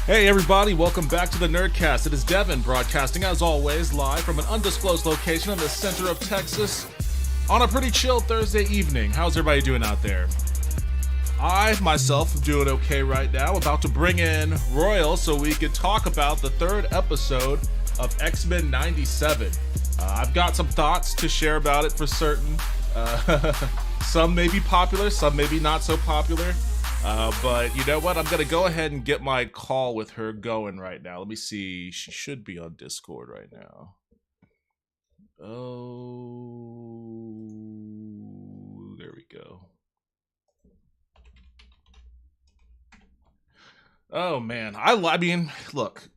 Hey everybody, welcome back to the Nerdcast. It is Devin broadcasting as always live from an undisclosed location in the center of Texas on a pretty chill Thursday evening. How's everybody doing out there? I, myself, am doing okay right now. About to bring in Royal so we could talk about the third episode of X-Men 97. I've got some thoughts to share about it for certain. Some may be popular, some may be not so popular. But you know what? I'm going to go ahead and get my call with her going right now. Let me see. She should be on Discord right now. Oh, there we go. Oh man, I mean, look,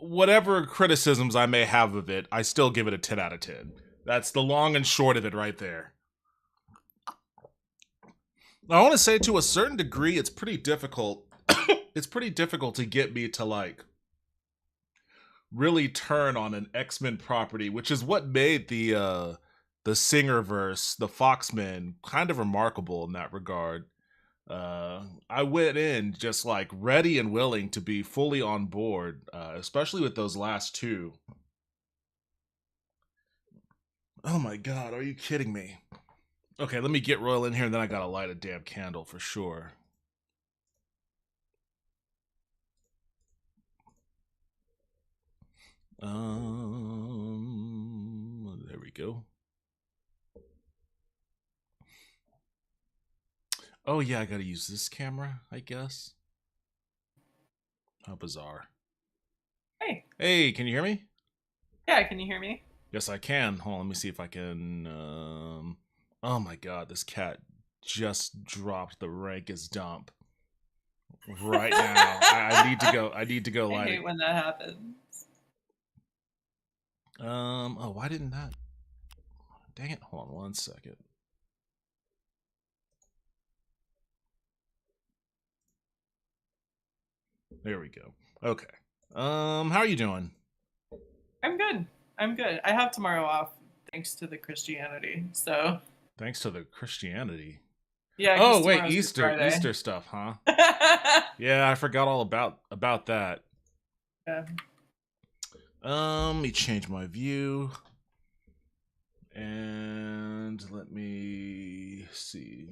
whatever criticisms I may have of it, I still give it a 10 out of 10. That's the long and short of it right there. I want to say to a certain degree, it's pretty difficult. It's pretty difficult to get me to like really turn on an X-Men property, which is what made the Singerverse, the Foxmen, kind of remarkable in that regard. I went in just like ready and willing to be fully on board, especially with those last two. Oh my god, are you kidding me? Okay, let me get Royal in here and then I gotta light a damn candle for sure. There we go. Oh yeah, I gotta use this camera, I guess. How bizarre. Hey. Hey, can you hear me? Yeah, can you hear me? Yes, I can. Hold on, let me see if I can. Oh my god, this cat just dropped the rankest dump right now. I need to go. I need to go I light hate it. when that happens. Oh, why didn't that? Dang it! Hold on one second. There we go. Okay. How are you doing? I'm good. I'm good. I have tomorrow off thanks to the Christianity. So Thanks to the Christianity. yeah, Oh because wait, tomorrow's Good Easter, Friday. Easter stuff, huh? Yeah, I forgot all about that. Yeah. Let me change my view. And let me see.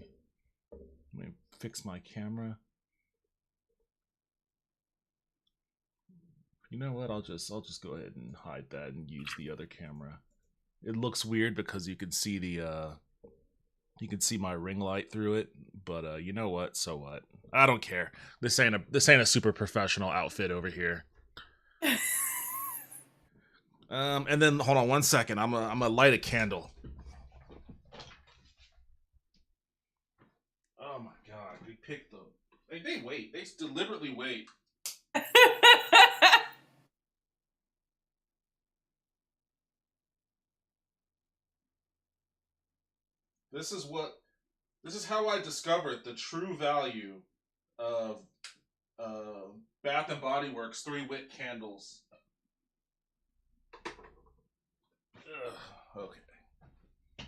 Let me fix my camera. You know what? I'll just go ahead and hide that and use the other camera. It looks weird because you can see the you can see my ring light through it, but you know what? So what? I don't care. This ain't a super professional outfit over here. And then hold on one second. I'm gonna light a candle. Oh my god, we picked the. They wait. They deliberately wait. This is what. This is how I discovered the true value of Bath and Body Works 3-wick candles. Ugh, okay.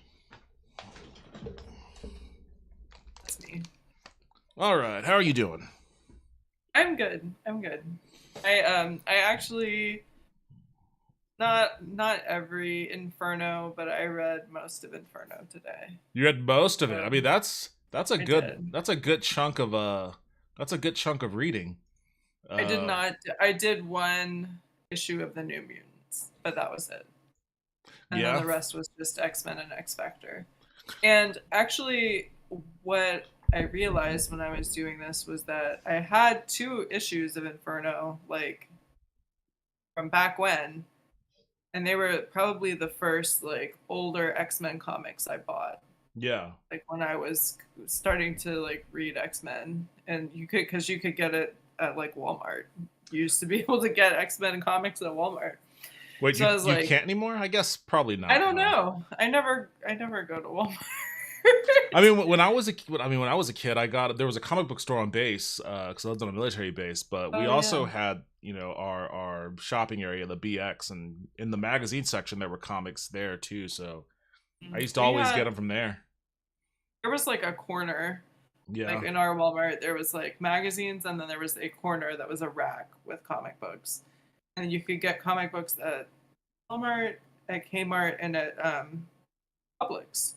That's me. All right. How are you doing? I'm good. I'm good. I actually not every Inferno, but I read most of Inferno today. You read most of it. I mean, that's a I good did. that's a good chunk of that's a good chunk of reading. I did Uh, not. I did one issue of the New Mutants, but that was it. And then yeah, the rest was just X-Men and X Factor. And actually, what I realized when I was doing this was that I had two issues of Inferno, like from back when, and they were probably the first like older X-Men comics I bought. yeah. Like when I was starting to like read X-Men, and because you could get it at like Walmart. You used to be able to get X-Men comics at Walmart. Wait, So I was you like, can't anymore? I guess probably I not, don't huh? know. I never go to Walmart. I mean, when I was a kid, there was a comic book store on base because I was on a military base, but we Oh also yeah. had our shopping area, the BX, and in the magazine section there were comics there too. So I used to We always get had them from there. there was like a corner, like Yeah, in our Walmart, there was like magazines, and then there was a corner that was a rack with comic books, and you could get comic books at Walmart, at Kmart, and at Publix.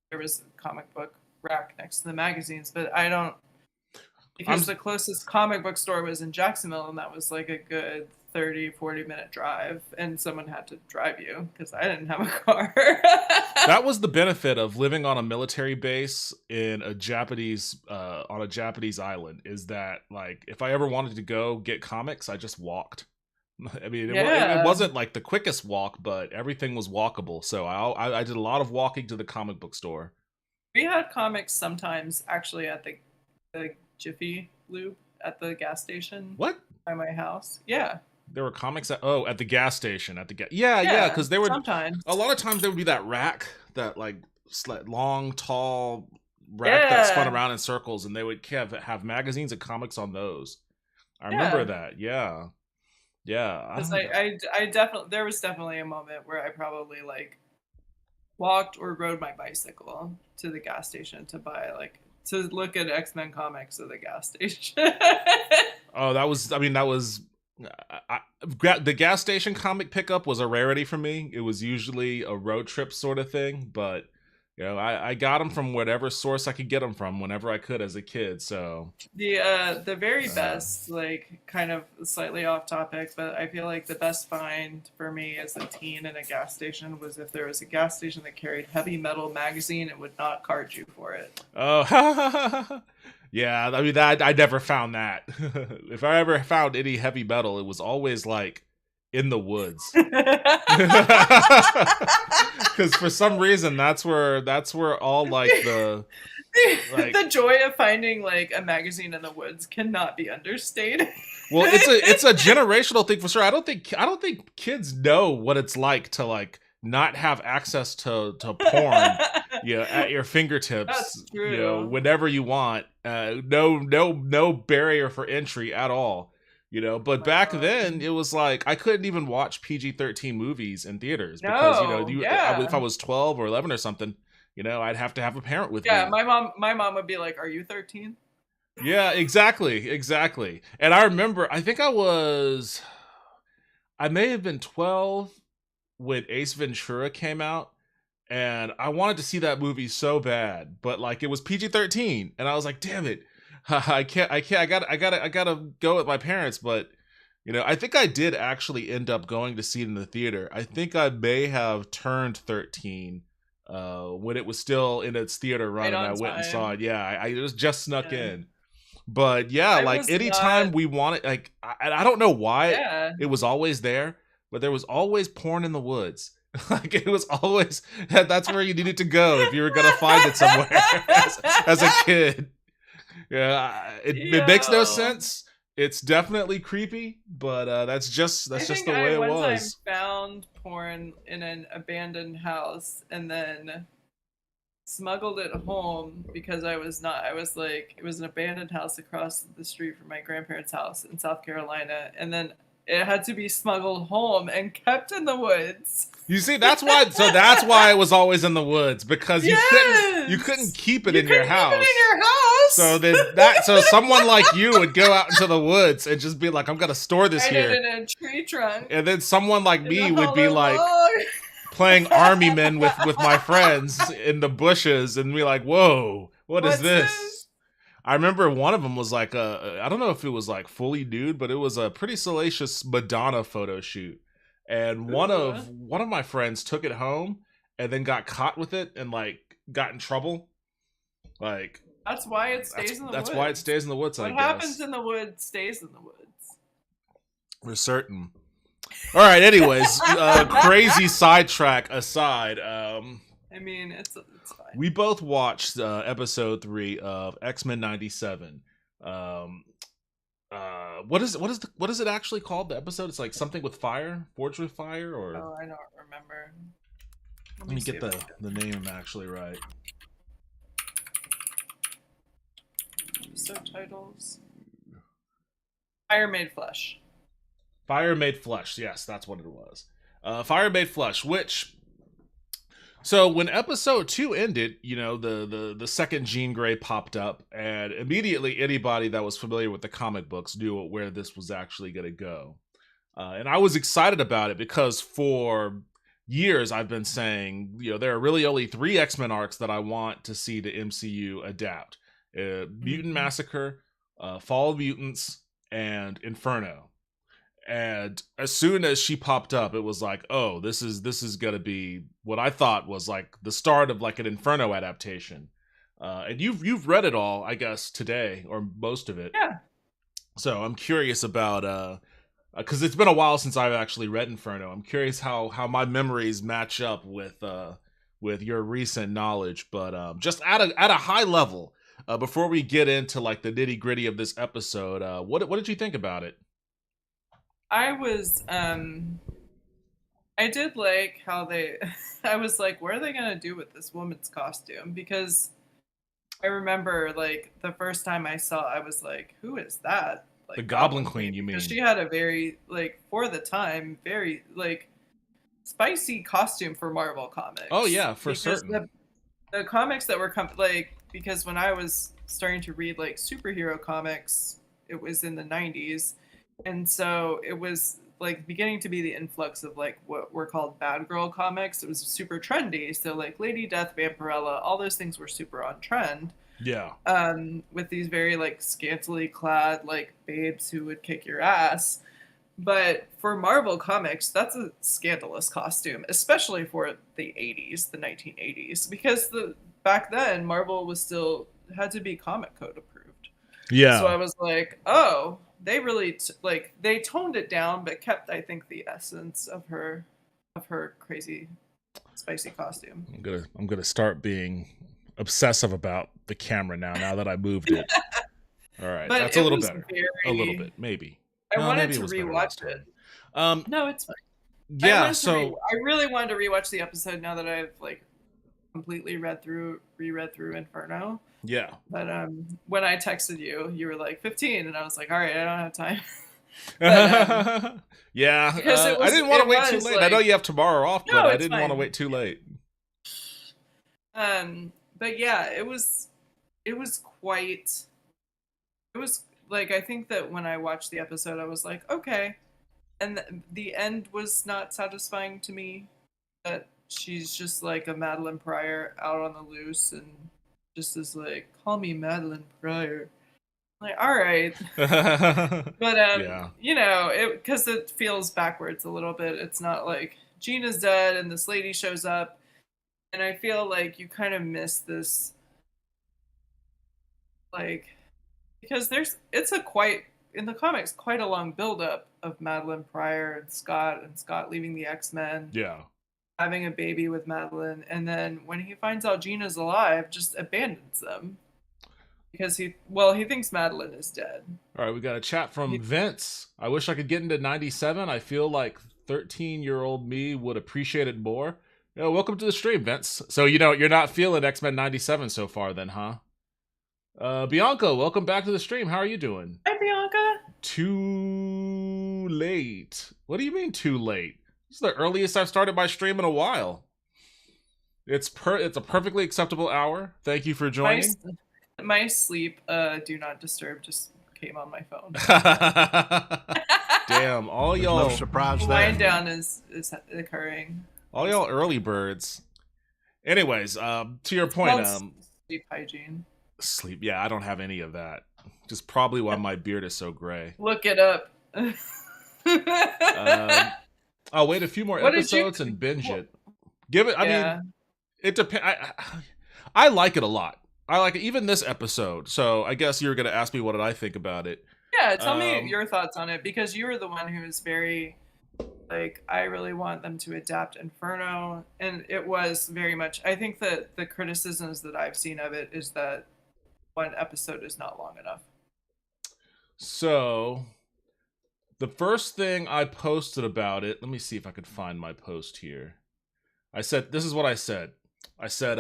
There was a comic book rack next to the magazines, but I don't I'm because the closest comic book store was in Jacksonville, and that was like a good 30-40 minute drive, and someone had to drive you because I didn't have a car. that was the benefit of living on a military base in a Japanese on a Japanese island is that like if I ever wanted to go get comics, I just walked. I mean, it Yeah, wasn't like the quickest walk, but everything was walkable. So I did a lot of walking to the comic book store. we had comics sometimes actually at the Jiffy Lube at the gas station What? by my house. Yeah. There were comics at the gas station yeah, Yeah. because there would Sometimes. a lot of times there would be that rack, that like long tall rack that spun Yeah. around in circles, and they would have magazines and comics on those. I remember Yeah. that. Yeah. Yeah. I Because don't. I definitely, there was definitely a moment where I probably like walked or rode my bicycle to the gas station to buy like to look at X-Men comics at the gas station. Oh, that was. I mean, that was. The gas station comic pickup was a rarity for me. It was usually a road trip sort of thing, but I got them from whatever source I could get them from whenever I could as a kid. So The very best, like kind of slightly off topic, but I feel like the best find for me as a teen in a gas station was if there was a gas station that carried heavy metal magazine and would not card you for it. oh, yeah. I mean, I never found that. If I ever found any heavy metal, it was always like in the woods. Because for some reason that's where all like the the joy of finding like a magazine in the woods cannot be understated. Well, it's a generational thing for sure. I don't think kids know what it's like to like not have access to porn, at your fingertips. That's true. Whenever you want. No barrier for entry at all. But back then it was like I couldn't even watch PG-13 movies in theaters because if I was 12 or 11 or something, I'd have to have a parent with me. Yeah, my mom would be like, "Are you 13?" Yeah, exactly. And I remember, I think I may have been 12 when Ace Ventura came out, and I wanted to see that movie so bad, but like it was PG-13, and I was like, damn it, I gotta go with my parents. But I think I did actually end up going to see it in the theater. I think I may have turned 13 when it was still in its theater run, Right and I on went and time. saw it. Yeah, I just snuck in. But yeah, like anytime we wanted, like I don't know why it was always there, but there was always porn in the woods. Like it was always that's where you needed to go if you were gonna find it somewhere as a kid. Yeah, it makes no sense. It's definitely creepy, but that's just the way it was. One time found porn in an abandoned house and then smuggled it home because it was an abandoned house across the street from my grandparents' house in South Carolina, and then it had to be smuggled home and kept in the woods. You see, that's why it was always in the woods, because you couldn't keep it in your house. So someone like you would go out into the woods and just be like, I'm gonna store this here in a tree trunk. And then someone like me would be like playing army men with my friends in the bushes and be like, whoa, what's this? I remember one of them was like I don't know if it was like fully nude, but it was a pretty salacious Madonna photo shoot. And one of my friends took it home and then got caught with it and like got in trouble. Like that's why it stays in the woods. That's why it stays in the woods. What happens in the woods stays in the woods. We're certain. All right. Anyways, crazy sidetrack aside. I mean, it's fine. We both watched episode 3 of X-Men 97. What is it actually called? The episode? It's like something with fire, Forged with Fire, or I don't remember. Let me get the name actually right. Subtitles. Fire Made Flesh. Fire Made Flesh. Yes, that's what it was. Fire Made Flesh, which. So when episode 2 ended, the second Jean Grey popped up, and immediately anybody that was familiar with the comic books knew where this was actually going to go. And I was excited about it because for years I've been saying, there are really only 3 X-Men arcs that I want to see the MCU adapt. Mutant Massacre, Fall of Mutants, and Inferno. And as soon as she popped up, it was like, oh, this is gonna be what I thought was like the start of like an Inferno adaptation. And you've read it all, I guess, today, or most of it. Yeah. So I'm curious about because it's been a while since I've actually read Inferno. I'm curious how my memories match up with your recent knowledge. But just at a high level, before we get into like the nitty gritty of this episode, what did you think about it? I was I did like how they I was like, what are they gonna do with this woman's costume? Because I remember like the first time I saw it, I was like, who is that? The Like Goblin Queen, you mean? Because she had a very, like, for the time, very like spicy costume for Marvel Comics. Oh yeah, for because certain. The comics that were like, because when I was starting to read like superhero comics, it was in the 90s, and so it was like beginning to be the influx of like what were called bad girl comics. It was super trendy, so like Lady Death, Vampirella, all those things were super on trend, Yeah. with these very like scantily clad like babes who would kick your ass. But for Marvel Comics, that's a scandalous costume, especially for the 80s, the 1980s, because the back then Marvel was still had to be comic code approved. Yeah. So I was like, oh, they really like they toned it down, but kept, I think, the essence of her crazy spicy costume. I'm gonna start being obsessive about the camera now that I moved it. All right, But that's a it little was better. very, A little bit, maybe. I No, wanted maybe to it was better last rewatch it. time. No, it's fine. Yeah. So I really wanted to rewatch the episode now that I've like completely reread through Inferno. yeah. But when I texted you, you were like 15, and I was like, all right, I don't have time. But, yeah. because I didn't want to wait too late. I know like, you have tomorrow off, no, but I it's didn't want to fine. wait too late. But yeah, it was quite. It was like, I think that when I watched the episode, I was like, okay, and the end was not satisfying to me. That she's just like a Madeline Pryor out on the loose and just is like, call me Madeline Pryor. Like, all right. But Yeah. you know, it because it feels backwards a little bit. It's not like Gina's dead and this lady shows up, and I feel like you kind of miss this, like, because it's a quite, in the comics, quite a long buildup of Madeline Pryor and Scott leaving the X-Men, Yeah. having a baby with Madeline, and then when he finds out Gina's alive, just abandons them because he thinks Madeline is dead. All right, we got a chat from Vince. I wish I could get into 97. I feel like 13-year-old me would appreciate it more. Yeah, welcome to the stream, Vince. So, you're not feeling X-Men 97 so far then, huh? Bianca, welcome back to the stream. How are you doing? Hi, Bianca. Too late. What do you mean too late? This is the earliest I've started my stream in a while. It's a perfectly acceptable hour. Thank you for joining. My sleep do not disturb just came on my phone. Damn, all y'all. No surprise there. Wind down is occurring. All y'all early birds. Anyways, to your point, sleep hygiene. Sleep. Yeah, I don't have any of that. Just probably why my beard is so gray. Look it up. I'll wait a few more episodes and binge it. Give it. I mean, it depends. I like it a lot. I like it, even this episode. So I guess you're gonna ask me what did I think about it. Yeah, tell me your thoughts on it, because you were the one who was very like, I really want them to adapt Inferno, and it was very much. I think that the criticisms that I've seen of it is that one episode is not long enough. So the first thing I posted about it, let me see if I could find my post here. I said, this is what I said. I said,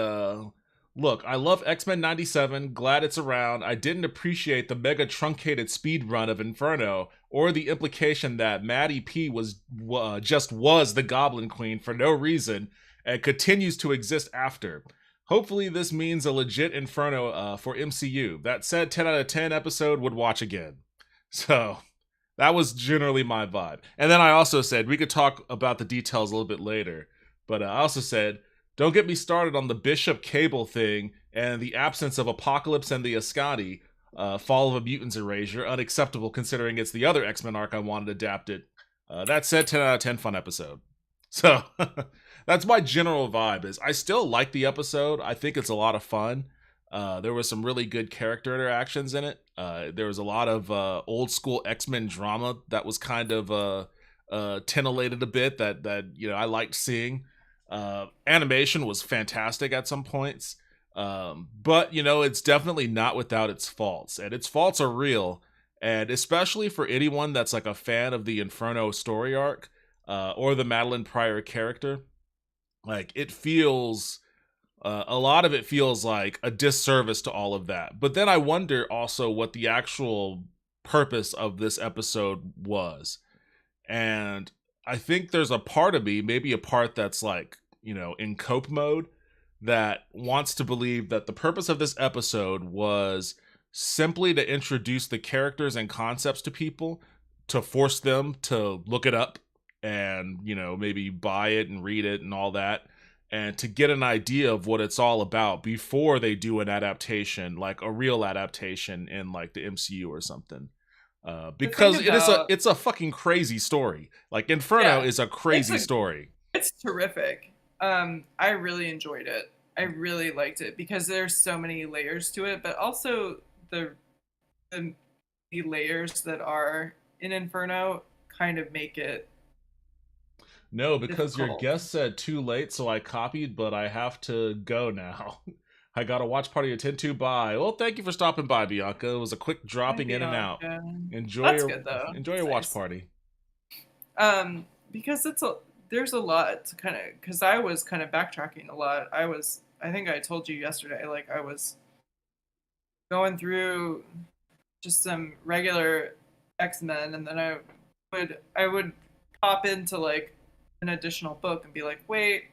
look, I love X-Men 97, glad it's around. I didn't appreciate the mega truncated speed run of Inferno, or the implication that Maddie P was the Goblin Queen for no reason, and continues to exist after. Hopefully this means a legit Inferno for MCU. That said, 10 out of 10 episode would watch again. So that was generally my vibe. And then I also said, we could talk about the details a little bit later, but I also said, don't get me started on the Bishop Cable thing and the absence of Apocalypse and the Ascati, Fall of a Mutant's Erasure, unacceptable considering it's the other X-Men arc I wanted adapted. That said, 10 out of 10 fun episode. So that's my general vibe. Is I still like the episode. I think it's a lot of fun. There was some really good character interactions in it. There was a lot of old school X-Men drama that was kind of titillated a bit that I liked seeing. Animation was fantastic at some points. But it's definitely not without its faults, and its faults are real. And especially for anyone that's like a fan of the Inferno story arc, or the Madeline Pryor character, like it feels a lot of it feels like a disservice to all of that. But then I wonder also what the actual purpose of this episode was. And I think there's a part of me, maybe a part that's like, in cope mode, that wants to believe that the purpose of this episode was simply to introduce the characters and concepts to people, to force them to look it up and, maybe buy it and read it and all that, and to get an idea of what it's all about before they do an adaptation, like a real adaptation in like the MCU or something. Because it's a fucking crazy story. Like Inferno is a crazy story. It's terrific. I really enjoyed it. I really liked it because there's so many layers to it, but also the layers that are in Inferno kind of make it. No, because your difficult. guest said too late, so I copied, but I have to go now. I got a watch party to attend to. Bye. Well, thank you for stopping by, Bianca. It was a quick dropping in and out. That's good though. Enjoy your watch party. Because there's a lot to kind of, because I was kind of backtracking a lot. I think I told you yesterday, like I was going through just some regular X-Men, and then I would pop into like an additional book and be like, wait,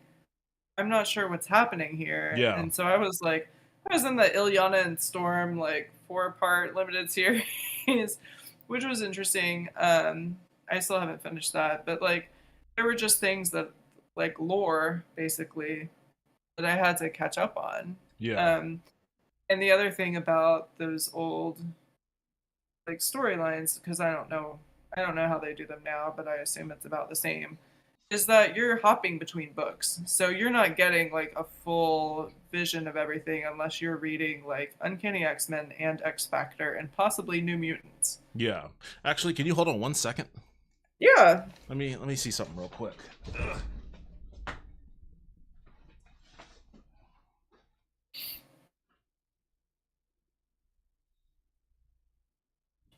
I'm not sure what's happening here. Yeah. And so I was in the Ilyana and Storm like 4-part limited series, which was interesting. I still haven't finished that, but like there were just things that like lore basically that I had to catch up on. Yeah. And the other thing about those old like storylines, because I don't know how they do them now, but I assume it's about the same, is that you're hopping between books. So you're not getting like a full vision of everything unless you're reading like Uncanny X-Men and X Factor and possibly New Mutants. Yeah. Actually, can you hold on 1 second? Yeah. Let me see something real quick.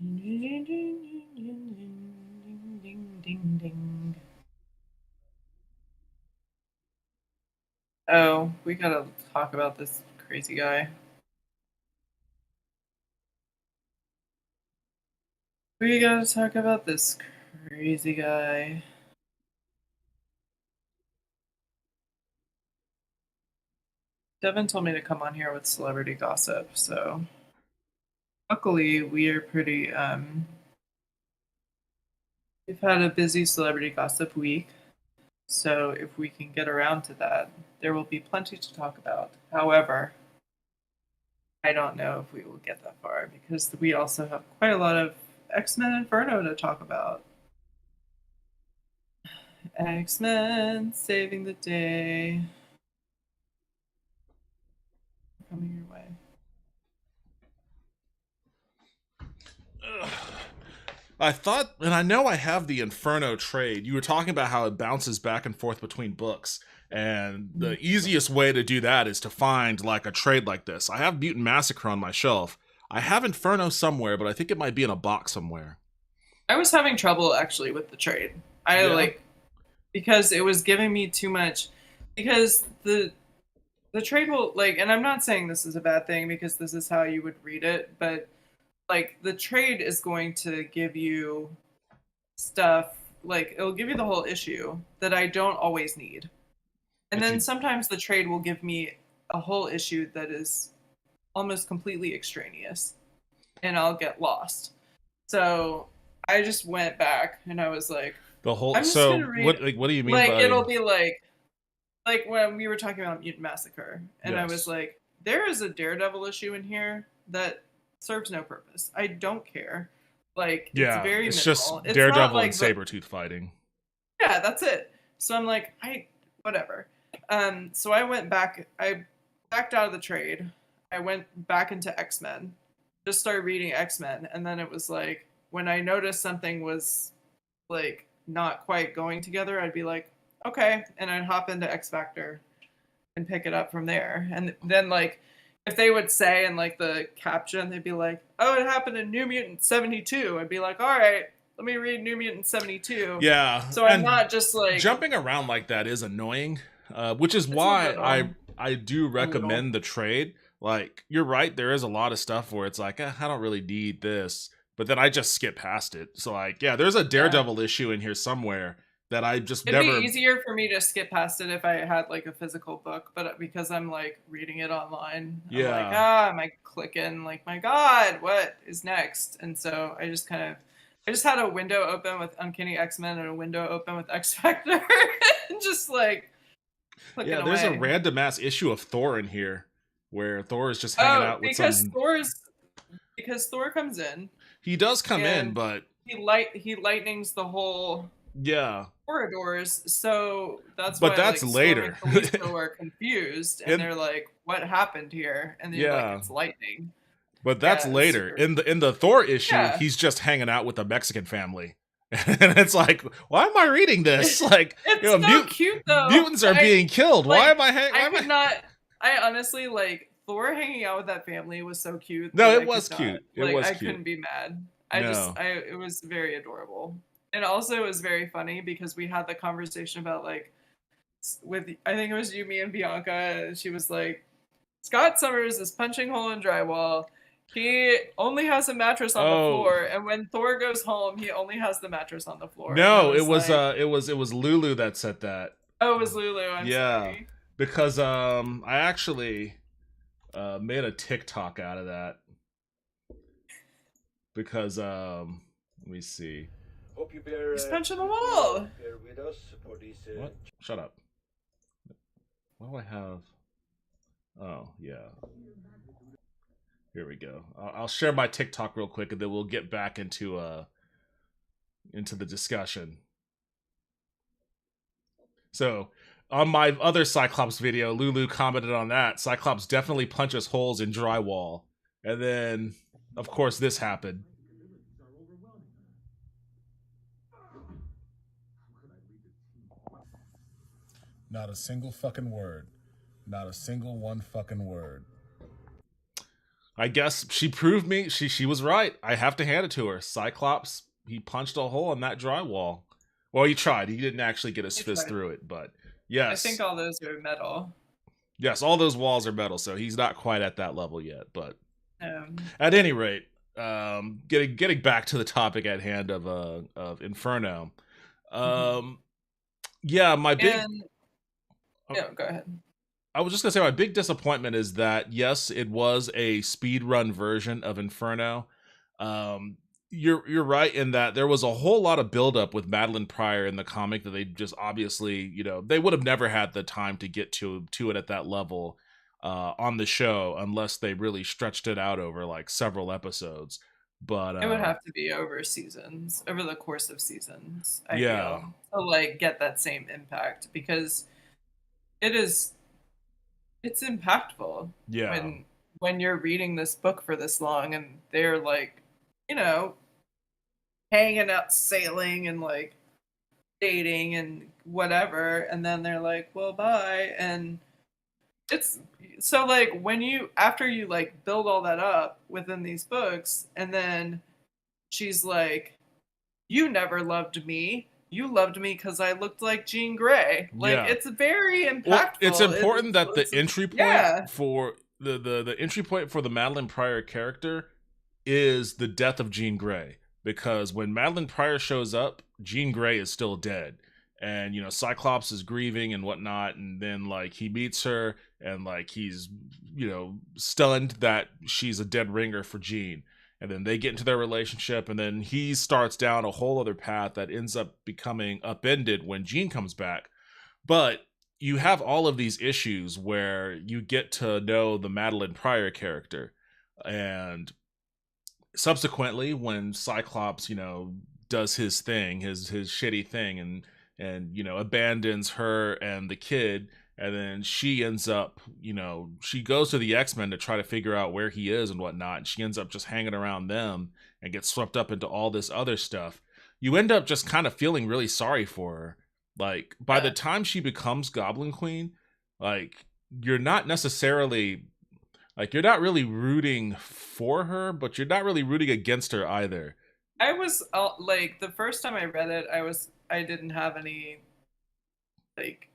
Ding, ding, ding. Oh, we gotta talk about this crazy guy. We gotta talk about this crazy guy. Devin told me to come on here with celebrity gossip, so luckily we are pretty we've had a busy celebrity gossip week. So if we can get around to that, there will be plenty to talk about. However, I don't know if we will get that far because we also have quite a lot of X-Men Inferno to talk about. X-Men saving the day. Coming your way. I thought, and I know I have the Inferno trade. You were talking about how it bounces back and forth between books. And the easiest way to do that is to find like a trade like this. I have Mutant Massacre on my shelf. I have Inferno somewhere, but I think it might be in a box somewhere. I was having trouble actually with the trade. Because it was giving me too much, because the trade will like, and I'm not saying this is a bad thing because this is how you would read it, but like the trade is going to give you stuff, like it'll give you the whole issue that I don't always need. And then sometimes the trade will give me a whole issue that is almost completely extraneous and I'll get lost. So I just went back and I was like, the whole, so what do you mean like by... it'll be like when we were talking about Mutant Massacre, and yes. I was like, there is a Daredevil issue in here that serves no purpose. I don't care. Like, yeah, it's very it's minimal. Just Daredevil and Sabretooth fighting. Yeah, that's it. So I'm like, whatever. So I went back. I backed out of the trade. I went back into X-Men. Just started reading X-Men, and then it was like when I noticed something was like not quite going together, I'd be like, okay, and I'd hop into X Factor and pick it up from there. And then like if they would say in like the caption, they'd be like, "Oh, it happened in New Mutant 72." I'd be like, "All right, let me read New Mutant 72." Yeah, So I'm not just like jumping around like that is annoying, which is it's why a I do little. recommend the trade. Like, you're right, there is a lot of stuff where it's like, I don't really need this, but then I just skip past it. So like, yeah, there's a Daredevil issue in here somewhere that I just It'd never. be easier for me to skip past it if I had like a physical book, but because I'm like reading it online, I'm like, Yeah. am I clicking? Like, my God, what is next? And so I just had a window open with Uncanny X-Men and a window open with X Factor, and just like clicking Yeah, there's a away. random ass issue of Thor in here where Thor is just hanging out with some. Because Thor comes in He does come in, and but he lightnings the whole yeah, corridors, so that's but why that's like later. Storm and Callisto are confused, and And they're like, "What happened here?" And they're yeah, like, "It's lightning." but that's Yeah, it's later. super. In the Thor issue, Yeah, he's just hanging out with a Mexican family. And it's like, why am I reading this? Like, it's so cute though. mutants are being killed. Like, Why am I hanging? I could not. I honestly like Thor hanging out with that family was so cute. No, that it was cute. It Like, was I cute. couldn't be mad. No. It was very adorable, and also it was very funny because we had the conversation about like with I think it was you, me, and Bianca. And she was like, Scott Summers is punching hole in drywall. He only has a mattress on the floor, and when Thor goes home, he only has the mattress on the floor. No, Like, it was Lulu that said that. oh, it was Lulu. I'm sorry. Because I actually made a TikTok out of that because let me see. Hope you bear, He's punching the wall. bear with us for these. What? Shut up. What do I have? Oh yeah. Here we go. I'll share my TikTok real quick, and then we'll get back into the discussion. So, on my other Cyclops video, Lulu commented on that. Cyclops definitely punches holes in drywall. And then, of course, this happened. Not a single fucking word. Not a single one fucking word. I guess she proved me. She was right. I have to hand it to her. Cyclops, he punched a hole in that drywall. Well, he tried. He didn't actually get his fist through it, but yes. I think all those are metal. Yes, all those walls are metal, so he's not quite at that level yet. But at any rate, getting back to the topic at hand of Inferno. Yeah, my big. No, go ahead. I was just gonna say my big disappointment is that yes, it was a speedrun version of Inferno. You're right in that there was a whole lot of buildup with Madeline Pryor in the comic that they just obviously, they would have never had the time to get to it at that level on the show unless they really stretched it out over like several episodes. But it would have to be over the course of seasons. I yeah, feel, to like get that same impact because it's impactful. Yeah, when you're reading this book for this long and they're like, hanging out, sailing, and like dating and whatever, and then they're like, well, bye. And it's so like after you like build all that up within these books, and then she's like, you never loved me. You loved me because I looked like Jean Grey. Like, it's very impactful. Well, it's important that the entry point for the entry point for the Madeline Pryor character is the death of Jean Grey. Because when Madeline Pryor shows up, Jean Grey is still dead. And, Cyclops is grieving and whatnot. And then, like, he meets her and, like, he's, stunned that she's a dead ringer for Jean. And then they get into their relationship. And then he starts down a whole other path that ends up becoming upended when Jean comes back. But you have all of these issues where you get to know the Madeline Pryor character. And subsequently, when Cyclops, does his thing, his shitty thing, and abandons her and the kid, and then she ends up, she goes to the X-Men to try to figure out where he is and whatnot, and she ends up just hanging around them and gets swept up into all this other stuff. You end up just kind of feeling really sorry for her. Like, by the time she becomes Goblin Queen, like, you're not necessarily like you're not really rooting for her, but you're not really rooting against her either. I was like the first time I read it, I didn't have any like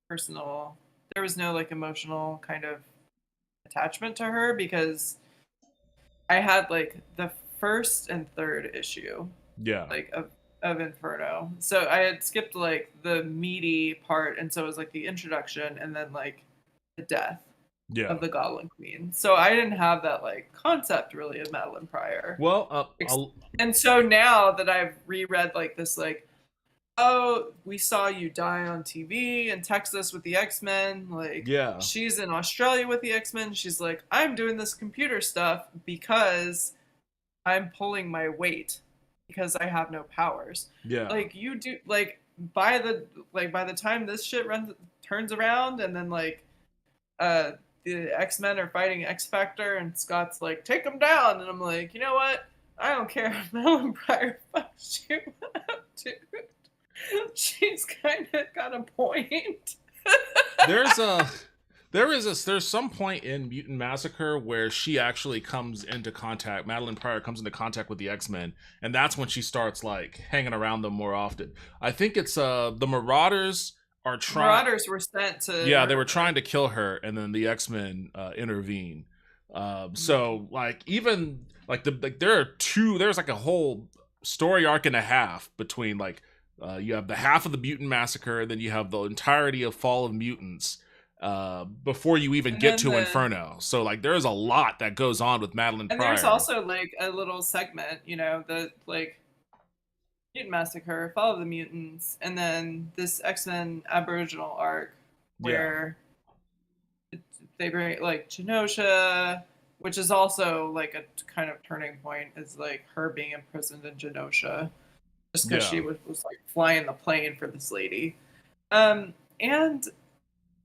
personal. There was no like emotional kind of attachment to her because I had like the first and third issue Yeah. like of Inferno. So I had skipped like the meaty part, and so it was like the introduction and then like the death Yeah. of the Goblin Queen. So I didn't have that like concept really of Madeline Pryor. Well, And so now that I've reread like this like, oh, we saw you die on TV in Texas with the X-Men, like yeah. she's in Australia with the X-Men. She's like, I'm doing this computer stuff because I'm pulling my weight because I have no powers. Yeah. Like you do like by the time this shit turns around and then like the X-Men are fighting X-Factor and Scott's like, take them down, and I'm like, you know what? I don't care if Madeline Pryor fucks you up, dude. She's kind of got a point. There's some point in Mutant Massacre where she actually Madeline Pryor comes into contact with the X-Men, and that's when she starts like hanging around them more often. I think it's the Marauders are trying. Marauders were sent to. Yeah, they were trying to kill her, and then the X-Men intervene. So like even like there's like a whole story arc and a half between like you have the half of the Mutant Massacre, and then you have the entirety of Fall of Mutants before you even get to Inferno. So like there's a lot that goes on with Madeline Pryor. And there's also like a little segment, the like Mutant Massacre, Fall of the Mutants, and then this X-Men Aboriginal arc where they bring like Genosha, which is also like a kind of turning point, is like her being imprisoned in Genosha just because she was like flying the plane for this lady. And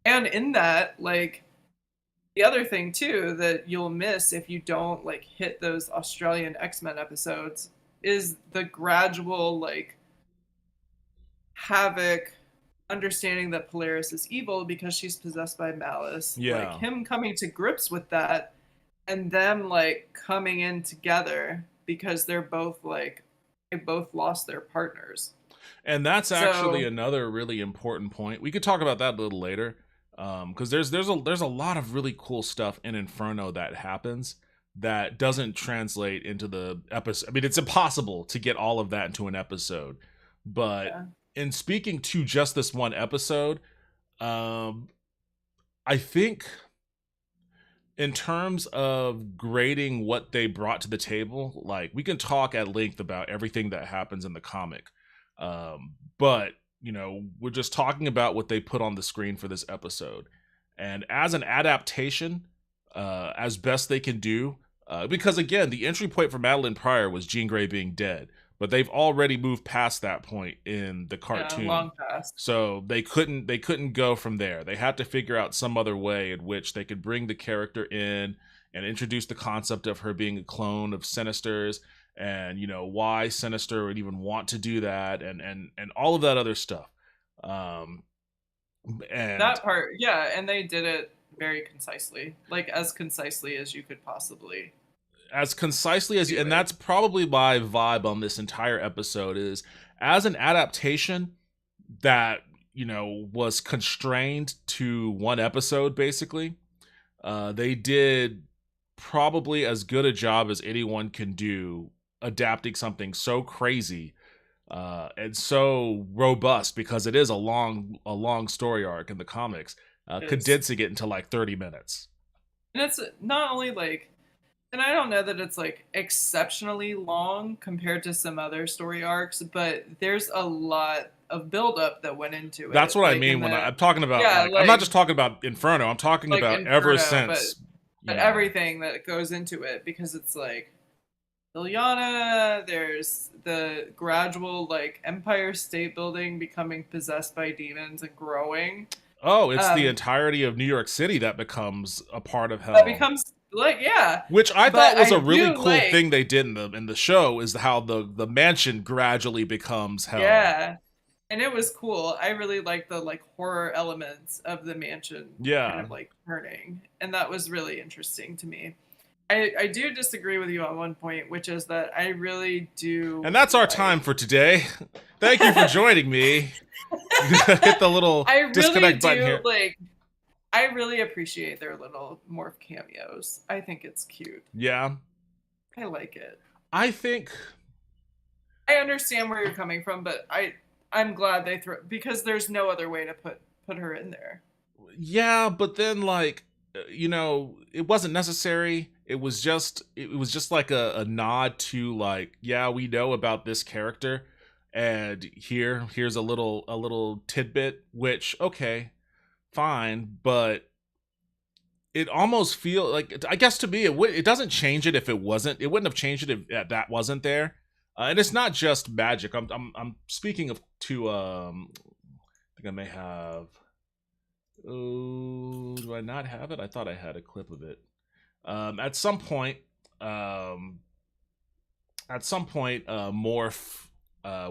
in that, like, the other thing too that you'll miss if you don't like hit those Australian X-Men episodes is the gradual like Havoc understanding that Polaris is evil because she's possessed by malice. Yeah. Like him coming to grips with that and them like coming in together because they both lost their partners. And that's actually another really important point. We could talk about that a little later. Because there's a lot of really cool stuff in Inferno that happens that doesn't translate into the episode. I mean, it's impossible to get all of that into an episode. But in speaking to just this one episode, I think in terms of grading what they brought to the table, like we can talk at length about everything that happens in the comic. But we're just talking about what they put on the screen for this episode. And as an adaptation, as best they can do, because again, the entry point for Madeline Pryor was Jean Grey being dead, but they've already moved past that point in the cartoon. Long past. So they couldn't go from there. They had to figure out some other way in which they could bring the character in and introduce the concept of her being a clone of Sinister's, and why Sinister would even want to do that, and all of that other stuff. And that part, and they did it very concisely, like as concisely as you could possibly. As concisely as you, and that's probably my vibe on this entire episode is as an adaptation that was constrained to one episode basically. They did probably as good a job as anyone can do adapting something so crazy and so robust, because it is a long story arc in the comics, condensing it into like 30 minutes. And it's not only like, and I don't know that it's like exceptionally long compared to some other story arcs, but there's a lot of buildup that went into it. That's what I mean when I'm talking about. I'm not just talking about Inferno. I'm talking about Inferno, ever since. But everything that goes into it, because it's like Ilyana, there's the gradual like Empire State Building becoming possessed by demons and growing. Oh, it's the entirety of New York City that becomes a part of hell. That becomes which I thought was a really cool thing they did in the show, is how the mansion gradually becomes hell. Yeah, And it was cool. I really liked the like horror elements of the mansion kind Yeah. of like turning. And that was really interesting to me. I do disagree with you on one point, which is that I really do. And that's our like- time for today. Thank you for joining me. Hit the little I really disconnect do button here. like. I really appreciate their little morph cameos. I think it's cute. Yeah. I like it. I think I understand where you're coming from, but I'm glad they threw because there's no other way to put her in there. yeah, but then like you know, it wasn't necessary. It was just like a nod to like, yeah, we know about this character, and here's a little tidbit, which okay, fine, but it almost feel like, I guess to me it doesn't change it if it wasn't. It wouldn't have changed it if that wasn't there. And it's not just magic. I'm speaking of to I think I may have. Oh, do I not have it? I thought I had a clip of it. At some point, Morph,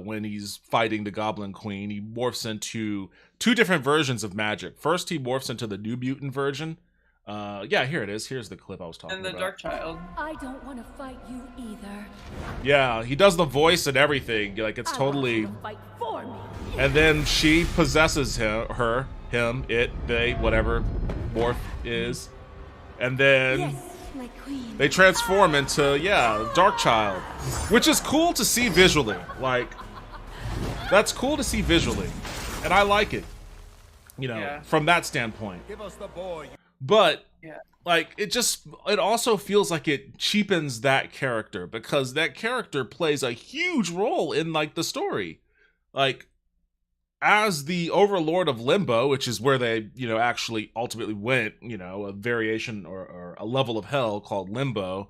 when he's fighting the Goblin Queen, he morphs into two different versions of magic. First, he morphs into the New Mutant version. Yeah, here it is. Here's the clip I was talking And the about. Dark Child. I don't want to fight you either. Yeah, he does the voice and everything. Like, it's I totally. want you to fight for me. And then she possesses him, it, they, whatever Morph is. And then Yes, my queen. they transform into, yeah, Dark Child. Which is cool to see visually. Like, that's cool to see visually. And I like it. You know, Yeah. from that standpoint. Give us the boy. But Yeah. like it also feels like it cheapens that character, because that character plays a huge role in like the story. Like, as the overlord of Limbo, which is where they, you know, actually ultimately went, you know, a variation or a level of hell called Limbo,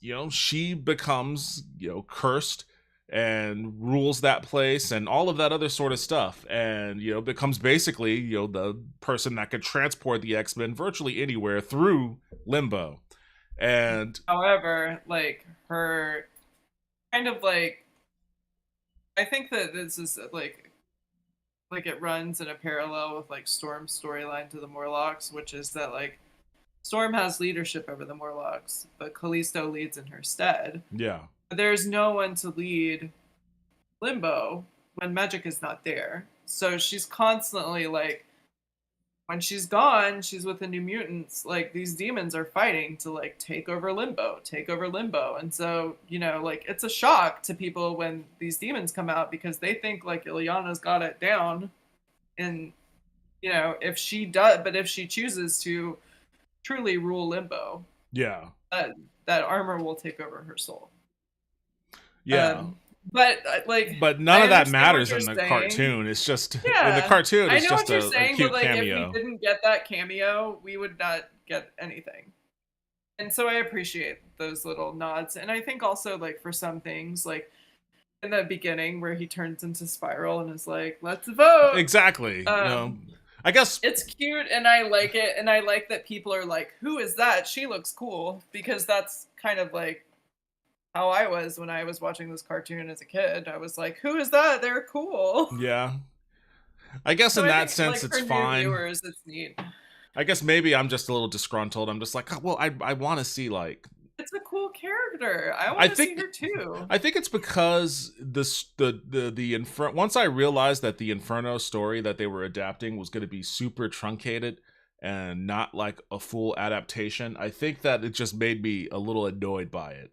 you know, she becomes, you know, cursed and rules that place and all of that other sort of stuff, and, you know, becomes basically, you know, the person that could transport the X-Men virtually anywhere through Limbo. And However, like her kind of like I think that this is like it runs in a parallel with like Storm's storyline to the Morlocks, which is that like Storm has leadership over the Morlocks, but Callisto leads in her stead. yeah, There's no one to lead Limbo when magic is not there. So she's constantly like, when she's gone, she's with the New Mutants. Like, these demons are fighting to like take over Limbo. And so, you know, like, it's a shock to people when these demons come out because they think like Ileana's got it down. And, you know, if she chooses to truly rule Limbo, yeah, that armor will take over her soul. yeah. But None I of that understand matters what in you're the saying. cartoon. It's just Yeah, in the cartoon. I It's know just what you're a saying, cute but like cameo. if we didn't get that cameo, we would not get anything. And so I appreciate those little nods, and I think also like for some things, like in the beginning where he turns into Spiral and is like, "Let's vote." Exactly. You know, I guess It's cute, and I like it, and I like that people are like, "Who is that? She looks cool," because that's kind of like how I was when I was watching this cartoon as a kid. I was like, "Who is that? They're cool." yeah. I guess So in I that think, sense, like, it's for fine. New viewers, it's neat. I guess maybe I'm just a little disgruntled. I'm just like, oh, well, I want to see like. It's a cool character. I I want to see think- her too. I think it's because the Inferno. Once I realized that the Inferno story that they were adapting was going to be super truncated and not like a full adaptation, I think that it just made me a little annoyed by it.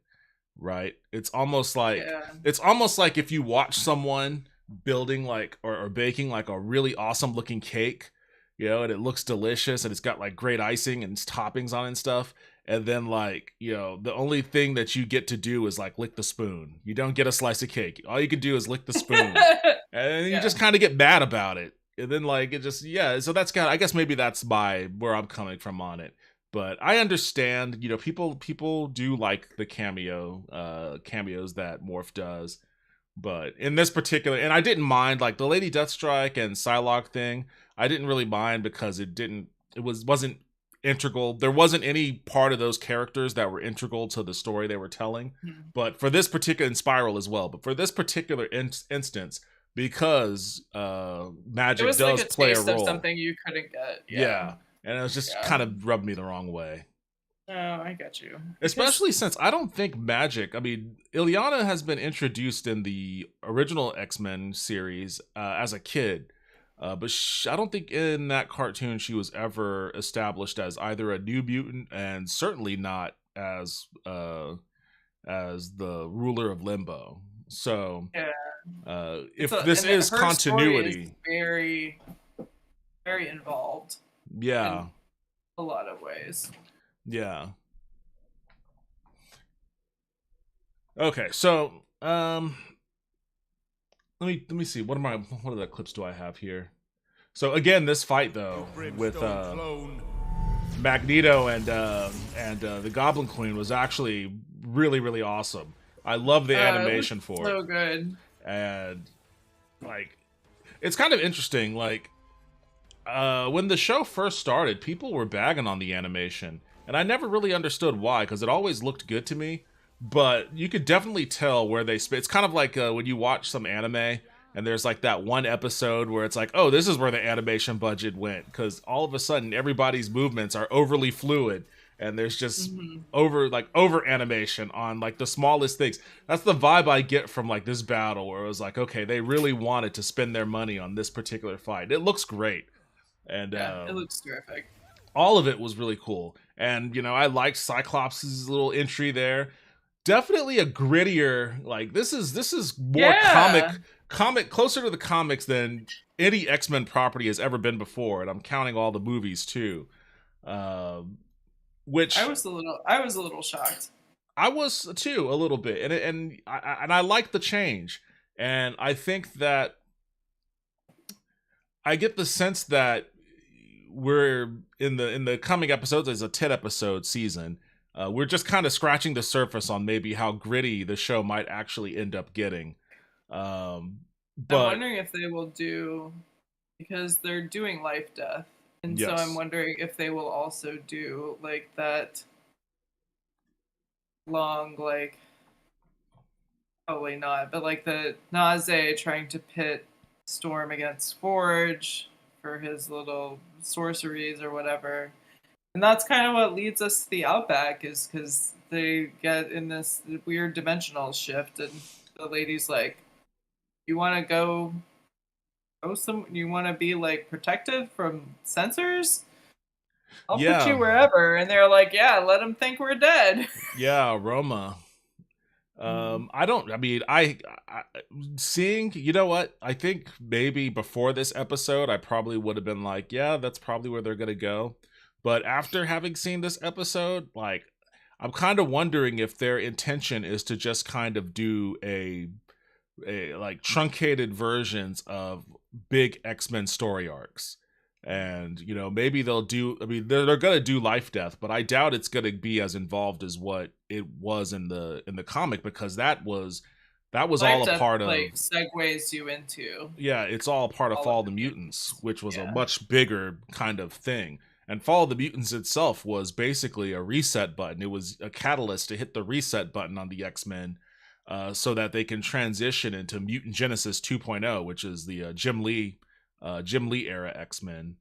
Right? It's almost like if you watch someone building like or baking like a really awesome looking cake, you know, and it looks delicious and it's got like great icing and toppings on it and stuff, and then like, you know, the only thing that you get to do is like lick the spoon. You don't get a slice of cake. All you can do is lick the spoon. And you Yeah. just kind of get mad about it. And then like it just, yeah, so that's kind of, I guess maybe that's where I'm coming from on it. But I understand, you know, people do like the cameos that Morph does. But in this particular, and I didn't mind like the Lady Deathstrike and Psylocke thing. I didn't really mind because it wasn't integral. There wasn't any part of those characters that were integral to the story they were telling. Mhm. But for this particular, in Spiral as well, but for this particular instance, because It magic was like does a play a taste of role. something you couldn't get. Yeah, and it was just Yeah. kind of rubbed me the wrong way. Oh, I get you. Especially since I don't think magic. I mean, Ilyana has been introduced in the original X-Men series as a kid, but I don't think in that cartoon she was ever established as either a New Mutant, and certainly not as the ruler of Limbo. So, Yeah. if this and is her story continuity, is very, very involved yeah, in a lot of ways. yeah. Okay, so let me see. What other clips do I have here? So again, this fight though with Magneto and the Goblin Queen was actually really awesome. I love the animation for so it. good. And like it's kind of interesting, like when the show first started, people were bagging on the animation, and I never really understood why, because it always looked good to me. But you could definitely tell where they spent. It's kind of like when you watch some anime and there's like that one episode where it's like, oh, this is where the animation budget went, because all of a sudden everybody's movements are overly fluid and there's just over animation on like the smallest things. That's the vibe I get from like this battle, where it was like, okay, they really wanted to spend their money on this particular fight. It looks great. And Yeah, it looks terrific. all of it was really cool. And you know, I liked Cyclops' little entry there. Definitely a grittier, like this is more comic closer to the comics than any X-Men property has ever been before, and I'm counting all the movies too. Which I was a little shocked. I was too, a little bit, and I like the change, and I think that I get the sense that we're in the coming episodes, as a 10 episode season. We're just kind of scratching the surface on maybe how gritty the show might actually end up getting. But I'm wondering if they will do, because they're doing life death, and so yes. I'm wondering if they will also do like that long, like, probably not, but like the Naze trying to pit Storm against Forge for his little sorceries or whatever. And that's kind of what leads us to the Outback, is because they get in this weird dimensional shift, and the lady's like, "You want to go you want to be like protected from sensors? I'll put you wherever." And they're like, "Yeah, let them think we're dead." Yeah, Roma. I seeing, you know what? I think maybe before this episode, I probably would have been like, yeah, that's probably where they're gonna go. But after having seen this episode, like, I'm kind of wondering if their intention is to just kind of do a like truncated versions of big X-Men story arcs. And, you know, maybe they'll do, I mean, they're going to do life death, but I doubt it's going to be as involved as what it was in the comic, because that was Life all a Death, part of, like, segues you into yeah, it's all part of all Fall of of the the Mutants, which was a Yeah. much bigger kind of thing. And Fall of the Mutants itself was basically a reset button. It was a catalyst to hit the reset button on the X-Men, so that they can transition into Mutant Genesis 2.0, which is the Jim Lee era X-Men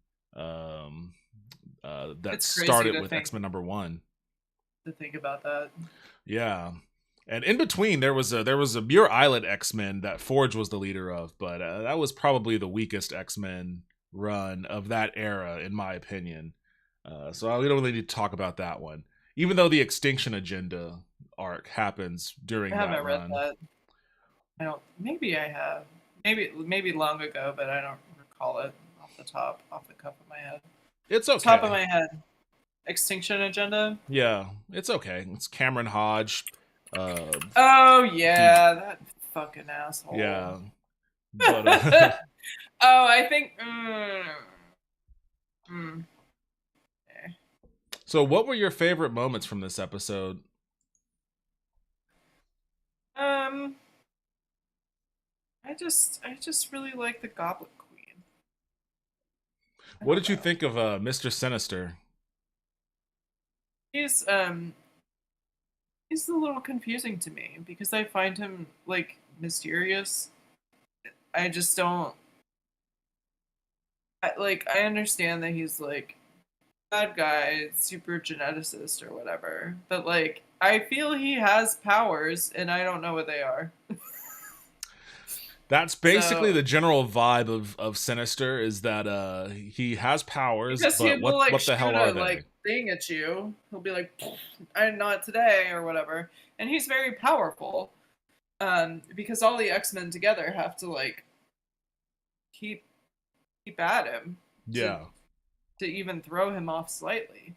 that It's crazy started to with think- X-Men #1. to think about that. Yeah. And in between, there was a Muir Island X-Men that Forge was the leader of, but that was probably the weakest X-Men run of that era, in my opinion. So we don't really need to talk about that one, even though the Extinction Agenda arc happens during I that haven't read run. that. I don't. Maybe I have. Maybe long ago, but I don't recall it off the cuff of my head. It's okay. Top of my head. Extinction Agenda. Yeah, it's okay. It's Cameron Hodge. Oh yeah, that fucking asshole. Yeah. But, Oh, I think. Okay. so, what were your favorite moments from this episode? I just really like the Goblin Queen. What did you think of Mr. Sinister? He's a little confusing to me because I find him like mysterious I just don't. I understand that he's like bad guy, super geneticist or whatever, but like I feel he has powers, and I don't know what they are. That's basically So the general vibe of Sinister, is that he has powers, because he but will like what the shoot hell are a they? like thing at you, he'll be like, "I'm not today" or whatever, and he's very powerful. Because all the X-Men together have to like keep at him to Yeah. even throw him off slightly.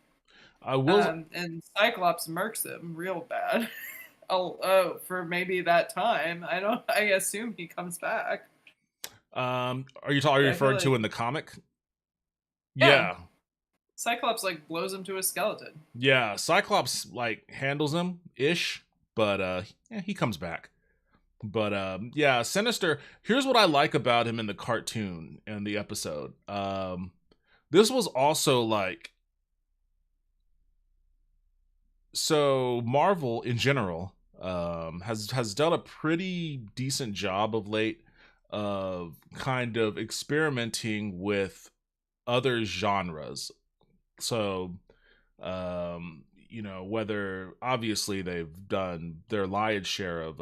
I will. And Cyclops murks him real bad. For maybe that time. I don't. I assume he comes back. Are you I feel referring to like in the comic? yeah, Yeah. Cyclops like blows him to a skeleton. Yeah. Cyclops like handles him ish, but yeah, he comes back. But yeah, Sinister. Here's what I like about him in the cartoon and the episode. This was also like, so Marvel in general has done a pretty decent job of late of kind of experimenting with other genres. So whether obviously they've done their lion's share of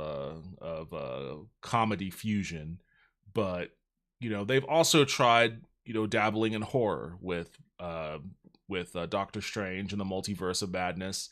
comedy fusion, but they've also tried dabbling in horror with Doctor Strange and the Multiverse of Madness.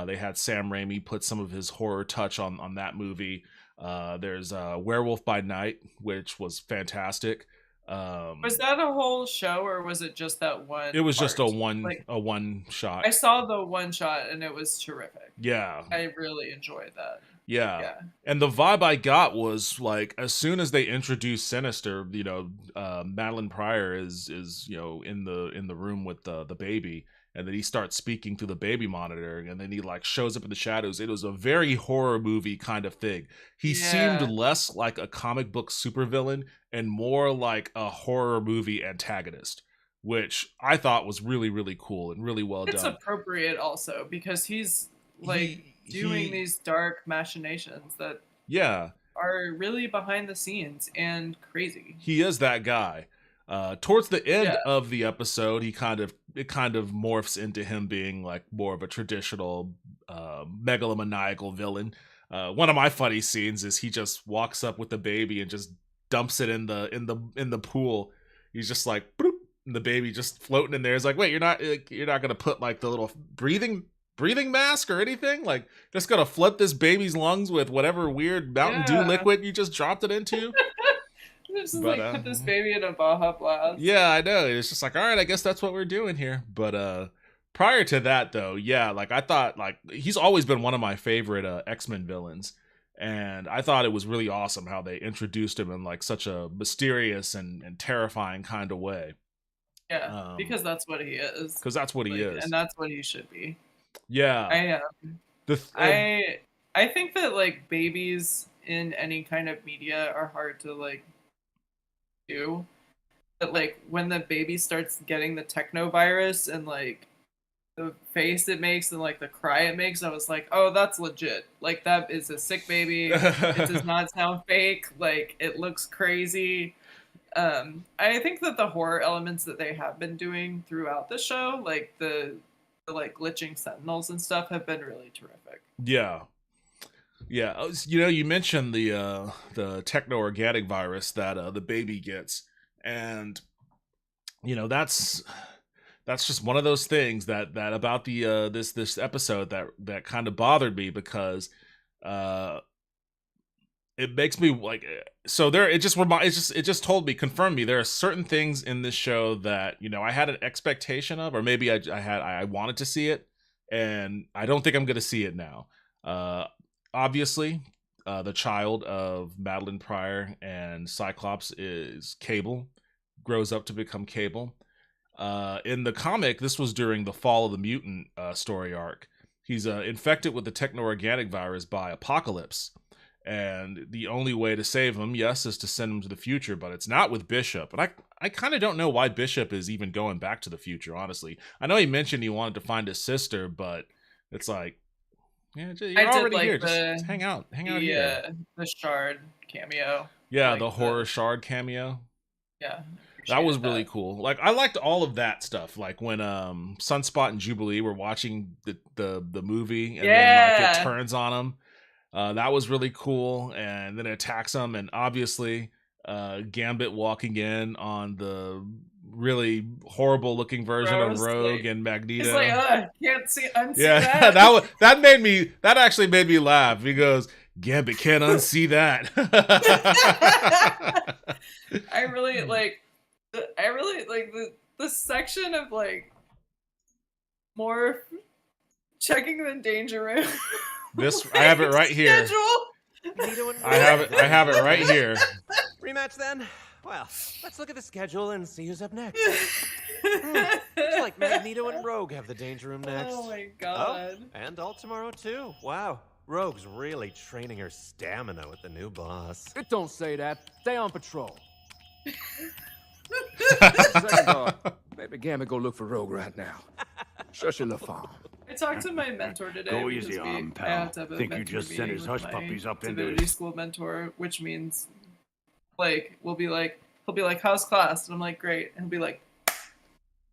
They had Sam Raimi put some of his horror touch on that movie. There's Werewolf by Night, which was fantastic. Was that a whole show or was it just that It one was just part? Like a one shot. I saw the one shot and it was terrific. Yeah. I really enjoyed that. Yeah. Yeah. And the vibe I got was like, as soon as they introduced Sinister, Madeline Pryor is in the room with the baby, and then he starts speaking through the baby monitor, and then he like shows up in the shadows. It was a very horror movie kind of thing. He seemed Yeah. less like a comic book supervillain and more like a horror movie antagonist, which I thought was really, really cool and really well It's done. appropriate also because he's like doing these dark machinations that yeah, are really behind the scenes and crazy. he is that guy. Towards the end Yeah. of the episode, it kind of morphs into him being like more of a traditional megalomaniacal villain. One of my funny scenes is he just walks up with the baby and just dumps it in the pool. He's just like, boop, and the baby just floating in there. It's like, wait, you're not gonna put like the little breathing mask or anything? Like, just gonna flood this baby's lungs with whatever weird Mountain Dew Yeah. liquid you just dropped it into? Just But like put this baby in a Baja Blast. yeah, I know. It's just like, all right, I guess that's what we're doing here. But prior to that, though, yeah, like I thought, like he's always been one of my favorite X-Men villains, and I thought it was really awesome how they introduced him in like such a mysterious and terrifying kind of way. Yeah, because that's what he is. Because that's what he is, and that's what he should be. yeah. I think that like babies in any kind of media are hard to like do. But like when the baby starts getting the techno virus and like the face it makes and like the cry it makes, I was like, oh, that's legit. Like that is a sick baby. It does not sound fake. Like it looks crazy. I think that the horror elements that they have been doing throughout the show, like the like glitching sentinels and stuff, have been really terrific. Yeah. Yeah, you mentioned the techno-organic virus that the baby gets, and that's just one of those things that about the this episode that kind of bothered me, because it makes me like, so there it just confirmed me there are certain things in this show that I had an expectation of, or maybe I wanted to see it, and I don't think I'm gonna see it now. Obviously, the child of Madeline Pryor and Cyclops is Cable, grows up to become Cable. In the comic, this was during the Fall of the Mutant story arc. He's infected with the techno-organic virus by Apocalypse, and the only way to save him, yes, is to send him to the future, but it's not with Bishop. And I kind of don't know why Bishop is even going back to the future, honestly. I know he mentioned he wanted to find his sister, but it's like, yeah, you're already here. Just hang out here. The Shard cameo. Yeah, like, the horror shard cameo. Yeah. That was appreciated really cool. Like I liked all of that stuff. Like when Sunspot and Jubilee were watching the movie and then like it Yeah. turns on them. That was really cool, and then it attacks them, and obviously Gambit walking in on the really horrible looking version of Gross, Rogue like, and Magneto. He's like, can't unsee Yeah, that. that actually made me laugh. He goes, Gambit can't unsee that. I really like the section of like more checking the danger room. This I have it right here. Schedule. I have it right here. Rematch then? Well, let's look at the schedule and see who's up next. Looks like Magneto and Rogue have the danger room next. Oh my god. Oh, and all tomorrow too. Wow. Rogue's really training her stamina with the new boss. It don't say that. Stay on patrol. Second thought, maybe Gambit go look for Rogue right now. Shush your LaFawn. I talked to my mentor today. Go because easy on him, I pal. have to have a Think you mentor just sent meeting his with hush my puppies up into divinity his- school mentor, which means like he'll be like, how's class? And I'm like, great. And he'll be like,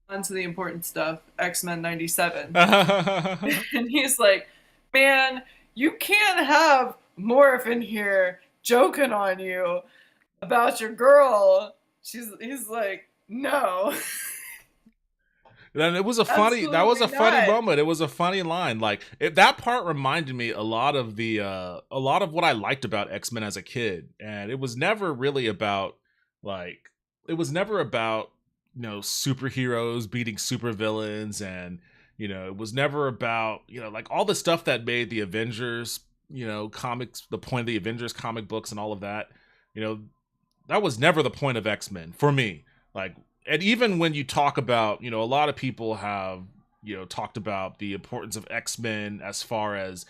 on to the important stuff, X-Men 97. And he's like, man, you can't have Morph in here joking on you about your girl. He's like, no. And it was a funny Absolutely not. moment. It was a funny line. Like that part reminded me a lot of what I liked about X-Men as a kid. And it was never really about superheroes beating supervillains, and it was never about like all the stuff that made the Avengers comics, the point of the Avengers comic books and all of that. That was never the point of X-Men for me. Like, and even when you talk about, a lot of people have, talked about the importance of X-Men as far as,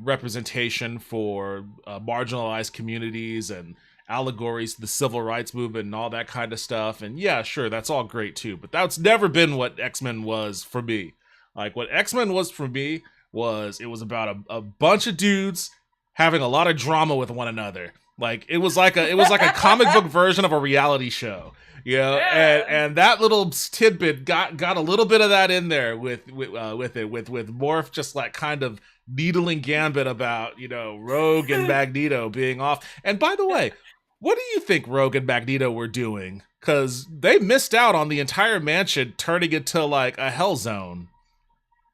representation for marginalized communities and allegories to the civil rights movement and all that kind of stuff. And yeah, sure, that's all great too. But that's never been what X-Men was for me. Like, what X-Men was for me was it was about a bunch of dudes having a lot of drama with one another. Like it was like a comic book version of a reality show, Yeah. and that little tidbit got a little bit of that in there with Morph just like kind of needling Gambit about Rogue and Magneto being off. And by the way, what do you think Rogue and Magneto were doing? Because they missed out on the entire mansion turning into like a hell zone.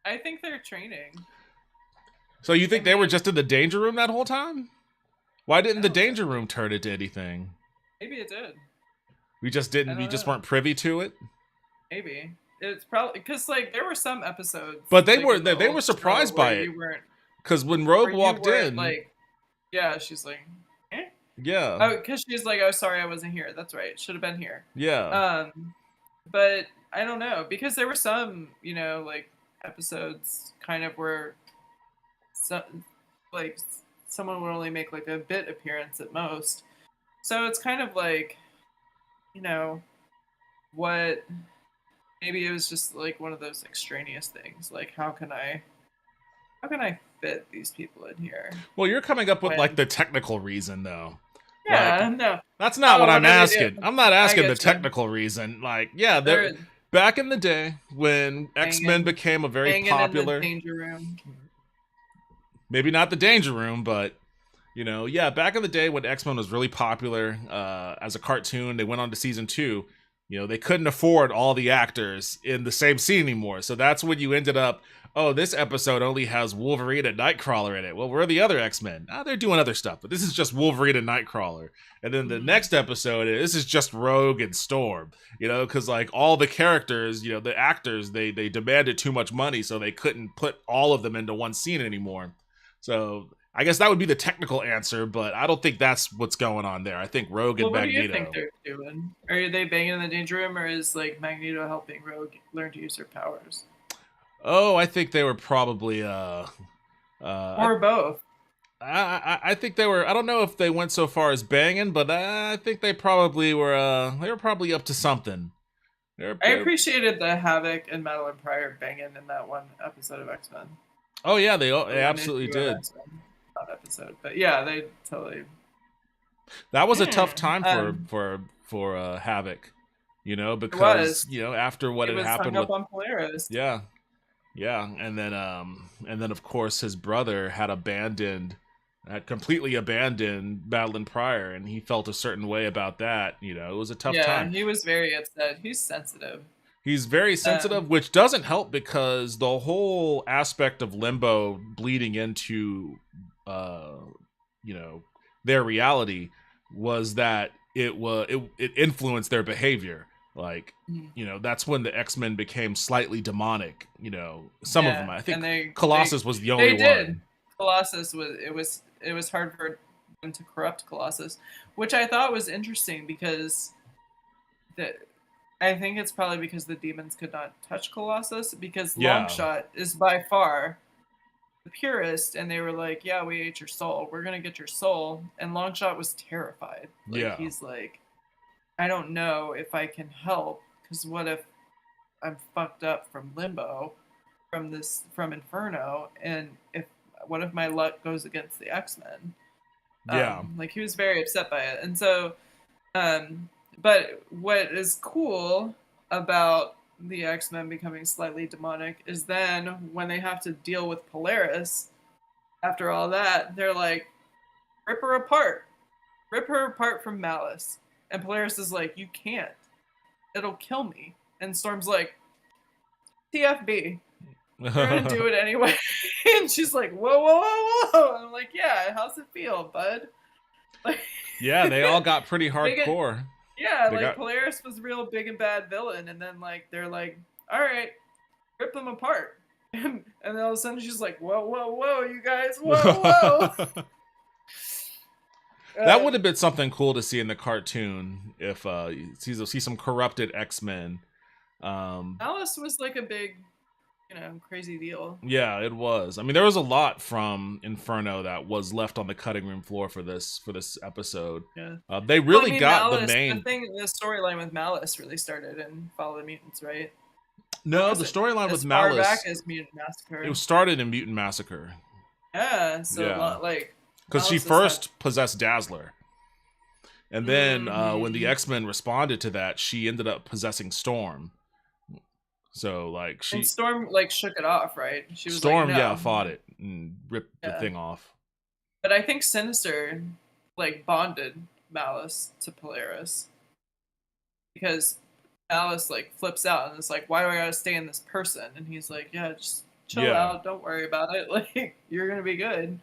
I think they're training. So you think they were just in the danger room that whole time? Why didn't the danger room turn into anything? Maybe it did. We just didn't. We just weren't privy to it. Maybe it's probably because like there were some episodes, but they like, were in the they old were show surprised by where it. you weren't- Because when Rogue where you walked weren't, in, like, yeah, she's like, eh? yeah, Oh, because she's like, oh, sorry, I wasn't here. That's right, should have been here. yeah, But I don't know because there were some, like episodes kind of where, like someone would only make like a bit appearance at most. So it's kind of like, what maybe it was just like one of those extraneous things. Like how can I fit these people in here? Well, you're coming up with When- like the technical reason though. Yeah, Like, no. that's not what what I'm do they do? asking. I'm not asking I the get you. technical reason. Like, yeah, They're back in the day when X-Men became a very hanging popular. in the danger room. Maybe not the danger room, but yeah, back in the day when X-Men was really popular as a cartoon, they went on to season 2. They couldn't afford all the actors in the same scene anymore. So that's when you ended up, oh, this episode only has Wolverine and Nightcrawler in it. Well, where are the other X-Men? They're doing other stuff, but this is just Wolverine and Nightcrawler. And then the next episode, this is just Rogue and Storm, because like all the characters, the actors, they demanded too much money, so they couldn't put all of them into one scene anymore. So I guess that would be the technical answer, but I don't think that's what's going on there. I think Rogue and What do Magneto. you think they're doing? Are they banging in the danger room, or is like Magneto helping Rogue learn to use her powers? Oh, I think they were probably Or both? I think they were. I don't know if they went so far as banging, but I think they probably were. They were probably up to something. I appreciated the Havoc and Madeline Pryor banging in that one episode of X-Men. Oh yeah, they The one absolutely issue of did. X-Men, not episode, but yeah, they totally. That was a tough time for Havoc, because after what He had was happened hung up with on Polaris. yeah, and then of course his brother had completely abandoned Madeline Pryor, and he felt a certain way about that. It was a tough time. He was very upset. He's sensitive. He's very sensitive, which doesn't help because the whole aspect of Limbo bleeding into, their reality was that it influenced their behavior. Like, that's when the X-Men became slightly demonic. Some of them. I think Colossus was the only one. Colossus it was hard for them to corrupt Colossus, which I thought was interesting because I think it's probably because the demons could not touch Colossus, because Longshot is by far the purest, and they were like, yeah, we ate your soul. We're going to get your soul. And Longshot was terrified. He's like, I don't know if I can help, because what if I'm fucked up from Limbo, from Inferno, and what if my luck goes against the X-Men? He was very upset by it. And so, but what is cool about the X-Men becoming slightly demonic is then when they have to deal with Polaris, after all that, they're like, rip her apart from Malice. And Polaris is like, you can't. It'll kill me. And Storm's like, TFB. We're going to do it anyway. And she's like, whoa, whoa, whoa, whoa. And I'm like, yeah, how's it feel, bud? Yeah, they all got pretty hardcore. Polaris was a real big and bad villain, and then they're like, all right, rip them apart. And then all of a sudden she's like, whoa, whoa, whoa, you guys, whoa, whoa. That would have been something cool to see in the cartoon if you see some corrupted X-Men. Alice was like a big, crazy deal. Yeah, it was. I mean, there was a lot from Inferno that was left on the cutting room floor for this episode. Yeah. They really got Malice, the main. The storyline with Malice really started in Follow the Mutants, right? No, the storyline with As Malice. far back as Mutant Massacre. It started in Mutant Massacre. Yeah, so because she first possessed Dazzler, and then when the X-Men responded to that, she ended up possessing Storm. So and Storm shook it off, right? She was Storm, like, no. fought it and ripped the thing off. But I think Sinister bonded Malice to Polaris, because Malice flips out and is like, why do I gotta stay in this person? And he's like, yeah, just chill out, don't worry about it. You're gonna be good.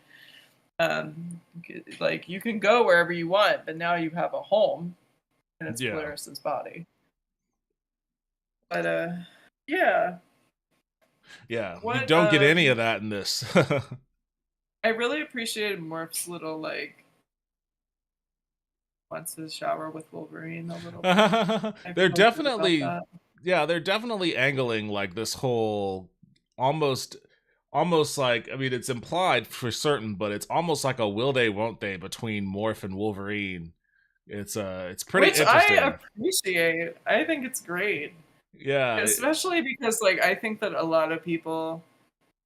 You can go wherever you want, but now you have a home, and it's Polaris's body. But yeah. You don't get any of that in this. I really appreciated Morph's little wants to shower with Wolverine a little bit. they're definitely angling this whole almost it's implied for certain, but it's almost like a will they won't they between Morph and Wolverine. It's pretty interesting. I appreciate. I think it's great. Yeah, especially because I think that a lot of people,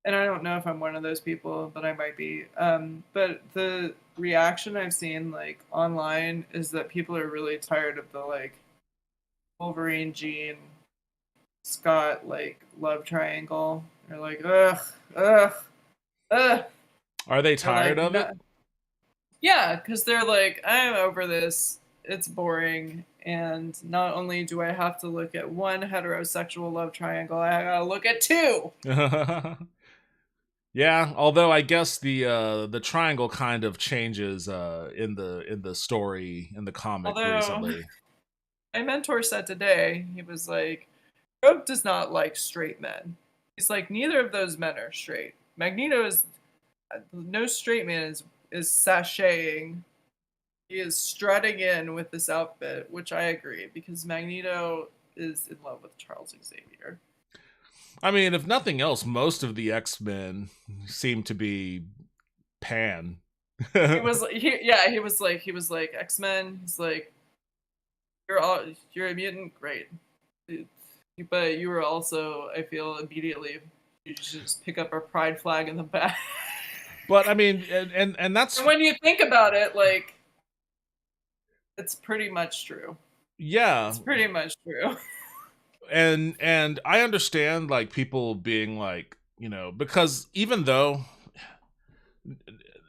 and I don't know if I'm one of those people, but I might be. But the reaction I've seen online is that people are really tired of the Wolverine, Jean, Scott love triangle. They're like, ugh. Are they tired of it? Yeah, because they're like, I'm over this. It's boring. And not only do I have to look at one heterosexual love triangle, I gotta look at two. Yeah, although I guess the triangle kind of changes in the story in the comic recently. My mentor said today, he was like, Rogue does not like straight men. He's like, neither of those men are straight. Magneto is no straight man is sashaying. He is strutting in with this outfit, which I agree, because Magneto is in love with Charles Xavier. I mean, if nothing else, most of the X-Men seem to be pan. He was like X-Men. He's like, you're a mutant, great, but you were also, I feel immediately, you should just pick up a pride flag in the back. But I mean, and that's and when you think about it, It's pretty much true. Yeah, It's pretty much true. and I understand like people being like, because even though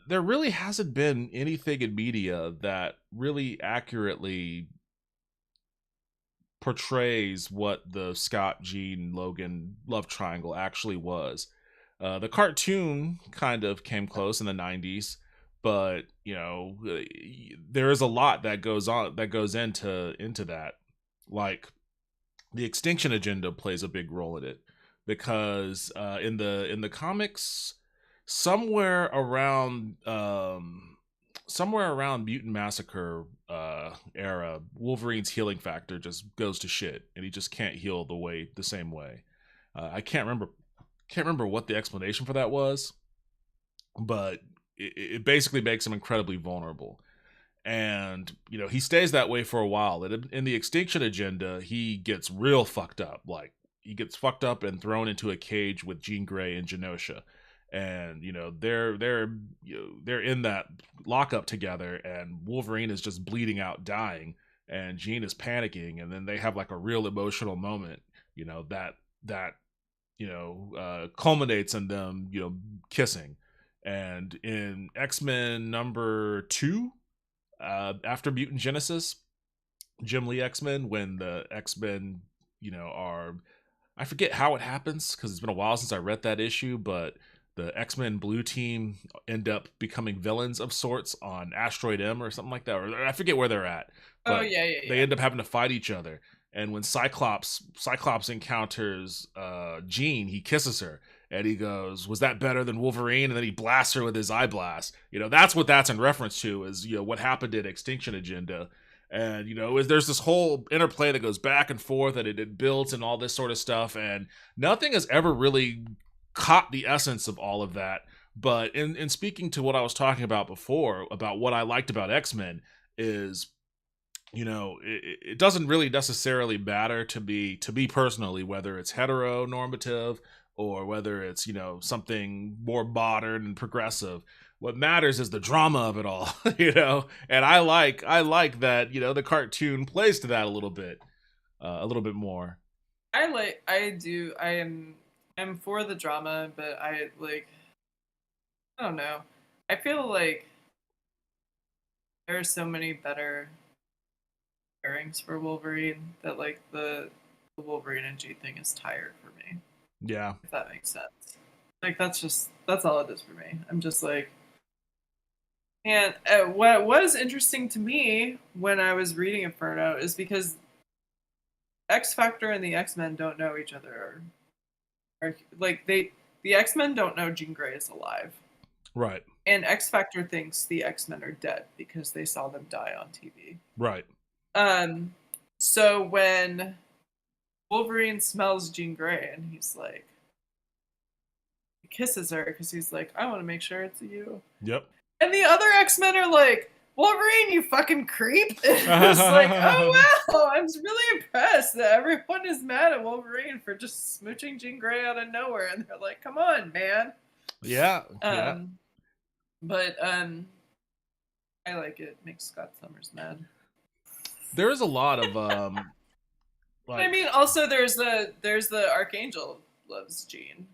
there really hasn't been anything in media that really accurately portrays what the Scott, Jean, Logan love triangle actually was. The cartoon kind of came close in the 90s, but there is a lot that goes into that. Like the Extinction Agenda plays a big role in it because in the comics, somewhere around Mutant Massacre era, Wolverine's healing factor just goes to shit, and he just can't heal the same way. I can't remember what the explanation for that was, but it basically makes him incredibly vulnerable. And he stays that way for a while. And in the Extinction Agenda, he gets real fucked up. Like he gets fucked up and thrown into a cage with Jean Grey and Genosha, and they're in that lockup together, and Wolverine is just bleeding out, dying, and Jean is panicking, and then they have like a real emotional moment, that culminates in them kissing. And in X-Men number 2, after Mutant Genesis, Jim Lee X-Men, when the X-Men, are, I forget how it happens because it's been a while since I read that issue, but the X-Men Blue Team end up becoming villains of sorts on Asteroid M or something like that, or I forget where they're at. But Oh yeah. they end up having to fight each other. And when Cyclops encounters Jean, he kisses her. And he goes, "Was that better than Wolverine?" And then he blasts her with his eye blast. That's what that's in reference to, is what happened in Extinction Agenda. And there's this whole interplay that goes back and forth, and it builds and all this sort of stuff. And nothing has ever really caught the essence of all of that. But in speaking to what I was talking about before, about what I liked about X-Men, is it doesn't really necessarily matter to me personally whether it's heteronormative or whether it's something more modern and progressive. What matters is the drama of it all. And I like that the cartoon plays to that a little bit more. I'm for the drama, but I don't know. I feel like there are so many better pairings for Wolverine that the Wolverine and G thing is tired for me. Yeah. If that makes sense. That's all it is for me. I'm just and what was interesting to me when I was reading Inferno is because X Factor and the X-Men don't know each other. The X-Men don't know Jean Grey is alive. Right. And X Factor thinks the X-Men are dead because they saw them die on TV. Right. So when Wolverine smells Jean Grey and he kisses her because he's like, "I want to make sure it's you." Yep. And the other X-Men are like, "Wolverine, you fucking creep." And it's like, oh wow, I'm really impressed that everyone is mad at Wolverine for just smooching Jean Grey out of nowhere. And they're like, "Come on, man." Yeah. But I like it. Makes Scott Summers mad. There is a lot of I mean, also there's the Archangel loves Jean,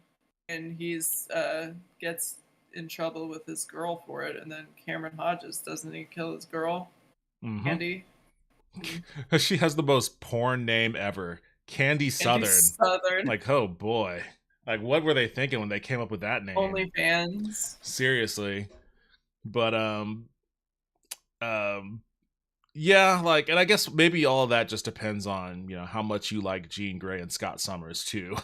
and he's gets in trouble with his girl for it, and then Cameron Hodges, doesn't he kill his girl? Mm-hmm. Candy. She has the most porn name ever, Candy Southern. Like, oh boy, like what were they thinking when they came up with that name? OnlyFans. Seriously, but yeah, and I guess maybe all of that just depends on how much you like Jean Grey and Scott Summers too.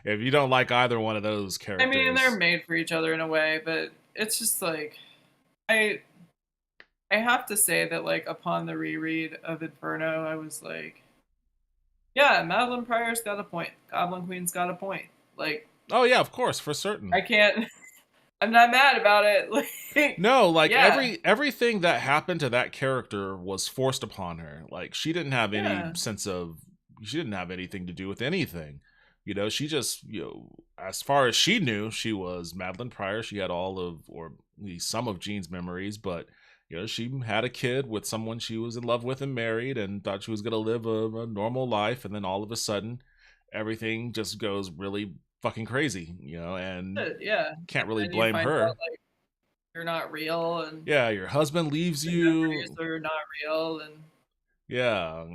If you don't like either one of those characters, I mean, they're made for each other in a way, but it's just I have to say that upon the reread of Inferno, I was like, yeah, Madeline Pryor's got a point. Goblin Queen's got a point. Oh yeah, of course, for certain. I'm not mad about it. No, yeah. everything that happened to that character was forced upon her. She didn't have any sense of, she didn't have anything to do with anything. She just, as far as she knew, she was Madeline Pryor. She had all of, or at least some of Jean's memories, but you know, she had a kid with someone she was in love with and married and thought she was going to live a normal life. And then all of a sudden, everything just goes really fucking crazy, you know, and Yeah. can't really And you blame find her. out like you're not real, and Yeah, your husband leaves the you. memories are not real, and Yeah,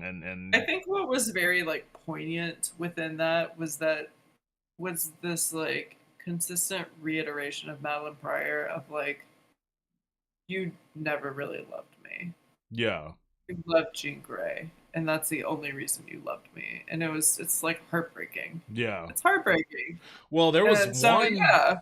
I think what was very like poignant within that was this like consistent reiteration of Madeline Pryor of like, you never really loved me. yeah, You loved Jean Grey, and that's the only reason you loved me. And it's like heartbreaking. yeah. It's heartbreaking. Well, there was And so one. yeah.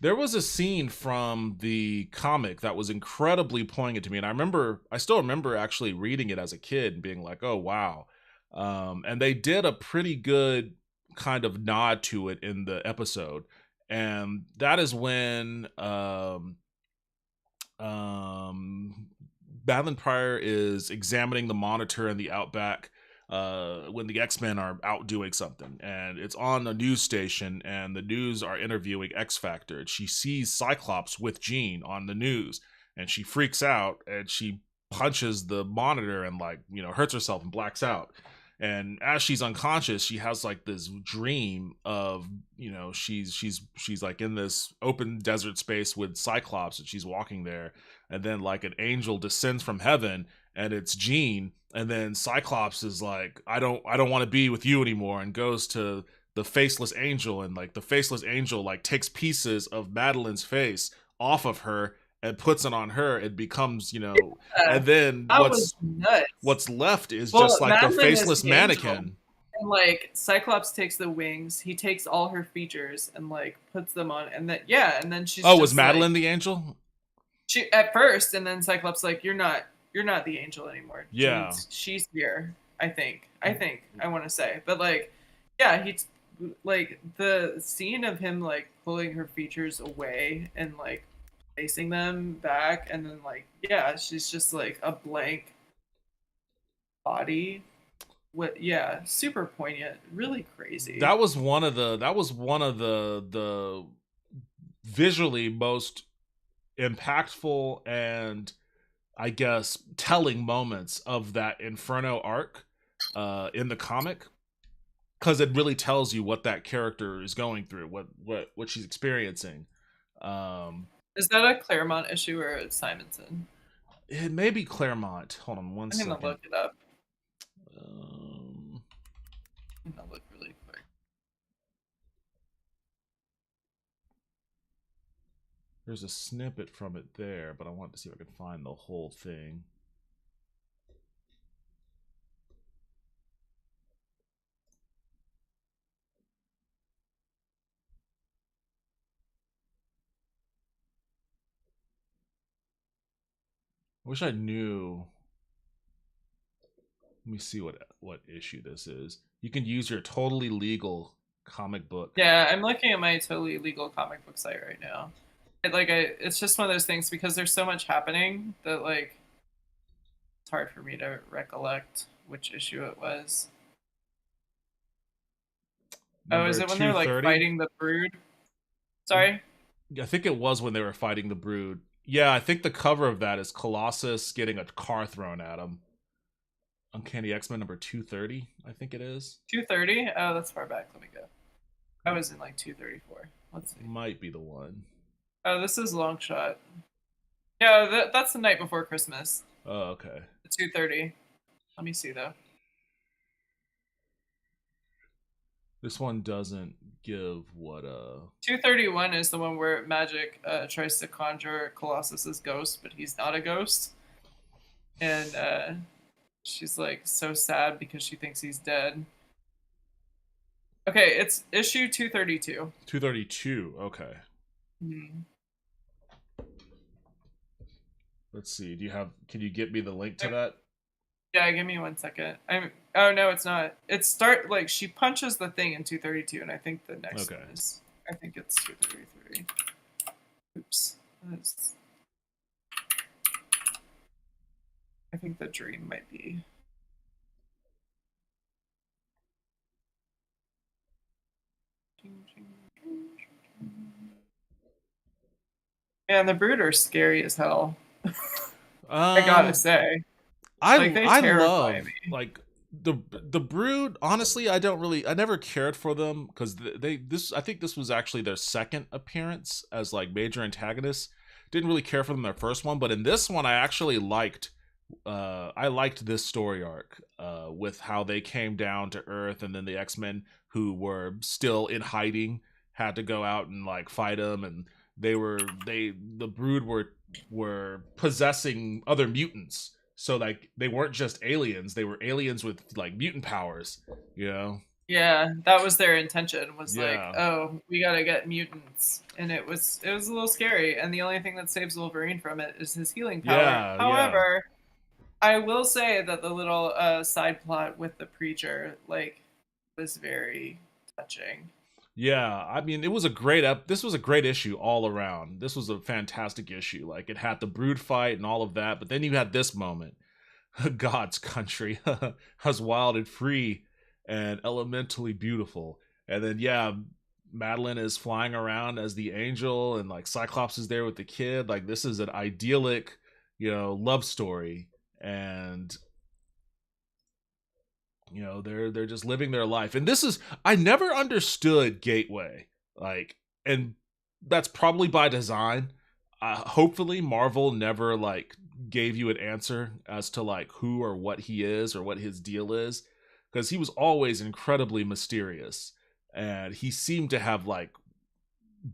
There was a scene from the comic that was incredibly poignant to me, and I still remember actually reading it as a kid and being like, "Oh wow!" And they did a pretty good kind of nod to it in the episode, and that is when Madeline Pryor is examining the monitor in the Outback when the X-Men are out doing something, and it's on a news station, and the news are interviewing X Factor, and she sees Cyclops with Jean on the news, and she freaks out, and she punches the monitor and, like, you know, hurts herself and blacks out. And as she's unconscious, she has like this dream of, you know, she's like in this open desert space with Cyclops, and she's walking there, and then like an angel descends from heaven, and it's Jean, and then Cyclops is like, I don't want to be with you anymore, and goes to the faceless angel, and like the faceless angel like takes pieces of Madeline's face off of her and puts it on her. It becomes, you know, and then That was nuts. what's left is Well, just like Madeline the is faceless the angel. mannequin. And like Cyclops takes the wings, he takes all her features and like puts them on, and then and then she's Oh, was just, Madeline like, the angel? she at first, and then Cyclops like, you're not the angel anymore. Yeah. She's here. I think I want to say, but like, yeah, he's like the scene of him like pulling her features away and like placing them back, and then like, yeah, she's just like a blank body. What? Yeah, super poignant, really crazy. That was one of the visually most impactful and, I guess, telling moments of that Inferno arc in the comic, because it really tells you what that character is going through, what she's experiencing. Is that a Claremont issue or a Simonson? It may be Claremont. Hold on one I'm gonna second. look it up. I'm gonna look really quick. There's a snippet from it there, but I want to see if I can find the whole thing. I wish I knew. Let me see what issue this is. You can use your totally legal comic book. Yeah, I'm looking at my totally legal comic book site right now. It's just one of those things because there's so much happening that like it's hard for me to recollect which issue it was. Number Is it when they're like 230? fighting the Brood? Sorry. I think it was when they were fighting the Brood. Yeah, I think the cover of that is Colossus getting a car thrown at him. Uncanny X-Men number 230, I think it is. 230? Oh, that's far back. Let me go. I was in like 234. Let's see. Might be the one. Oh, this is Long Shot. Yeah, that's the night before Christmas. Oh, okay. 230. Let me see though. This one doesn't give what 231 is the one where Magic tries to conjure Colossus's ghost, but he's not a ghost. And she's like so sad because she thinks he's dead. Okay, it's issue 232. 232, okay. Hmm. Let's see. Can you get me the link to that? Yeah, give me 1 second. Oh no, it's not. Like she punches the thing in 232, and I think the next one is, I think it's 233. Oops. I think the dream might be. Man, the Brood are scary as hell. I gotta say, like, they I terrify love me. like the Brood. Honestly, I never cared for them because I think this was actually their second appearance as like major antagonists. Didn't really care for them their first one, but in this one I actually liked. I liked this story arc with how they came down to Earth, and then the X-Men who were still in hiding had to go out and like fight them, and the Brood were possessing other mutants. So like they weren't just aliens; they were aliens with like mutant powers. You know? Yeah, that was their intention. Was like, Yeah. oh, we gotta get mutants, and it was a little scary. And the only thing that saves Wolverine from it is his healing power. Yeah. Yeah. However, I will say that the little side plot with the preacher, like, was very touching. Yeah, I mean, it was a this was a great issue all around. This was a fantastic issue. Like it had the Brood fight and all of that, but then you had this moment. God's country was wild and free and elementally beautiful. And then yeah, Madeline is flying around as the angel, and like Cyclops is there with the kid. Like this is an idyllic, love story. And they're just living their life. And this is, I never understood Gateway, like, and that's probably by design. Hopefully Marvel never like gave you an answer as to like who or what he is or what his deal is, because he was always incredibly mysterious, and he seemed to have like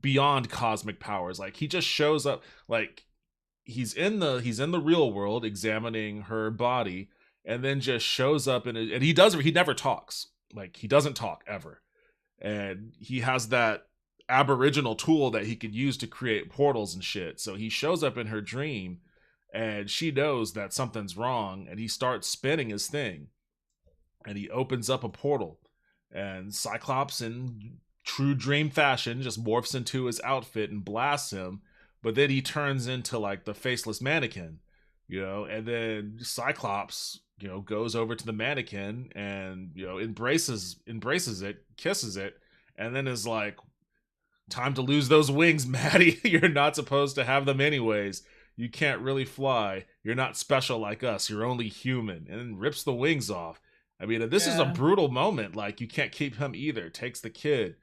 beyond cosmic powers. Like he just shows up, like he's in the real world examining her body, and then just shows up and he never talks. Like he doesn't talk ever. And he has that aboriginal tool that he could use to create portals and shit. So he shows up in her dream, and she knows that something's wrong, and he starts spinning his thing. And he opens up a portal, and Cyclops in true dream fashion just morphs into his outfit and blasts him, but then he turns into like the faceless mannequin, and then Cyclops goes over to the mannequin and embraces it, kisses it, and then is like, time to lose those wings, Maddie. You're not supposed to have them anyways. You can't really fly. You're not special like us. You're only human. And then rips the wings off. I mean, this is a brutal moment. Like, you can't keep him either. Takes the kid.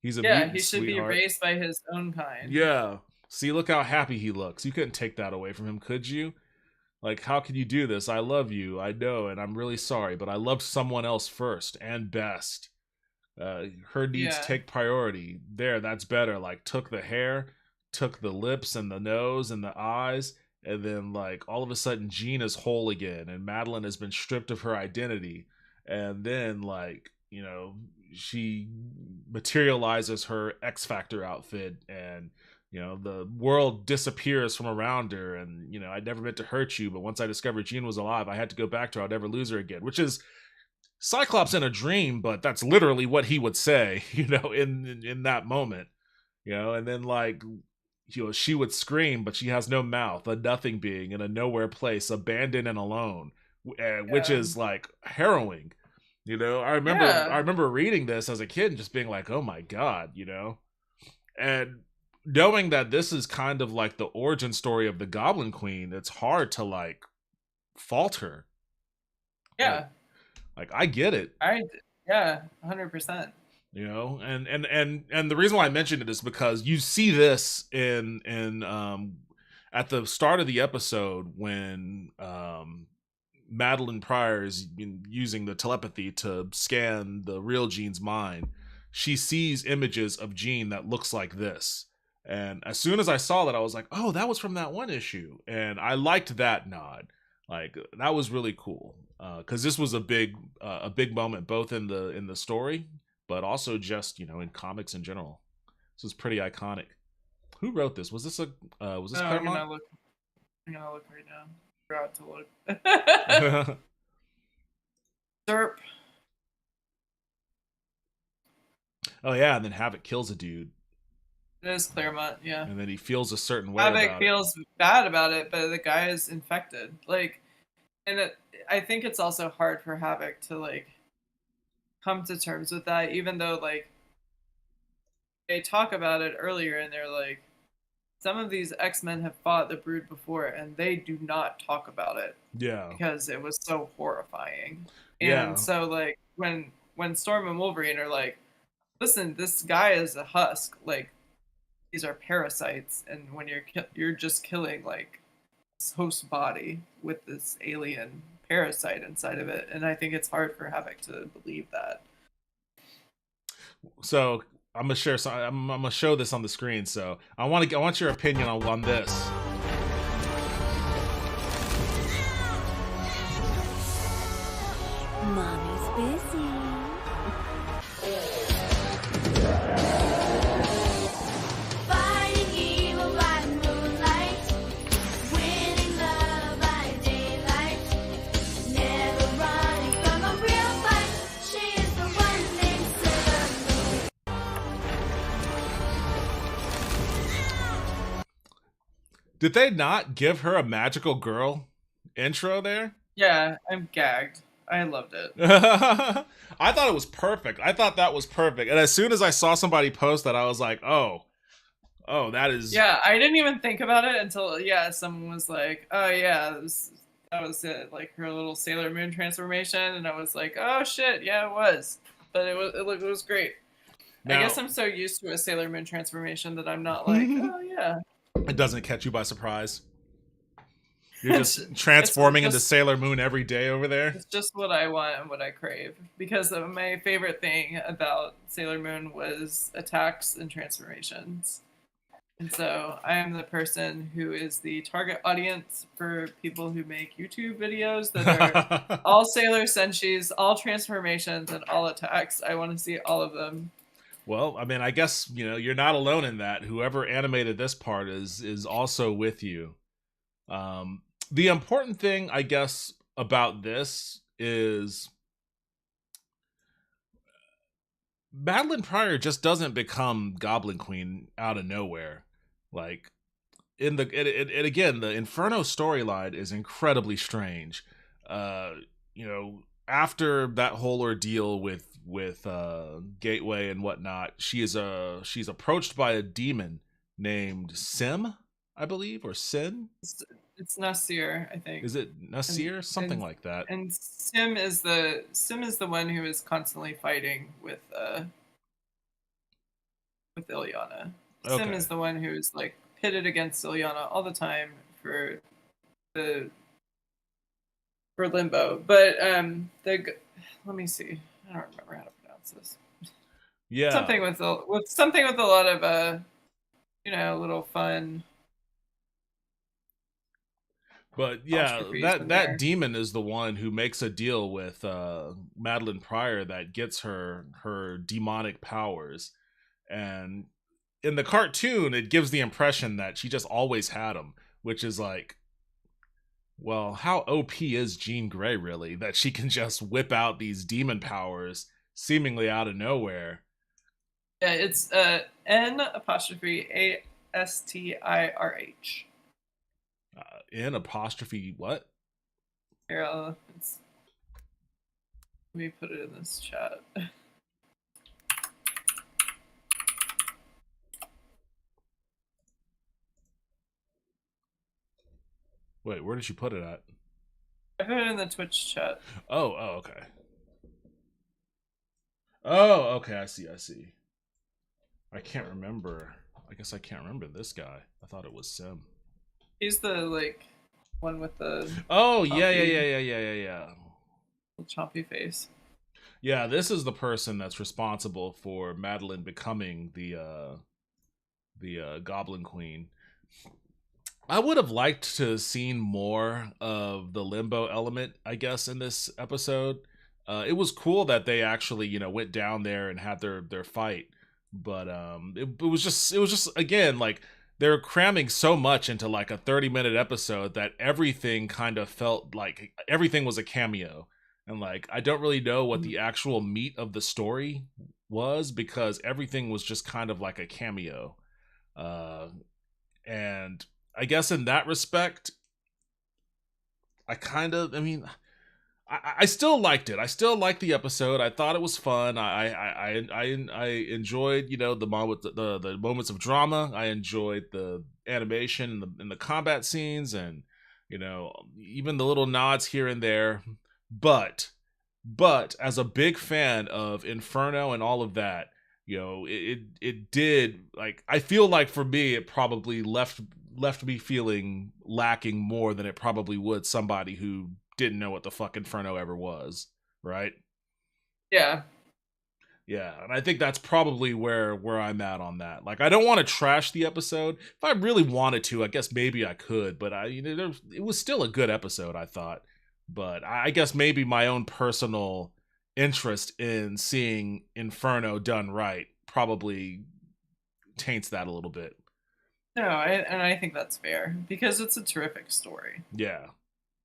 He's a mutant, he should sweetheart. be raised by his own kind. Yeah. See, look how happy he looks. You couldn't take that away from him, could you? Like, how can you do this? I love you, I know, and I'm really sorry, but I loved someone else first and best. Her needs take priority. There, that's better. Like, took the hair, took the lips and the nose and the eyes, and then, like, all of a sudden, Jean is whole again, and Madeline has been stripped of her identity. And then, like, she materializes her X Factor outfit, and the world disappears from around her, and I never meant to hurt you, but once I discovered Jean was alive, I had to go back to her. I'd never lose her again, which is Cyclops in a dream, but that's literally what he would say, in that moment, and then like, she would scream, but she has no mouth, a nothing being in a nowhere place, abandoned and alone, which is like harrowing. I remember reading this as a kid and just being like, oh my God, and knowing that this is kind of like the origin story of the Goblin Queen, it's hard to like falter. Yeah. Like I get it. 100%. And the reason why I mentioned it is because you see this in at the start of the episode when Madeline Pryor is using the telepathy to scan the real Jean's mind. She sees images of Jean that looks like this. And as soon as I saw that, I was like, oh, that was from that one issue. And I liked that nod. Like, that was really cool. Because this was a big moment, both in the story, but also just, in comics in general. This was pretty iconic. Who wrote this? Was this Claremont? I'm gonna look right now. Forgot to look. Derp. Oh yeah, and then Havoc kills a dude. It is Claremont, yeah. And then he feels a certain way Havoc about feels bad about it, but the guy is infected. Like, and I think it's also hard for Havoc to like come to terms with that, even though like they talk about it earlier and they're like, some of these X-Men have fought the Brood before, and they do not talk about it Yeah. because it was so horrifying. Yeah. And so, like, when Storm and Wolverine are like, listen, this guy is a husk. Like, these are parasites, and when you're just killing like this host body with this alien parasite inside of it, and I think it's hard for Havoc to believe that. So I'm gonna share. So I'm gonna show this on the screen. So I want your opinion on this. Mommy's busy. Fighting evil by moonlight, winning love by daylight, never running from a real fight. She is the one named Sailor Moon. Did they not give her a magical girl intro there? Yeah, I'm gagged. I loved it. I thought it was perfect. I thought that was perfect. And as soon as I saw somebody post that, I was like, oh, that is. Yeah, I didn't even think about it until someone was like, oh yeah, that was it, like her little Sailor Moon transformation, and I was like, oh shit, yeah, it was. But it was great. Now, I guess I'm so used to a Sailor Moon transformation that I'm not like, oh yeah. It doesn't catch you by surprise. You're just transforming into Sailor Moon every day over there. It's just what I want and what I crave. Because my favorite thing about Sailor Moon was attacks and transformations. And so I am the person who is the target audience for people who make YouTube videos that are all Sailor Senshis, all transformations, and all attacks. I want to see all of them. Well, I mean, I guess, you're not alone in that. Whoever animated this part is also with you. The important thing, I guess, about this is Madeline Pryor just doesn't become Goblin Queen out of nowhere. Like, again, the Inferno storyline is incredibly strange. After that whole ordeal with Gateway and whatnot, she's approached by a demon named Sim, I believe, or Sin. It's Nasir, I think. Is it Nasir? Something like that. And Sim is the one who is constantly fighting with Ilyana. Okay. Sim is the one who's like pitted against Ilyana all the time for Limbo. But let me see. I don't remember how to pronounce this. Yeah. Something with a lot of little fun. But yeah, that demon is the one who makes a deal with Madeline Pryor that gets her demonic powers. And in the cartoon, it gives the impression that she just always had them, which is like, well, how OP is Jean Grey really, that she can just whip out these demon powers seemingly out of nowhere? Yeah, it's N''ASTIRH. N apostrophe what? Here, let me put it in this chat. Wait, where did she put it at? I put it in the Twitch chat. Oh, okay. Oh, okay, I see. I can't remember. I guess I can't remember this guy. I thought it was Sim. He's the one with the yeah. Choppy face. Yeah, this is the person that's responsible for Madeline becoming the Goblin Queen. I would have liked to have seen more of the Limbo element, I guess, in this episode. It was cool that they actually, went down there and had their fight, but it was just again like they're cramming so much into like a 30-minute episode that everything kind of felt like everything was a cameo. And like, I don't really know what the actual meat of the story was because everything was just kind of like a cameo. And I guess in that respect, I I still liked it. I still liked the episode. I thought it was fun. I enjoyed, you know, the moments of drama. I enjoyed the animation and the combat scenes, and you know, even the little nods here and there. But as a big fan of Inferno and all of that, you know, it did, like, I feel like for me it probably left me feeling lacking more than it probably would somebody who didn't know what the fuck Inferno ever was, right? Yeah. Yeah, and I think that's probably where I'm at on that. Like, I don't want to trash the episode. If I really wanted to, I guess maybe I could, but it was still a good episode, I thought. But I guess maybe my own personal interest in seeing Inferno done right probably taints that a little bit. No, I think that's fair because it's a terrific story. Yeah.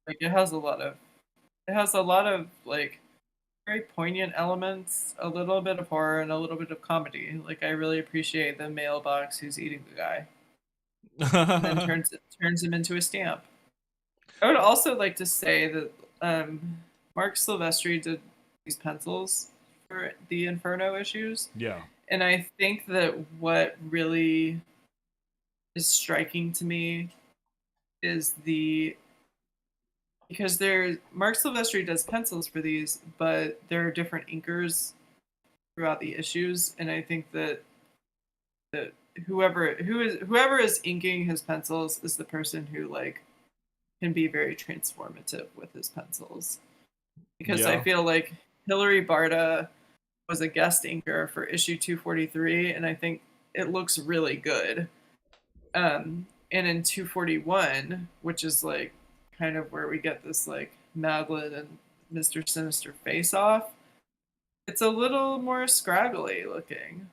Like it has a lot of like very poignant elements, a little bit of horror and a little bit of comedy. Like I really appreciate the mailbox who's eating the guy and then turns him into a stamp. I would also like to say that Mark Silvestri did these pencils for the Inferno issues. Yeah. And I think that what really is striking to me is because Mark Silvestri does pencils for these, but there are different inkers throughout the issues, and I think that whoever is inking his pencils is the person who like can be very transformative with his pencils. Because I feel like Hilary Barta was a guest inker for issue 243, and I think it looks really good. And in 241, which is like kind of where we get this like Madeline and Mr. Sinister face off, it's a little more scraggly looking.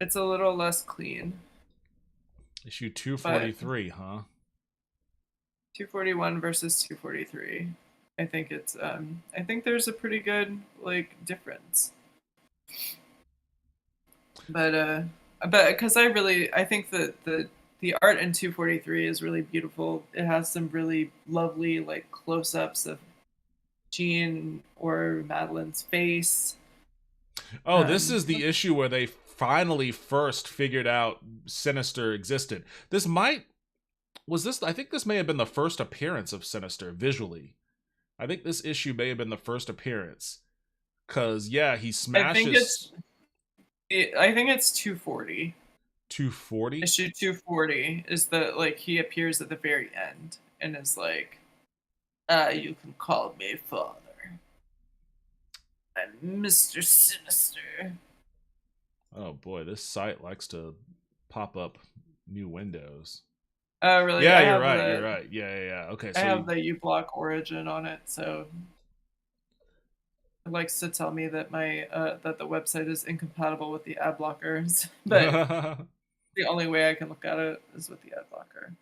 It's a little less clean. Issue 243, huh? 241 versus 243. I think it's I think there's a pretty good like difference. But because I think that the art in 243 is really beautiful. It has some really lovely like close-ups of Jean or Madeline's face. Oh, this is the issue where they finally first figured out Sinister existed. I think this may have been the first appearance of Sinister visually. I think this issue may have been the first appearance. Cause yeah, he smashes. I think it's 240. 240? Issue 240 is the like he appears at the very end and is like, you can call me father. I'm Mr. Sinister. Oh boy, this site likes to pop up new windows. Oh really? Yeah, you're right. Yeah. Okay, so I have the uBlock origin on it, so it likes to tell me that my that the website is incompatible with the ad blockers, but the only way I can look at it is with the ad blocker.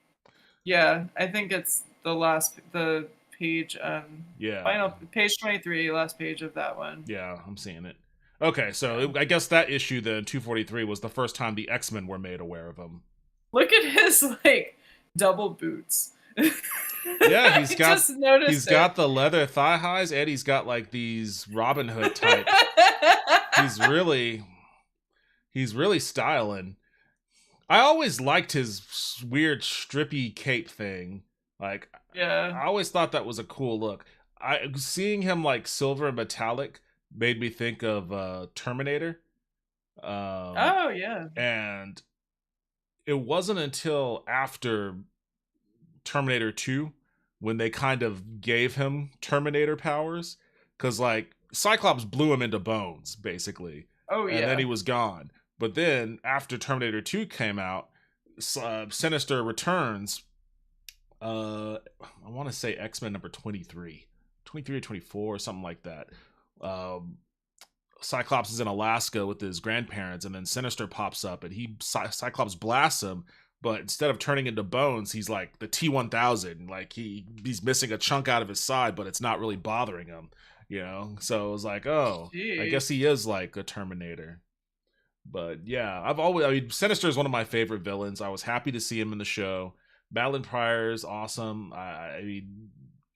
Yeah, I think it's the page final page 23, last page of that one. Yeah, I'm seeing it. Okay, so I guess that issue then 243 was the first time the X-Men were made aware of him. Look at his like double boots. Yeah, he's got the leather thigh highs and he's got like these Robin Hood type. he's really styling. I always liked his weird strippy cape thing. Like, yeah, I always thought that was a cool look. Seeing him like silver and metallic made me think of Terminator. Oh yeah, and it wasn't until after Terminator 2 when they kind of gave him Terminator powers, because like Cyclops blew him into bones basically. Oh yeah, and then he was gone. But then after Terminator 2 came out, Sinister Returns. I want to say X-Men number 23 or 24 or something like that. Cyclops is in Alaska with his grandparents, and then Sinister pops up, and Cyclops blasts him, but instead of turning into bones, he's like the T-1000. Like he's missing a chunk out of his side, but it's not really bothering him, you know. So it was like, oh, jeez. I guess he is like a Terminator. But yeah, Sinister is one of my favorite villains. I was happy to see him in the show. Madeline Pryor's awesome. I mean,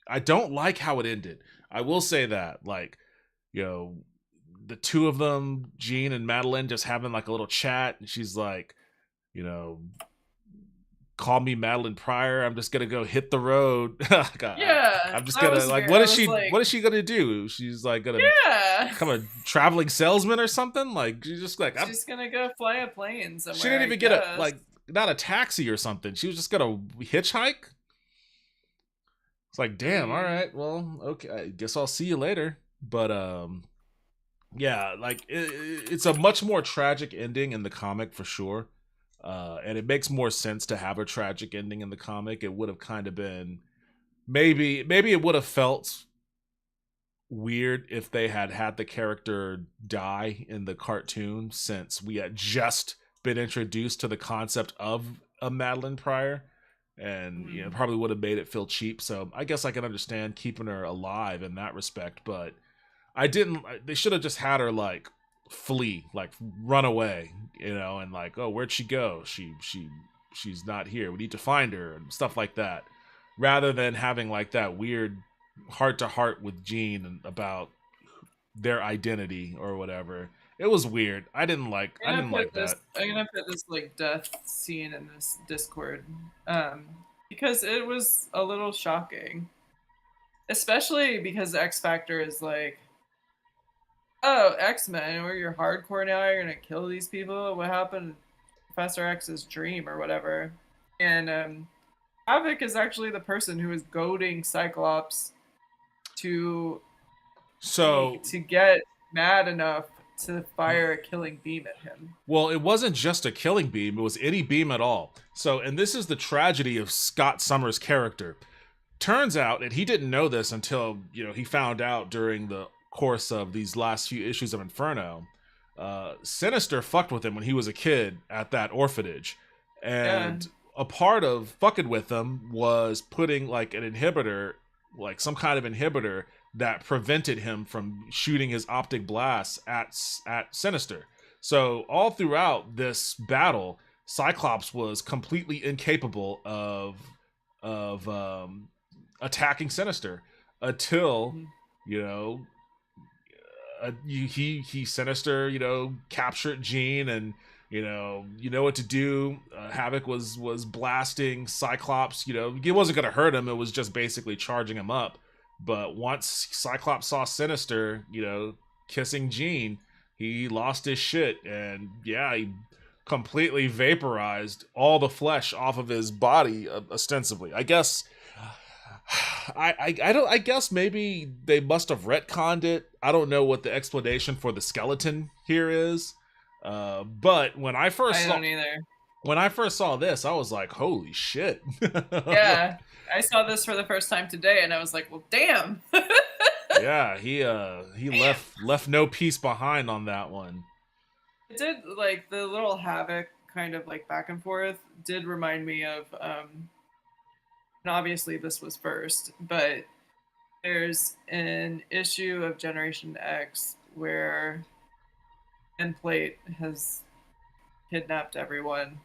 I don't like how it ended. I will say that, like, you know, the two of them, Jean and Madeline, just having like a little chat, and she's like, you know, call me Madeline Pryor. I'm just gonna go hit the road. God, Yeah, I'm just that gonna was like, weird. what I is was she? like- What is she gonna do? She's like gonna Yeah. become a traveling salesman or something. Like she's just like, She's gonna go fly a plane somewhere. she didn't I even get a guess. like not a taxi or something. She was just gonna hitchhike. It's like, damn, all right, well, okay, I guess I'll see you later. But yeah, like it's a much more tragic ending in the comic for sure. And it makes more sense to have a tragic ending in the comic. It would have kind of been maybe it would have felt weird if they had the character die in the cartoon, since we had just been introduced to the concept of a Madeline Pryor, and you know, probably would have made it feel cheap. So I guess I can understand keeping her alive in that respect, but I didn't. They should have just had her like flee, like run away, you know, and like, oh, where'd she go? She's not here. We need to find her and stuff like that, rather than having like that weird heart to heart with Jean about their identity or whatever. It was weird. I didn't like that. I'm gonna put this like death scene in this Discord, because it was a little shocking, especially because X Factor is like, oh, X-Men, or you're hardcore now, you're gonna kill these people. What happened to Professor X's dream or whatever? And Havoc is actually the person who is goading Cyclops to get mad enough to fire a killing beam at him. Well, it wasn't just a killing beam, it was any beam at all. So, and this is the tragedy of Scott Summers' character. Turns out, and he didn't know this until, you know, he found out during the course of these last few issues of Inferno, Sinister fucked with him when he was a kid at that orphanage. And a part of fucking with him was putting like an inhibitor, like some kind of inhibitor that prevented him from shooting his optic blasts at Sinister. So all throughout this battle, Cyclops was completely incapable of attacking Sinister until, you know, he Sinister, you know, captured Jean, and you know what to do. Havoc was blasting Cyclops. You know, it wasn't gonna hurt him. It was just basically charging him up. But once Cyclops saw Sinister, you know, kissing Jean, he lost his shit, and yeah, he completely vaporized all the flesh off of his body, ostensibly. I guess. I don't. I guess maybe they must have retconned it. I don't know what the explanation for the skeleton here is. But when I first saw this, I was like, "Holy shit!" Yeah, I saw this for the first time today, and I was like, "Well, damn." Yeah, he left no piece behind on that one. It did, like, the little Havoc kind of like back and forth did remind me of and obviously this was first, but there's an issue of Generation X where Endplate has kidnapped everyone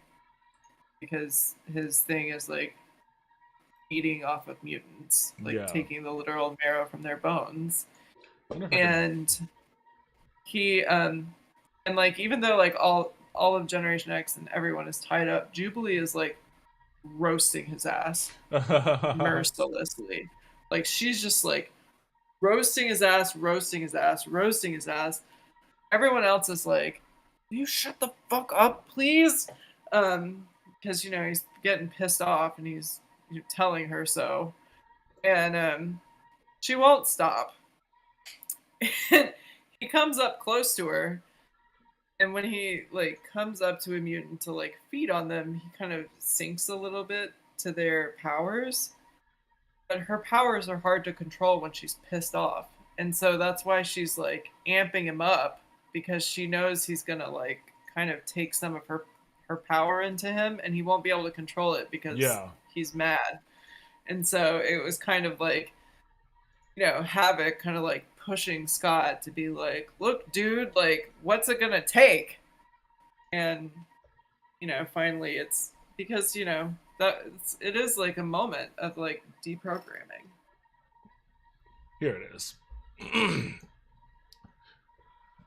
because his thing is like eating off of mutants, like taking the literal marrow from their bones. And he and like, even though like all of Generation X and everyone is tied up, Jubilee is like roasting his ass mercilessly. Like, she's just like roasting his ass. Everyone else is like, "Will you shut the fuck up, please?" Because you know he's getting pissed off and he's telling her so, and she won't stop. He comes up close to her, and when he like comes up to a mutant to like feed on them, he kind of sinks a little bit to their powers. But her powers are hard to control when she's pissed off. And so that's why she's like amping him up, because she knows he's gonna like kind of take some of her power into him, and he won't be able to control it because he's mad. And so it was kind of like, you know, Havoc kind of like pushing Scott to be like, "Look, dude, like, what's it gonna take?" And you know, finally it's because, you know, that it is like a moment of like deprogramming. Here it is.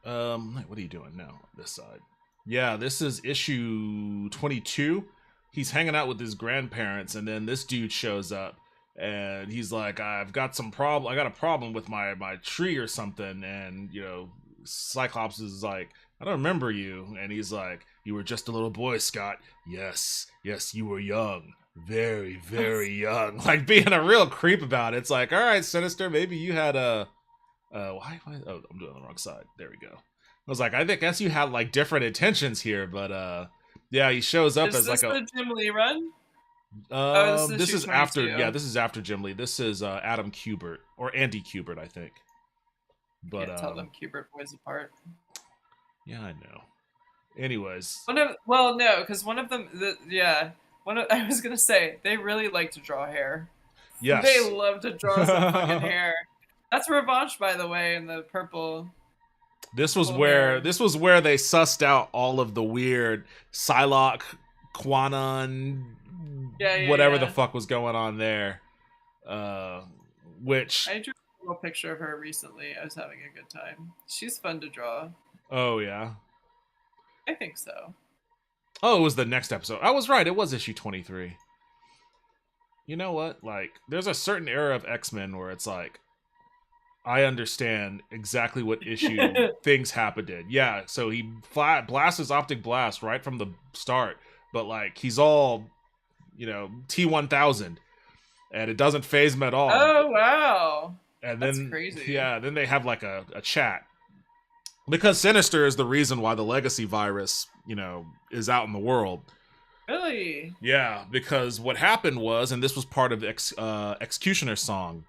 What are you doing now? This side. Yeah, this is issue 22. He's hanging out with his grandparents, and then this dude shows up, and he's like, "I've got some problem. I got a problem with my tree or something." And Cyclops is like, "I don't remember you," and he's like, "You were just a little boy, Scott. Yes, you were young." Very, very young. Like being a real creep about it. It's like, all right, Sinister, maybe you had a why oh, I'm doing it on the wrong side. There we go. I was like, I guess you had like different intentions here, but yeah, he shows up as like the Jim Lee run? This is after 22. this is after Jim Lee. This is Adam Kubert or Andy Kubert, I think. But Can't tell them Kubert boys apart. Yeah, I know. Anyways. No, because one of them I was gonna say they really like to draw hair. Yes. They love to draw some fucking hair. That's Revanche, by the way, in the purple. This was where they sussed out all of the weird Psylocke, Quanon, whatever the fuck was going on there. Which I drew a little picture of her recently. I was having a good time. She's fun to draw. Oh yeah. I think so. Oh, it was the next episode. I was right. It was issue 23. You know what? Like, there's a certain era of X-Men where it's like, I understand exactly what issue things happened in. Yeah, so he blasts his optic blast right from the start, but like he's all, T-1000, and it doesn't phase him at all. Oh wow! And That's then crazy. Yeah, then they have like a chat because Sinister is the reason why the legacy virus, is out in the world. Really? Yeah, because what happened was, and this was part of Executioner's Song,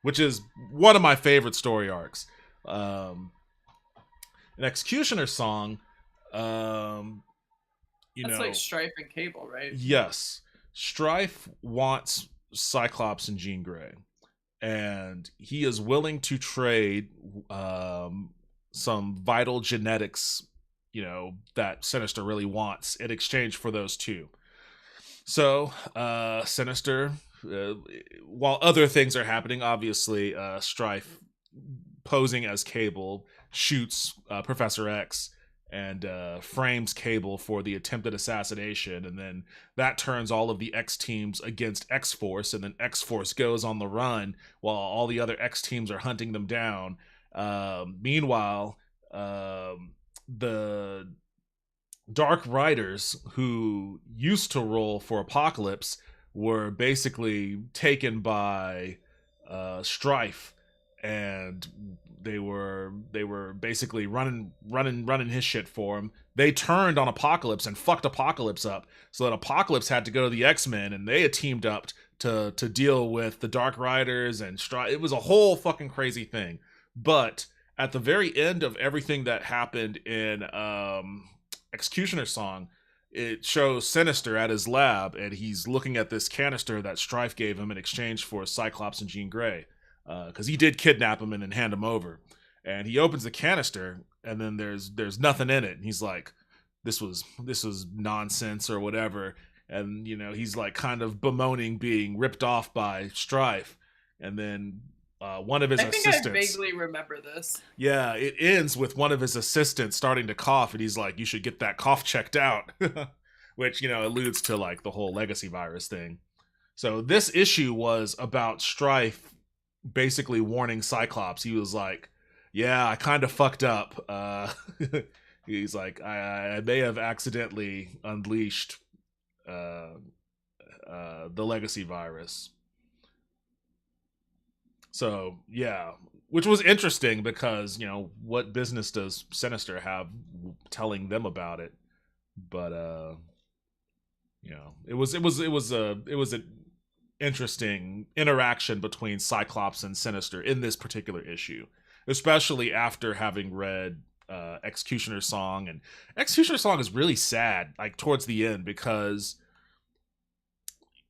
which is one of my favorite story arcs. An Executioner's Song, That's like Strife and Cable, right? Yes. Strife wants Cyclops and Jean Grey, and he is willing to trade some vital genetics, that Sinister really wants in exchange for those two. So, Sinister, while other things are happening, obviously, Strife, posing as Cable, shoots Professor X and frames Cable for the attempted assassination, and then that turns all of the X teams against X-Force, and then X-Force goes on the run while all the other X teams are hunting them down. Meanwhile, the Dark Riders, who used to roll for Apocalypse, were basically taken by Strife, and they were basically running his shit for him. They turned on Apocalypse and fucked Apocalypse up, so that Apocalypse had to go to the X-Men, and they had teamed up to deal with the Dark Riders and Strife. It was a whole fucking crazy thing. But at the very end of everything that happened in Executioner's Song, it shows Sinister at his lab, and he's looking at this canister that Strife gave him in exchange for Cyclops and Jean Grey, because he did kidnap him and then hand him over. And he opens the canister, and then there's nothing in it. And he's like, this was nonsense or whatever. And he's like kind of bemoaning being ripped off by Strife. And then one of his assistants. I vaguely remember this. Yeah, it ends with one of his assistants starting to cough, and he's like, "You should get that cough checked out," which alludes to like the whole legacy virus thing. So this issue was about Strife basically warning Cyclops. He was like, "Yeah, I kind of fucked up." He's like, "I may have accidentally unleashed the legacy virus." So, yeah, which was interesting because, what business does Sinister have telling them about it? But, it was an interesting interaction between Cyclops and Sinister in this particular issue, especially after having read Executioner's Song. And Executioner's Song is really sad, like, towards the end, because,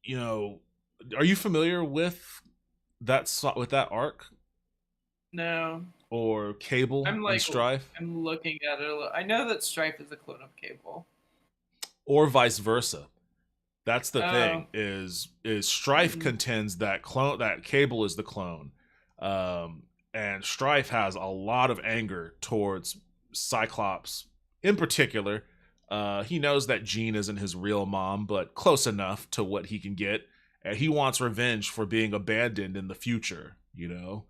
are you familiar with that arc? No. Or Cable and Strife? I'm looking at it. I know that Strife is a clone of Cable. Or vice versa. That's the thing. Is Strife contends that Cable is the clone. And Strife has a lot of anger towards Cyclops in particular. He knows that Jean isn't his real mom, but close enough to what he can get. And he wants revenge for being abandoned in the future, you know?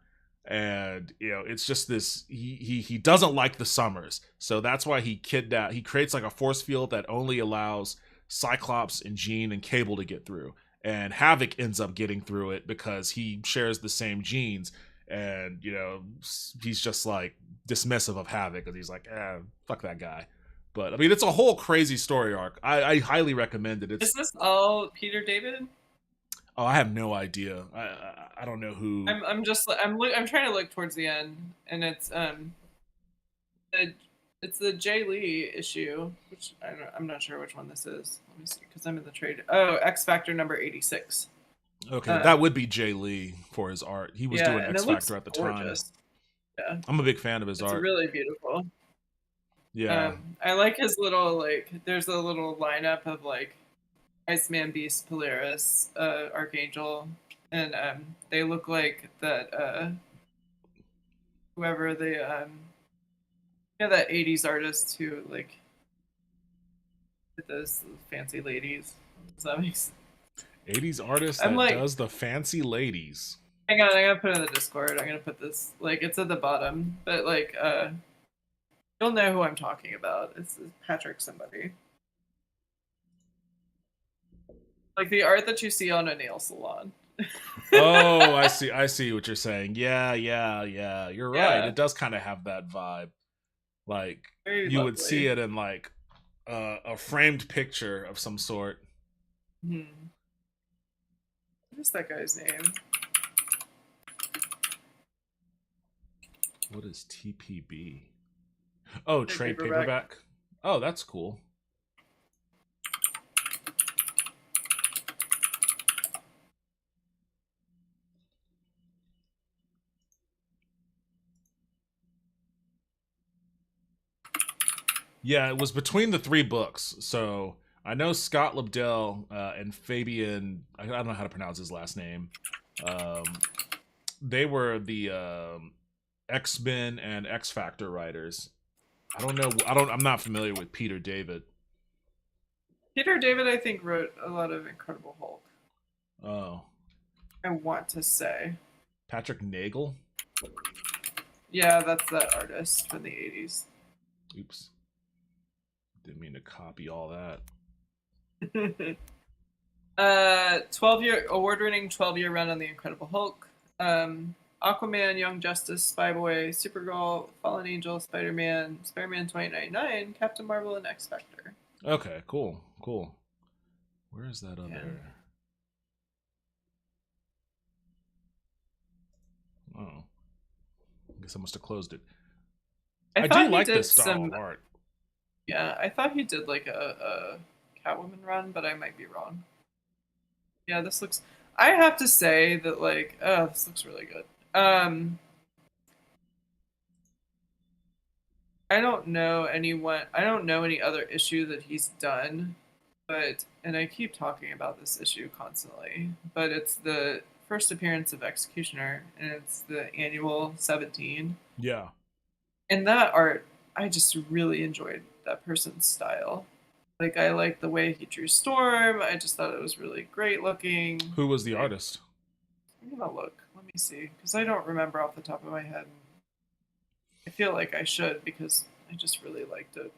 And, you know, it's just this, he doesn't like the Summers. So that's why he creates like a force field that only allows Cyclops and Jean and Cable to get through. And Havoc ends up getting through it because he shares the same genes. And, you know, he's just like dismissive of Havoc because he's like, fuck that guy. But I mean, it's a whole crazy story arc. I highly recommend it. Is this all Peter David? Oh, I have no idea. I don't know who. I'm trying to look towards the end, and it's the Jay Lee issue, which I'm not sure which one this is. Let me see, because I'm in the trade. Oh, X Factor number 86. Okay, that would be Jay Lee for his art. He was doing X Factor at the gorgeous. time. Yeah, I'm a big fan of his it's art. really beautiful. Yeah, I like his little There's a little lineup of like Iceman, Beast, Polaris, Archangel, and they look like that. Whoever that 80s artist who like did those fancy ladies. Does that make sense? 80s artist I'm that like- does the fancy ladies. Hang on, I'm gonna put it in the Discord. I'm gonna put this it's at the bottom, but you'll know who I'm talking about. It's Patrick somebody. Like the art that you see on a nail salon. Oh, I see what you're saying. Yeah. You're right. Yeah. It does kind of have that vibe. Like Very you would lovely. see it in like a framed picture of some sort. What is that guy's name? What is TPB? Oh, trade paperback. paperback. Oh, that's cool. Yeah, it was between the 3 books. So I know Scott Lobdell and Fabian, I don't know how to pronounce his last name. They were the X-Men and X Factor writers. I'm not familiar with Peter David. Peter David, I think, wrote a lot of Incredible Hulk. Oh, I want to say. Patrick Nagel? Yeah, that's that artist from the 80s. Oops. Didn't mean to copy all that. 12-year award-winning 12-year run on the Incredible Hulk. Aquaman, Young Justice, Spyboy, Supergirl, Fallen Angel, Spider-Man, Spider-Man 2099, Captain Marvel, and X Factor. Okay, cool. Where is that other? Yeah. Oh, I guess I must have closed it. I I thought do he like did this style of art. Yeah, I thought he did like a Catwoman run, but I might be wrong. Yeah, this looks. I have to say that this looks really good. I don't know anyone. I don't know any other issue that he's done, and I keep talking about this issue constantly. But it's the first appearance of Executioner, and it's the annual 17. Yeah. And that art, I just really enjoyed that person's style. Like, I liked the way he drew Storm. I just thought it was really great looking. Who was the artist? I'm gonna look. Let me see, because I don't remember off the top of my head. I feel like I should because I just really liked it.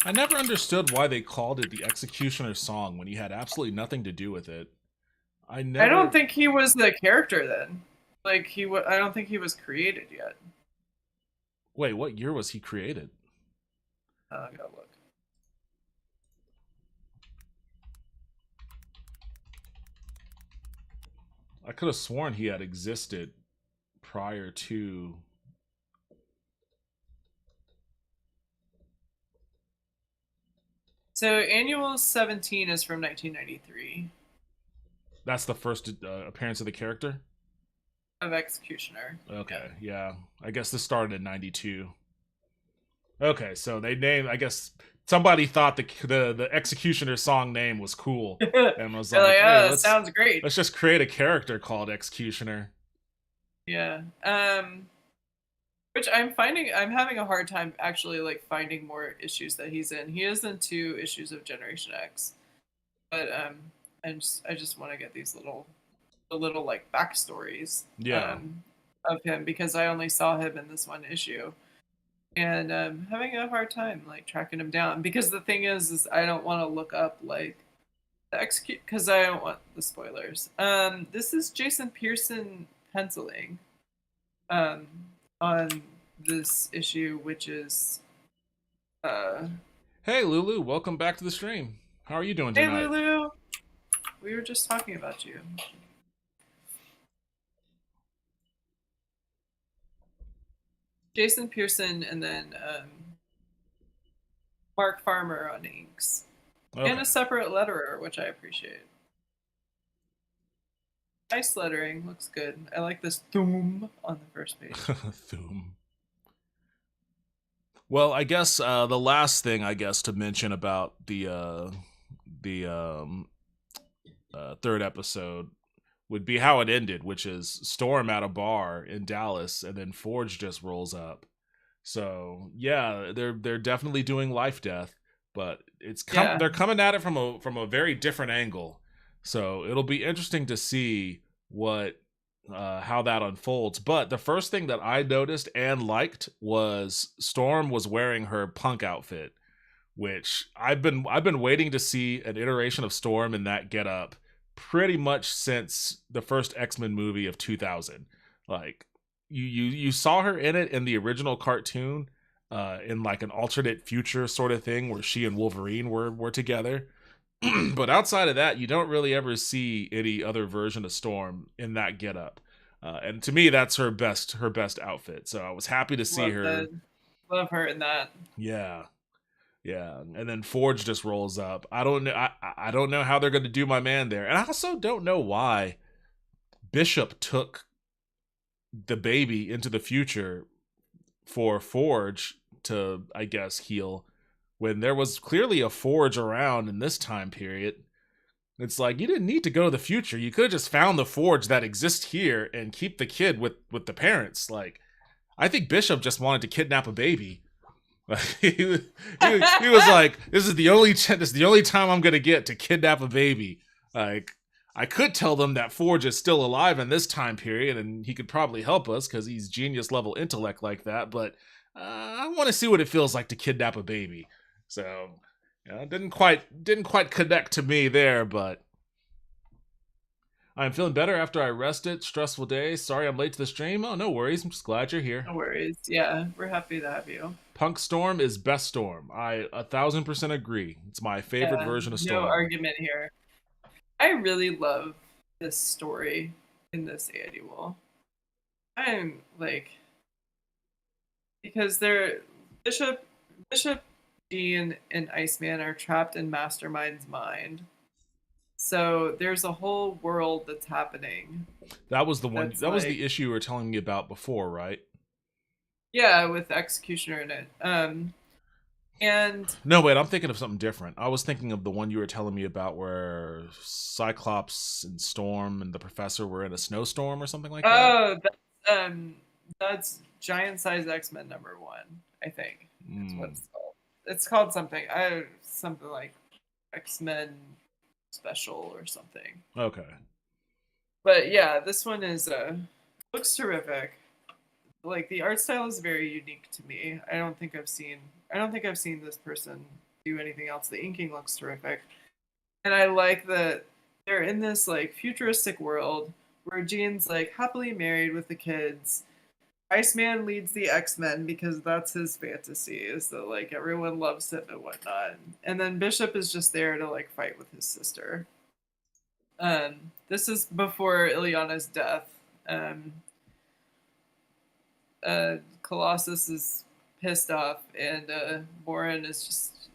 I never understood why they called it the Executioner song when he had absolutely nothing to do with it. I don't think he was the character then. Like I don't think he was created yet. Wait, what year was he created? I gotta look. I could have sworn he had existed prior to. So annual 17 is from 1993 That's the first appearance of the character? of Executioner. Okay, yeah. I guess this started in 92. Okay, so they named, I guess somebody thought the Executioner song name was cool and was They're like, like, hey, that sounds great. let's just create a character called Executioner. Yeah. Which I'm having a hard time actually like finding more issues that he's in. He is in 2 issues of Generation X, but I just want to get the little like backstories Yeah. of him because I only saw him in this 1 issue, and having a hard time like tracking him down because the thing is I don't want to look up like the execute because I don't want the spoilers. This is Jason Pearson penciling um, on this issue, which is Hey, Lulu, welcome back to the stream. How are you doing hey tonight? Lulu, we were just talking about you. Jason Pearson and then Mark Farmer on inks. Okay. And a separate letterer, which I appreciate. Nice lettering, looks good. I like this doom on the first page. Thum. Well, I guess the last thing I guess to mention about the third episode would be how it ended, which is Storm at a bar in Dallas, and then Forge just rolls up. So yeah, they're definitely doing life death, but Yeah. they're coming at it from a very different angle. So it'll be interesting to see what how that unfolds. But the first thing that I noticed and liked was Storm was wearing her punk outfit, which I've been waiting to see an iteration of Storm in that getup pretty much since the first X-Men movie of 2000. Like you saw her in it in the original cartoon, in like an alternate future sort of thing where she and Wolverine were together. But outside of that, you don't really ever see any other version of Storm in that getup. And to me, that's her best outfit. So I was happy to see her. Love her in that. Yeah. Yeah, and then Forge just rolls up. I don't know. I don't know how they're going to do my man there, and I also don't know why Bishop took the baby into the future for Forge to, I guess, heal when there was clearly a Forge around in this time period. It's like you didn't need to go to the future. You could have just found the Forge that exists here and keep the kid with the parents. Like, I think Bishop just wanted to kidnap a baby. he was like, this is the only time I'm gonna get to kidnap a baby. Like, I could tell them that Forge is still alive in this time period, and he could probably help us because he's genius level intellect like that. But I want to see what it feels like to kidnap a baby. So, didn't quite connect to me there, but I'm feeling better after I rested. Stressful day. Sorry I'm late to the stream. Oh, no worries. I'm just glad you're here. No worries. Yeah, we're happy to have you. Punk Storm is best Storm. I 1000% agree. It's my favorite Yeah, version of Storm. No argument here. I really love this story in this annual. I'm like, because they're Bishop, Dean, and Iceman are trapped in Mastermind's mind. So there's a whole world that's happening. That was the one. That's That was like- the issue you were telling me about before, right? Yeah, with Executioner in it. And No, wait. I'm thinking of something different. I was thinking of the one you were telling me about where Cyclops and Storm and the Professor were in a snowstorm or something like that. that's Giant Size X-Men #1, I think. That's Mm. what it's called. It's called something. Something like X-Men Special or something. Okay. But yeah, this one is looks terrific. Like the art style is very unique to me. I don't think I've seen this person do anything else. The inking looks terrific. And I like that they're in this like futuristic world where Jean's like happily married with the kids. Iceman leads the X-Men because that's his fantasy, is that like everyone loves him and whatnot. And then Bishop is just there to like fight with his sister. This is before Ileana's death. Colossus is pissed off, and Warren is just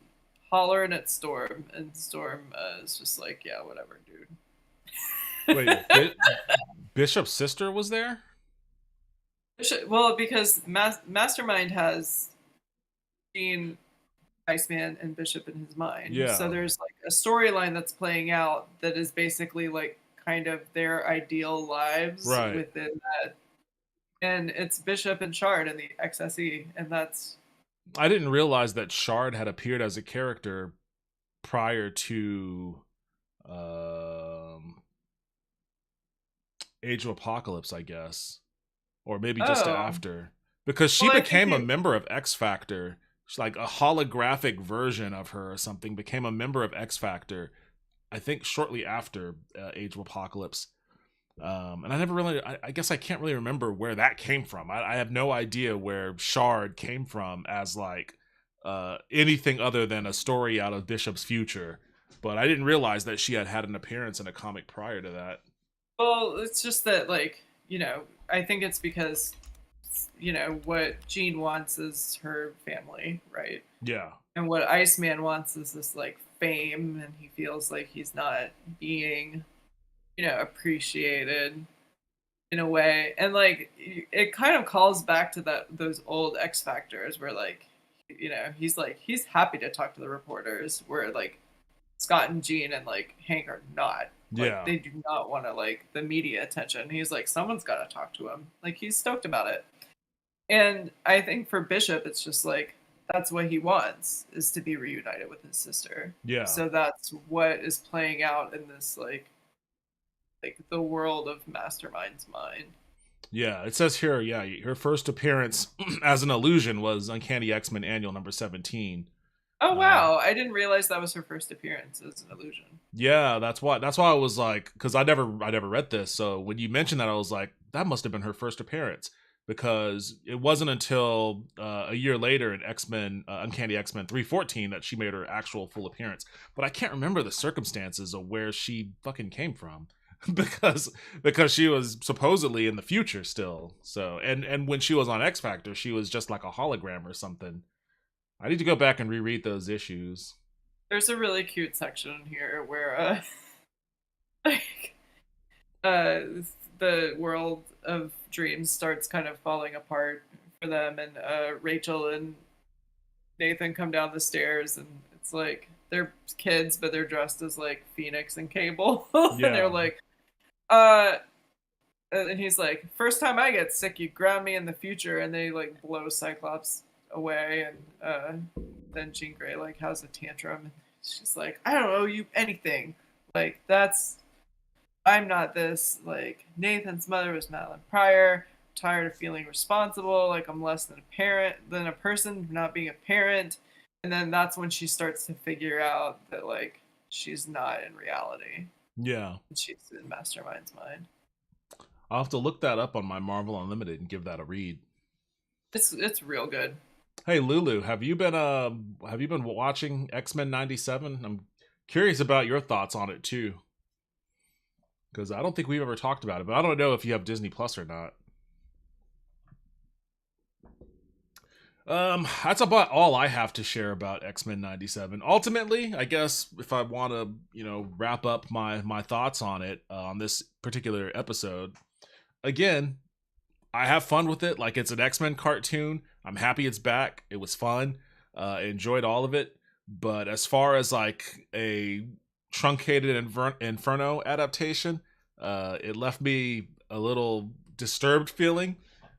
hollering at Storm, and Storm is just like, yeah, whatever, dude. Wait, Bishop's sister was there? Well, because Mastermind has Jean, Iceman, and Bishop in his mind. Yeah. So there's like a storyline that's playing out that is basically like kind of their ideal lives Right. within and it's Bishop and Shard in the XSE, and that's I didn't realize that Shard had appeared as a character prior to Age of Apocalypse, I guess, or maybe just Oh. after, because she Well, I became a think member of X Factor. She's like a holographic version of her or something became a member of X Factor. I think shortly after Age of Apocalypse. And I never really, I guess I can't really remember where that came from. I have no idea where Shard came from as like anything other than a story out of Bishop's future. But I didn't realize that she had had an appearance in a comic prior to that. well, it's just that like I think it's because what Jean wants is her family, right? Yeah. And what Iceman wants is this like fame, and he feels like he's not being appreciated in a way, and like it kind of calls back to those old X Factors where like he's happy to talk to the reporters, where like Scott and Jean and like Hank are not. Like Yeah. they do not want to like the media attention. He's like, someone's got to talk to him. Like he's stoked about it. And I think for Bishop, it's just like that's what he wants, is to be reunited with his sister. Yeah. So that's what is playing out in this like the world of Mastermind's mind. Yeah, it says here, yeah, her first appearance as an illusion was Uncanny X-Men Annual number 17. Oh wow, I didn't realize that was her first appearance as an illusion. Yeah, that's why I was like, because I never read this, so when you mentioned that, I was like, that must have been her first appearance, because it wasn't until a year later in X-Men Uncanny X-Men 314 that she made her actual full appearance. But I can't remember the circumstances of where she fucking came from. because she was supposedly in the future still. So and when she was on X Factor, she was just like a hologram or something. I need to go back and reread those issues. There's a really cute section here where like the world of dreams starts kind of falling apart for them, and Rachel and Nathan come down the stairs, and it's like they're kids but they're dressed as like Phoenix and Cable. And Yeah. they're like and he's like, first time I get sick, you ground me in the future, and they like blow Cyclops away, and then Jean Grey like has a tantrum, and she's like, I don't owe you anything. Like I'm not this. Like Nathan's mother was Madeline Pryor. I'm tired of feeling responsible. Like I'm less than a person for not being a parent. And then that's when she starts to figure out that like she's not in reality. Yeah. She's in Mastermind's mind. I'll have to look that up on my Marvel Unlimited and give that a read. It's real good. Hey Lulu, have you been watching X-Men 97? I'm curious about your thoughts on it too, because I don't think we've ever talked about it, but I don't know if you have Disney Plus or not. That's about all I have to share about X-Men 97. Ultimately, I guess if I want to, wrap up my thoughts on it on this particular episode, again, I have fun with it. Like, it's an X-Men cartoon. I'm happy it's back. It was fun. Enjoyed all of it. But as far as like a truncated Inferno adaptation, it left me a little disturbed feeling.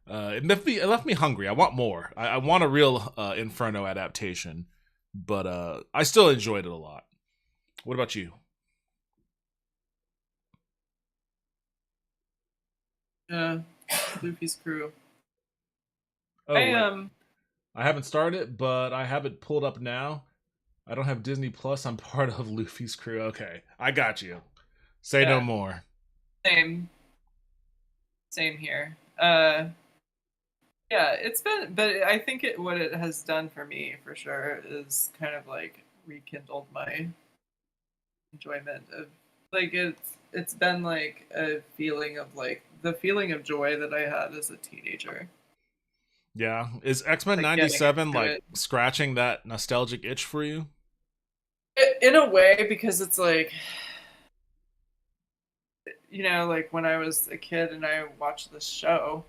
It left me hungry. I want more. I want a real Inferno adaptation, but I still enjoyed it a lot. What about you? Luffy's crew. Oh, I wait. I haven't started it, but I have it pulled up now. I don't have Disney Plus. I'm part of Luffy's crew. Okay, I got you. Say no Yeah. more. Same here. Yeah, it's been, but I think what it has done for me for sure is kind of like rekindled my enjoyment of like it's been like a feeling of like the feeling of joy that I had as a teenager. Yeah, is X-Men Like, 97 getting like into it. scratching that nostalgic itch for you? In a way, because it's like like when I was a kid and I watched this show,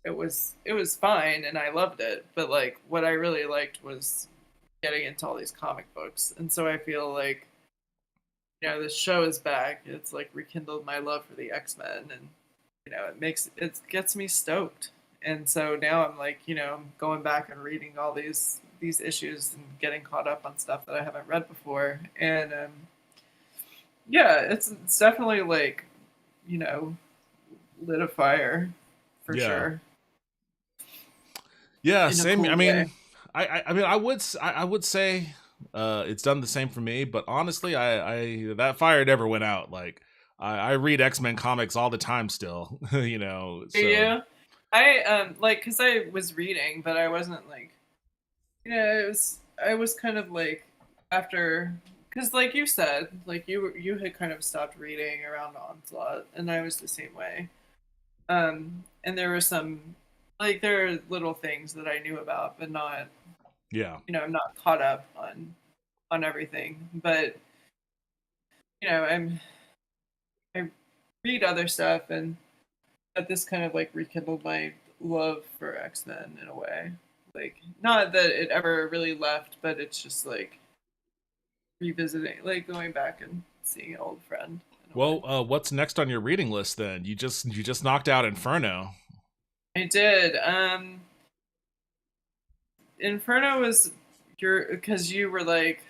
it was fine and I loved it, but like what I really liked was getting into all these comic books. And so I feel like this show is back. It's like rekindled my love for the X-Men, and it gets me stoked. And so now I'm like, going back and reading all these issues and getting caught up on stuff that I haven't read before. And yeah, it's definitely like, lit a fire for Yeah. sure. Yeah, In a same. cool I mean, way. I mean, I would say it's done the same for me. But honestly, I that fire never went out. Like I read X-Men comics all the time still. Do So you? I like because I was reading, but I wasn't like, I was kind of like after, because like you said, like you had kind of stopped reading around Onslaught, and I was the same way. And there were some, like, there are little things that I knew about, but not, yeah, I'm not caught up on everything. But I read other stuff, and that this kind of like rekindled my love for X-Men in a way. Like, not that it ever really left, but it's just like revisiting, like going back and seeing an old friend. In a way. well, what's next on your reading list then? You just knocked out Inferno. I did. Inferno was because you were like,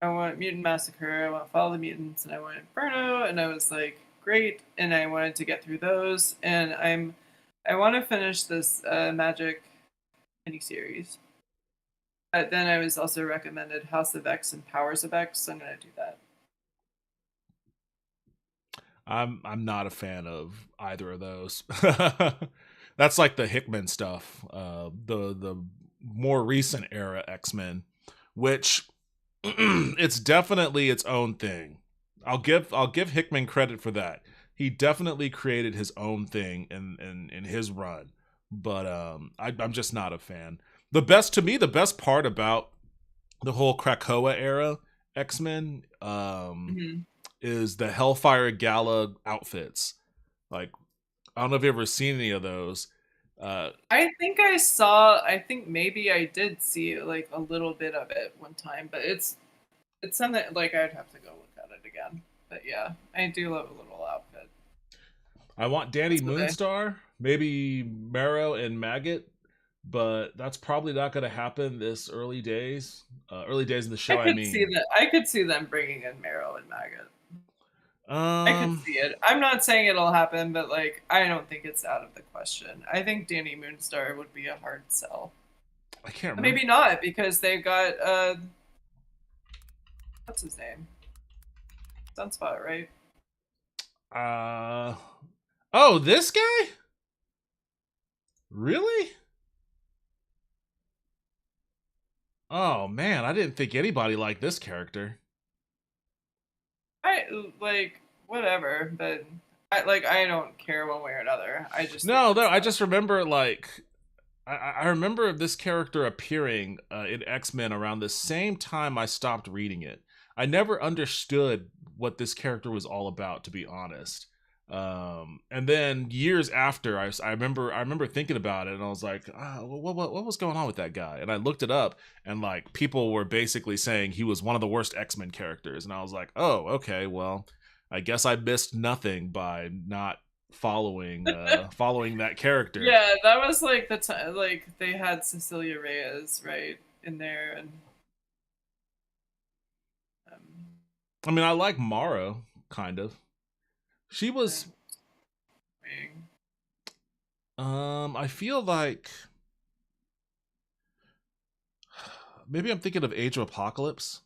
I want Mutant Massacre, I want Follow the Mutants, and I want Inferno, and I was like, great, and I wanted to get through those, and I want to finish this Magic miniseries. But then I was also recommended House of X and Powers of X, so I'm gonna do that. I'm not a fan of either of those. That's like the Hickman stuff, the more recent era X-Men, which it's definitely its own thing. I'll give Hickman credit for that. He definitely created his own thing in his run, but I'm just not a fan. The best part about the whole Krakoa era X-Men Mhm. is the Hellfire Gala outfits. Like, I don't know if you've ever seen any of those. I think I saw. I think maybe I did see like a little bit of it one time, but it's something like I'd have to go look at it again. But yeah, I do love a little outfit. I want Danny That's okay. Moonstar, maybe Marrow and Maggot, but that's probably not going to happen this early days in the show. I mean, I could see them bringing in Marrow and Maggot. I could um, see it. I'm not saying it'll happen, but like I don't think it's out of the question. I think Danny Moonstar would be a hard sell. I can't remember. Maybe not because they've got what's his name? Sunspot, right? Uh, oh, this guy? Really? Oh man, I didn't think anybody liked this character. I like whatever, but I don't care one way or another. I just think No, it's I just remember like I remember this character appearing in X-Men around the same time I stopped reading it. I never understood what this character was all about, to be honest. And then years after, I remember thinking about it, and I was like, what was going on with that guy? And I looked it up, and like people were basically saying he was one of the worst X-Men characters, and I was like, oh, okay, well, I guess I missed nothing by not following that character. yeah, that was like the time like they had Cecilia Reyes right in there, and um, I mean, I like Morrow, kind of. She was, being- I feel like maybe I'm thinking of Age of Apocalypse.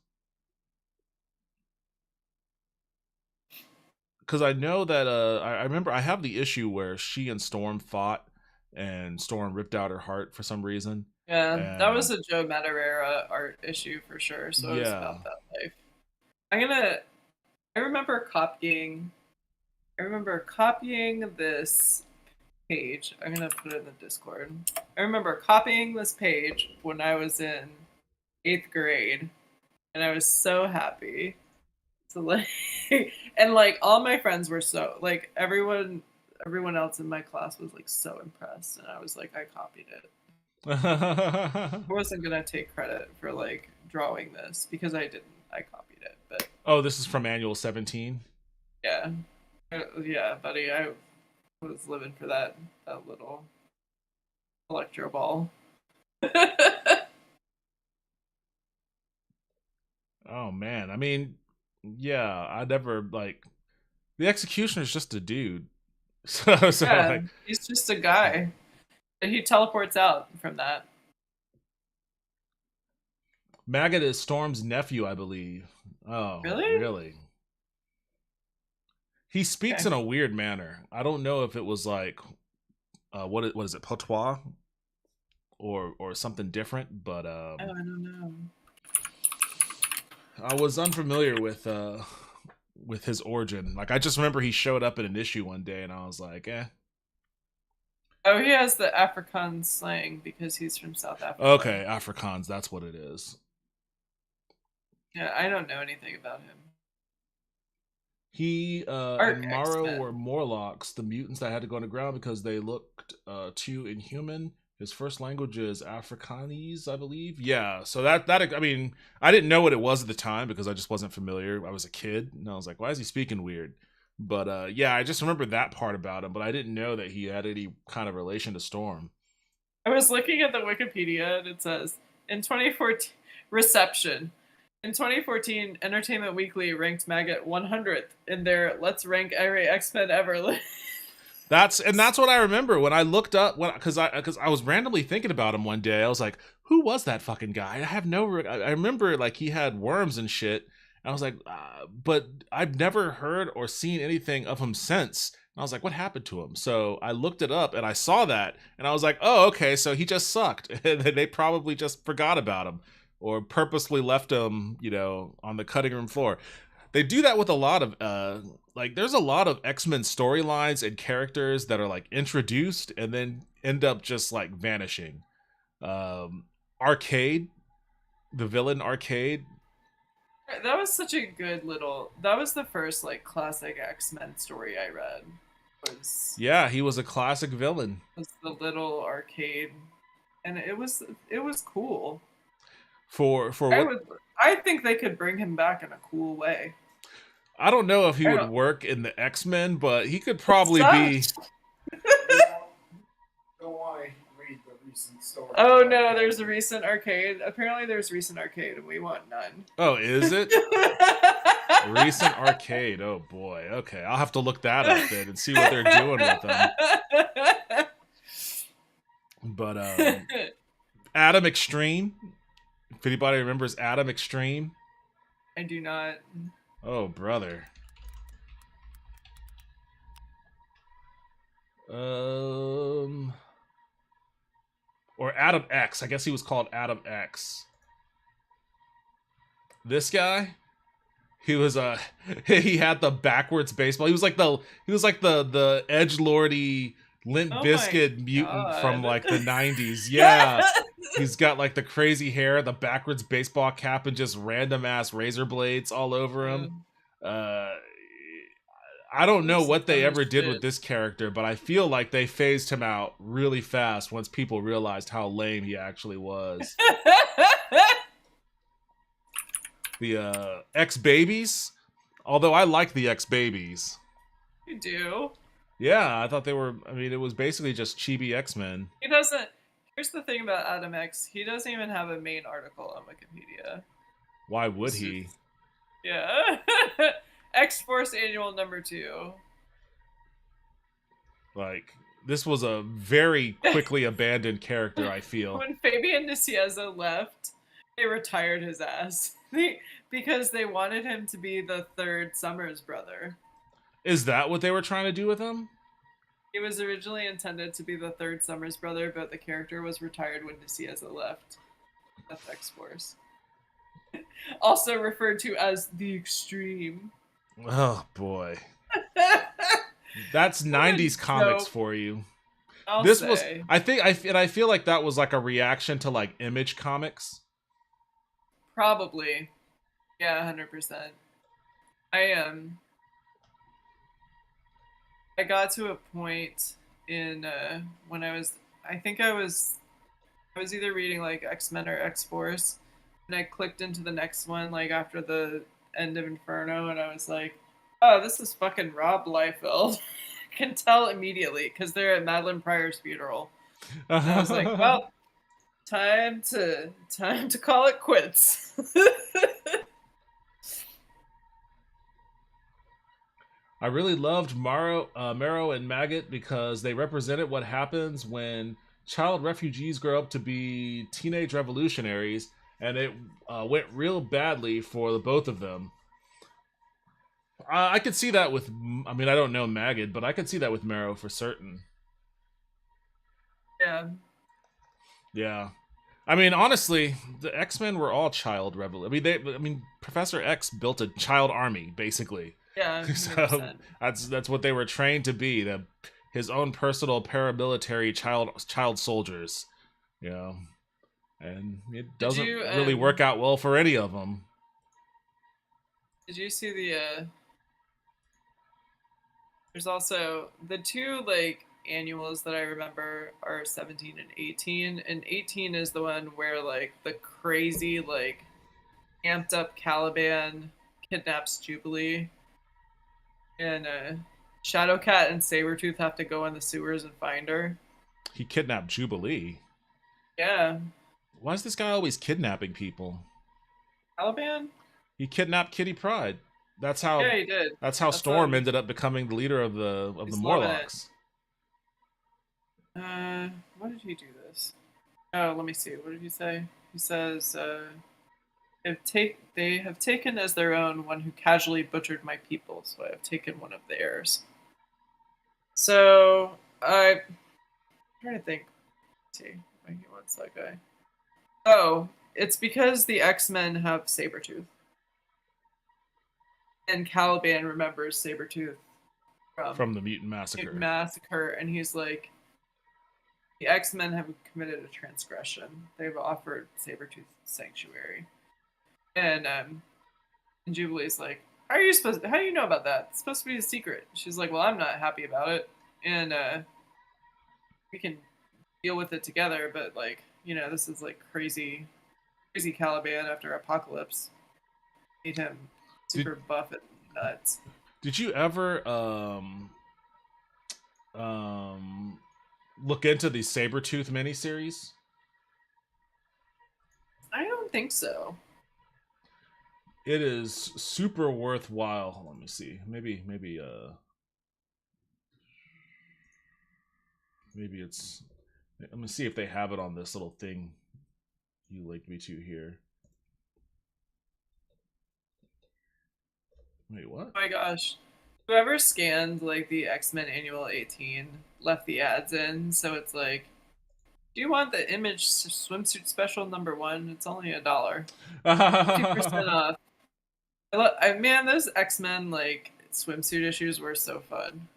Because I know that I remember I have the issue where she and Storm fought, and Storm ripped out her heart for some reason. yeah, that was And a Joe Madureira art issue for sure. So it was yeah, about that life. I'm gonna. I remember copying. I remember copying this page. I'm gonna put it in the Discord. I remember copying this page when I was in 8th grade, and I was so happy. So like, and like all my friends were so like everyone else in my class was like so impressed, and I was like I copied it. I wasn't gonna take credit for like drawing this because I didn't. I copied it, but oh, this is from Annual 17. yeah, yeah, buddy. I was living for that little electro ball. Oh man, I mean, yeah, I never like the executioner's just a dude. So Yeah, like he's just a guy. He teleports out from that. Maggot is Storm's nephew, I believe. Oh, Really? really? He speaks Okay. in a weird manner. I don't know if it was like what is it, patois or something different, but Oh, I don't know. I was unfamiliar with his origin. Like I just remember he showed up in an issue one day and I was like, eh. Oh, he has the Afrikaans slang because he's from South Africa. Okay, Afrikaans, that's what it is. Yeah, I don't know anything about him. He Art and Morrow X-Men. were Morlocks, the mutants that had to go underground because they looked too inhuman. His first language is Afrikaans, I believe. Yeah, so that I mean, I didn't know what it was at the time because I just wasn't familiar. I was a kid, and I was like, why is he speaking weird? But yeah, I just remember that part about him, but I didn't know that he had any kind of relation to Storm. I was looking at the Wikipedia and it says in 2014 reception. In 2014, Entertainment Weekly ranked Maggot 100th in their "Let's Rank Every X-Men Ever" list. That's what I remember when I looked up because I was randomly thinking about him one day. I was like, who was that fucking guy? I have no. I remember like he had worms and shit. And I was like, but I've never heard or seen anything of him since. And I was like, what happened to him? So I looked it up and I saw that, and I was like, oh, okay, so he just sucked. And they probably just forgot about him or purposely left him, on the cutting room floor. They do that with a lot of like there's a lot of X-Men storylines and characters that are like introduced and then end up just like vanishing. Arcade, the villain Arcade. That was such a good little. That was the first like classic X-Men story I read. Yeah, he was a classic villain. Was the little Arcade, and it was cool. For what? I think they could bring him back in a cool way. I don't know if he would work in the X-Men, but he could probably be. Don't want to read the recent story. Oh no, there's a recent Arcade. Apparently, there's recent Arcade, and we want none. Oh, is it? Recent Arcade. Oh boy. Okay, I'll have to look that up then and see what they're doing with them. But Adam Extreme. If anybody remembers Adam Extreme. I do not. Oh, brother. Or Adam X. I guess he was called Adam X. This guy, he was he had the backwards baseball. He was like the edgelordy Limp Bizkit mutant from like the 90s. Yeah. He's got like the crazy hair, the backwards baseball cap, and just random ass razor blades all over him. I don't know what they ever did with this character, but I feel like they phased him out really fast once people realized how lame he actually was. The X-Babies, although I like the X-Babies. You do? Yeah, I thought they were. I mean, it was basically just chibi X-Men. He doesn't. Here's the thing about Adam X. He doesn't even have a main article on Wikipedia. Why would he? Yeah. X-Force Annual #2. Like, this was a very quickly abandoned character, I feel. When Fabian Nicieza left, they retired his ass. Because they wanted him to be the third Summers brother. Is that what they were trying to do with him? He was originally intended to be the third Summers brother, but the character was retired when Nicieza left. That's X-Force. Also referred to as the Extreme. Oh boy. That's 90s comics for you. I feel like that was like a reaction to like Image Comics. Probably. Yeah, 100%. I got to a point in when I was either reading like X-Men or X-Force, and I clicked into the next one like after the end of Inferno, and I was like, oh, this is fucking Rob Liefeld. can tell immediately because they're at Madeline Pryor's funeral. And I was like, well, time to call it quits. I really loved Marrow and Maggot because they represented what happens when child refugees grow up to be teenage revolutionaries, and it went real badly for the both of them. I could see that with, I mean, I don't know Maggot, but I could see that with Marrow for certain. Yeah. Yeah. I mean, honestly, the X-Men were all child rebel. I mean, Professor X built a child army, basically. Yeah. So 100%. that's what they were trained to be, his own personal paramilitary child soldiers, you know. And it doesn't really work out well for any of them. Did you see the there's also the two like annuals that I remember are 17 and 18, and 18 is the one where like the crazy like amped up Caliban kidnaps Jubilee, and Shadowcat and Sabretooth have to go in the sewers and find her. He kidnapped Jubilee. Yeah. Why is this guy always kidnapping people? Caliban? He kidnapped Kitty Pryde. That's how. Yeah, he did. That's how Storm ended up becoming the leader of the Morlocks. Why did he do this? Oh, let me see. What did he say? He says, they have taken as their own one who casually butchered my people, so I have taken one of theirs. So, I'm trying to think. Let's see. What's that guy? Oh, it's because the X-Men have Sabretooth. And Caliban remembers Sabretooth from the Mutant Massacre. And he's like, the X-Men have committed a transgression. They've offered Sabretooth sanctuary. And Jubilee's like, how do you know about that? It's supposed to be a secret. She's like, well, I'm not happy about it. And we can deal with it together, but like, you know, this is like crazy Caliban after Apocalypse. Made him super buff and nuts. Did you ever look into the Sabretooth miniseries? I don't think so. It is super worthwhile. Let me see. Maybe it's, let me see if they have it on this little thing you linked me to here. Wait, what? Oh my gosh. Whoever scanned like the X-Men Annual 18 left the ads in, so it's like, do you want the Image swimsuit special #1? It's only $1. 50% off. Man, those X-Men like swimsuit issues were so fun.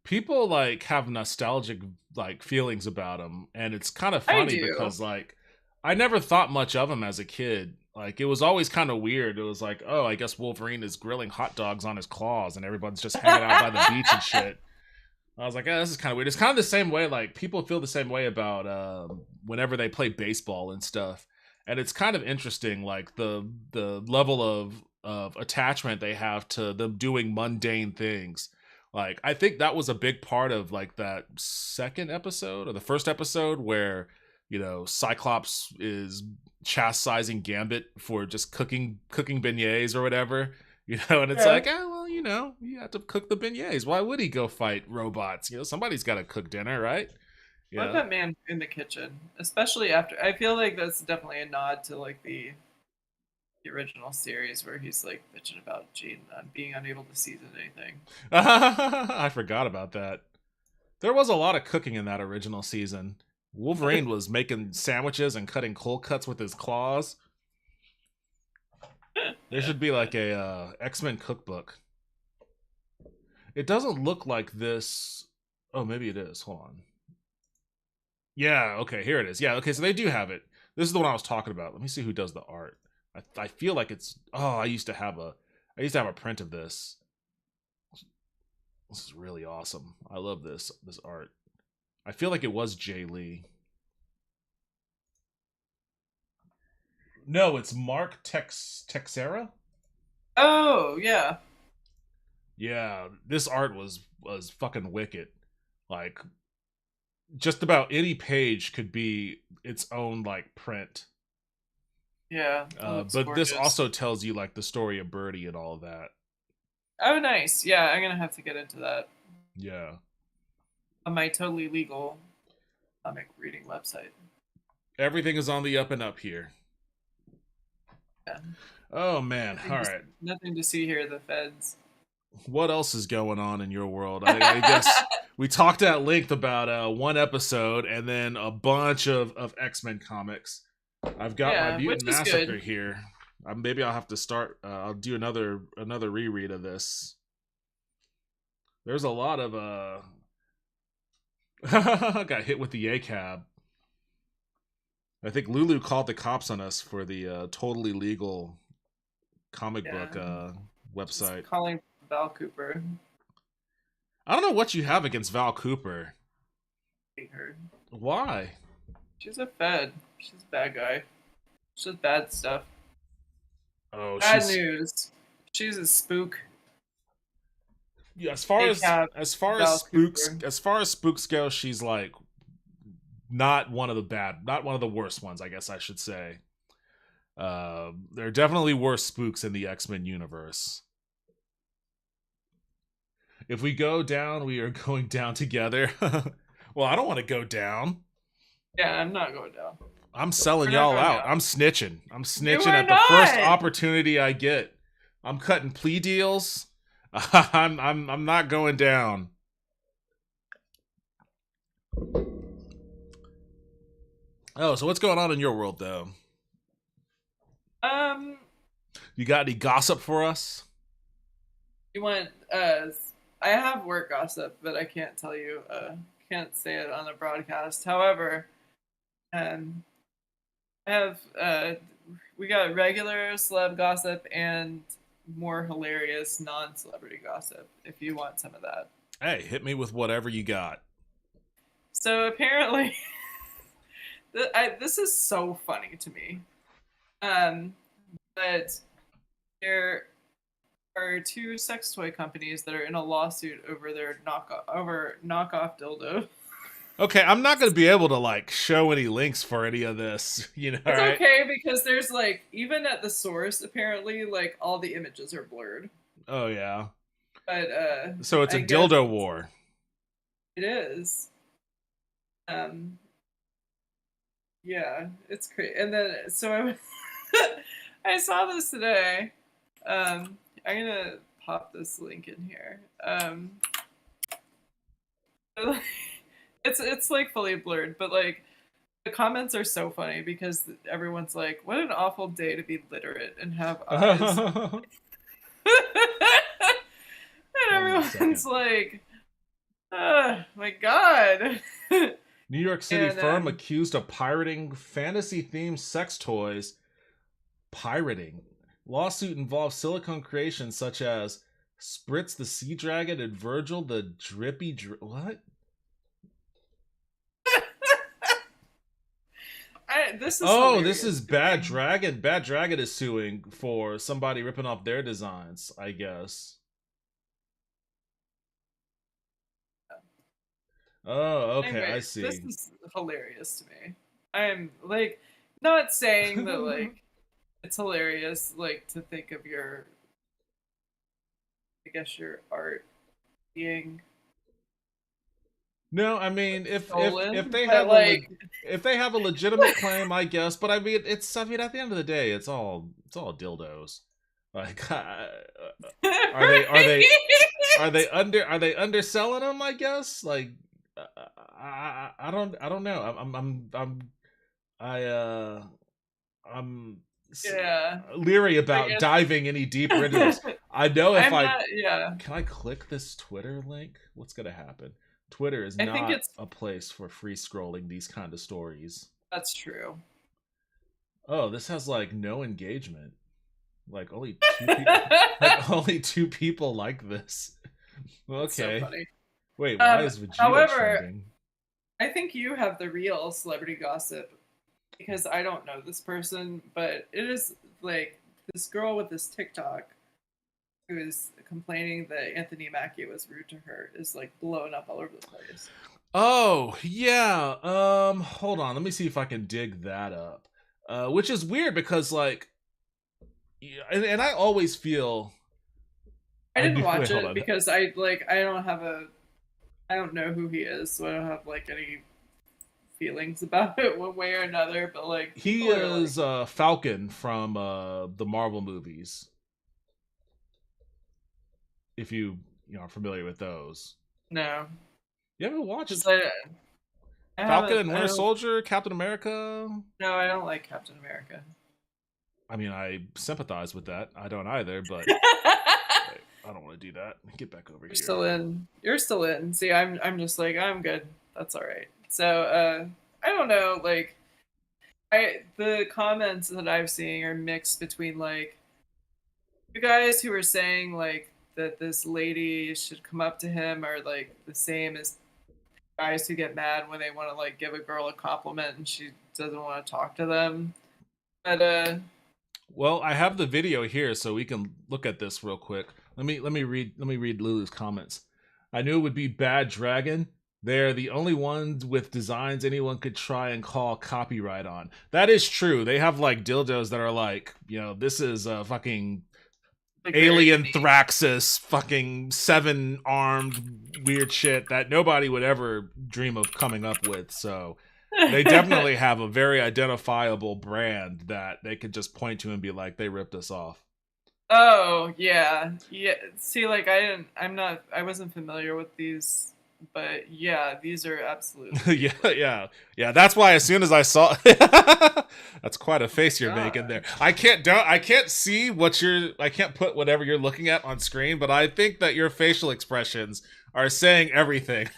People like have nostalgic like feelings about them, and it's kind of funny because like I never thought much of them as a kid. Like, it was always kind of weird. It was like, oh, I guess Wolverine is grilling hot dogs on his claws, and everyone's just hanging out by the beach and shit. I was like, this is kind of weird. It's kind of the same way, like, people feel the same way about whenever they play baseball and stuff. And it's kind of interesting, like, the level of attachment they have to them doing mundane things. Like, I think that was a big part of, like, that second episode, or the first episode, where, you know, Cyclops is chastising Gambit for just cooking beignets or whatever, you know, and it's like, well, you know, you have to cook the beignets. Why would he go fight robots? You know, somebody's got to cook dinner, right? Yeah. Let that man in the kitchen, especially after. I feel like that's definitely a nod to like the original series where he's like bitching about Jean being unable to season anything. I forgot about that. There was a lot of cooking in that original season. Wolverine was making sandwiches and cutting cold cuts with his claws. There should be like a X-Men cookbook. It doesn't look like this. Oh, maybe it is. Hold on. Yeah, okay, here it is. Yeah, okay, so they do have it. This is the one I was talking about. Let me see who does the art. I feel like it's, oh, I used to have a print of this. This is really awesome. I love this art. I feel like it was Jay Lee. No, it's Mark Texera. Oh, yeah. Yeah, this art was fucking wicked. Like, just about any page could be its own like print. Yeah. It looks But this gorgeous. also tells you like the story of Birdie and all of that. Oh, nice. Yeah, I'm gonna have to get into that Yeah. on my totally legal comic reading website. Everything is on the up and up here. Yeah. Oh man. All right. Nothing to see here, the feds. What else is going on in your world? I guess we talked at length about one episode and then a bunch of X-Men comics. I've got my Mutant which is Massacre good. here. Maybe I'll have to start. I'll do another reread of this. There's a lot of got hit with the ACAB. I think Lulu called the cops on us for the totally legal comic book website. Just calling Val Cooper. I don't know what you have against Val Cooper. Hate her. Why? She's a fed. She's a bad guy. She does bad stuff. Oh, Bad news. She's a spook. Yeah, as far as Val spooks Cooper. as far as spooks go, she's like not one of the worst ones, I guess I should say. There are definitely worse spooks in the X-Men universe. If we go down, we are going down together. Well, I don't want to go down. Yeah, I'm not going down. I'm selling We're not y'all going out. down. I'm snitching. I'm snitching are at the first not. opportunity I get. I'm cutting plea deals. I'm not going down. Oh, so what's going on in your world though? You got any gossip for us? You want I have work gossip, but I can't tell you can't say it on the broadcast. However, I have we got regular celeb gossip and more hilarious non-celebrity gossip if you want some of that. Hey, hit me with whatever you got. So apparently this is so funny to me. But there are two sex toy companies that are in a lawsuit over their knockoff dildo. Okay, I'm not going to be able to like show any links for any of this, you know, It's right? okay because there's like even at the source apparently like all the images are blurred. Oh yeah. But So it's a I guess dildo war. It is. Yeah, it's crazy. And then so I saw this today. I'm gonna pop this link in here. It's like fully blurred, but like the comments are so funny because everyone's like, "What an awful day to be literate and have eyes." And everyone's like, "Oh my god." New York City And, firm accused of pirating fantasy-themed sex toys. Pirating. Lawsuit involves silicone creations such as Spritz the Sea Dragon and Virgil the Drippy what? This is This hilarious is to Bad me. Dragon. Bad Dragon is suing for somebody ripping off their designs, I guess. Oh, okay, Anyway, I see. This is hilarious to me. I'm like not saying that like it's hilarious like to think of your I guess your art being No, I mean if stolen, they but, have like if they have a legitimate claim, I guess. But I mean, at the end of the day, it's all dildos. Like, are they underselling them? I guess. Like, I don't know. I'm yeah. leery about guess- diving any deeper into this. I know if yeah. can I click this Twitter link? What's gonna happen? Twitter is I think not it's- a place for free scrolling these kind of stories. That's true. Oh, this has like no engagement. Like only two people, like only 2 people like this. It's so Okay. funny. Wait, why is Vegeta however, trending? I think you have the real celebrity gossip because I don't know this person, but it is like this girl with this TikTok who is complaining that Anthony Mackie was rude to her is like blowing up all over the place. Oh, yeah. Hold on. Let me see if I can dig that up. Which is weird because like yeah, and I always feel I didn't wait, watch hold it on. because I don't know who he is, so I don't have like any feelings about it one way or another. But like He people are, like, is Falcon from the Marvel movies. If you are familiar with those. no, You haven't watched just I Falcon haven't- and I Winter don't- Soldier, Captain America? No, I don't like Captain America. I mean, I sympathize with that. I don't either, but wait, I don't want to do that. Get back over You're here. still in. You're still in. See, I'm just like I'm good. That's all right. So I don't know. Like the comments that I've seen are mixed between like you guys who are saying like that this lady should come up to him are like the same as guys who get mad when they want to like give a girl a compliment and she doesn't want to talk to them. But Well, I have the video here, so we can look at this real quick. Let me read Lulu's comments. I knew it would be Bad Dragon. They're the only ones with designs anyone could try and call copyright on. That is true. They have like dildos that are like, this is a fucking like, alien very- Thraxus, fucking 7-armed weird shit that nobody would ever dream of coming up with. So they definitely have a very identifiable brand that they could just point to and be like, they ripped us off. Oh yeah. See, like I wasn't familiar with these, but yeah, these are absolutely. yeah. That's why as soon as I saw, that's quite a face you're making there. I can't see I can't put whatever you're looking at on screen, but I think that your facial expressions are saying everything.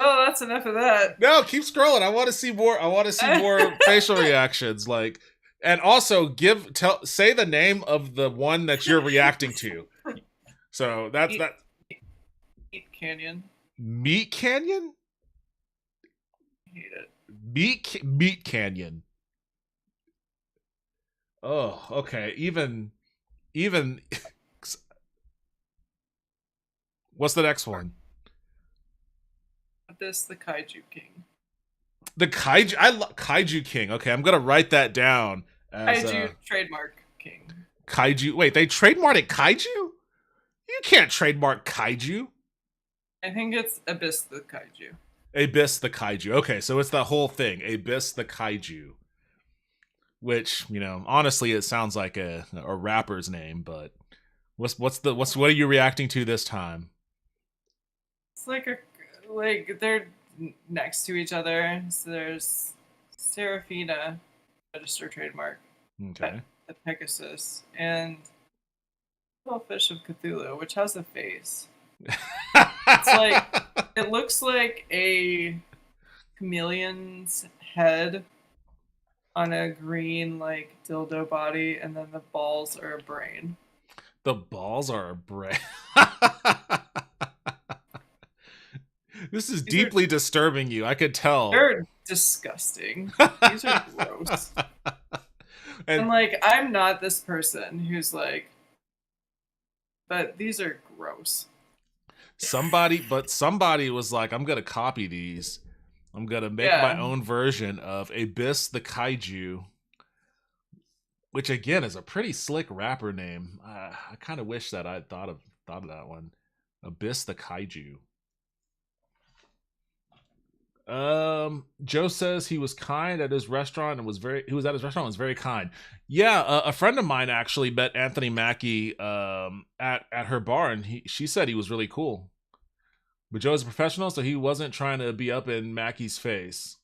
Oh, that's enough of that. No, keep scrolling. I want to see more. I want to see more facial reactions. Like, and also say the name of the one that you're reacting to. So that's that. Meat Canyon. Meat Canyon. I hate it. Meat Canyon. Oh, okay. Even. What's the next one? This the Kaiju King. The Kaiju. Kaiju King. Okay, I'm gonna write that down as Kaiju trademark king. Kaiju. Wait, they trademarked it Kaiju? You can't trademark Kaiju. I think it's Abyss the Kaiju. Abyss the Kaiju. Okay, so it's the whole thing. Abyss the Kaiju. Which, honestly it sounds like a rapper's name, but what are you reacting to this time? It's like they're next to each other. So there's Serafina, registered trademark, Okay. the Pegasus, and Little Fish of Cthulhu, which has a face. It's like it looks like a chameleon's head on a green like dildo body, and then the balls are a brain. The balls are a brain. This is deeply disturbing you. I could tell. They're disgusting. These are gross. And And like, I'm not this person who's like, but these are gross. somebody was like, I'm gonna copy these. I'm gonna make my own version of Abyss the Kaiju, which again is a pretty slick rapper name. I kind of wish that I'd thought of that one. Abyss the Kaiju. Joe says he was kind at his restaurant and was very kind. Yeah, a friend of mine actually met Anthony Mackie at her bar, and she said he was really cool. But Joe's a professional, so he wasn't trying to be up in Mackie's face.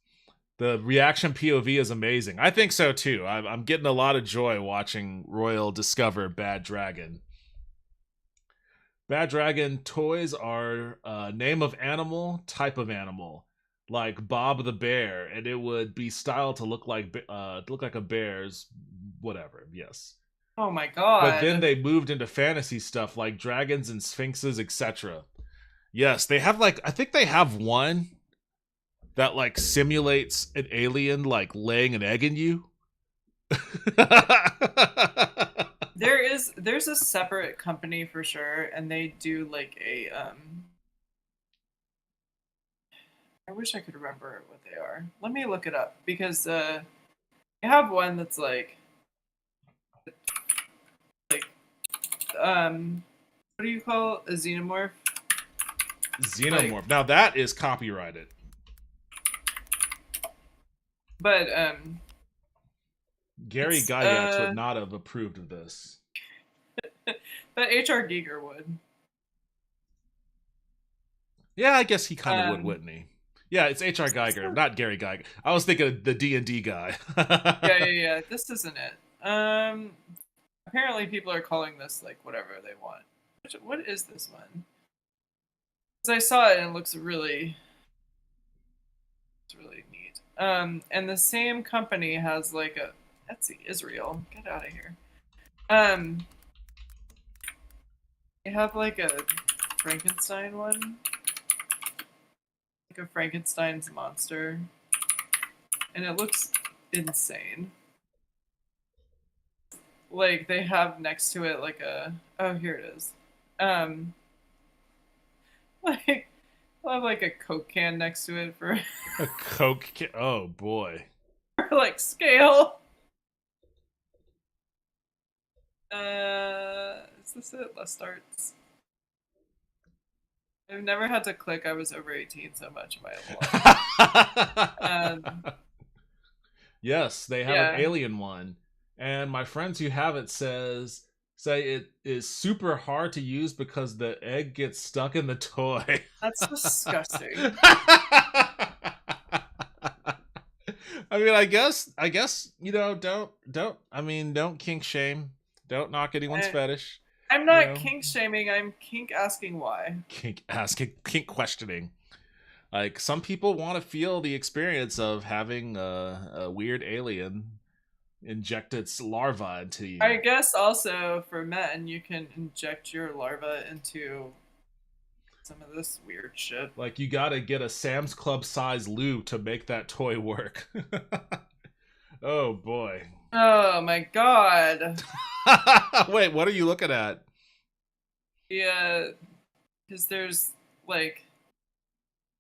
The reaction POV is amazing. I think so too. I'm getting a lot of joy watching Royal discover Bad Dragon. Bad Dragon toys are name of animal, type of animal, like Bob the Bear, and it would be styled to look like a bear's whatever. Yes. Oh my god. But then they moved into fantasy stuff like dragons and sphinxes, etc. Yes, they have I think they have one that simulates an alien laying an egg in you. There's a separate company for sure, and they do like a I wish I could remember what they are. Let me look it up because they have one that's like what do you call a xenomorph? Xenomorph. Now that is copyrighted. But Gary it's, Gygax would not have approved of this. but H.R. Giger would. Yeah, I guess he kind of would, Um, wouldn't he? Yeah, it's H.R. Geiger, not Gary Gygax. I was thinking of the D&D guy. Yeah. This isn't it. Apparently people are calling this like whatever they want. What is this one? Because I saw it and it looks really, it's really neat. And the same company has like a Etsy Israel. Get out of here. They have like a Frankenstein one, like a Frankenstein's monster, and it looks insane. Like they have next to it like a here it is. Like I'll have like a Coke can next to it for A Coke can. Oh, boy. for like scale. Is this it? Let's start. I've never had to click I was over 18 so much in my life. Yes, they have Yeah. an alien one. And my friends who have it say it is super hard to use because the egg gets stuck in the toy. That's disgusting. I mean, I guess don't kink shame. Don't knock anyone's fetish. I'm not You know? kink shaming, I'm kink asking why. Kink questioning. Like, some people want to feel the experience of having a weird alien inject its larva into you. I guess also for men, you can inject your larva into some of this weird shit. Like, you gotta get a Sam's Club size lube to make that toy work. Oh boy. Oh my god. Wait, what are you looking at? Yeah, because there's like,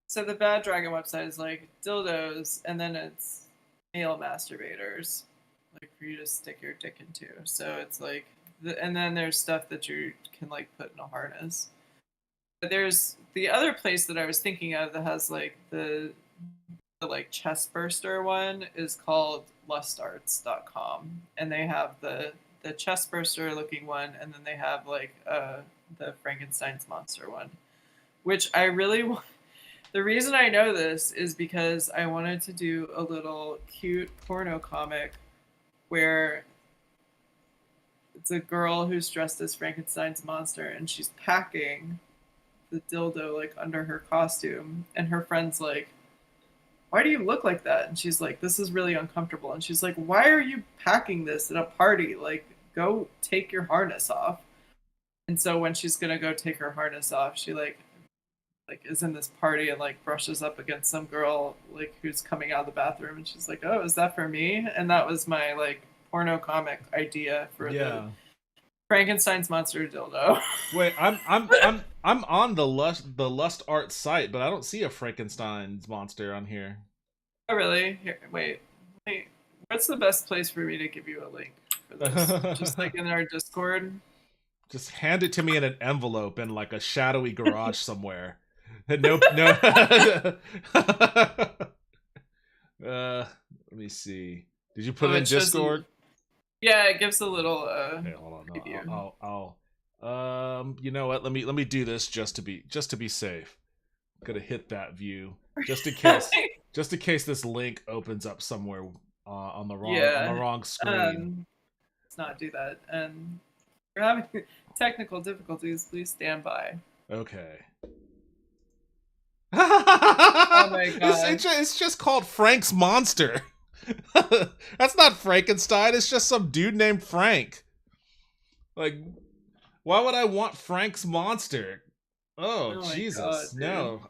so the Bad Dragon website is like dildos, and then it's male masturbators, like for you to stick your dick into. So it's like, and then there's stuff that you can like put in a harness. But there's the other place that I was thinking of that has like the like chest burster one is called lustarts.com, and they have the chest burster looking one, and then they have like the Frankenstein's monster one, which I really want. The reason I know this is because I wanted to do a little cute porno comic where it's a girl who's dressed as Frankenstein's monster and she's packing the dildo like under her costume, and her friend's like, why do you look like that? And she's like, this is really uncomfortable. And she's like, why are you packing this at a party? Like, go take your harness off. And so when she's gonna go take her harness off, she like is in this party and like brushes up against some girl like who's coming out of the bathroom, and she's like, oh, is that for me? And that was my like porno comic idea for the Frankenstein's monster dildo. Wait, I'm on the Lust Art site, but I don't see a Frankenstein's monster on here. Oh really? Here, wait. What's the best place for me to give you a link for this? Just like in our Discord? Just hand it to me in an envelope in like a shadowy garage somewhere. No. Let me see. Did you put it in it shows Discord? Yeah, it gives a little Hey, hold on. preview. I'll you know what? Let me do this just to be safe. I'm gonna hit that view just in case this link opens up somewhere on the wrong screen. Let's not do that. And if you're having technical difficulties, please stand by. Okay. Oh my god. It's just called Frank's Monster. That's not Frankenstein. It's just some dude named Frank. Like, why would I want Frank's Monster? Oh my Jesus, God, no.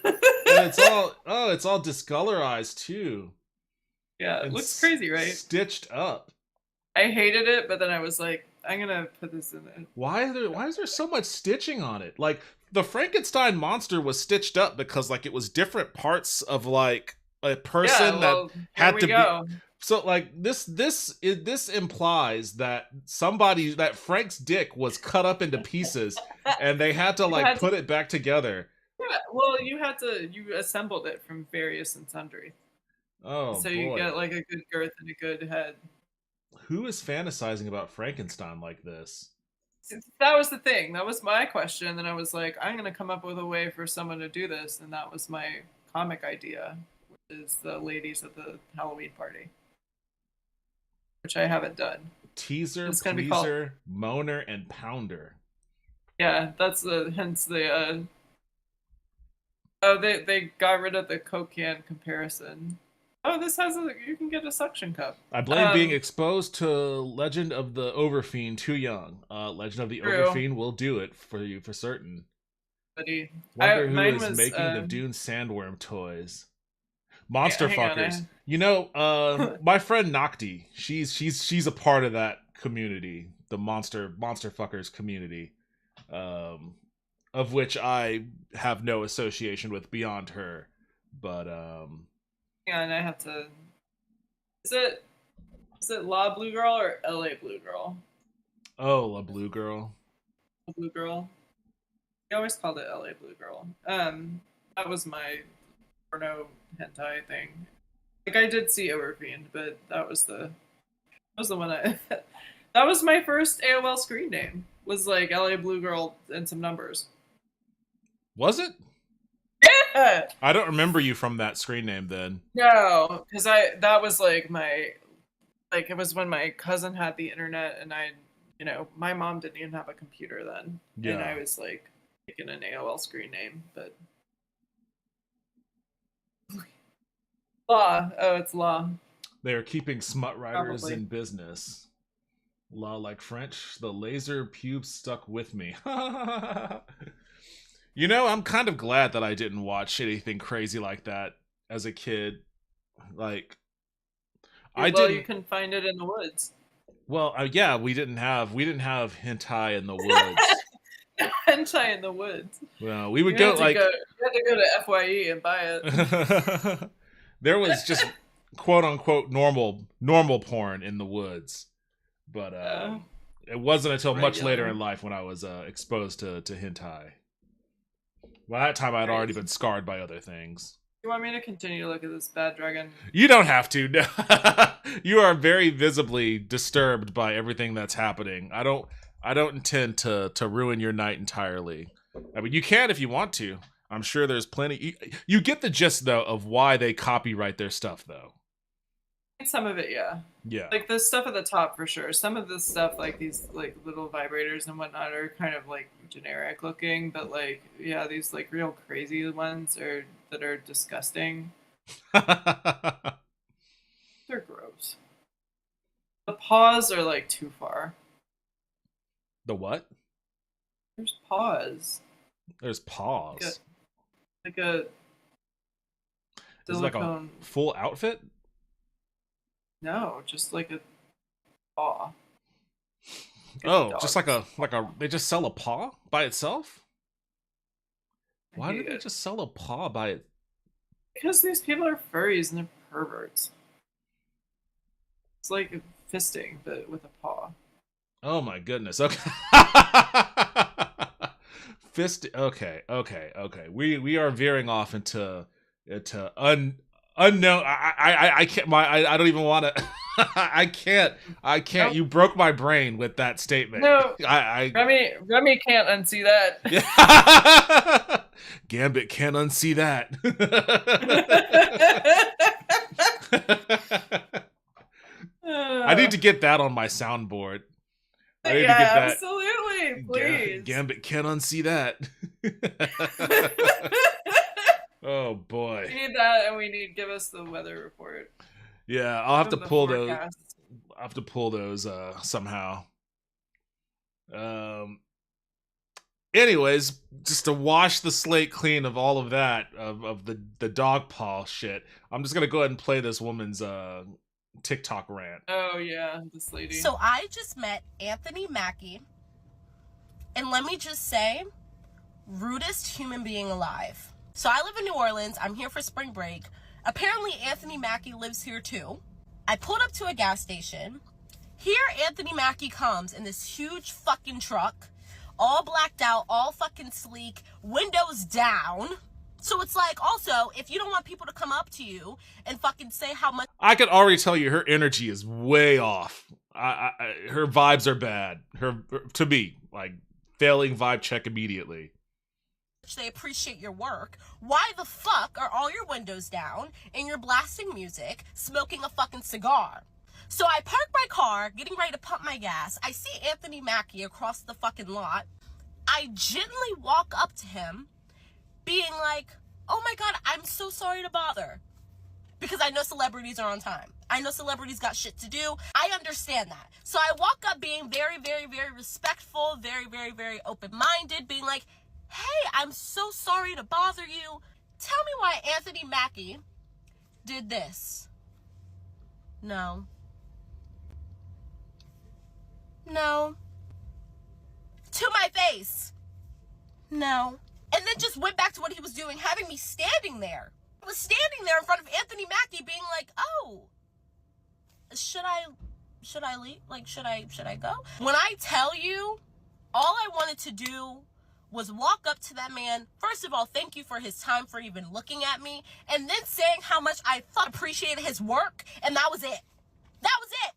And it's all discolorized too. Yeah, it And looks crazy, right? Stitched up. I hated it, but then I was like, I'm gonna put this in it. Why is there so much stitching on it? Like the Frankenstein monster was stitched up because like it was different parts of like a person Yeah, well, that here had we to go. be. So like this implies that that Frank's dick was cut up into pieces and they had to You like had to- put it back together. Yeah, well, you assembled it from various and sundry. Oh So boy. you get like a good girth and a good head. Who is fantasizing about Frankenstein like this? That was the thing. That was my question. Then I was like, I'm gonna come up with a way for someone to do this, and that was my comic idea, which is the ladies at the Halloween party, which I haven't done. Teaser, It's gonna be called- pleaser, moaner, and pounder. Yeah, that's hence the. Oh, they got rid of the Coke can comparison. Oh, this has you can get a suction cup. I blame being exposed to Legend of the Overfiend too young. Legend of the True. Overfiend will do it for you for certain. Buddy. Wonder who mine is was, making the Dune sandworm toys. Monster hang on, fuckers. You know, my friend Nocti, she's a part of that community, the monster fuckers community, of which I have no association with beyond her. But Yeah, and I have to. Is it La Blue Girl or LA Blue Girl? oh, a blue girl. Blue Girl. I always called it LA Blue Girl. That was my porno hentai thing. Like I did see Overfiend, but that was the one I. That was my first AOL screen name. Was like LA Blue Girl and some numbers. Was it? Yeah. I don't remember you from that screen name then. No, because that was like it was when my cousin had the internet and my mom didn't even have a computer then. Yeah. And I was like making an AOL screen name, but Law. Oh, it's Law. They are keeping smut writers Probably. in business. La like French, the laser pubes stuck with me. You know, I'm kind of glad that I didn't watch anything crazy like that as a kid. Like, I Well, didn't. you can find it in the woods. Well, yeah, we didn't have hentai in the woods. Hentai in the woods. Well, we would You go had to like you had to go to FYE and buy it. there was just quote unquote normal porn in the woods, but it wasn't until much Regular. later in life when I was exposed to hentai. By that time, I'd already been scarred by other things. You want me to continue to look at this bad dragon? You don't have to. No. You are very visibly disturbed by everything that's happening. I don't intend to ruin your night entirely. I mean, you can if you want to. I'm sure there's plenty. You get the gist though of why they copyright their stuff though. Some of it, yeah. Yeah. Like the stuff at the top for sure. Some of the stuff, like these like little vibrators and whatnot, are kind of like generic looking, but like yeah, these like real crazy ones that are disgusting. They're gross. The paws are like too far. The what? There's paws. There's paws. Like a Is it like a silicone. full outfit? No, just like a paw. Oh, Dog. just like a they just sell a paw by itself? I Why hate did they it. just sell a paw by it? Because these people are furries and they're perverts. It's like fisting, but with a paw. Oh my goodness. Okay. Fist. Okay. We are veering off into unknown. I can't. I don't even want to. I can't. Nope. You broke my brain with that statement. No, I Remy can't unsee that. Gambit can't unsee that. I need to get that on my soundboard. I need to get that. Absolutely, please. Gambit can't unsee that. Oh boy. We need that, and we need give us the weather report. Yeah, I'll have to From the pull those. forecast. I'll have to pull those somehow. Anyways, just to wash the slate clean of all of that, of the dog paw shit, I'm just gonna go ahead and play this woman's TikTok rant. Oh yeah, this lady. So I just met Anthony Mackie, and let me just say, rudest human being alive. So I live in New Orleans. I'm here for spring break. Apparently Anthony Mackie lives here too. I pulled up to a gas station. Here Anthony Mackie comes in this huge fucking truck, all blacked out, all fucking sleek, windows down. So it's like, also, if you don't want people to come up to you and fucking say how much I can already tell you her energy is way off. Her vibes are bad. To me, like, failing vibe check immediately. they appreciate your work, why the fuck are all your windows down and you're blasting music, smoking a fucking cigar? So I park my car, getting ready to pump my gas. I see Anthony Mackie across the fucking lot. I gently walk up to him, being like, oh my God, I'm so sorry to bother. Because I know celebrities are on time. I know celebrities got shit to do. I understand that. So I walk up being very, very, very respectful, very, very, very open-minded, being like, hey, I'm so sorry to bother you. Tell me why Anthony Mackie did this. No. No. To my face. No. And then just went back to what he was doing, having me standing there. I was standing there in front of Anthony Mackie being like, oh, should I leave? Like, should I go? When I tell you, all I wanted to do was walk up to that man. First of all, thank you for his time, for even looking at me, and then saying how much I appreciated his work, and that was it. That was it.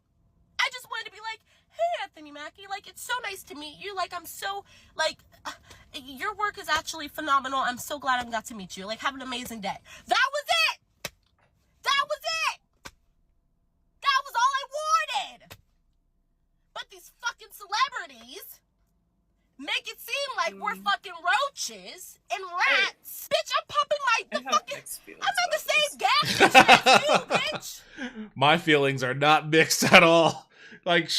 I just wanted to be like, hey, Anthony Mackie, like, it's so nice to meet you. Like, I'm so, like, your work is actually phenomenal. I'm so glad I got to meet you. Like, have an amazing day. That was it. That was it. That was all I wanted. But these fucking celebrities make it seem like we're fucking roaches and rats. Bitch, I'm pumping I'm at the same gas station as you, bitch. My feelings are not mixed at all. Like,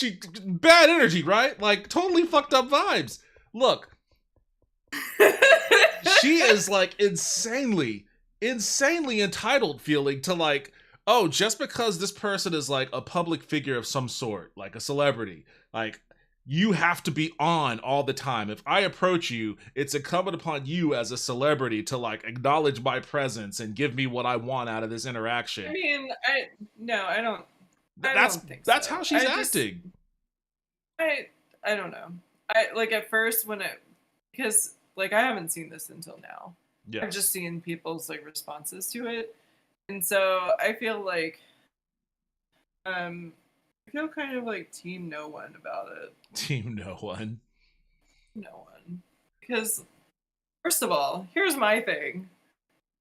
bad energy, right? Like, totally fucked up vibes. Look, she is, like, insanely entitled feeling to, like, oh, just because this person is, like, a public figure of some sort, like a celebrity, like, you have to be on all the time. If I approach you, it's incumbent upon you as a celebrity to, like, acknowledge my presence and give me what I want out of this interaction. I mean, I don't think that's so. how she's acting. I don't know. Like, at first because like I haven't seen this until now. Yeah. I've just seen people's like responses to it. And so I feel like I feel kind of like team no one about it. Team no one. No one. Because first of all, here's my thing,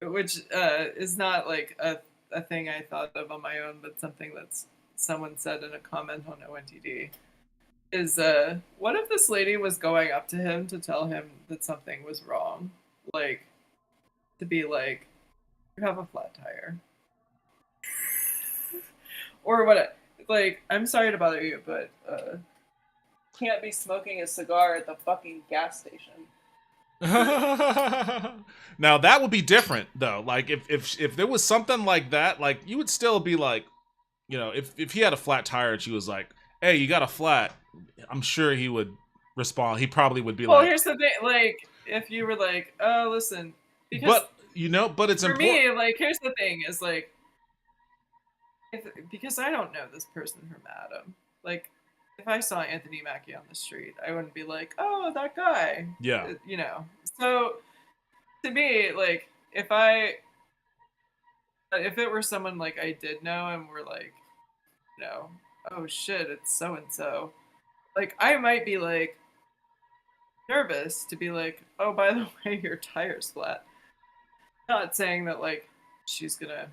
which is not like a thing I thought of on my own, but something that's someone said in a comment on ONTD. Is what if this lady was going up to him to tell him that something was wrong? Like, to be like, you have a flat tire. Or what, like, I'm sorry to bother you, but can't be smoking a cigar at the fucking gas station. Now that would be different though. Like, if there was something like that, like, you would still be like, you know, if he had a flat tire and she was like, hey, you got a flat, I'm sure he would respond. He probably would be like... Well, here's the thing. Like, if you were like, oh, listen. Because but it's for important. me, like, here's the thing. Is like, because I don't know this person from Adam. Like, if I saw Anthony Mackie on the street, I wouldn't be like, oh, that guy. Yeah. You know. So, to me, like, if it were someone like I did know and we're like, you know, oh shit, it's so and so. Like, I might be like nervous to be like, oh, by the way, your tire's flat. Not saying that like she's gonna,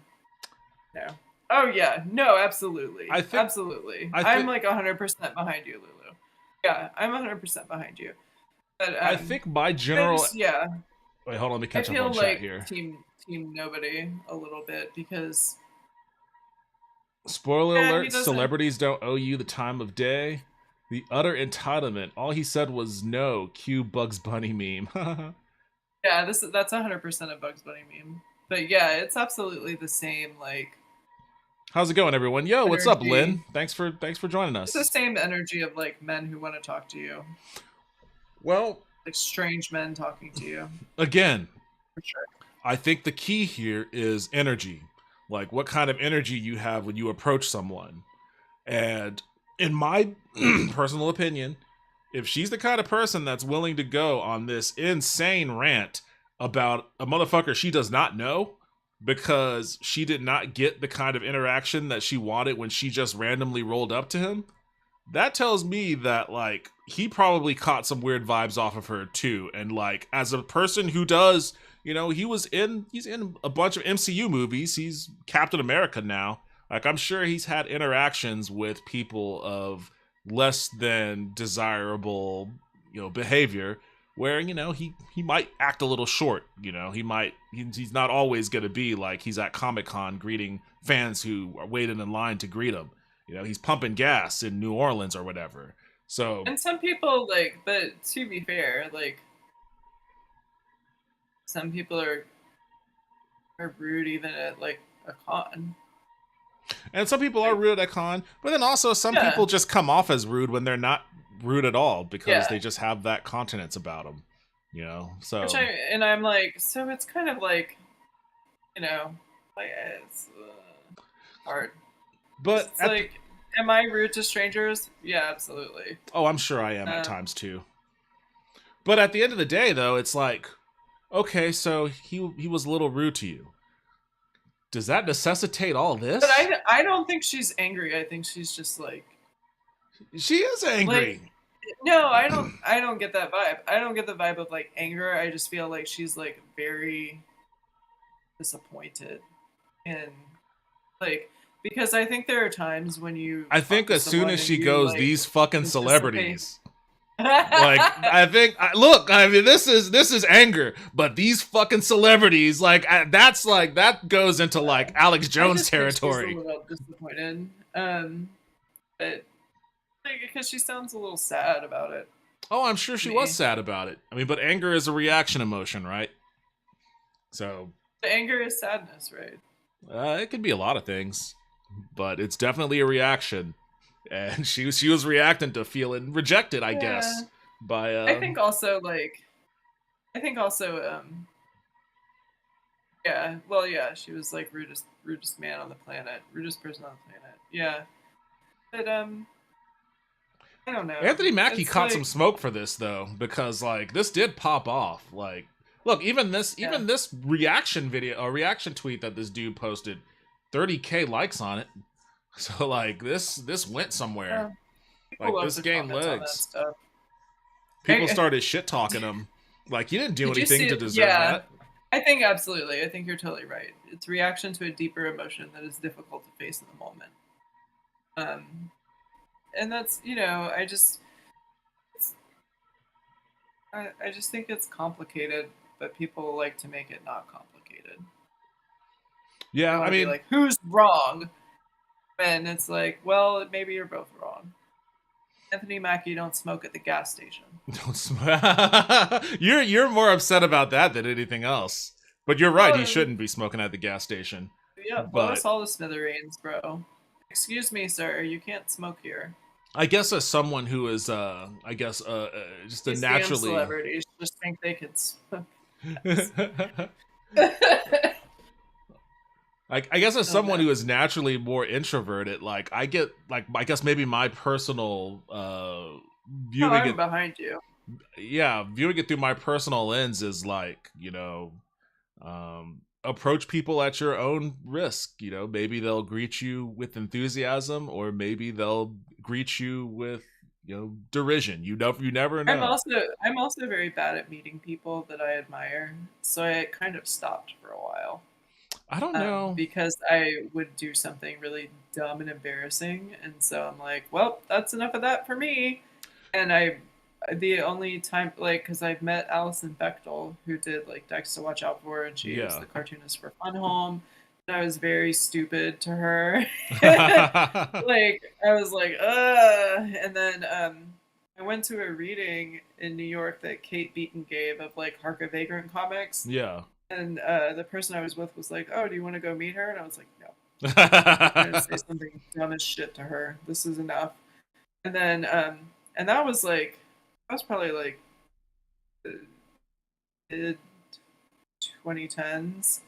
you know. Oh yeah, no, absolutely, absolutely. I'm like 100% behind you, Lulu. Yeah, I'm 100% behind you. But I think my general yeah. Wait, hold on, let me catch I up on feel chat like here. Team nobody a little bit because. Spoiler Yeah, alert, celebrities don't owe you the time of day. The utter entitlement. All he said was no. Cue Bugs Bunny meme. Yeah, that's 100% a Bugs Bunny meme. But yeah, it's absolutely the same. Like, How's it going, everyone? Yo, what's up, energy. Lynn? Thanks for joining It's the us. same energy of like men who want to talk to you, Well, like strange men talking to you. again, For sure. I think the key here is energy. Like what kind of energy you have when you approach someone. And in my personal opinion, if she's the kind of person that's willing to go on this insane rant about a motherfucker she does not know because she did not get the kind of interaction that she wanted when she just randomly rolled up to him, that tells me that like he probably caught some weird vibes off of her too. And like as a person who does, you know, he's in a bunch of MCU movies. He's Captain America now. Like I'm sure he's had interactions with people of less than desirable, you know, behavior where, you know, he might act a little short, you know, he's not always going to be like he's at Comic-Con greeting fans who are waiting in line to greet him. You know, he's pumping gas in New Orleans or whatever. So, And some people like, but to be fair, like some people are rude even at like a con. and some people are rude at con, but then also some Yeah. people just come off as rude when they're not rude at all because Yeah. they just have that continence about them, you know. So I'm like, so it's kind of like, you know, like it's hard. but It's like, am I rude to strangers? Yeah, absolutely. oh, I'm sure I am at times too. But at the end of the day, though, it's like, okay, so he was a little rude to you. Does that necessitate all this? But I don't think she's angry. I think she's just like, She is angry. like, no, I don't get that vibe. I don't get the vibe of like anger. I just feel like she's like very disappointed and like, because I think there are times when you I think talk to as soon someone as and she you, goes, like, these fucking anticipate- celebrities. Like I think, look, I mean, this is anger, but these fucking celebrities, that goes into like Alex I Jones just think territory. she's a little disappointed, but like, because she sounds a little sad about it. Oh, I'm sure she Me. was sad about it. I mean, but anger is a reaction emotion, right? So The anger is sadness, right? it could be a lot of things, but it's definitely a reaction. And she was reacting to feeling rejected, I guess, by. I think also yeah. Well, yeah, she was like rudest man on the planet, rudest person on the planet. Yeah, but I don't know. Anthony Mackie It's caught like- some smoke for this though, because like this did pop off. Like, look, even this reaction video, a reaction tweet that this dude posted, 30K likes on it. So like this went somewhere. People Like love this to gained comment on that legs. stuff. People started shit talking him. Like you didn't do Did you anything see to it? deserve Yeah. that. I think absolutely. I think you're totally right. It's reaction to a deeper emotion that is difficult to face in the moment. And that's, you know, I just think it's complicated, but people like to make it not complicated. Yeah, They I wanna be mean, like, who's wrong? And it's like, well, maybe you're both wrong. Anthony Mackie don't smoke at the gas station. don't you're more upset about that than anything else. But you're right, he shouldn't be smoking at the gas station. Yeah, blow But- us all to smithereens, bro. Excuse me, sir, you can't smoke here. I guess as someone who is just a These damn naturally celebrities just think they could smoke. I guess as Oh, someone man. who is naturally more introverted, like I get like I guess maybe my personal No, viewing I'm it behind you. viewing it through my personal lens is like, you know, approach people at your own risk. You know, maybe they'll greet you with enthusiasm, or maybe they'll greet you with, you know, derision. You never know. I'm also very bad at meeting people that I admire, so I kind of stopped for a while. I don't know. Because I would do something really dumb and embarrassing, and so I'm like, well, that's enough of that for me. And the only time, like, because I've met Alison Bechtel, who did like Dykes to Watch Out For, and she was Yeah. the cartoonist for Fun Home, I was very stupid to her. Like, I was like, and then I went to a reading in New York that Kate Beaton gave of like Hark a Vagrant comics. Yeah. And the person I was with was like, "Oh, do you want to go meet her?" And I was like, "No, I'm gonna say something dumb as shit to her. This is enough." And then, and that was probably like the mid 2010s.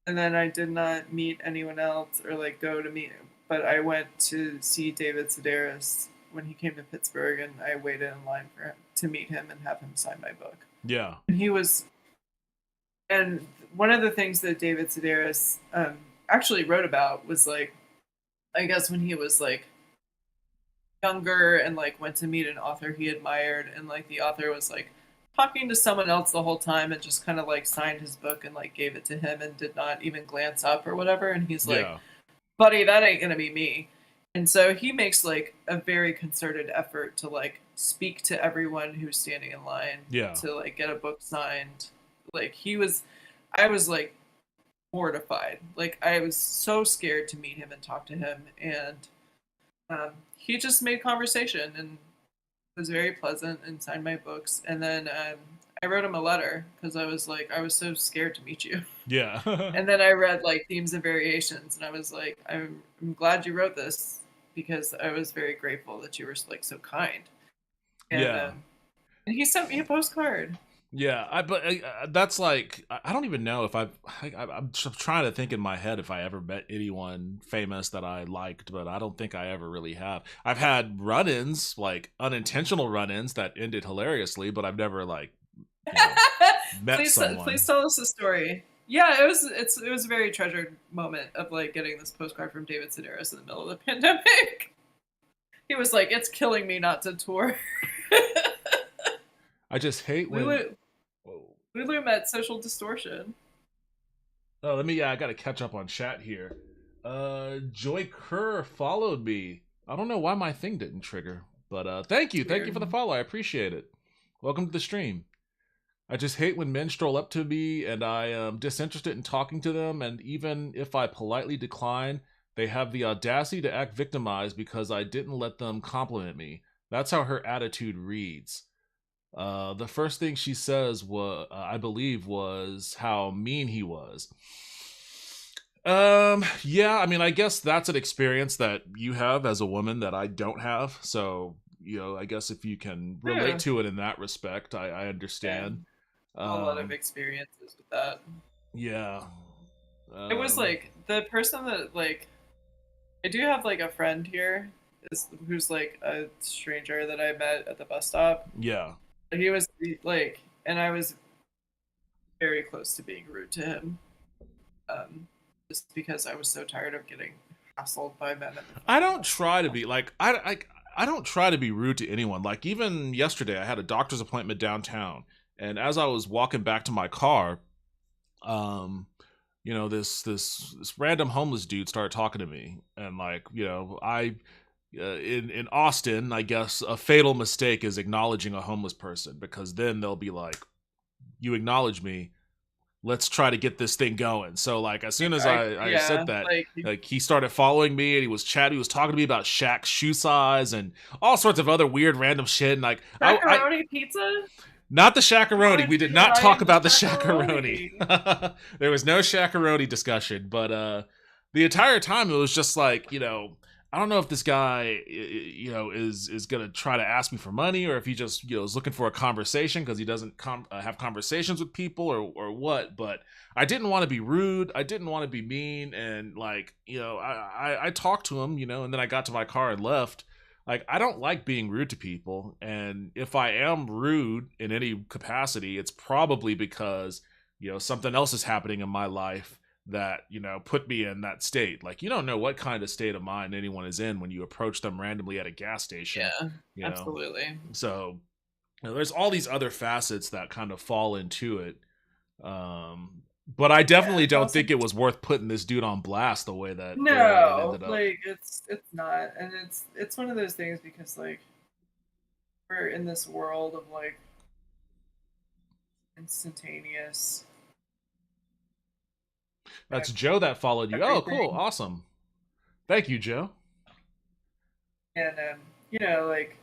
And then I did not meet anyone else or like go to meet him. But I went to see David Sedaris when he came to Pittsburgh, and I waited in line for him to meet him and have him sign my book. Yeah. And and one of the things that David Sedaris actually wrote about was like, I guess when he was like younger and like went to meet an author he admired, and like the author was like talking to someone else the whole time and just kind of like signed his book and like gave it to him and did not even glance up or whatever. And he's like, Yeah. buddy, that ain't gonna be me. And so he makes like a very concerted effort to like speak to everyone who's standing in line Yeah. to like get a book signed. Like I was like mortified. Like I was so scared to meet him and talk to him. And he just made conversation and was very pleasant and signed my books. And then I wrote him a letter because I was like, I was so scared to meet you. Yeah. And then I read like Themes and Variations, and I was like, I'm glad you wrote this because I was very grateful that you were like so kind. And, Yeah. and he sent me a postcard. Yeah, but that's like I don't even know if I'm trying to think in my head if I ever met anyone famous that I liked, but I don't think I ever really have. I've had run-ins, like unintentional run-ins that ended hilariously, but I've never like met someone. Please tell us the story. Yeah, it was a very treasured moment of like getting this postcard from David Sedaris in the middle of the pandemic. He was like, "It's killing me not to tour." I just hate when Lulu met Social Distortion. Oh, I gotta catch up on chat here. Joy Kerr followed me. I don't know why my thing didn't trigger, but thank you for the follow. I appreciate it. Welcome to the stream. I just hate when men stroll up to me and I am disinterested in talking to them, and even if I politely decline, they have the audacity to act victimized because I didn't let them compliment me. That's how her attitude reads. The first thing she says I believe, was how mean he was. Yeah, I mean, I guess that's an experience that you have as a woman that I don't have. So, I guess if you can relate to it in that respect, I understand. A lot of experiences with that. Yeah. It was like the person that like, I do have like a friend here who's like a stranger that I met at the bus stop. Yeah. He was like, and I was very close to being rude to him, just because I was so tired of getting hassled by men. I don't try to be like I don't try to be rude to anyone. Like even yesterday, I had a doctor's appointment downtown, and as I was walking back to my car, this random homeless dude started talking to me, and like in Austin, I guess a fatal mistake is acknowledging a homeless person, because then they'll be like, you acknowledge me, let's try to get this thing going. So like as soon as I said that, like he started following me and he was talking to me about Shaq's shoe size and all sorts of other weird random shit. And like Macaroni pizza? Not the shakaroni. We did not talk about the shakaroni. There was no shakaroni discussion, but the entire time it was just like, I don't know if this guy, is going to try to ask me for money, or if he just, is looking for a conversation because he doesn't have conversations with people or what. But I didn't want to be rude. I didn't want to be mean. And like, I talked to him, and then I got to my car and left. Like, I don't like being rude to people. And if I am rude in any capacity, it's probably because, something else is happening in my life that, put me in that state. Like, you don't know what kind of state of mind anyone is in when you approach them randomly at a gas station. Yeah, absolutely. So, there's all these other facets that kind of fall into it. But I definitely don't think it was worth putting this dude on blast the way that it ended up. Like it's not, and it's one of those things because like we're in this world of like instantaneous That's Joe that followed you. Oh, cool. Everything. Awesome. Thank you, Joe. And you know, like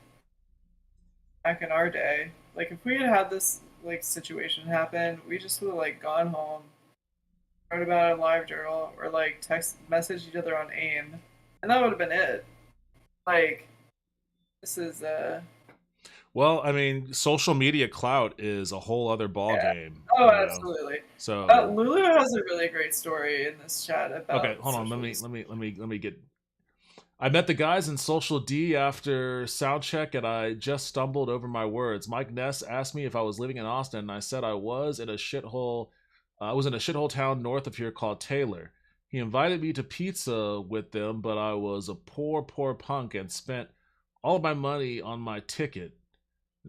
back in our day, like if we had had this like situation happen, we just would have like gone home, wrote about it in live journal, or like text message each other on AIM, and that would have been it. Like this is Well, I mean, social media clout is a whole other ball game. oh, you know? absolutely. So Lulu has a really great story in this chat about. okay, hold on. social Let me get. I met the guys in Social D after sound check, and I just stumbled over my words. Mike Ness asked me if I was living in Austin, and I said I was in a shithole. I was in a shithole town north of here called Taylor. He invited me to pizza with them, but I was a poor punk and spent all of my money on my ticket.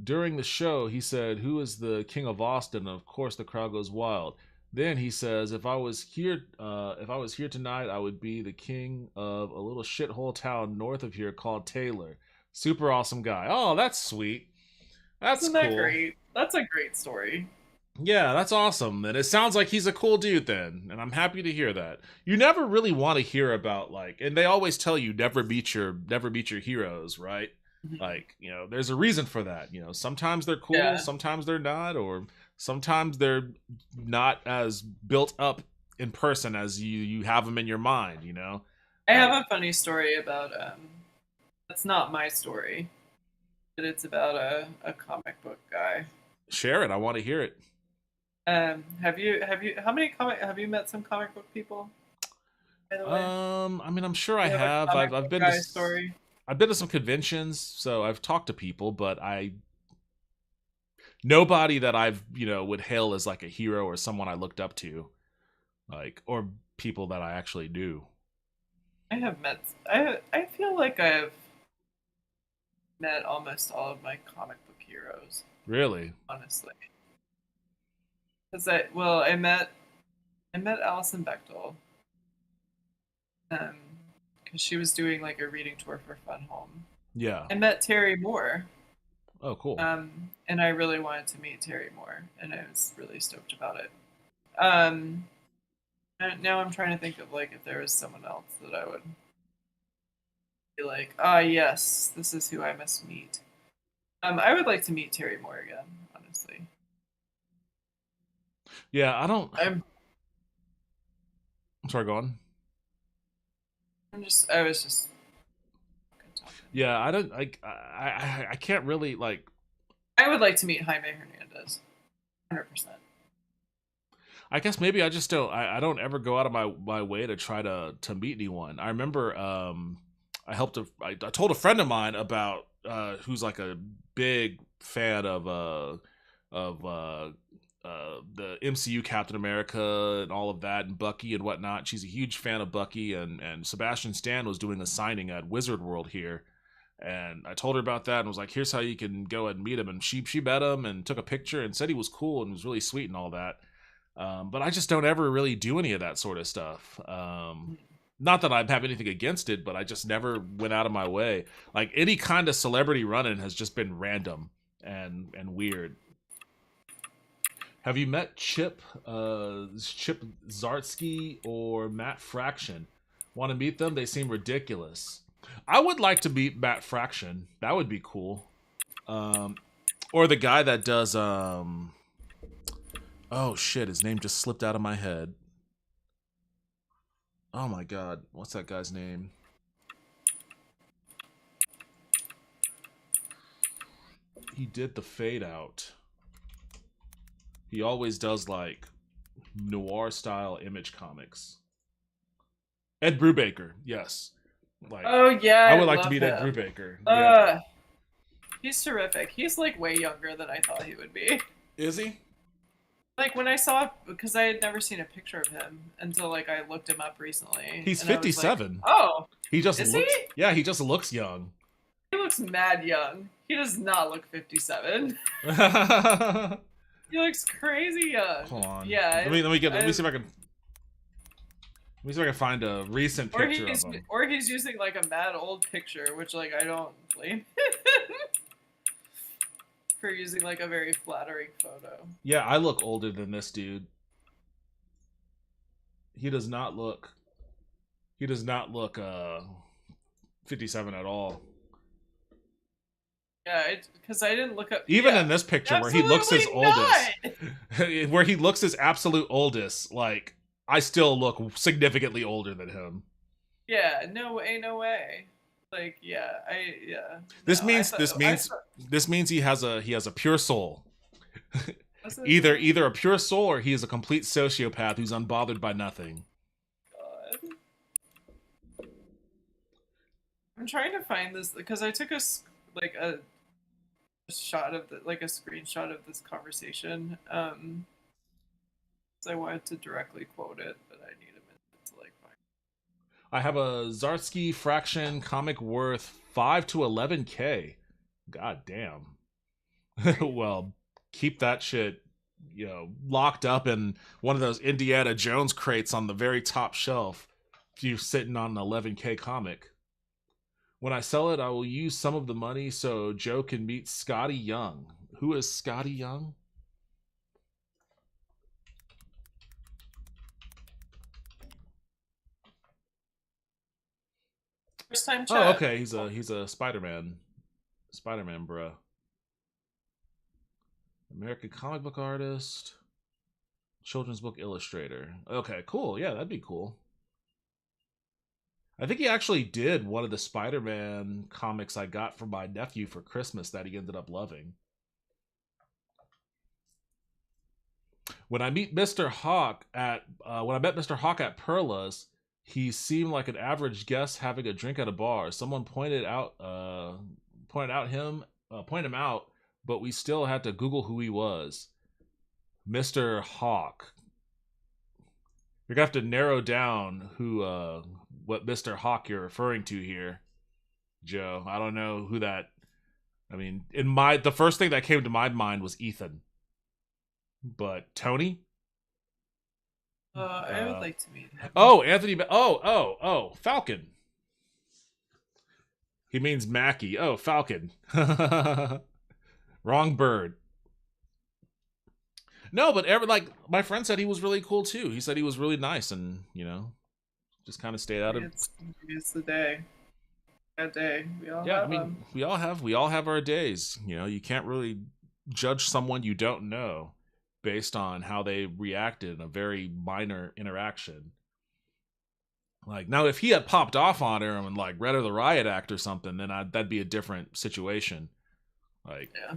During the show, he said, "Who is the king of Austin?" And of course, the crowd goes wild. Then he says, if I was here tonight, I would be the king of a little shithole town north of here called Taylor." Super awesome guy. Oh, that's sweet. That's Isn't cool. that great? That's a great story. Yeah, that's awesome. And it sounds like he's a cool dude then, and I'm happy to hear that. You never really want to hear about like, and they always tell you never meet your heroes, right? Mhm. Like, you know, there's a reason for that. You know, sometimes they're cool, Yeah. sometimes they're not, or sometimes they're not as built up in person as you have them in your mind, you know? I have a funny story about that's not my story, but it's about a comic book guy. Share it. I want to hear it. Have you have you met some comic book people? By the way, I mean, I'm sure I You a have. comic I've book been guy to story. I've been to some conventions, so I've talked to people, but nobody that I've, you know, would hail as like a hero or someone I looked up to, like, or people that I actually knew. I have met. I feel like I've met almost all of my comic book heroes, Really? honestly. Because I met Alison Bechtel, because she was doing like a reading tour for Fun Home. Yeah. I met Terry Moore, Oh, cool. and I really wanted to meet Terry Moore, and I was really stoked about it. And now I'm trying to think of like if there was someone else that I would be like, ah, yes, this is who I must meet. I would like to meet Terry Moore again, honestly. Yeah, I don't. I'm sorry, go on. I was just talking. Yeah, I don't like. I can't really like. I would like to meet Jaime Hernandez, 100%. I guess maybe I just don't. I don't ever go out of my way to try to meet anyone. I remember I told a friend of mine about who's like a big fan of the MCU Captain America and all of that, and Bucky and whatnot. She's a huge fan of Bucky, and Sebastian Stan was doing a signing at Wizard World here. And I told her about that and was like, here's how you can go and meet him. And she met him and took a picture and said he was cool and was really sweet and all that. But I just don't ever really do any of that sort of stuff. Not that I have anything against it, but I just never went out of my way. Like any kind of celebrity run-in has just been random and weird. Have you met Chip Zartsky or Matt Fraction? Want to meet them? They seem ridiculous. I would like to meet Matt Fraction. That would be cool. Or the guy that does oh shit, his name just slipped out of my head. Oh my god, what's that guy's name? He did the Fade Out. He always does like noir style Image comics. Ed Brubaker, yes. Like, Oh yeah, I would like to love meet Ed him. Brubaker. Yeah. He's terrific. He's like way younger than I thought he would be. Is he? Like when I saw, because I had never seen a picture of him until like I looked him up recently. He's and I was like, 57. oh, He just is looks. he? Yeah, he just looks young. He looks mad young. He does not look 57. He looks crazy young. Hold on. Yeah. Let me see if I can. Let me see if I can find a recent picture of him. Or he's using like a mad old picture, which like I don't blame him for using like a very flattering photo. Yeah, I look older than this dude. he does not look 57 at all. Yeah, because I didn't look up. Even yeah, in this picture where he looks his absolutely not. oldest, where he looks his absolute oldest, like I still look significantly older than him. Yeah, no way. Like, yeah. This No, means this means he has a pure soul. Either a pure soul or he is a complete sociopath who's unbothered by nothing. God. I'm trying to find this because I took a shot of a screenshot of this conversation. So I wanted to directly quote it, but I need a minute to like find. I have a Zarsky fraction comic worth 5 to 11K. God damn. Well, keep that shit, locked up in one of those Indiana Jones crates on the very top shelf if you're sitting on an 11K comic. When I sell it, I will use some of the money so Joe can meet Scotty Young. Who is Scotty Young? First time chat. Oh, okay. He's a Spider-Man bruh. American comic book artist, children's book illustrator. Okay, cool. Yeah, that'd be cool. I think he actually did one of the Spider-Man comics I got from my nephew for Christmas that he ended up loving. When I met Mr. Hawk at Perla's, he seemed like an average guest having a drink at a bar. Someone pointed him out, but we still had to Google who he was. Mr. Hawk. You're gonna have to narrow down what Mr. Hawk you're referring to here, Joe. I don't know who that. I mean, the first thing that came to my mind was Ethan, but Tony. I would like to meet him. Oh, Anthony. Oh, Falcon. He means Mackie. Oh, Falcon. Wrong bird. No, but my friend said he was really cool too. He said he was really nice and, just kind of stayed out of. It's the day. That day. We all Yeah, have I mean, them. we all have our days. You can't really judge someone you don't know based on how they reacted in a very minor interaction. Like, now if he had popped off on her and like read her the riot act or something, then that'd be a different situation. Like, Yeah.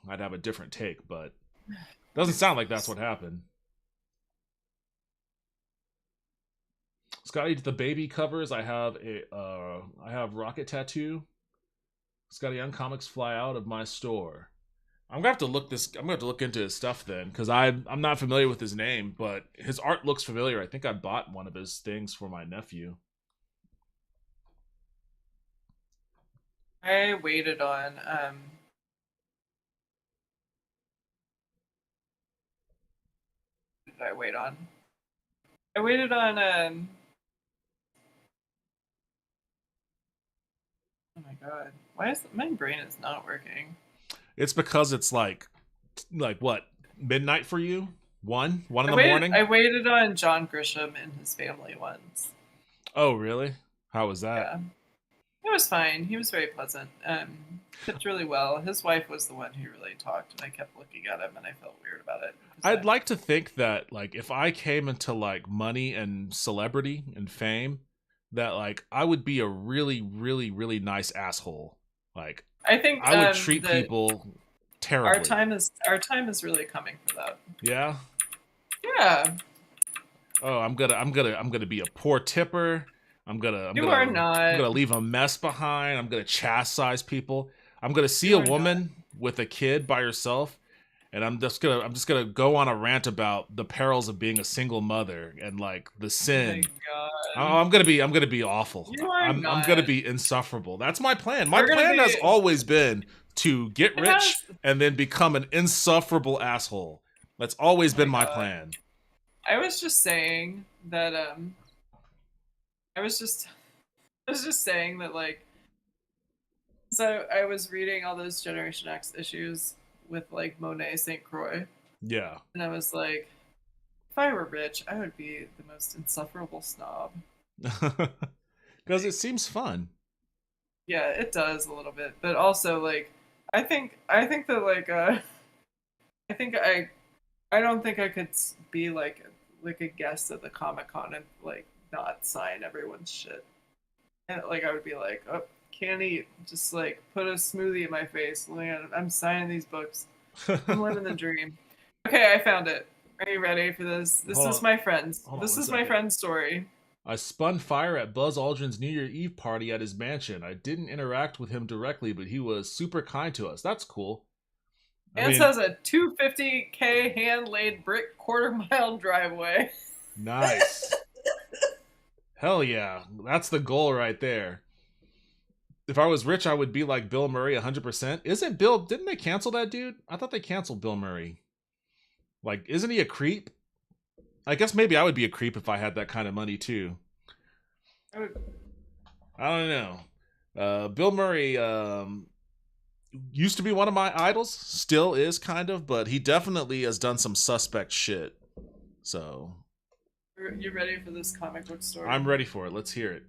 I'd have a different take, but doesn't sound like that's what happened. Scotty did the baby covers. I have Rocket Tattoo. Scotty Young comics fly out of my store. I'm gonna have to look into his stuff then, because I'm not familiar with his name, but his art looks familiar. I think I bought one of his things for my nephew. I waited on what did I wait on? I waited on oh my god. Why is my brain is not working? It's because it's like what, midnight for you? One in the waited, morning? I waited on John Grisham and his family once. Oh, really? How was that? Yeah. It was fine. He was very pleasant. Tipped really well. His wife was the one who really talked, and I kept looking at him, and I felt weird about it. I'd like to think that, like, if I came into, like, money and celebrity and fame, that, like, I would be a really, really, really nice asshole. Like, I think I would treat people terribly. Our time is really coming for that. Yeah? Yeah. Oh, I'm gonna be a poor tipper. I'm gonna leave a mess behind. I'm gonna chastise people. I'm gonna see a woman with a kid by herself, and I'm just gonna go on a rant about the perils of being a single mother and like the sin. Oh my I'm gonna be awful. I'm gonna be insufferable. That's my plan. My plan has always been to get rich and then become an insufferable asshole. That's always been my plan. I was just saying that I was just saying that, like, so I was reading all those Generation X issues with like Monet St. Croix. Yeah. And I was like, If I were rich, I would be the most insufferable snob. Because it seems fun. Yeah, it does a little bit, but also like I think that like I think I don't think I could be like a guest at the Comic-Con and like not sign everyone's shit. And like I would be like, oh, can't eat. Just like put a smoothie in my face. I'm signing these books. I'm living the dream. Okay, I found it. Are you ready for this? This Hold is on. my friend's. Hold on This one is my second. friend's story. I spun fire at Buzz Aldrin's New Year Eve party at his mansion. I didn't interact with him directly, but he was super kind to us. That's cool. I And mean, says a 250K hand-laid brick quarter-mile driveway. nice. Hell yeah. That's the goal right there. If I was rich, I would be like Bill Murray 100%. Isn't Bill... Didn't they cancel that dude? I thought they canceled Bill Murray. Like, isn't he a creep? I guess maybe I would be a creep if I had that kind of money, too. I don't know. Bill Murray used to be one of my idols. Still is, kind of. But he definitely has done some suspect shit. So... You ready for this comic book story? I'm ready for it. Let's hear it.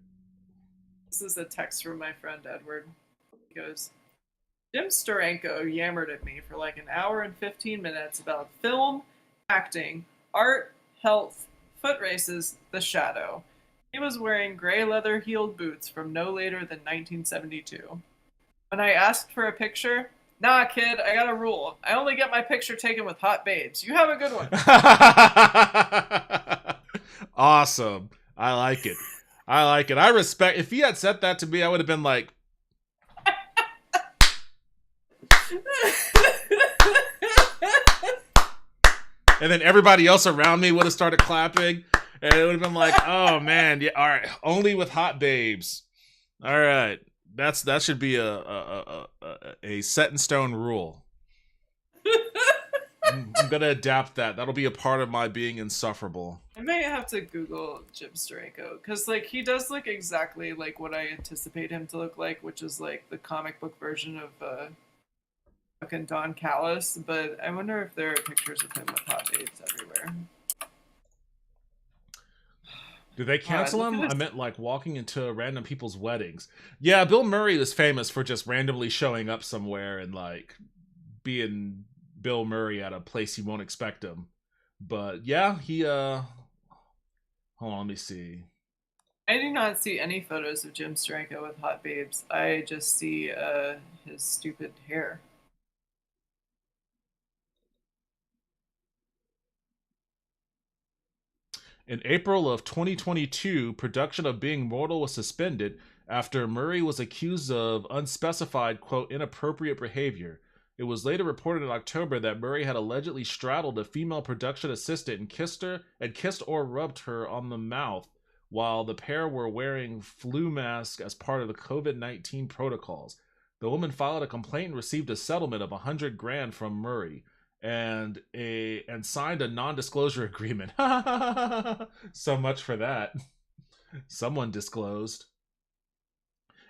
This is a text from my friend Edward. He goes, Jim Steranko yammered at me for like an hour and 15 minutes about film, acting, art, health, foot races, the shadow. He was wearing gray leather heeled boots from no later than 1972. When I asked for a picture, nah, kid, I got a rule. I only get my picture taken with hot babes. You have a good one. Awesome. I like it. I like it. I respect. If he had said that to me, I would have been like, and then everybody else around me would have started clapping, and it would have been like, oh man, yeah, all right, only with hot babes. All right, that should be a set in stone rule. I'm gonna adapt that. That'll be a part of my being insufferable. I may have to Google Jim Steranko because, like, he does look exactly like what I anticipate him to look like, which is like the comic book version of fucking Don Callis. But I wonder if there are pictures of him with hot babes everywhere. Did they cancel look him? at this. I meant like walking into random people's weddings. Yeah, Bill Murray is famous for just randomly showing up somewhere and like being Bill Murray at a place you won't expect him. But yeah, he hold on, let me see. I do not see any photos of Jim Steranko with hot babes. I just see his stupid hair. In April of 2022, production of Being Mortal was suspended after Murray was accused of unspecified, quote, inappropriate behavior. It was later reported in October that Murray had allegedly straddled a female production assistant and kissed or rubbed her on the mouth while the pair were wearing flu masks as part of the COVID-19 protocols. The woman filed a complaint and received a settlement of $100,000 from Murray and signed a non-disclosure agreement. So much for that. Someone disclosed.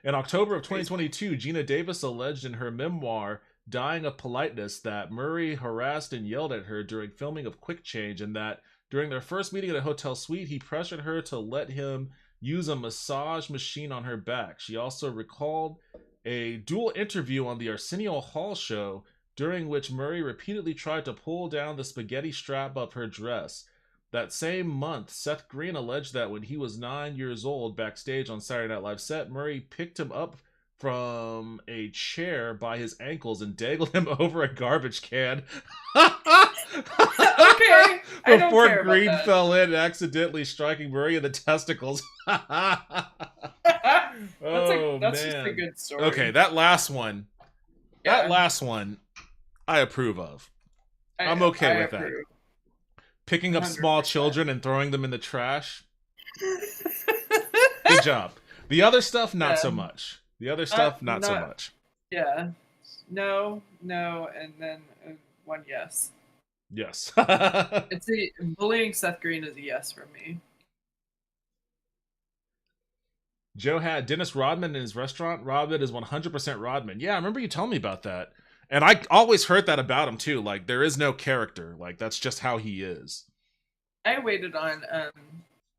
In October of 2022, Gina Davis alleged in her memoir, Dying of Politeness, that Murray harassed and yelled at her during filming of Quick Change, and that during their first meeting at a hotel suite, he pressured her to let him use a massage machine on her back. She also recalled a dual interview on the Arsenio Hall show, during which Murray repeatedly tried to pull down the spaghetti strap of her dress. That same month, Seth Green alleged that when he was 9 years old backstage on Saturday Night Live set, Murray picked him up from a chair by his ankles and dangled him over a garbage can. Okay, I don't Before care about Green that. fell in, accidentally striking Murray in the testicles. That's just a good story. Okay, that last one. Yeah. That last one, I approve of. I'm okay with that. approve. Picking up small 100%. children and throwing them in the trash. Good job. The other stuff, not so Yeah. much. The other stuff, not so not- much. Yeah. No, and then one yes. Yes. It's bullying Seth Green is a yes from me. Joe had Dennis Rodman in his restaurant. Rodman is 100% Rodman. Yeah, I remember you telling me about that. And I always heard that about him too. Like, there is no character. Like, that's just how he is. I waited on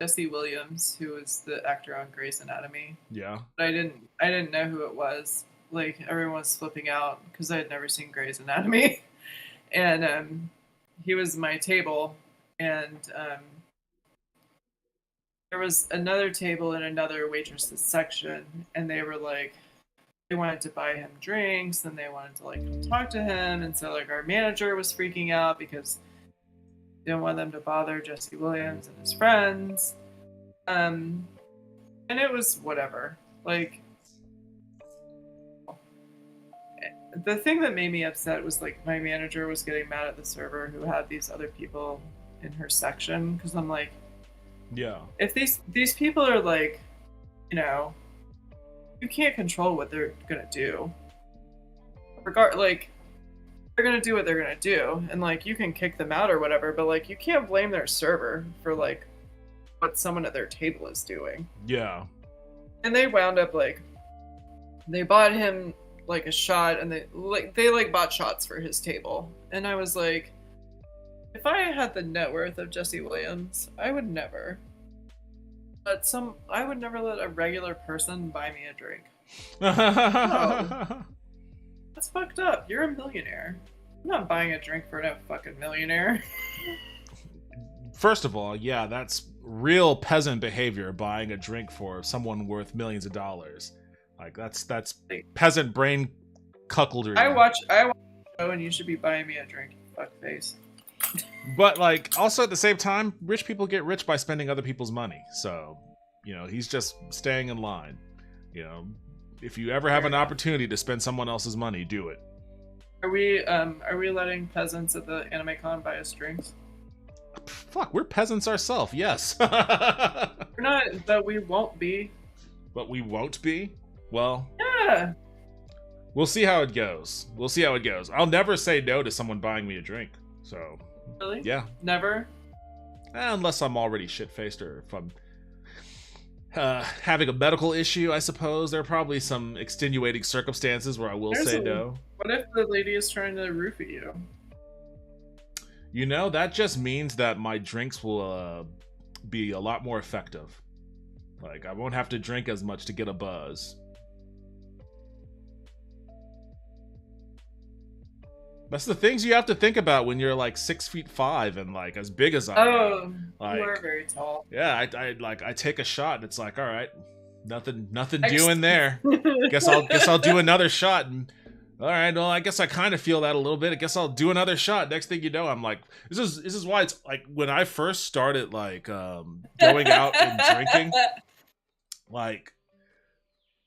Jesse Williams, who was the actor on Grey's Anatomy, Yeah. but I didn't know who it was. Like everyone was flipping out because I had never seen Grey's Anatomy, and he was my table, and there was another table in another waitress's section, and they were like, they wanted to buy him drinks, and they wanted to like talk to him, and so like our manager was freaking out because he didn't want them to bother Jesse Williams and his friends, and it was whatever. Like, the thing that made me upset was like my manager was getting mad at the server who had these other people in her section, because I'm like, Yeah. if these people are like, you know, you can't control what they're gonna do. Like, they're gonna do what they're gonna do, and like you can kick them out or whatever, but like you can't blame their server for like what someone at their table is doing. Yeah. And they wound up like, they bought him like a shot, and they bought shots for his table, and I was like, if I had the net worth of Jesse Williams, I would never let a regular person buy me a drink. No. That's fucked up. You're a millionaire. I'm not buying a drink for no fucking millionaire. First of all, yeah, that's real peasant behavior, buying a drink for someone worth millions of dollars. Like that's peasant brain cuckoldry. I watch the show, and you should be buying me a drink, you fuckface. But like also at the same time, rich people get rich by spending other people's money. So, you know, he's just staying in line. You know, if you ever have an opportunity to spend someone else's money, do it. Are we letting peasants at the anime con buy us drinks? Fuck, we're peasants ourselves, yes. We're not, but we won't be. But we won't be? Well, yeah. We'll see how it goes. I'll never say no to someone buying me a drink. So, Really? yeah. Never? Unless I'm already shit-faced, or if I'm having a medical issue, I suppose. There are probably some extenuating circumstances where I will say no. What if the lady is trying to roofie you? You know, that just means that my drinks will be a lot more effective. Like, I won't have to drink as much to get a buzz. That's the things you have to think about when you're like 6'5" and like as big as I am. Like, you are very tall. Yeah, I take a shot and it's like, all right, nothing doing there. guess I'll do another shot, and all right, well, I guess I kind of feel that a little bit. I guess I'll do another shot. Next thing you know, I'm like, this is why it's like when I first started like going out and drinking, like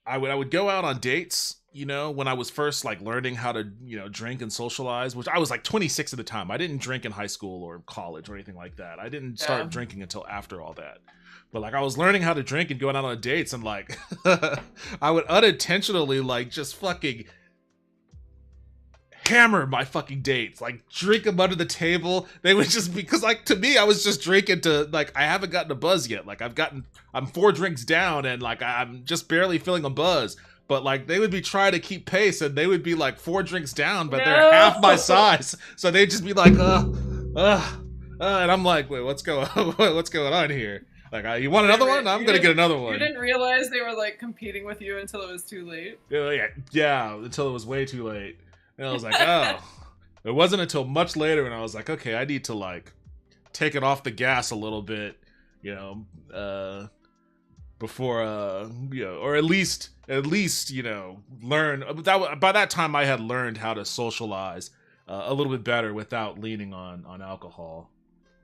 I would go out on dates, you know, when I was first like learning how to, you know, drink and socialize, which I was like 26 at the time. I didn't drink in high school or college or anything like that. I didn't start drinking until after all that. But like I was learning how to drink and going out on dates, and like I would unintentionally like just fucking hammer my fucking dates, like drink them under the table. They would just, because like to me I was just drinking to like, I haven't gotten a buzz yet. Like I'm 4 drinks down and like I'm just barely feeling a buzz. But like they would be trying to keep pace, and they would be like 4 drinks down, but they're half my size. So they'd just be like, and I'm like, wait, what's going on here? Like, you want another one? I'm gonna get another one. You didn't realize they were like competing with you until it was too late. Yeah, until it was way too late. And I was like, oh. It wasn't until much later when I was like, okay, I need to like take it off the gas a little bit, you know, before you know, or at least you know, learn that. By that time I had learned how to socialize a little bit better without leaning on alcohol.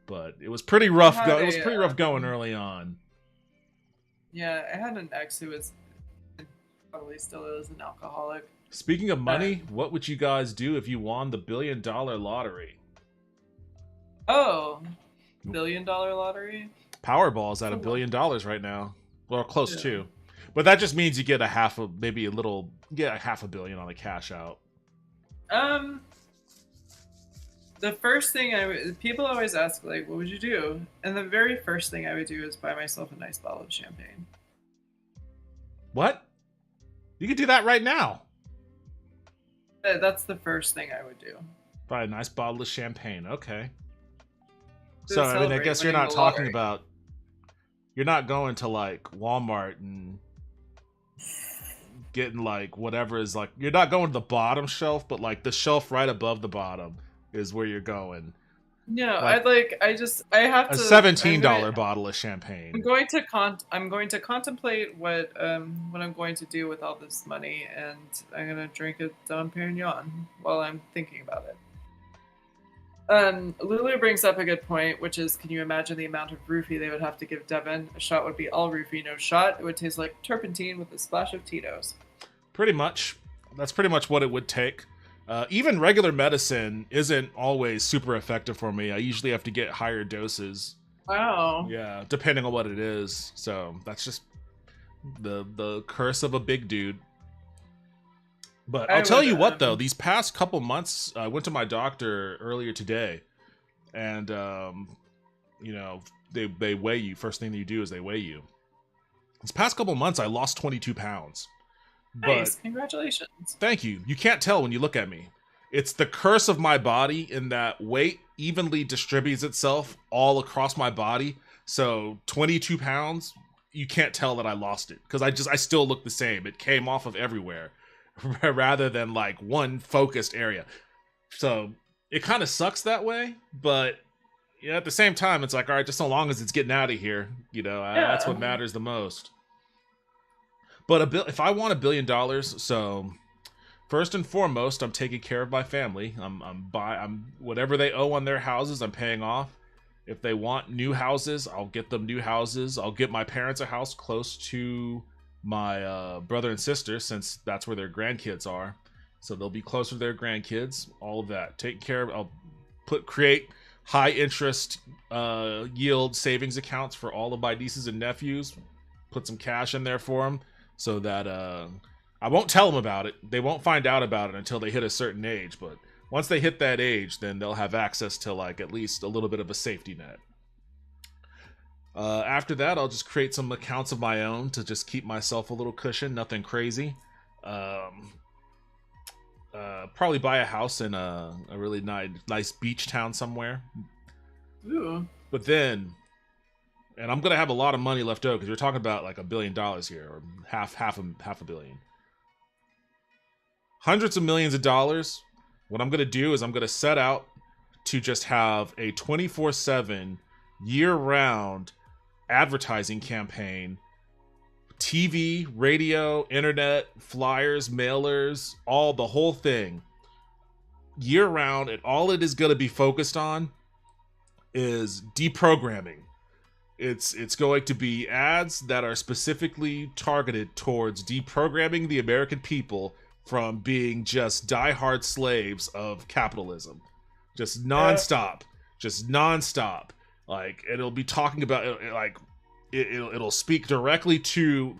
But it was pretty rough. It was pretty rough going early on. Yeah, I had an ex who was, probably still is, an alcoholic. Speaking of money, what would you guys do if you won the $1 billion lottery? Oh, $1 billion lottery? Powerball's at $1 billion right now. Well, close to. But that just means you get half a $500 million on the cash out. The first thing people always ask, like, what would you do? And the very first thing I would do is buy myself a nice bottle of champagne. What? You could do that right now. That's the first thing I would do. Buy a nice bottle of champagne. Okay. So I mean, I celebrate guess you're winning not the talking lottery. about. You're not going to like Walmart and getting like whatever is like. You're not going to the bottom shelf, but like the shelf right above the bottom is where you're going. No, Like I have a to. $17 bottle of champagne. I'm going to contemplate what I'm going to do with all this money, and I'm gonna drink a Dom Perignon while I'm thinking about it. Lulu brings up a good point, which is, can you imagine the amount of roofie they would have to give Devin? A shot would be all roofie, no shot. It would taste like turpentine with a splash of Tito's. Pretty much. That's pretty much what it would take. Even regular medicine isn't always super effective for me. I usually have to get higher doses. Wow. Yeah, depending on what it is. So that's just the curse of a big dude. But I'll tell you what, though, these past couple months, I went to my doctor earlier today, and you know, they weigh you. First thing that you do is they weigh you. These past couple months, I lost 22 pounds. Nice, But congratulations. thank you. You can't tell when you look at me. It's the curse of my body in that weight evenly distributes itself all across my body. So 22 pounds, you can't tell that I lost it because I still look the same. It came off of everywhere rather than like one focused area. So it kind of sucks that way, but yeah, at the same time, it's like, all right, just so long as it's getting out of here, you know, that's what matters the most. But if I want $1 billion, so first and foremost, I'm taking care of my family. I'm whatever they owe on their houses, I'm paying off. If they want new houses, I'll get them new houses. I'll get my parents a house close to my brother and sister, since that's where their grandkids are. So they'll be closer to their grandkids. All of that. Take care of. I'll create high interest yield savings accounts for all of my nieces and nephews. Put some cash in there for them, so that I won't tell them about it. They won't find out about it until they hit a certain age. But once they hit that age, then they'll have access to like at least a little bit of a safety net. After that, I'll just create some accounts of my own to just keep myself a little cushion. Nothing crazy. Probably buy a house in a really nice beach town somewhere. Ooh. But then, and I'm gonna have a lot of money left over because we're talking about like $1 billion here, or half a billion, hundreds of millions of dollars. What I'm gonna do is I'm gonna set out to just have a 24/7, year-round advertising campaign. TV, radio, internet, flyers, mailers, the whole thing, year round, and all it is going to be focused on is deprogramming. It's going to be ads that are specifically targeted towards deprogramming the American people from being just diehard slaves of capitalism. Just nonstop. Like, it'll be talking about like it'll speak directly to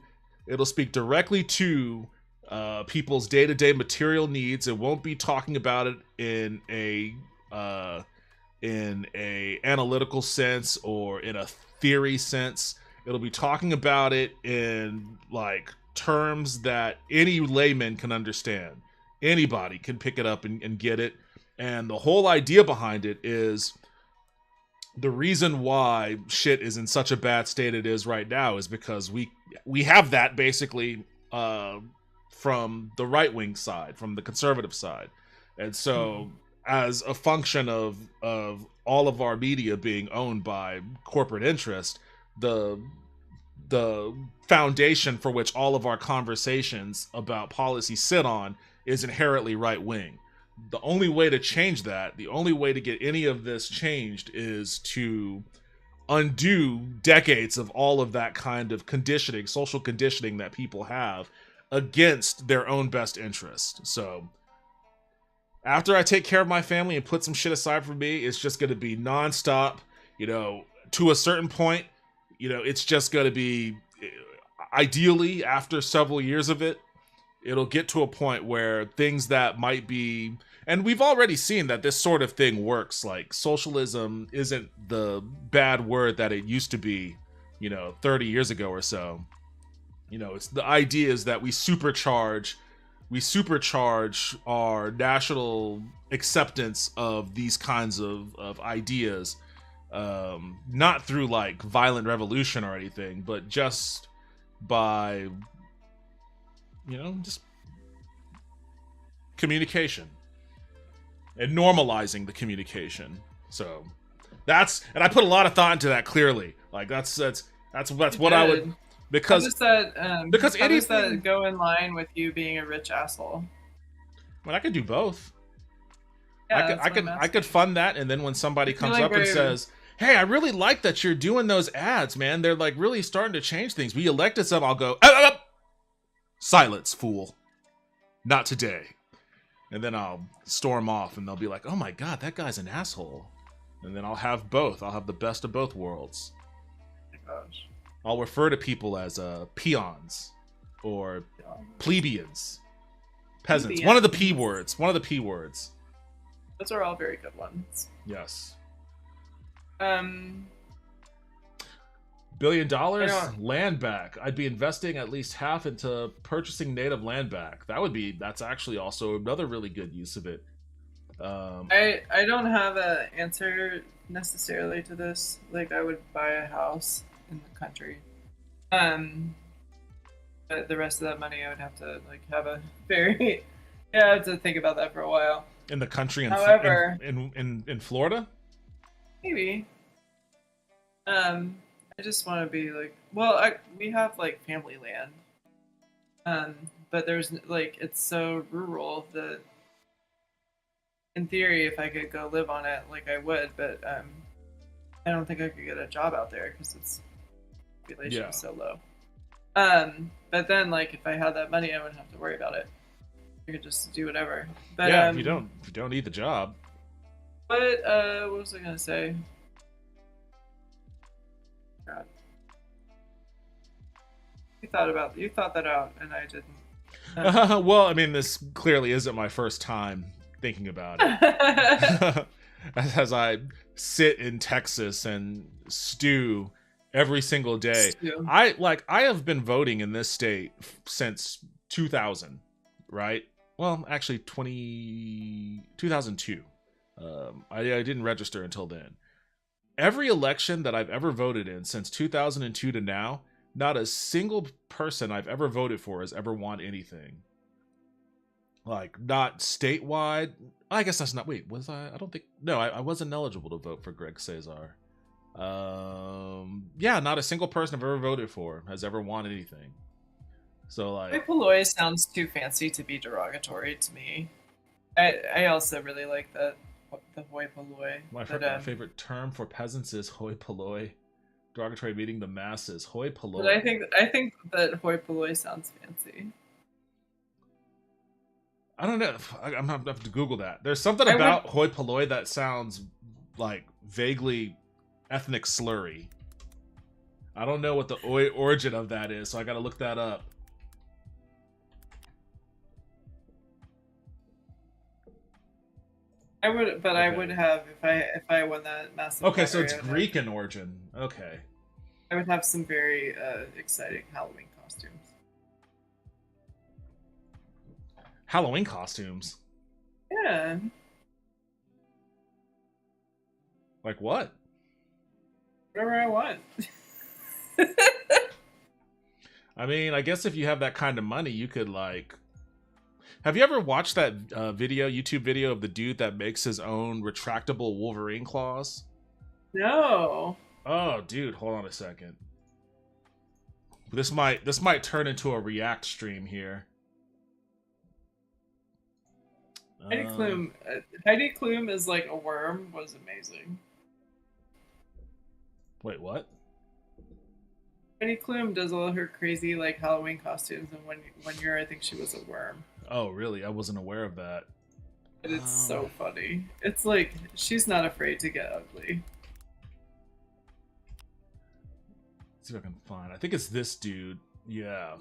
people's day-to-day material needs. It won't be talking about it in a analytical sense or in a theory sense. It'll be talking about it in like terms that any layman can understand. Anybody can pick it up and get it. And the whole idea behind it is, the reason why shit is in such a bad state it is right now is because we have that basically from the right-wing side, from the conservative side. And so as a function of all of our media being owned by corporate interest, the foundation for which all of our conversations about policy sit on is inherently right-wing. The only way to change that, the only way to get any of this changed, is to undo decades of all of that kind of conditioning, social conditioning that people have against their own best interest. So after I take care of my family and put some shit aside for me, it's just going to be nonstop, you know, to a certain point. You know, it's just going to be, ideally, after several years of it, it'll get to a point where things that might be, and we've already seen that this sort of thing works. Like, socialism isn't the bad word that it used to be, 30 years ago or so. It's the idea is that we supercharge our national acceptance of these kinds of ideas not through like violent revolution or anything, but just by, you know, just communication and normalizing the communication. So and I put a lot of thought into that. Clearly, like that's what I would, because how does anything, that go in line with you being a rich asshole? I could do both. Yeah, I could fund that, and then when somebody comes like up and says, "Hey, I really like that you're doing those ads, man. They're like really starting to change things. We elected some." I'll go, silence, fool. Not today. And then I'll storm off, and they'll be like, "Oh my god, that guy's an asshole." And then I'll have both. I'll have the best of both worlds. Oh my gosh. I'll refer to people as peons or plebeians, peasants. Plebeians. One of the P words. One of the P words. Those are all very good ones. Yes. Um, $1 billion land back. I'd be investing at least half into purchasing native land back. That's actually also another really good use of it. I don't have an answer necessarily to this. Like, I would buy a house in the country. But the rest of that money I would have to like have a very I have to think about that for a while. In the country, However, in Florida? Maybe. I just want to be like, we have like family land, but there's like it's so rural that, in theory, if I could go live on it, like I would, but I don't think I could get a job out there because its population is so low. But then like if I had that money, I wouldn't have to worry about it. I could just do whatever. But yeah, if you don't need the job. But what was I gonna say? God. You thought that out, and I didn't. Well, I mean, this clearly isn't my first time thinking about it. As I sit in Texas and stew every single day. I have been voting in this state since 2000, right? Well, actually 2002. I didn't register until then. Every election that I've ever voted in since 2002 to now, not a single person I've ever voted for has ever won anything. Like, not statewide. I guess that's not. Wait, was I? I don't think. No, I wasn't eligible to vote for Greg Cesar. Yeah, not a single person I've ever voted for has ever won anything. So, like. Hoi polloi sounds too fancy to be derogatory to me. I also really like the hoi polloi. My favorite term for peasants is hoi polloi. Derogatory meaning the masses. Hoi polloi. But I think that hoi polloi sounds fancy. I don't know. I'm gonna have to Google that. There's something about hoi polloi that sounds like vaguely ethnic slurry. I don't know what the origin of that is, so I gotta look that up. I would, but okay. I would have if I won that massive. Okay, so it's Greek in origin. Okay. I would have some very exciting Halloween costumes. Halloween costumes? Yeah. Like what? Whatever I want. I mean, I guess if you have that kind of money, you could like. Have you ever watched that YouTube video of the dude that makes his own retractable Wolverine claws? No. Oh, dude, hold on a second. This might turn into a React stream here. Heidi Klum is like a worm was amazing. Wait, what? Heidi Klum does all her crazy like Halloween costumes, and one year I think she was a worm. Oh, really? I wasn't aware of that. And it's so funny. It's like she's not afraid to get ugly. Let's see if I can find. I think it's this dude. Yeah.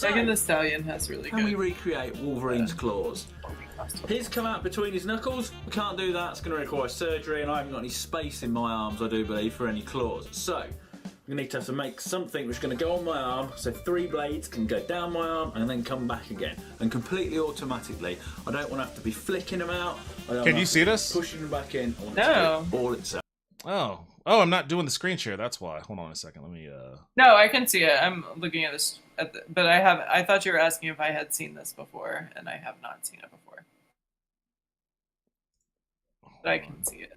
Megan Thee Stallion has really good. Can we recreate Wolverine's claws? His come out between his knuckles. We can't do that. It's going to require surgery, and I haven't got any space in my arms, I do believe, for any claws. So we need to have to make something which is going to go on my arm, so 3 blades can go down my arm and then come back again, and completely automatically. I don't want to have to be flicking them out. Can you see this? Pushing them back in. No. All itself. Oh, I'm not doing the screen share. That's why. Hold on a second. Let me. No, I can see it. I'm looking at this, but I have. I thought you were asking if I had seen this before, and I have not seen it before. But I can see it.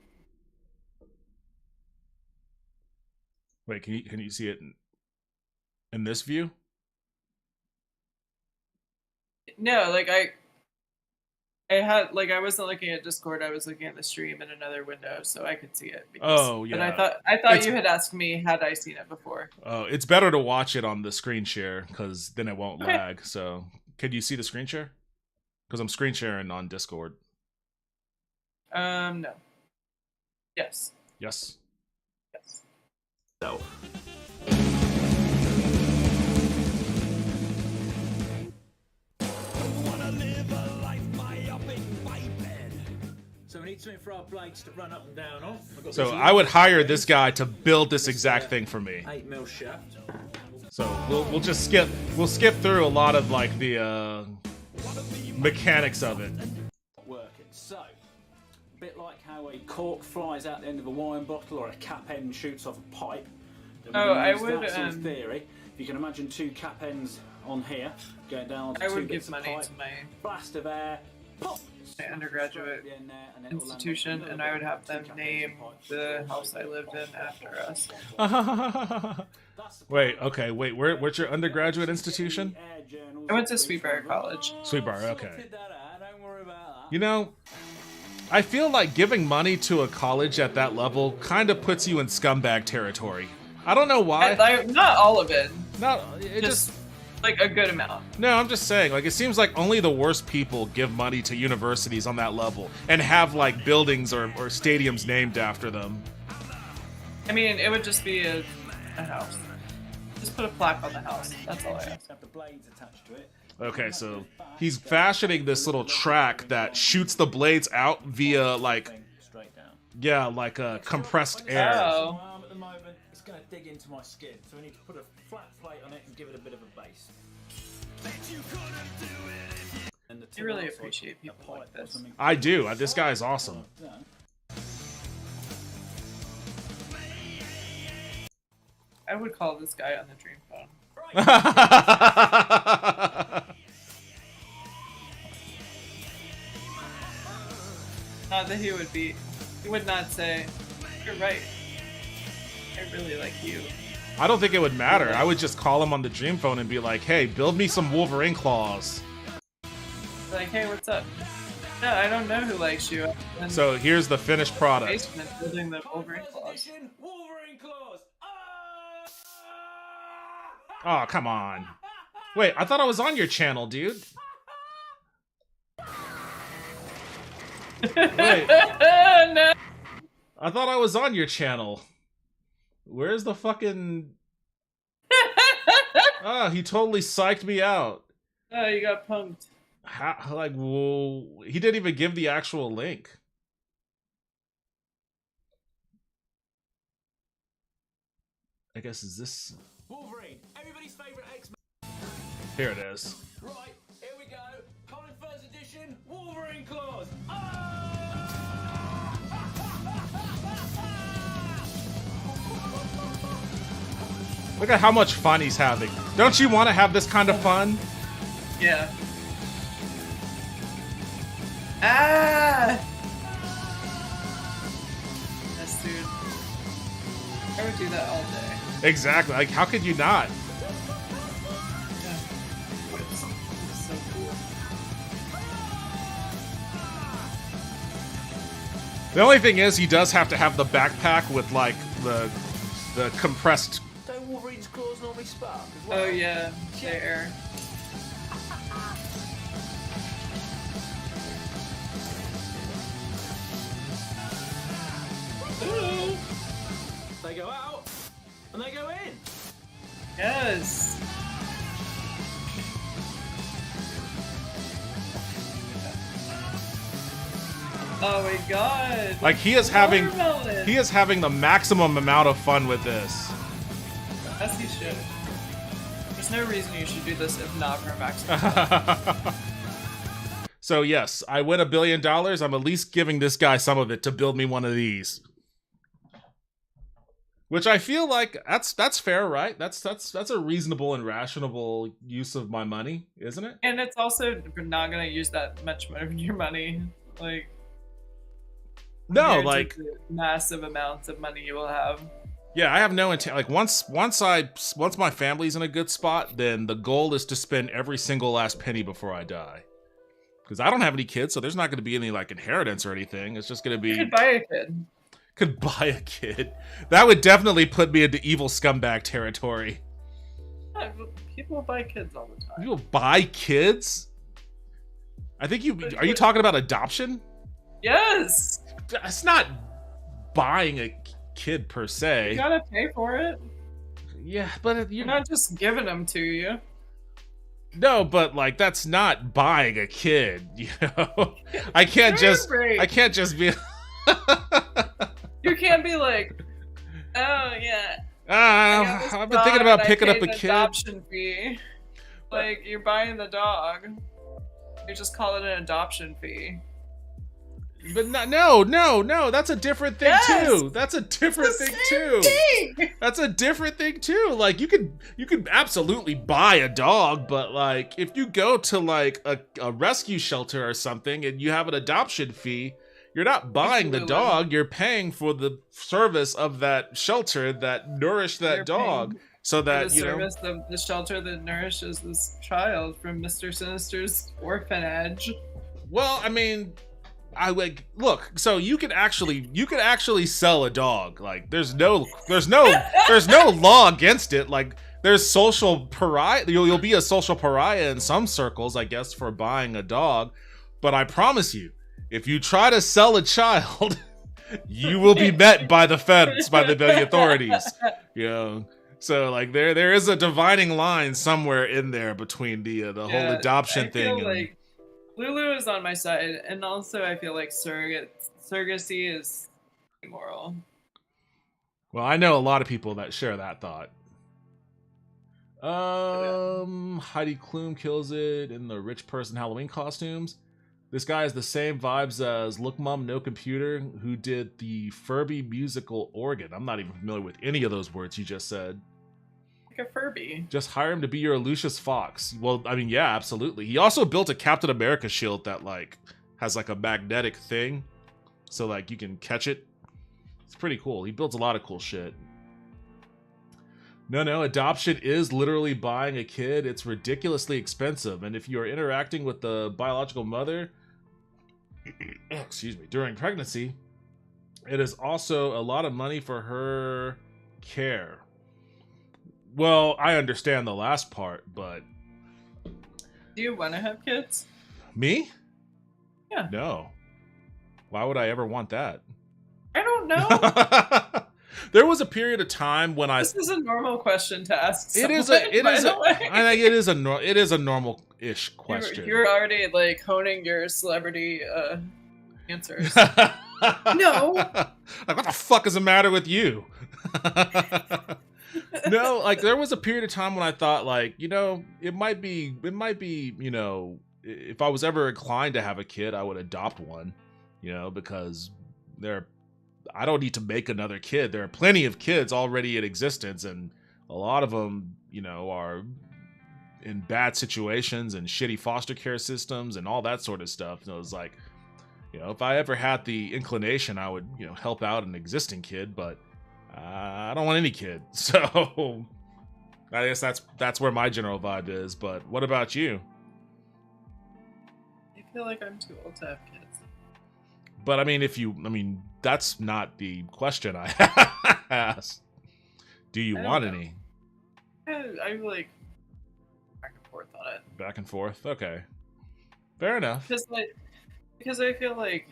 Wait, can you see it in this view? No, like I had like I wasn't looking at Discord. I was looking at the stream in another window, so I could see it. Oh, yeah. But I thought you had asked me had I seen it before. Oh, it's better to watch it on the screen share because then it won't Okay. lag. So, can you see the screen share? Because I'm screen sharing on Discord. No. Yes. Yes. Yes. So. So we need something for our blades to run up and down on. So I would hire this guy to build this exact thing for me. 8mm shaft. So we'll just skip through a lot of like the mechanics of it. Working. So, a bit like how a cork flies out the end of a wine bottle or a cap end shoots off a pipe. then we're Oh, gonna I use would, that sort of theory. If you can imagine two cap ends on here going down onto I two would bits give of money pipe, to my blast of air, pop, undergraduate straight in there, and then it'll land institution, on and I would have them name the house I lived in after us. Wait, where's your undergraduate institution? I went to Sweetbriar College. Sweetbriar, okay. You know, I feel like giving money to a college at that level kind of puts you in scumbag territory. I don't know why. Not all of it. No, it just like a good amount. No, I'm just saying, like, it seems like only the worst people give money to universities on that level and have, like, buildings or stadiums named after them. I mean, it would just be a house. Just put a plaque on the house. That's all I ask. have the blades attached to it. Okay, so he's fashioning this little track that shoots the blades out via, like, Straight down. yeah, like, compressed air. Oh. My arm at the moment, it's going to dig into my skin, so we need to put a flat plate on it and give it a bit of a base. And the I really outside, appreciate a people pipe like or this. something. I do. This guy is awesome. Yeah. I would call this guy on the dream phone. Not that he would not say, "You're right. I really like you." I don't think it would matter. I would just call him on the dream phone and be like, hey, build me some Wolverine claws. Like, hey, what's up? No, I don't know who likes you. And So here's the finished product. basement building the Wolverine claws. Wolverine claws! Oh, come on. Wait, I thought I was on your channel, dude. Wait, No. I thought I was on your channel. Where's the fucking... Ah, he totally psyched me out. Oh, you got punked. How, like, whoa, he didn't even give the actual link. I guess is this... Wolverine, everybody's favourite X-Men. Here it is. Right, here we go. Colin First Edition, Wolverine claws! Look at how much fun he's having. Don't you want to have this kind of fun? Yeah. Ah! Yes, dude. I would do that all day. Exactly. Like, how could you not? Yeah. It's so cool. The only thing is, he does have to have the backpack with, like, the compressed... Don't Wolverine's claws normally spark as well? Oh yeah, there. Ooh. They go out, and they go in. Yes. Oh my god. Like, he is having... Watermelon. He is having the maximum amount of fun with this. As he should. There's no reason you should do this if not for maximum. So yes, I win $1 billion. I'm at least giving this guy some of it to build me one of these. Which I feel like that's fair, right? That's a reasonable and rational use of my money, isn't it? And it's also not gonna use that much of your money. Like No, compared like to the massive amounts of money you will have. yeah, I have no intent. Like once my family's in a good spot, then the goal is to spend every single last penny before I die. Because I don't have any kids, so there's not going to be any like inheritance or anything. It's just going to be. You could buy a kid. Could buy a kid. That would definitely put me into evil scumbag territory. Yeah, people buy kids all the time. People buy kids? I think are you talking about adoption? Yes. It's not buying a kid per se. You gotta pay for it. Yeah, but You're not just giving them to you. No, but like that's not buying a kid, you know. I can't just be You can't be like, oh yeah. I've been thinking about picking up a kid. Adoption fee. Like you're buying the dog. You just call it an adoption fee. But no, that's a different thing too. That's a different thing too. That's a different thing too. Like you could absolutely buy a dog, but like if you go to like a rescue shelter or something and you have an adoption fee, you're not buying the dog, you're paying for the service of that shelter that nourished that dog. So that the service of the shelter that nourishes this child from Mr. Sinister's orphanage. Well, I mean, I like look. So you could actually sell a dog. Like there's no law against it. Like there's social pariah. You'll be a social pariah in some circles, I guess, for buying a dog. But I promise you, if you try to sell a child, you will be met by the feds, by the authorities. You know. So like there is a dividing line somewhere in there between the whole adoption thing. I feel like Lulu is on my side, and also I feel like surrogacy is immoral. Well, I know a lot of people that share that thought. Heidi Klum kills it in the rich person Halloween costumes. This guy has the same vibes as Look Mom No Computer, who did the Furby musical organ. I'm not even familiar with any of those words you just said. Like a Furby. Just hire him to be your Lucius Fox. Well, I mean, yeah, absolutely. He also built a Captain America shield that like has like a magnetic thing, so like you can catch it. It's pretty cool. He builds a lot of cool shit. No, adoption is literally buying a kid. It's ridiculously expensive, and if you are interacting with the biological mother, excuse me, during pregnancy, it is also a lot of money for her care. Well, I understand the last part, but do you want to have kids? Me? Yeah. No. Why would I ever want that? I don't know. There was a period of time when This is a normal question to ask someone, I think it is a normal-ish question. You're already like honing your celebrity answers. No. Like, what the fuck is the matter with you? No, like there was a period of time when I thought like, you know, it might be, you know, if I was ever inclined to have a kid, I would adopt one, you know, because I don't need to make another kid. There are plenty of kids already in existence, and a lot of them, you know, are in bad situations and shitty foster care systems and all that sort of stuff. And it was like, you know, if I ever had the inclination, I would, you know, help out an existing kid, but I don't want any kid. So I guess that's where my general vibe is. But what about you? I feel like I'm too old to have kids. But I mean, that's not the question I asked. Do you want any? I'm like back and forth on it. Back and forth? Okay. Fair enough. Because I feel like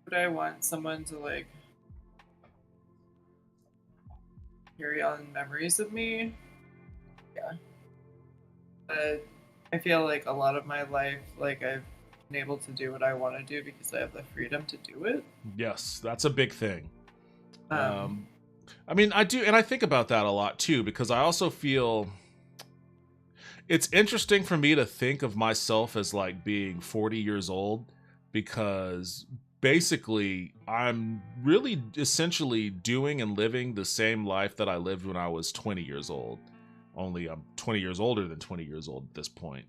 would I want someone to like carry on memories of me? Yeah. But I feel like a lot of my life, like I've been able to do what I want to do because I have the freedom to do it. Yes, that's a big thing. I mean, I do, and I think about that a lot too, because I also feel it's interesting for me to think of myself as like being 40 years old, because basically, I'm really essentially doing and living the same life that I lived when I was 20 years old. Only I'm 20 years older than 20 years old at this point.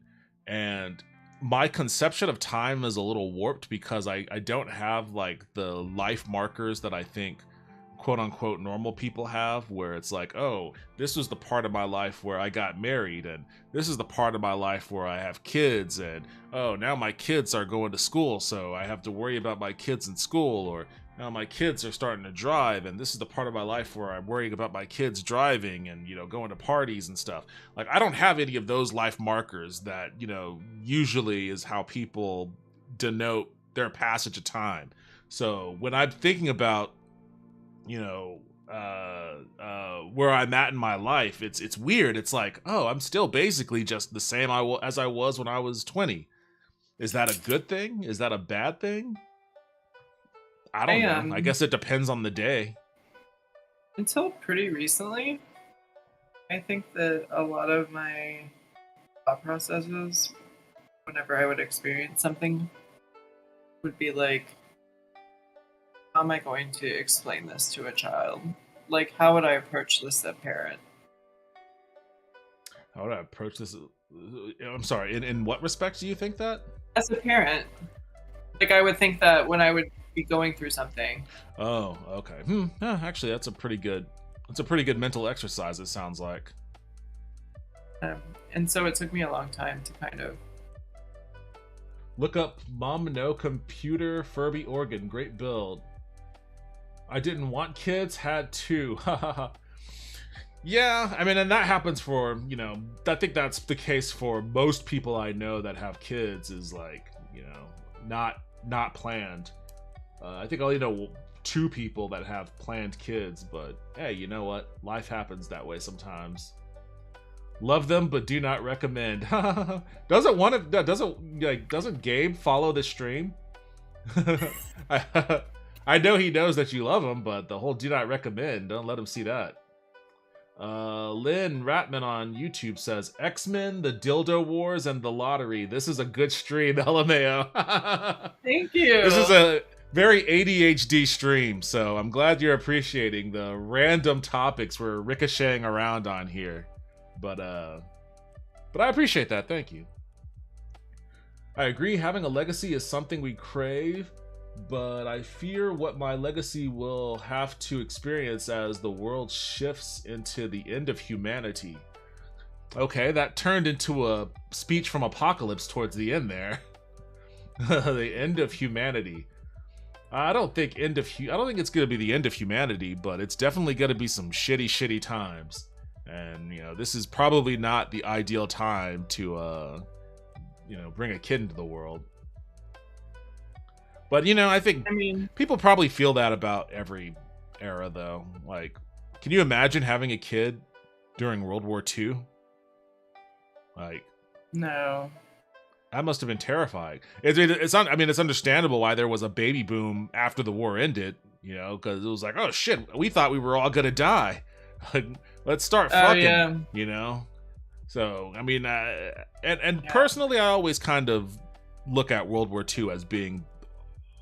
And my conception of time is a little warped because I don't have like the life markers that I think quote unquote normal people have, where it's like, oh, this was the part of my life where I got married, and this is the part of my life where I have kids, and oh, now my kids are going to school, so I have to worry about my kids in school, or now my kids are starting to drive, and this is the part of my life where I'm worrying about my kids driving and, you know, going to parties and stuff. Like, I don't have any of those life markers that, you know, usually is how people denote their passage of time. So when I'm thinking about, you know, where I'm at in my life, it's weird. It's like, oh, I'm still basically just the same as I was when I was 20. Is that a good thing? Is that a bad thing? I don't know. I guess it depends on the day. Until pretty recently, I think that a lot of my thought processes, whenever I would experience something, would be like, how am I going to explain this to a child? Like, how would I approach this as a parent? How would I approach this? I'm sorry, in what respects do you think that? As a parent. Like, I would think that when I would be going through something. Oh, okay. Actually, that's a pretty good mental exercise, it sounds like. And so it took me a long time to kind of look up Mom No Computer Furby Organ. Great build. I didn't want kids, had two. Yeah, I mean, and that happens for, you know, I think that's the case for most people I know that have kids, is like, you know, not planned. I think I only know 2 people that have planned kids, but hey, you know what? Life happens that way sometimes. Love them, but do not recommend. Doesn't Gabe follow the stream? I know he knows that you love him, but the whole do not recommend, don't let him see that. Lynn Ratman on YouTube says, X-Men, the Dildo Wars, and the Lottery. This is a good stream, LMAO. Thank you. This is a very ADHD stream, so I'm glad you're appreciating the random topics we're ricocheting around on here. But I appreciate that, thank you. I agree, having a legacy is something we crave, but I fear what my legacy will have to experience as the world shifts into the end of humanity. Okay, that turned into a speech from Apocalypse towards the end there. The end of humanity. I don't think it's gonna be the end of humanity, but it's definitely gonna be some shitty times. And, you know, this is probably not the ideal time to, you know, bring a kid into the world. But, you know, I mean, people probably feel that about every era, though. Like, can you imagine having a kid during World War II? Like, no. That must have been terrifying. It's understandable why there was a baby boom after the war ended, you know, because it was like, oh shit, we thought we were all gonna die. Let's start fucking, you know? So, I mean, personally, I always kind of look at World War II as being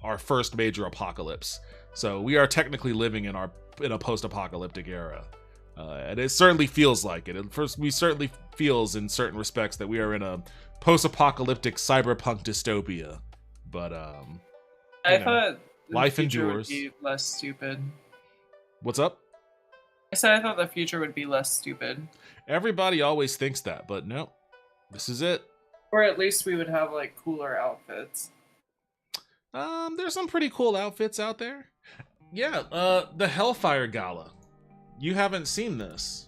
our first major apocalypse. So we are technically living in a post-apocalyptic era. And it certainly feels like it. We certainly feels in certain respects that we are in a post-apocalyptic cyberpunk dystopia. But, I thought life the future endures. would be less stupid. What's up? I said I thought the future would be less stupid. Everybody always thinks that, but no. This is it. Or at least we would have, like, cooler outfits. There's some pretty cool outfits out there. Yeah, the Hellfire Gala. You haven't seen this.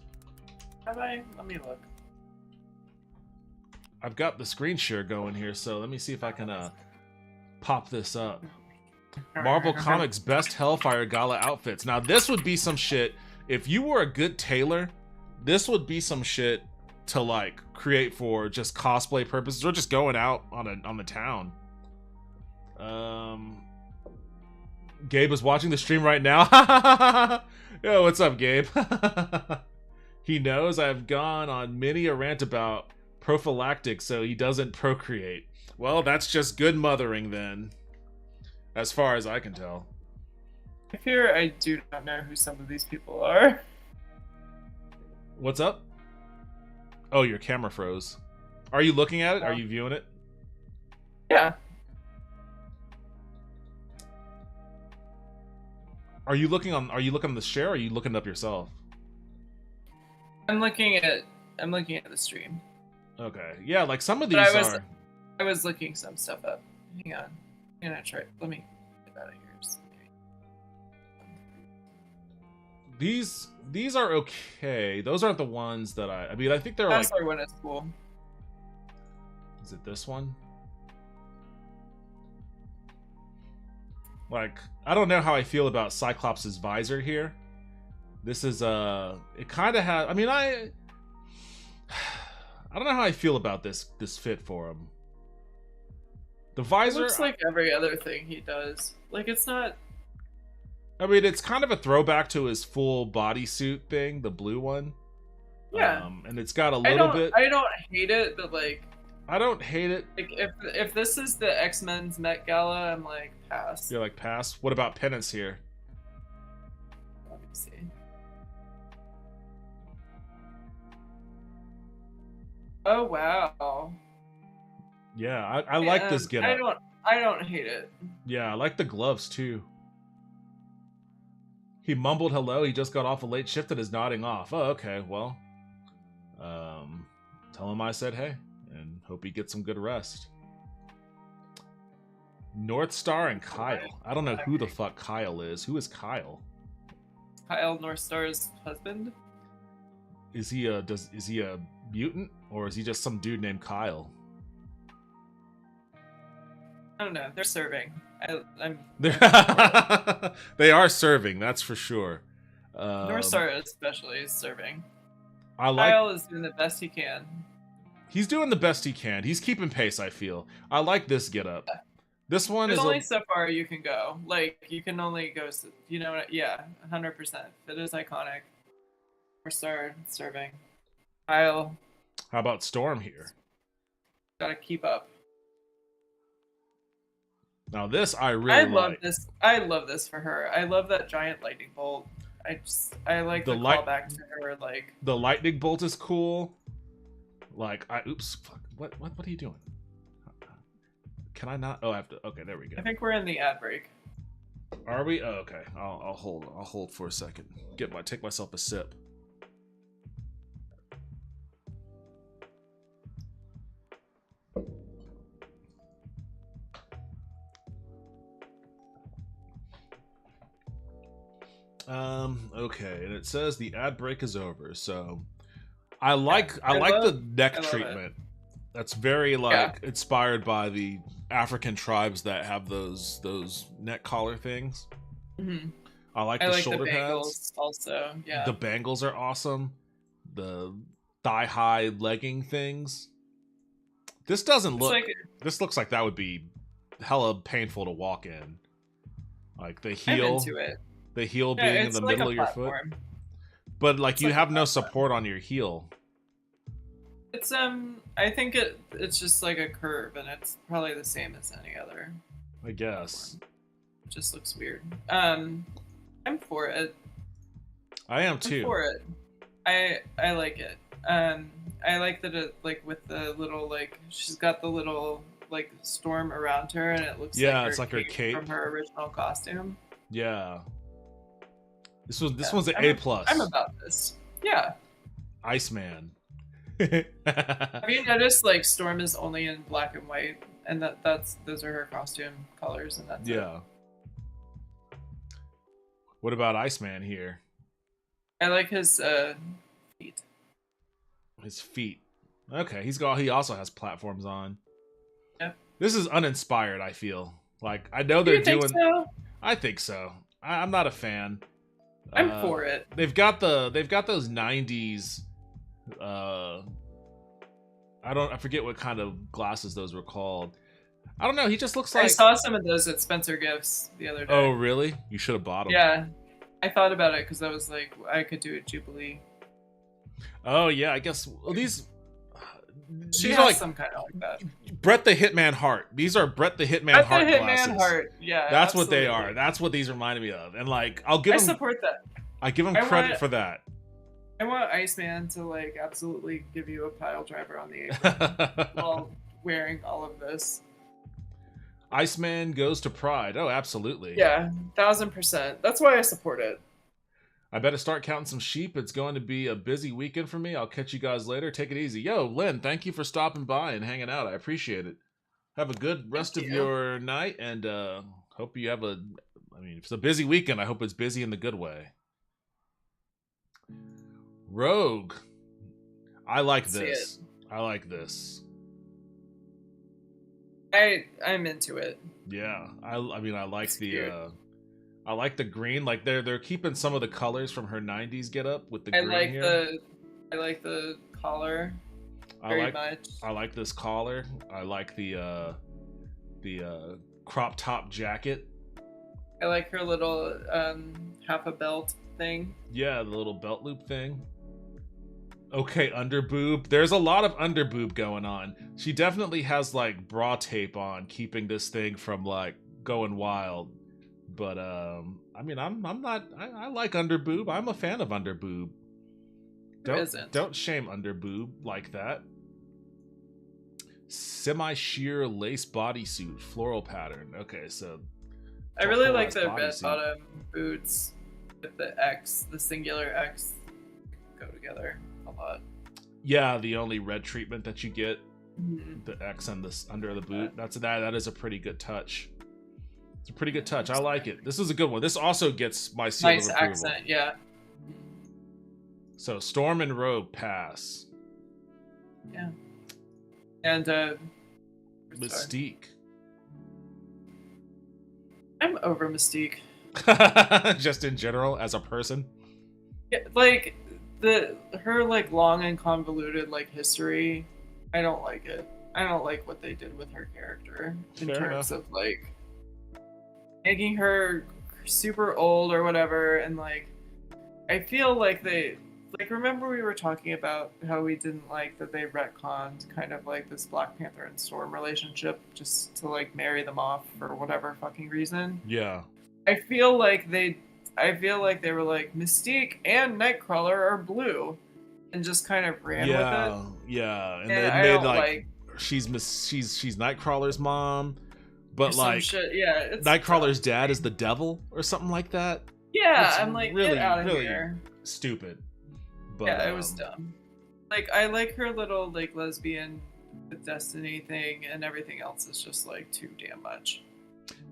Have I? Let me look. I've got the screen share going here, so let me see if I can pop this up. Marvel Comics Best Hellfire Gala Outfits. Now, this would be some shit. If you were a good tailor, this would be some shit to, like, create for just cosplay purposes or just going out on the town. Gabe is watching the stream right now. Yo, what's up, Gabe? He knows I've gone on many a rant about prophylactics so he doesn't procreate. Well, that's just good mothering then. as far as I can tell. I fear I do not know who some of these people are. What's up? Oh, your camera froze. Are you looking at it? Are you viewing it? Yeah. Are you looking on the share or are you looking it up yourself? I'm looking at the stream. Okay. Yeah, like some of these But are. I was looking some stuff up. Hang on. I'm gonna try. Let me get out of here. These are okay. Those aren't the ones that I mean, I think they're like. That's one at school. Is it this one? Like, I don't know how I feel about Cyclops' visor here. This is it kind of has. I mean, I don't know how I feel about this fit for him. The visor It looks like every other thing he does. Like, it's not. I mean, it's kind of a throwback to his full bodysuit thing, the blue one. Yeah. And it's got a little bit. I don't hate it, but like. I don't hate it. Like, if this is the X-Men's Met Gala, I'm like, pass. You're like, pass? What about Penance here? Let me see. Oh wow. Yeah, I like this getup. I don't hate it. Yeah, I like the gloves too. He mumbled hello. He just got off a late shift and is nodding off. Oh, okay. Well, tell him I said hey, and hope he gets some good rest. North Star and Kyle. I don't know who the fuck Kyle is. Who is Kyle? Kyle Northstar's husband. Is he a mutant or is he just some dude named Kyle? I don't know. They're serving. I'm. They are serving. That's for sure. Northstar especially is serving. Kyle is doing the best he can. He's doing the best he can. He's keeping pace, I feel. I like this getup. This one There's is only so far you can go. Like, you can only go. You know what? Yeah, 100%. It is iconic. Northstar serving. Kyle. How about Storm here? Gotta keep up. Now this I really love like. this. I love this for her. I love that giant lightning bolt. I like the callback to her. Like, the lightning bolt is cool. Like, oops, fuck. What are you doing? Can I not? Oh, I have to. Okay, there we go. I think we're in the ad break. Are we? Oh, okay. I'll hold. I'll hold for a second. Take myself a sip. Okay, and it says the ad break is over. So, I like the neck treatment. That's very inspired by the African tribes that have those neck collar things. Mm-hmm. I like the shoulder bangles pads. Also, yeah. The bangles are awesome. The thigh high legging things. This doesn't look. This looks like that would be hella painful to walk in. Like the heel. I'm into it. The heel being in the middle of your foot. But like you have no support on your heel. It's I think it's just like a curve and it's probably the same as any other. I guess. It just looks weird. I'm for it. I am too. I'm for it. I like it. I like that it like with the little like she's got the little like storm around her and it looks it's like her cape from her original costume. Yeah. This one's an A+. I'm about this. Yeah. Iceman. Have you noticed like Storm is only in black and white, and those are her costume colors, and that's it. What about Iceman here? I like his feet. His feet. Okay, he also has platforms on. Yep. This is uninspired. I feel like I know they're doing. So? I think so. I'm not a fan. I'm for it. They've got those 90s. I forget what kind of glasses those were called. I don't know. He just looks like. I saw some of those at Spencer Gifts the other day. Oh, really? You should have bought them. Yeah, I thought about it because I was like, I could do a Jubilee. Oh yeah, I guess these She these has are like some kind of like that. Brett the Hitman Heart. These are Brett the Hitman Brett Heart the Hitman glasses. Heart. Yeah, That's what they absolutely. are. That's what these reminded me of. And like, I'll give I them. support that. I give them I credit want- for that. I want Iceman to like absolutely give you a pile driver on the apron while wearing all of this. Iceman goes to Pride. Oh, absolutely. Yeah, 1000%. That's why I support it. I better start counting some sheep. It's going to be a busy weekend for me. I'll catch you guys later. Take it easy. Yo, Lynn, thank you for stopping by and hanging out. I appreciate it. Have a good rest of your night, and hope you have a... I mean, if it's a busy weekend, I hope it's busy in the good way. Rogue. I like this. I like this. I'm into it. Yeah. I mean, I like It's the... cute. I like the green. Like they're keeping some of the colors from her '90s get up with the I green like here. I like the collar I very like much. I like this collar. I like the crop top jacket. I like her little half a belt thing. Yeah, the little belt loop thing. Okay, underboob. There's a lot of underboob going on. She definitely has like bra tape on, keeping this thing from like going wild. But I mean, I'm not. I like underboob. I'm a fan of underboob. Don't shame underboob like that. Semi-sheer lace bodysuit, floral pattern. Okay, so I really like full-ass the red bodysuit. bottom boots with the X, the singular X, go together a lot. Yeah, the only red treatment that you get, Mhm. the X on this under the boot. That is a pretty good touch. It's a pretty good touch. I like it. This is a good one. This also gets my seal Nice of approval. accent, yeah. So Storm and Rogue pass. Yeah. And Mystique. I'm over Mystique. Just in general, as a person. Yeah, like her like long and convoluted like history. I don't like it. I don't like what they did with her character in Fair terms enough. of like making her super old or whatever, and like I feel like they like remember we were talking about how we didn't like that they retconned kind of like this Black Panther and Storm relationship just to like marry them off for whatever fucking reason. Yeah. I feel like they were like Mystique and Nightcrawler are blue, and just kind of ran with it. Yeah, and And they I made don't like she's Nightcrawler's mom, but or some like shit. Yeah, it's Nightcrawler's dad is the devil or something like that. Yeah, It's I'm like, really, get out of really here. stupid. But Yeah, it was dumb. Like I like her little like lesbian Destiny thing, and everything else is just like too damn much.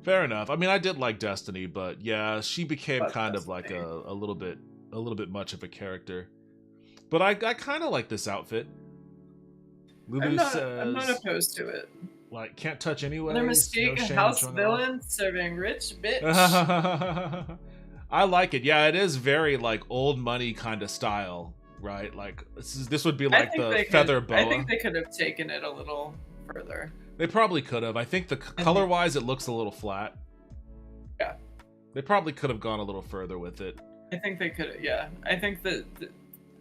Fair enough. I mean, I did like Destiny, but yeah, she became But kind of like a little bit much of a character. But I kind of like this outfit. Lulu I'm says, not opposed to it. like, can't touch anyway. Another Mystique, a house villain serving rich bitch. I like it. Yeah, it is very like old money kind of style, right? Like this would be like the feather boa. I think they could have taken it a little further. They probably could have. I think the color-wise, it looks a little flat. Yeah. They probably could have gone a little further with it. I think they could. Yeah, I think that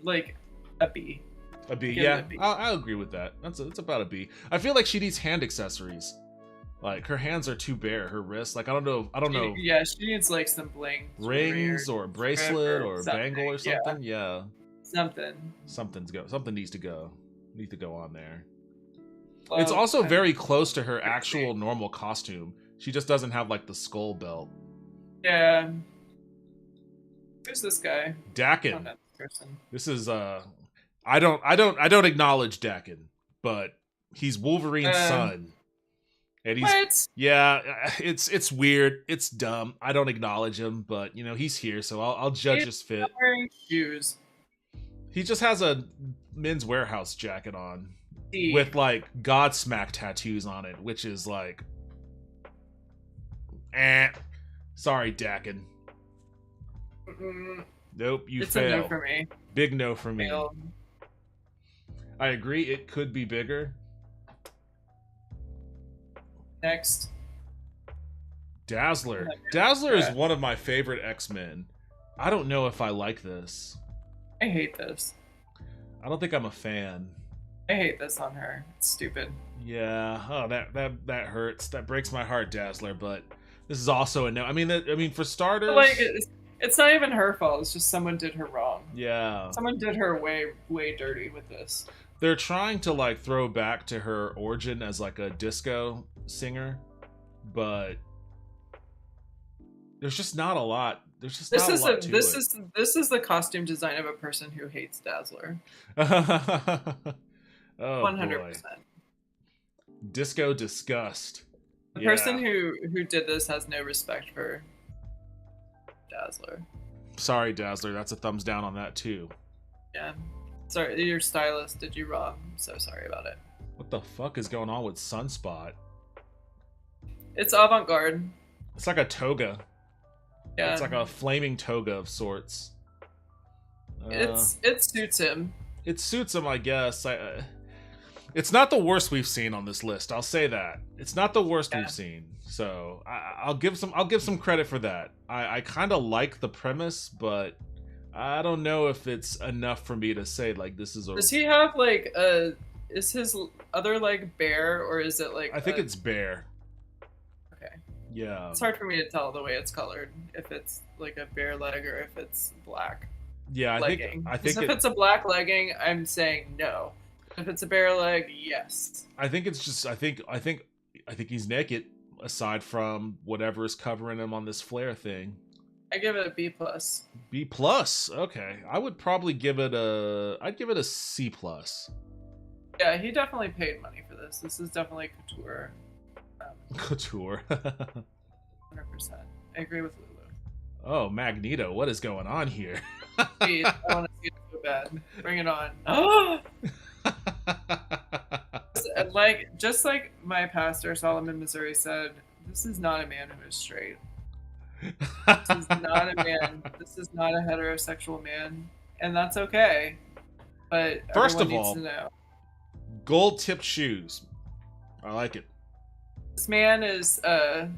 like a B. A B, Give it yeah. a B. I'll agree with that. It's about a B. I feel like she needs hand accessories. Like her hands are too bare. Her wrists, like I don't know. Yeah, she needs like some bling, Rings or a bracelet or a something, bangle or something. Yeah. Something. Something needs to go. Needs to go on there. Well, It's also I'm- very close to her actual normal costume. She just doesn't have like the skull belt. Yeah. Who's this guy? I don't Dakin. know this person. This is I don't acknowledge Dakin, but he's Wolverine's son. And he's What? yeah, it's weird. It's dumb. I don't acknowledge him, but you know, he's here, so I'll judge He's his fit. not wearing shoes. He just has a Men's Warehouse jacket on See. with like Godsmack tattoos on it, which is like sorry, Dakin. Mm-mm. Nope, you It's fail. a no for me. Big no for me. Fail. I agree, it could be bigger. Next. Dazzler. Okay. Dazzler is Yeah. one of my favorite X-Men. I don't know if I like this. I hate this. I don't think I'm a fan. I hate this on her. It's stupid. Yeah. Oh, that hurts. That breaks my heart, Dazzler. But this is also a no. I mean, for starters, But, like, it's not even her fault. It's just someone did her wrong. yeah, Someone did her way dirty with this. they're trying to like throw back to her origin as like a disco singer, but there's just not a lot. There's just not a lot to it. This is the costume design of a person who hates Dazzler. Oh, 100%. Disco disgust. The person who did this has no respect for Dazzler. Sorry, Dazzler. That's a thumbs down on that too. Yeah. Sorry, your stylist did you wrong. I'm so sorry about it. What the fuck is going on with Sunspot? It's avant-garde. It's like a toga. Yeah. It's like a flaming toga of sorts. It suits him. It suits him, I guess. It's not the worst we've seen on this list. I'll say that. It's not the worst we've seen. So I'll give some credit for that. I kind of like the premise, but I don't know if it's enough for me to say like this is a. Does he have like a? Is his other leg bare or is it like? I think it's bare. Okay. Yeah. It's hard for me to tell the way it's colored if it's like a bare leg or if it's black. Yeah, I think if it's a black legging, I'm saying no. If it's a bare leg, yes. I think it's just I think he's naked aside from whatever is covering him on this flare thing. I give it a B plus. B plus. Okay. I would probably give it I'd give it a C plus. Yeah, he definitely paid money for this. This is definitely couture. Couture. 100%. I agree with Lulu. Oh, Magneto, what is going on here? Please, I want to see it so bad. Bring it on. Oh! Just like my pastor Solomon Missouri said, this is not a man who is straight. This is not a man. This is not a heterosexual man, and that's okay. But first of everyone all, needs to know. Gold tipped shoes. I like it. This man is that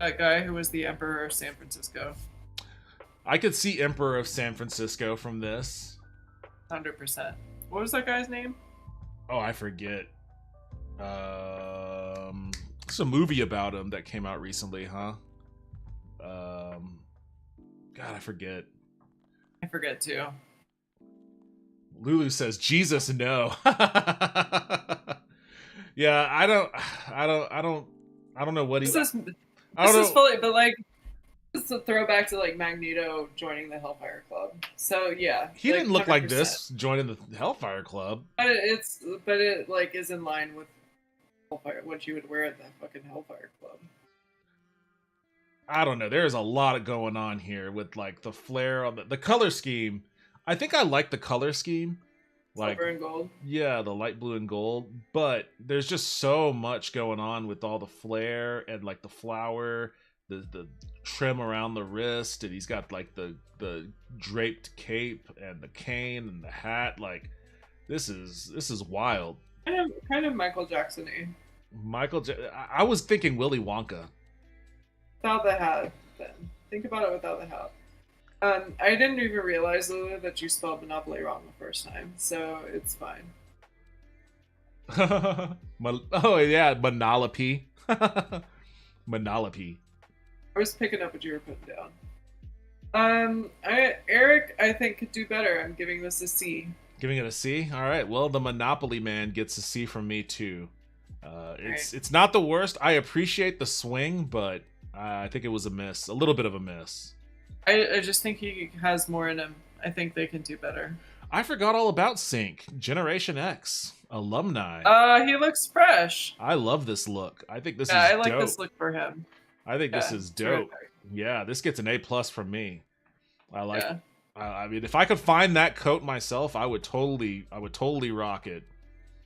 guy who was the Emperor of San Francisco. I could see Emperor of San Francisco from this. 100%. What was that guy's name? Oh, I forget. It's a movie about him that came out recently, huh? God, I forget. I forget too. Lulu says, "Jesus, no." Yeah, I don't know what he. This is fully, but like, it's a throwback to like Magneto joining the Hellfire Club. So yeah, he like, didn't look 100%. like this joining the Hellfire Club. But it like is in line with Hellfire, what you would wear at the fucking Hellfire Club. I don't know. There's a lot going on here with like the flare on the color scheme. I think I like the color scheme. Like, Silver and gold. Yeah, the light blue and gold. But there's just so much going on with all the flare and like the flower, the trim around the wrist, and he's got like the draped cape and the cane and the hat. Like, this is wild. Kind of Michael Jackson-y. I was thinking Willy Wonka. Without the hat, then. Think about it without the hat. I didn't even realize, Lulu, that you spelled Monopoly wrong the first time, so it's fine. Oh, yeah, Monolopy. Monolopy. I was picking up what you were putting down. Eric, I think, could do better. I'm giving this a C. Giving it a C? All right. Well, the Monopoly man gets a C from me, too. It's not the worst. I appreciate the swing, but I think it was a miss. A little bit of a miss. I just think he has more in him. I think they can do better. I forgot all about Sync. Generation X. Alumni. He looks fresh. I love this look. I think this is I like dope. this look for him. I think this is dope. Terrific. Yeah, this gets an A+ from me. I like it. I mean, if I could find that coat myself, I would totally rock it.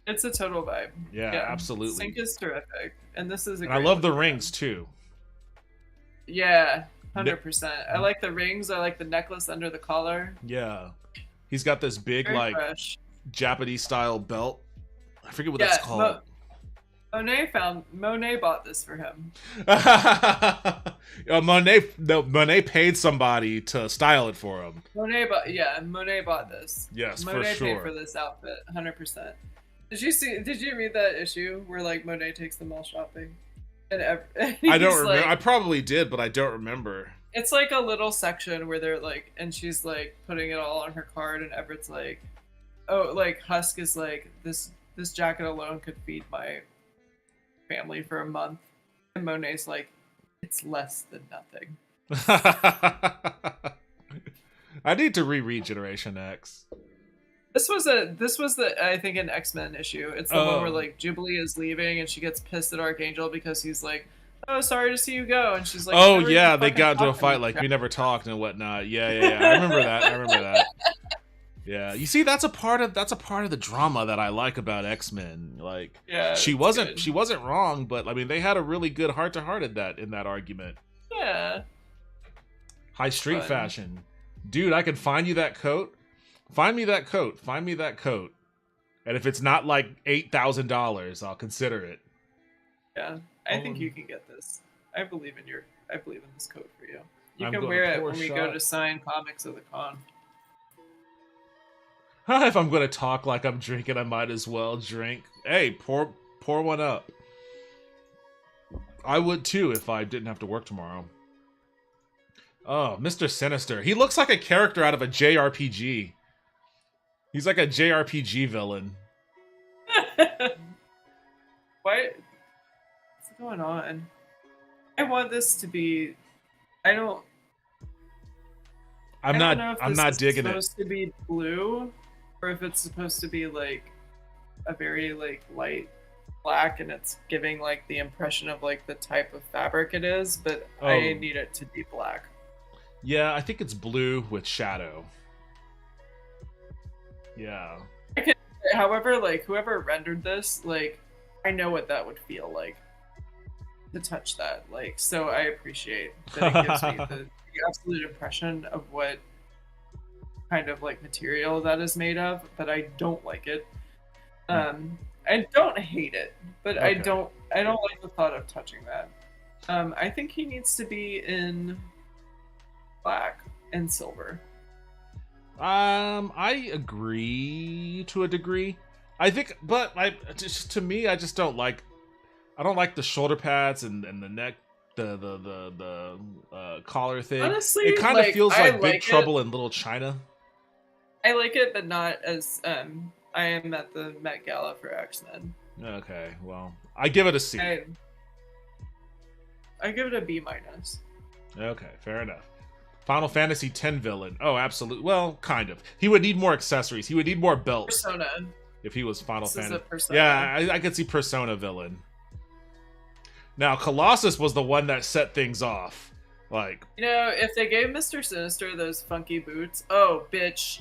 It's a total vibe. Yeah, absolutely. Sync is terrific, and this is. And I love the rings too. Yeah, 100%. I like the rings. I like the necklace under the collar. Yeah, he's got this big Very like fresh. Japanese style belt. I forget what that's called. Monet bought this for him. Monet paid somebody to style it for him. Monet bought this. Yes, Monet for sure. paid for this outfit, 100%. Did you read that issue where like Monet takes them all shopping? And I don't remember. I probably did, but I don't remember. It's like a little section where they're like, and she's like putting it all on her card, and Everett's like, oh, like Husk is like, this jacket alone could feed my family for a month, and Monet's like, it's less than nothing. I need to reread Generation X. This was the I think an X-Men issue. It's the one where like Jubilee is leaving and she gets pissed at Archangel because he's like, oh, sorry to see you go, and she's like, oh "Never yeah, even they fucking got into a talked to fight me." like we never talked and whatnot. Yeah. I remember that. Yeah, you see, that's a part of the drama that I like about X-Men. Like, Yeah, she it's wasn't good. wrong, but I mean, they had a really good heart to heart in that argument. Yeah. High street Fun. fashion, dude. I can find you that coat. Find me that coat. And if it's not like $8,000, I'll consider it. Yeah, I think you can get this. I believe in this coat for you. You I'm can gonna wear it pour when a we go shot. to sign comics of the con. If I'm gonna talk like I'm drinking, I might as well drink. Hey, pour one up. I would too if I didn't have to work tomorrow. Oh, Mr. Sinister. He looks like a character out of a JRPG. He's like a JRPG villain. What's going on? I want this to be. I don't know if I'm this not is digging it. supposed to be blue, or if it's supposed to be like a very like light black, and it's giving like the impression of like the type of fabric it is. But I Oh. need it to be black. Yeah, I think it's blue with shadow. Yeah. However, like whoever rendered this, like I know what that would feel like to touch that. Like, so I appreciate that it gives me the absolute impression of what kind of like material that is made of, but I don't like it. I don't hate it, but I Okay. don't like the thought of touching that. I think he needs to be in black and silver. I agree to a degree. I think, but to me, I just don't like. I don't like the shoulder pads and the neck, the collar thing. Honestly, it kind of like, feels I like Big like Trouble in Little China. I like it, but not as I am at the Met Gala for X-Men. Okay, well, I give it a C. I give it a B-. Okay, fair enough. Final Fantasy X villain. Oh, absolutely. Well, kind of. He would need more accessories. He would need more belts Persona. if he was Final This is a Fantasy. Persona. Yeah, I could see Persona villain. Now, Colossus was the one that set things off. Like, You know, if they gave Mr. Sinister those funky boots, oh, bitch.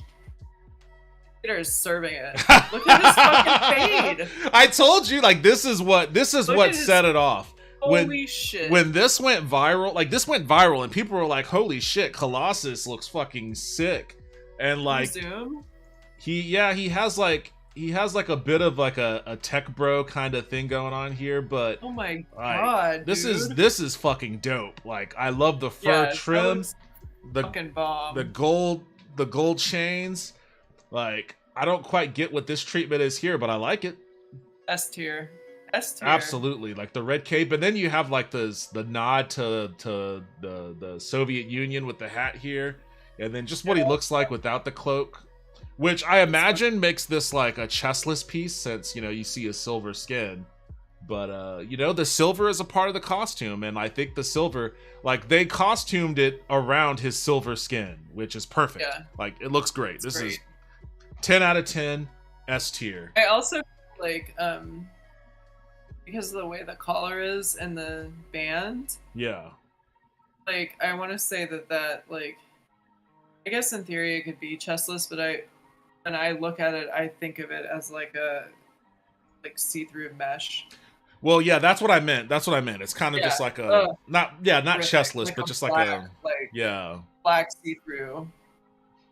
Peter is serving it. Look at his fucking fade. I told you, like, this is what Look what at his- set it off. Holy shit. When this went viral, like this went viral, and people were like, "Holy shit, Colossus looks fucking sick!" And like, Zoom? he has like a bit of like a tech bro kind of thing going on here, but Oh my like, god, this dude. is fucking dope. Like, I love the fur Yeah, that trim, looks the fucking bomb. the gold chains. Like, I don't quite get what this treatment is here, but I like it. S tier. S tier. Absolutely, like the red cape, and then you have like the nod to the Soviet Union with the hat here, and then just what he looks like without the cloak, which I imagine makes this like a chestless piece, since you see his silver skin. But the silver is a part of the costume, and I think the silver, like, they costumed it around his silver skin, which is perfect. Yeah. Like, it looks great. It's This is great. 10 out of 10, S tier. I also like because of the way the collar is and the band, Yeah. like I want to say that like I guess in theory it could be chestless, but when I look at it, I think of it as like a see-through mesh. Well, yeah, that's what I meant. It's kind of just Yeah. like a not Terrific. chestless, Like but a just black, like yeah, black see-through.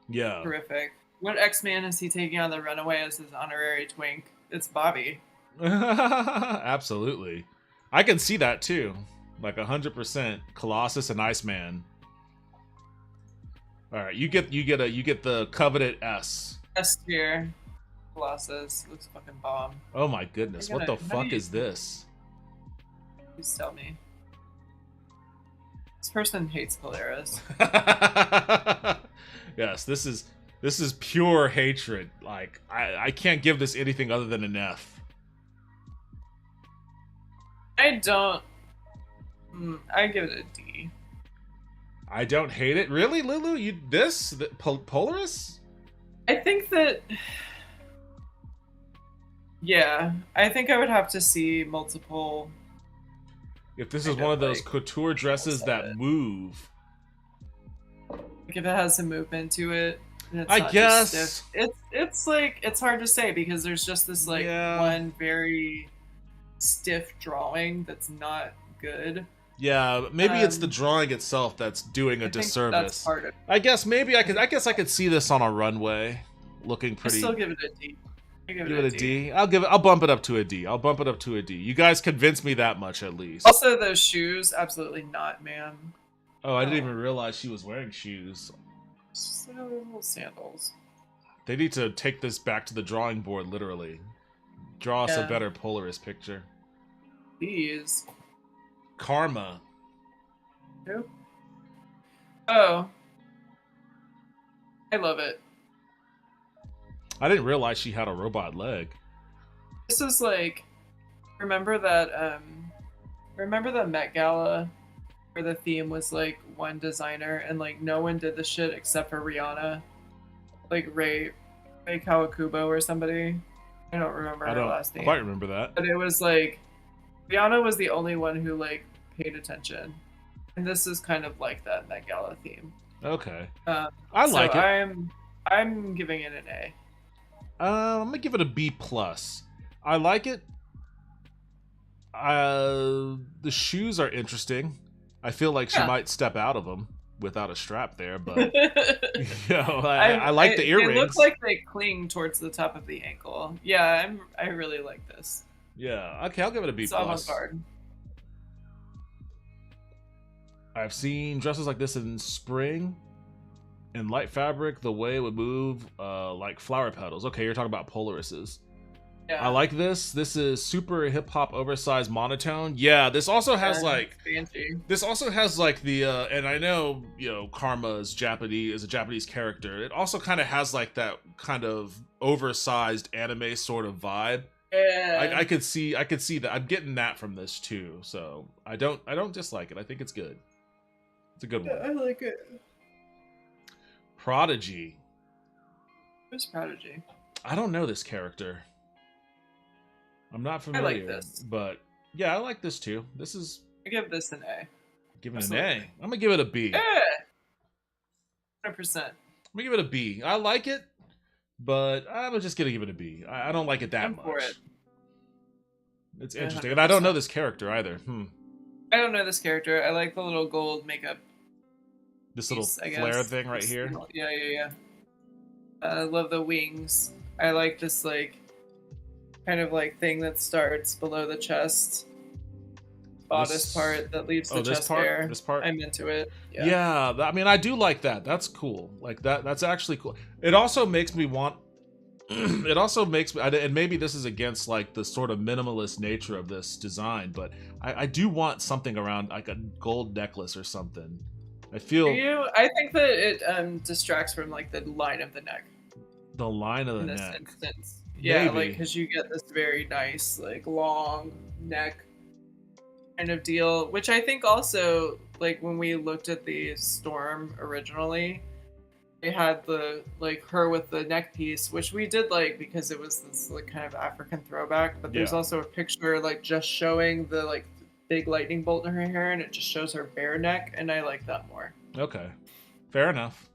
yeah. Terrific. What X-Man is he taking on the runaway as his honorary twink? It's Bobby. Absolutely. I can see that too. Like 100% Colossus and Iceman. All right, you get the coveted S. S tier. Colossus looks fucking bomb. Oh my goodness, what the How do fuck you- is this? Please tell me. This person hates Polaris. Yes, this is pure hatred. Like I can't give this anything other than an F. I don't. I give it a D. I don't hate it. Really, Lulu? Polaris? I think that. Yeah, I think I would have to see multiple. If this is kind one of, of those like, couture dresses that it. move. Like if it has some movement to it. And it's I not guess. just stiff. It's like it's hard to say because there's just this like Yeah. one very stiff drawing that's not good. Yeah, maybe it's the drawing itself that's doing a I think disservice. that's part of it. I guess maybe I could see this on a runway, looking I pretty. still give it a D. I give Give it a D. I'll bump it up to a D. I'll bump it up to a D. You guys convinced me that much at least. Also, those shoes, absolutely not, man. Oh, I didn't even realize she was wearing shoes. Just little sandals. They need to take this back to the drawing board, literally. Draw us a Yeah. better Polaris picture. These. Karma. Who? Oh. I love it. I didn't realize she had a robot leg. This is like, remember that Met Gala where the theme was like one designer and like no one did the shit except for Rihanna, like Ray Kawakubo or somebody. I don't remember I her don't last name. quite remember that. But it was like Rihanna was the only one who like paid attention, and this is kind of like that Met Gala theme. Okay. I like it. I'm giving it an A. I'm gonna give it a B plus. I like it. The shoes are interesting. I feel like she might step out of them without a strap there, but you know, I like the earrings. They look like they cling towards the top of the ankle. Yeah, I really like this. Yeah, okay, I'll give it a B It's plus. avant-garde. I've seen dresses like this in spring. In light fabric, the way it would move like flower petals. Okay, you're talking about Polarises. Yeah. I like this. This is super hip hop oversized monotone. Yeah, this also has like fancy. This also has like the and I know, you know, Karma is a Japanese character. It also kind of has like that kind of oversized anime sort of vibe. Yeah. I could see that. I'm getting that from this too. So I don't dislike it. I think it's good. It's a good one. I like it. Prodigy. Who's Prodigy? I don't know this character. I'm not familiar. this. But yeah, I like this too. This is I give this an A. give it an Absolutely. A. I'm gonna give it a B. Yeah. 100%. I'm gonna give it a B. I like it, but I'm just gonna give it a B. I don't like it that I'm much. for it. It's Yeah, interesting, and I don't 100%. know this character either. I don't know this character. I like the little gold makeup. This little piece, I flare guess. thing right This here. little- Yeah. I love the wings. I like this like kind of like thing that starts below the chest. Bodice This- part that leaves the this chest part? bare. This part? I'm into it. Yeah, I mean, I do like that. That's cool. Like that's actually cool. It also makes me want. It also makes me, and maybe this is against like the sort of minimalist nature of this design, but I do want something around like a gold necklace or something. I feel I think that it distracts from like the line of the neck the line of the in this neck. instance. Yeah, Maybe. like because you get this very nice like long neck kind of deal, which I think also like when we looked at the Storm originally, they had the like her with the neck piece, which we did like because it was this like kind of African throwback. But there's Yeah. also a picture like just showing the like big lightning bolt in her hair, and it just shows her bare neck, and I like that more. Okay, fair enough.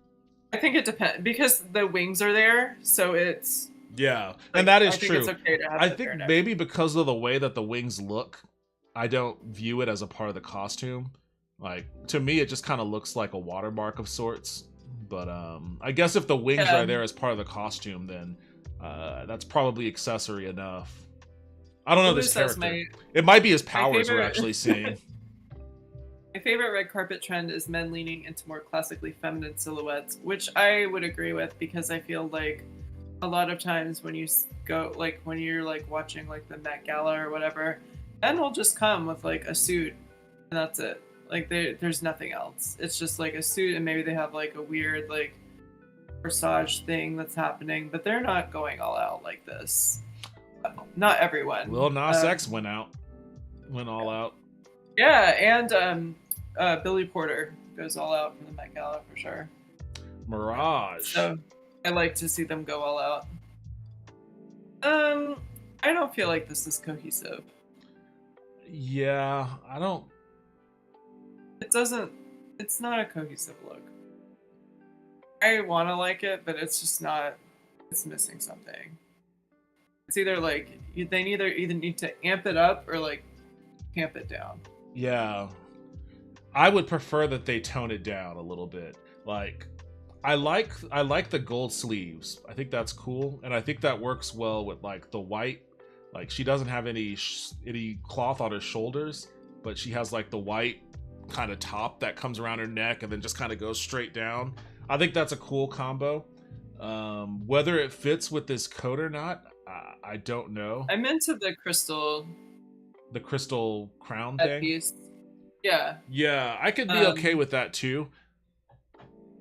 I think it depends because the wings are there, so it's Yeah, like, and that is I think true. It's okay to have I the think bare neck. maybe because of the way that the wings look, I don't view it as a part of the costume. Like to me, it just kind of looks like a watermark of sorts. But I guess if the wings Yeah. are there as part of the costume, then that's probably accessory enough. I don't know Lulu this says character. It might be his powers we're favorite- actually seeing. My favorite red carpet trend is men leaning into more classically feminine silhouettes, which I would agree with because I feel like a lot of times when you go, like when you're like watching like the Met Gala or whatever, men will just come with like a suit and that's it. Like there's nothing else. It's just like a suit and maybe they have like a weird like corsage thing that's happening, but they're not going all out like this. Not everyone. Lil Nas X went all out. Yeah, and Billy Porter goes all out for the Met Gala for sure. Mirage. So I like to see them go all out. I don't feel like this is cohesive. Yeah, I don't. It's not a cohesive look. I want to like it, but it's just not. It's missing something. It's either like they either need to amp it up or like tamp it down. Yeah, I would prefer that they tone it down a little bit. Like, I like the gold sleeves. I think that's cool, and I think that works well with like the white. Like, she doesn't have any cloth on her shoulders, but she has like the white kind of top that comes around her neck and then just kind of goes straight down. I think that's a cool combo. Whether it fits with this coat or not, I don't know. I'm into the crystal crown thing. Piece. Yeah. Yeah, I could be okay with that too.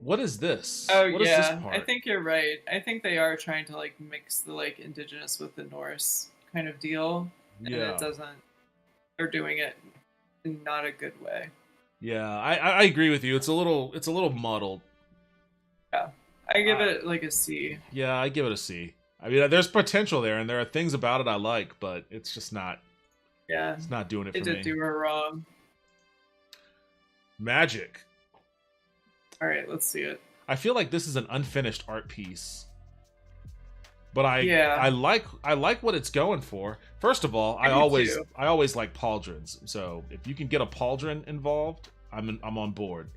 What is this? Oh What is yeah, this part? I think you're right. I think they are trying to like mix the like indigenous with the Norse kind of deal, and Yeah. it doesn't. They're doing it in not a good way. Yeah, I agree with you. It's a little muddled. Yeah, I give it like a C. Yeah, I give it a C. I mean, there's potential there, and there are things about it I like, but it's just not. Yeah, It's not doing it it for did me. do her wrong. Magic. All right, let's see it. I feel like this is an unfinished art piece, but I Yeah. like what it's going for. First of all, I do always too. like pauldrons. So if you can get a pauldron involved, I'm on board.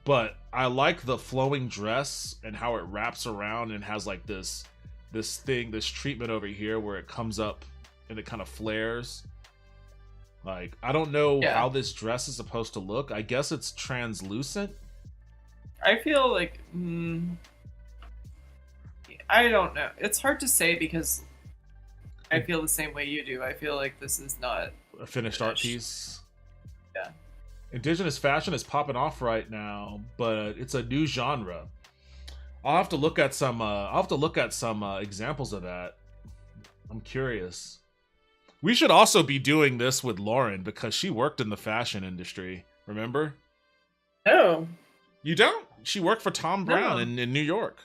But I like the flowing dress and how it wraps around and has like this treatment over here where it comes up and it kind of flares. Like, I don't know Yeah. how this dress is supposed to look. I guess it's translucent. I feel like I don't know. It's hard to say because I feel the same way you do. I feel like this is not A finished art piece. Yeah. Indigenous fashion is popping off right now, but it's a new genre. I'll have to look at some examples of that. I'm curious. We should also be doing this with Lauren because she worked in the fashion industry. Remember? No. You don't? She worked for Tom Brown No. in New York.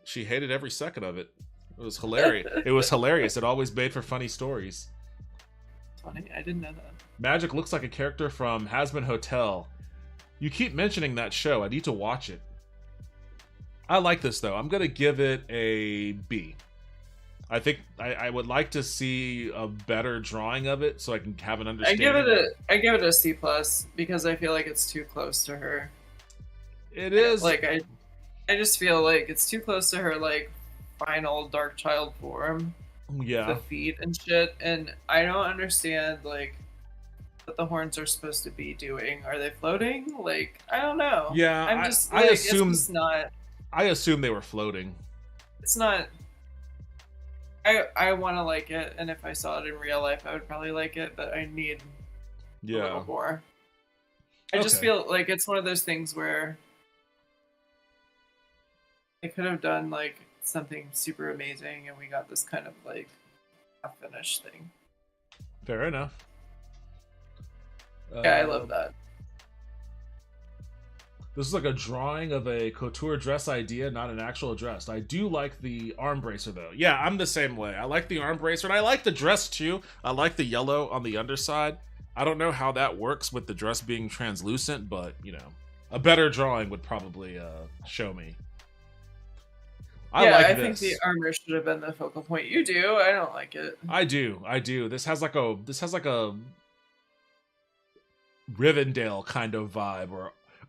She hated every second of it. It was hilarious. It was hilarious. It always made for funny stories. Funny, I didn't know that. Magic looks like a character from Hazbin Hotel. You keep mentioning that show. I need to watch it. I like this though. I'm gonna give it a B. I think I would like to see a better drawing of it so I can have an I understanding. give it a C plus because I feel like it's too close to her. It is Like I just feel like it's too close to her like final Dark Child form. Yeah. The feet and shit, and I don't understand like what the horns are supposed to be doing. Are they floating? Like I don't know. Yeah, I'm just I like, assume- it's just not. I assume they were floating. It's not. I want to like it, and if I saw it in real life, I would probably like it. But I need a Yeah. little more. I just Okay. feel like it's one of those things where they could have done like something super amazing, and we got this kind of like half finished thing. Fair enough. Yeah, I love that. This is like a drawing of a couture dress idea, not an actual dress. I do like the arm bracer though. Yeah, I'm the same way. I like the arm bracer and I like the dress too. I like the yellow on the underside. I don't know how that works with the dress being translucent, but you know, a better drawing would probably show me. I like I this. think the armor should have been the focal point. You do. I don't like it. I do. This has like a Rivendell kind of vibe,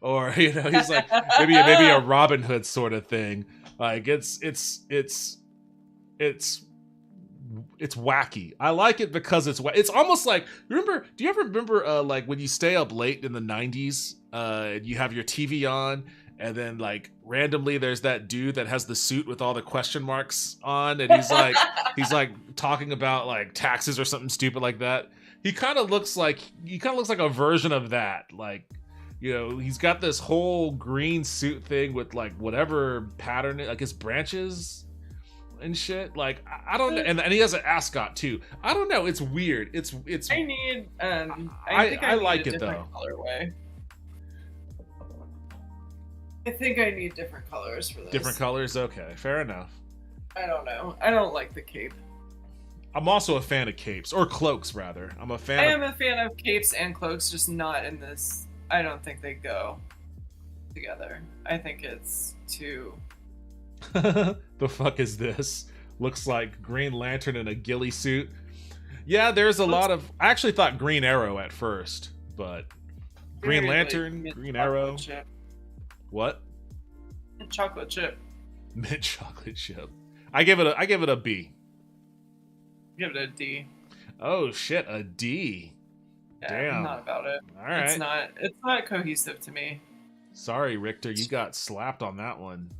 or you know, he's like maybe a Robin Hood sort of thing. Like it's it's wacky. I like it because it's almost like, do you ever remember like when you stay up late in the 90s, you have your TV on, and then like randomly there's that dude that has the suit with all the question marks on, and he's like talking about like taxes or something stupid like that. He kind of looks like a version of that. Like, you know, he's got this whole green suit thing with like whatever pattern, like his branches and shit. Like, I don't know, and he has an ascot too. I don't know. It's weird. It's. I need. I like it though. Colorway. I think I need different colors for this. Different colors. Okay, fair enough. I don't know. I don't like the cape. I'm also a fan of capes, or cloaks rather. I am a fan of capes and cloaks, just not in this. I don't think they go together. I think it's too. The fuck is this? Looks like Green Lantern in a ghillie suit. Yeah, there's a lot of. I actually thought Green Arrow at first, but Green Lantern, like Green Arrow. Chip. What? Mint chocolate chip. Mint chocolate chip. I give it a B. Give it a D. Oh shit, a D. Yeah, Damn. I'm not about it. All right. It's not cohesive to me. Sorry, Richter, you got slapped on that one.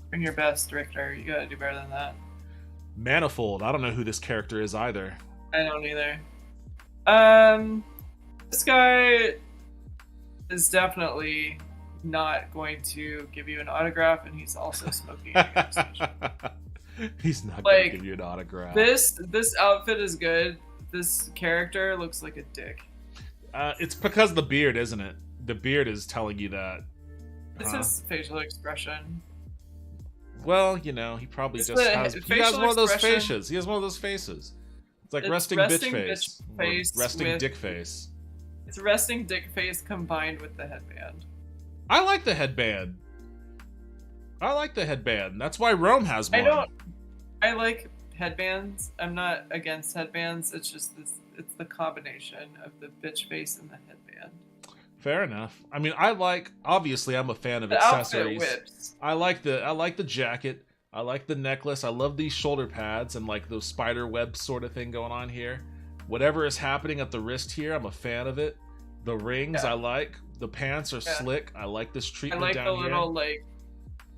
Bring your best, Richter. You gotta do better than that. Manifold. I don't know who this character is either. I don't either. This guy is definitely not going to give you an autograph, and he's also smoking a gas station. He's not gonna give you an autograph. This outfit is good. This character looks like a dick. It's because of the beard, isn't it? The beard is telling you that. It's his facial expression. Well, you know, he probably just has. He has one of those faces. He has one of those faces. It's like resting bitch face. Resting dick face. It's resting dick face combined with the headband. I like the headband. That's why Rome has one. I like headbands. I'm not against headbands. It's just it's the combination of the bitch face and the headband. Fair enough. I mean, obviously I'm a fan of accessories. I like the jacket. I like the necklace. I love these shoulder pads and like those spider web sort of thing going on here. Whatever is happening at the wrist here, I'm a fan of it. The rings I like. The pants are slick. I like this treatment down here. I like the little like.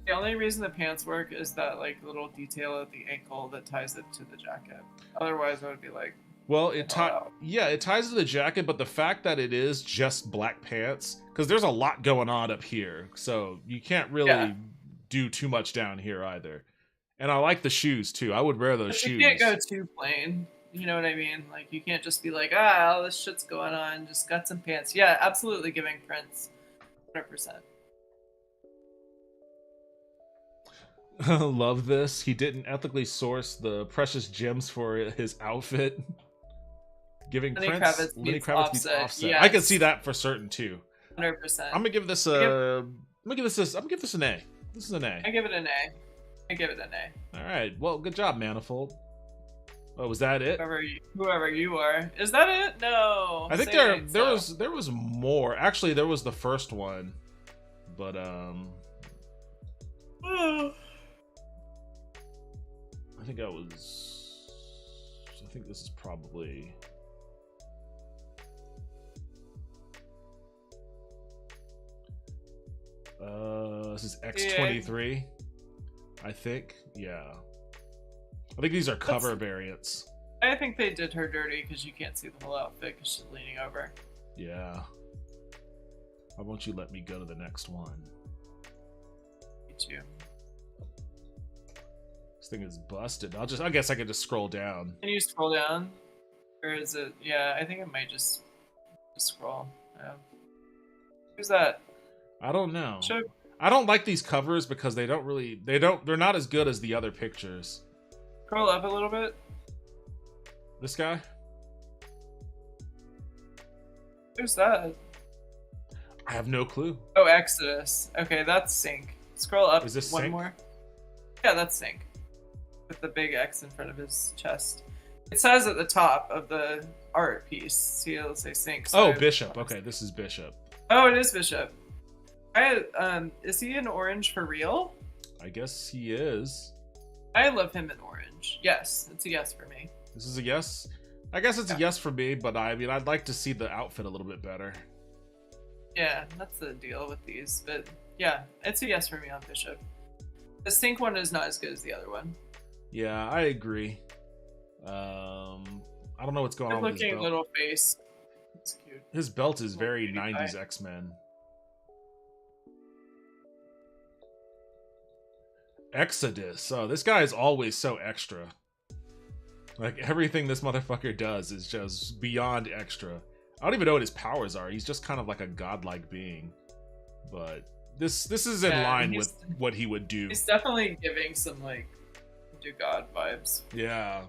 The only reason the pants work is that like little detail at the ankle that ties it to the jacket. Otherwise, I would be like. Well, it ties to the jacket, but the fact that it is just black pants, because there's a lot going on up here, so you can't really do too much down here either. And I like the shoes too. I would wear those shoes. You can't go too plain. You know what I mean? Like you can't just be like, all this shit's going on. Just got some pants. Yeah, absolutely giving Prince 100%. Love this. He didn't ethically source the precious gems for his outfit. Giving Lenny Kravitz beats Offset. Yes. I can see that for certain too. 100%. I'm gonna give this I'm gonna give this an A. This is an A. I give it an A. All right. Well, good job, Manifold. Oh, was that it? Whoever you are. Is that it? No. I think there was more. Actually, there was the first one, but I think this is probably. This is X23. I think. Yeah. I think these are cover variants. I think they did her dirty because you can't see the whole outfit because she's leaning over. Yeah. Why won't you let me go to the next one? Me too. This thing is busted. I guess I could just scroll down. Can you scroll down? Or is it? Yeah, I think it might just scroll. Yeah. Who's that? I don't know. I don't like these covers because they're not as good as the other pictures. Scroll up a little bit. This guy? Who's that? I have no clue. Oh, Exodus. Okay, that's Sync. Scroll up. Is this one Sync? more. Yeah, that's Sync. With the big X in front of his chest. It says at the top of the art piece. See, it'll say Sync. So Bishop. Okay, this is Bishop. Oh, it is Bishop. Is he in orange for real? I guess he is. I love him in orange. Yes, it's a yes for me. This is a yes. I guess it's a yes for me, but I mean, I'd like to see the outfit a little bit better. Yeah, that's the deal with these. But yeah, it's a yes for me on Bishop. The Stink one is not as good as the other one. Yeah, I agree. I don't know what's going on with his Good-looking belt. little face. It's cute. His belt is very Little cutie 90s pie. X-Men. Exodus. Oh, this guy is always so extra. Like, everything this motherfucker does is just beyond extra. I don't even know what his powers are. He's just kind of like a godlike being. But this is in Yeah, line he's- with what he would do. He's definitely giving some like do God vibes. Yeah.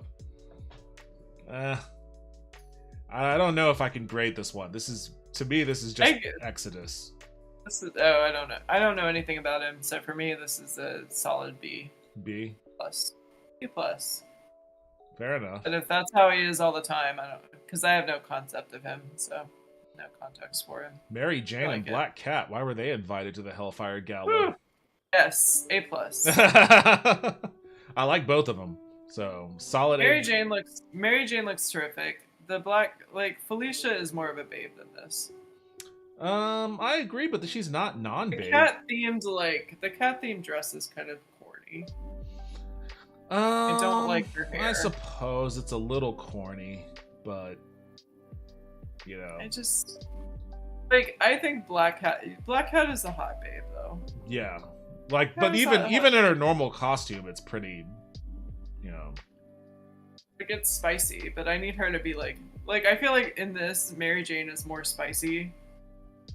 I don't know if I can grade this one. To me, this is just Exodus. This is I don't know. I don't know anything about him. So for me, this is a solid B B. plus. B plus. Fair enough. But if that's how he is all the time, I don't, because I have no concept of him, so no context for him. Mary Jane like and it. Black Cat. Why were they invited to the Hellfire Gala? Woo! Yes, A plus. I like both of them. So solid. Mary A. Jane looks terrific. The Felicia is more of a babe than this. I agree, but she's not The non-babe. cat themed dress is kind of corny. I don't like her hair. I suppose it's a little corny, but you know. I just I think Black Cat is a hot babe though. Yeah. Like, How but is that even in her normal costume, it's pretty, you know. Like it's spicy, but I need her to be like I feel like in this Mary Jane is more spicy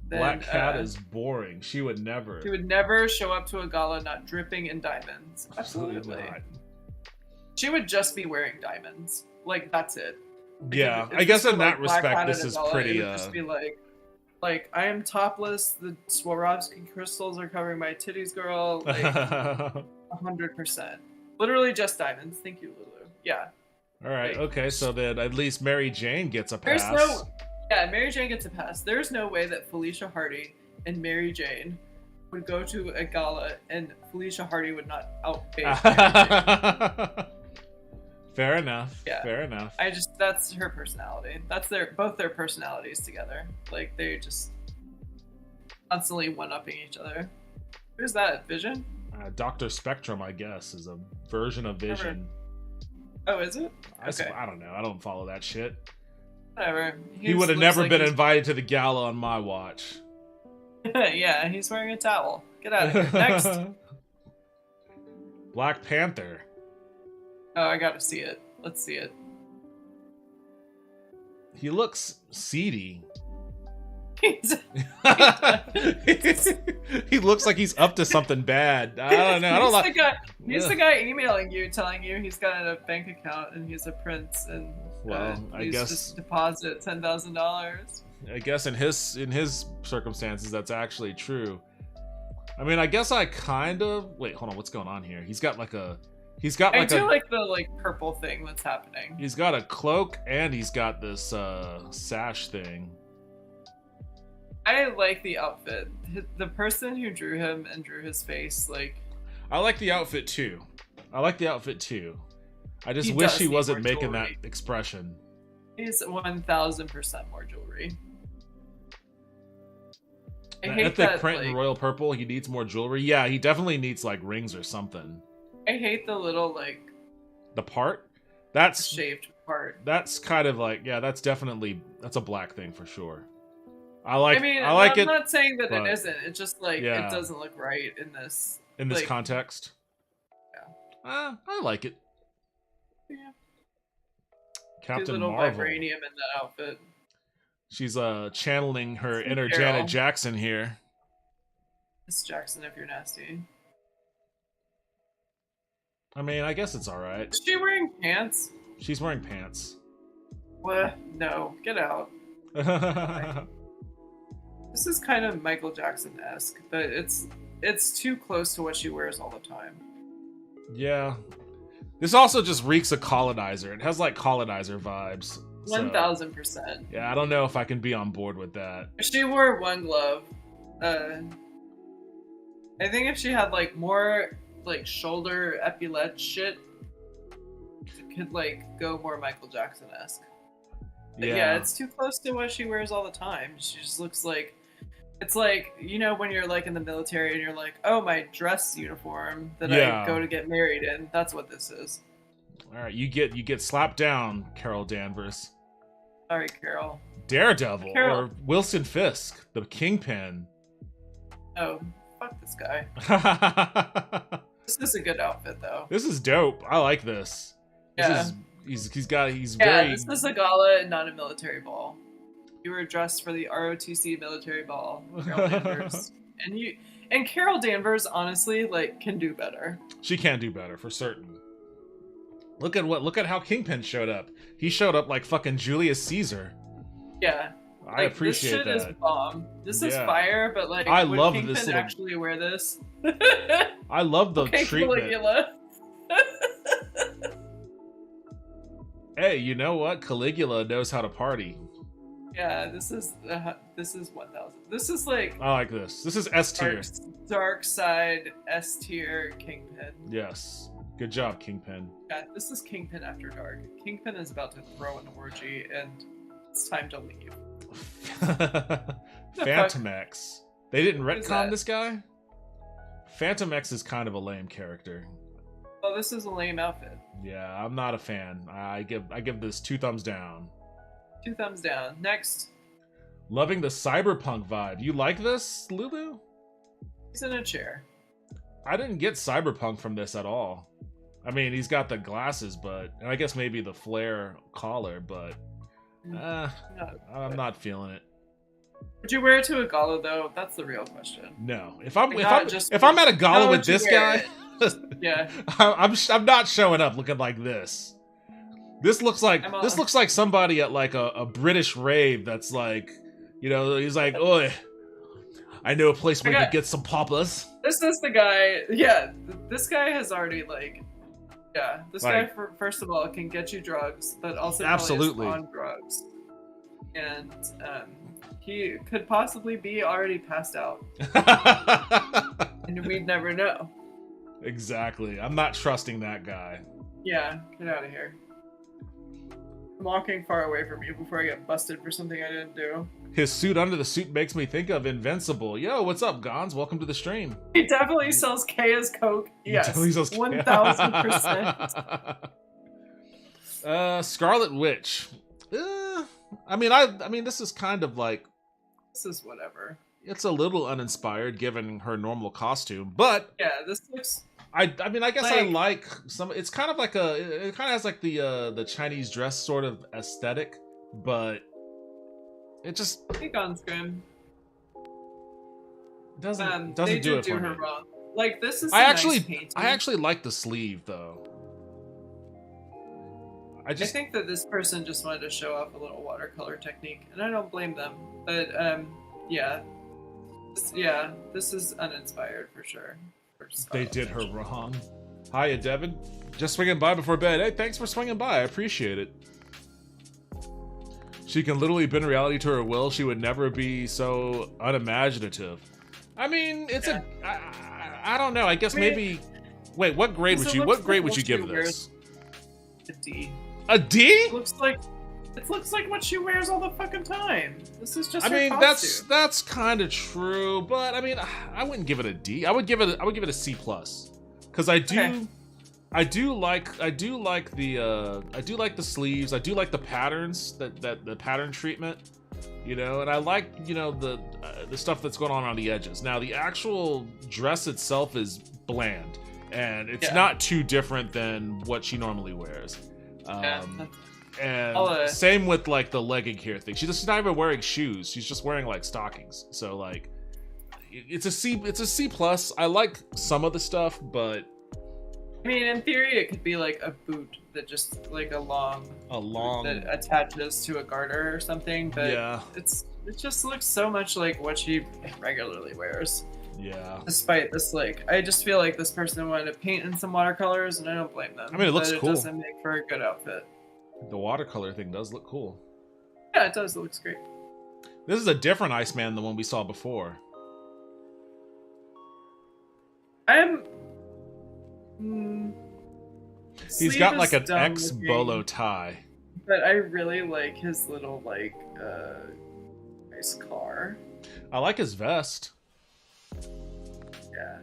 than Black Cat is boring. She would never. She would never show up to a gala not dripping in diamonds. Absolutely Absolutely. not. She would just be wearing diamonds. Like that's it. Yeah, If I guess this in were, that Black respect, Cat this at a is gala, pretty. It would just be like I am topless. The Swarovski crystals are covering my titties, girl. Like 100%. Literally just diamonds. Thank you, Lulu. Yeah. All right. Okay. So then at least Mary Jane gets a There's pass. Mary Jane gets a pass. There's no way that Felicia Hardy and Mary Jane would go to a gala and Felicia Hardy would not outbid Mary Jane. Fair enough. Yeah. Fair enough. That's her personality. That's both their personalities together. Like they just constantly one-upping each other. Who's that? Vision? Dr. Spectrum, I guess, is a version of Vision. Oh, is it? I don't know. I don't follow that shit. Whatever. He would have never been invited to the gala on my watch. Yeah, he's wearing a towel. Get out of here. Next. Black Panther. Oh, I gotta see it. Let's see it. He looks seedy. He looks like he's up to something bad. I don't know. I don't like. He's the guy emailing you, telling you he's got a bank account and he's a prince, and I please guess just deposit $10,000. I guess in his circumstances, that's actually true. I mean, I guess I kind of wait. Hold on, what's going on here? He's got like a. I do like the purple thing that's happening. He's got a cloak and he's got this sash thing. I like the outfit. The person who drew him and drew his face, I like the outfit too. I just He wish does he need wasn't more making that jewelry. expression. he's 1,000% more jewelry. I The hate ethnic that, print in like, royal purple. He needs more jewelry. Yeah, he definitely needs like rings or something. I hate the little The part that's shaved part. That's kind of like that's a black thing for sure. I like I'm it. not saying that but it isn't. It's just yeah. it doesn't look right in this. In this context. Yeah. I like it. Yeah. Captain Too little Marvel. vibranium in that outfit. She's channeling her Sweet inner Carol. Janet Jackson here. Miss Jackson, if you're nasty. I mean, I guess it's all right. Is she wearing pants? She's wearing pants. What? No, get out. This is kind of Michael Jackson-esque, but it's too close to what she wears all the time. Yeah. This also just reeks of Colonizer. It has like Colonizer vibes. so- 1,000%. Yeah, I don't know if I can be on board with that. If she wore one glove, I think if she had more like shoulder epaulette shit could like go more Michael Jackson-esque. But yeah, it's too close to what she wears all the time. She just looks like, it's like, you know, when you're like in the military and you're like, oh, my dress uniform that I go to get married in. That's what this is. All right, you get slapped down, Carol Danvers. Sorry, Carol. Daredevil or Wilson Fisk, the Kingpin. Oh, fuck this guy. This is a good outfit, though. This is dope. I like this. Yeah. He's very. This is a gala and not a military ball. You were dressed for the ROTC military ball, Carol Danvers. and Carol Danvers, honestly, like, can do better. She can do better, for certain. Look at how Kingpin showed up. He showed up like fucking Julius Caesar. Yeah. I appreciate this shit that. is bomb. This is fire, but like, I would love Kingpin this little... actually wear this? I love the treatment. Caligula. Hey, you know what? Caligula knows how to party. Yeah, this is 1000. This is like, I like this. This is S tier. Dark side S tier Kingpin. Yes. Good job, Kingpin. Yeah, this is Kingpin after dark. Kingpin is about to throw an orgy, and it's time to leave. Phantom X. They didn't retcon that? this guy? Phantom X is kind of a lame character. Well, this is a lame outfit. Yeah, I'm not a fan. I give this 2 thumbs down. 2 thumbs down. Next. Loving the cyberpunk vibe. You like this, Lulu? He's in a chair. I didn't get cyberpunk from this at all. I mean, he's got the glasses, and I guess maybe the flare collar, but I'm not feeling it. Would you wear it to a gala though? That's the real question. No. If I'm at a gala with this guy, yeah, I'm not showing up looking like this. This looks like somebody at like a British rave that's like, you know, he's like, oi, I know a place where you can get some poppers. This is the guy. Yeah, this guy has already like, yeah, this guy first of all can get you drugs, but also absolutely is on drugs, and he could possibly be already passed out, and we'd never know. Exactly. I'm not trusting that guy. Yeah, get out of here. I'm walking far away from you before I get busted for something I didn't do. His suit under the suit makes me think of Invincible. Yo, what's up, Gons? Welcome to the stream. He definitely sells K as Coke. Yes, 1000%. Scarlet Witch. I mean, this is kind of like. This is whatever. It's a little uninspired given her normal costume, but yeah, this looks. I mean, I guess like, I like some. It's kind of like it kind of has like the Chinese dress sort of aesthetic, but it just. I think on screen doesn't they do it do for her me. wrong. Like this is. I nice actually like the sleeve though. I think that this person just wanted to show off a little watercolor technique, and I don't blame them. But yeah, this is uninspired for sure. They did her wrong. Hiya, Devin. Just swinging by before bed. Hey, thanks for swinging by. I appreciate it. She can literally bend reality to her will. She would never be so unimaginative. I mean, it's I don't know. I guess maybe. Wait, what grade would you? What grade would you give this? A D. A D? It looks like what she wears all the fucking time. This is just. I mean, her costume. that's kind of true, but I mean, I wouldn't give it a D. I would give it a C+, because I do like the sleeves. I do like the patterns that the pattern treatment, you know, and I like, you know, the stuff that's going on the edges. Now the actual dress itself is bland, and it's not too different than what she normally wears. And same with like the legging here thing. She's not even wearing shoes. She's just wearing like stockings. So like, it's a C+. I like some of the stuff, but I mean, in theory, it could be like a boot that just like a long boot that attaches to a garter or something. But it just looks so much like what she regularly wears. Yeah. Despite this, like, I just feel like this person wanted to paint in some watercolors, and I don't blame them. I mean, it looks cool. It doesn't make for a good outfit. The watercolor thing does look cool. Yeah, it does. It looks great. This is a different Iceman than the one we saw before. He's Sleeve got is like an dumb X looking, bolo tie. But I really like his little like nice car. I like his vest. Yeah.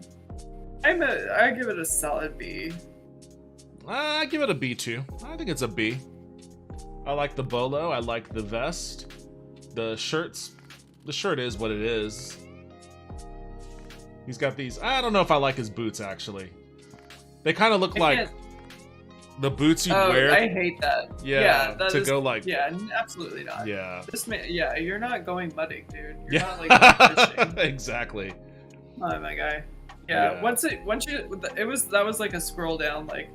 I give it a solid B. I give it a B too. I think it's a B. I like the bolo. I like the vest. The shirt is what it is. He's got these. I don't know if I like his boots actually. They kind of look like the boots you wear. I hate that. Yeah, that to is- go like. Yeah, absolutely not. Yeah. This man, yeah, you're not going mudding, dude. You're Yeah. not like fishing. Exactly. Oh my guy. Yeah. Yeah. Once that was like a scroll down, like.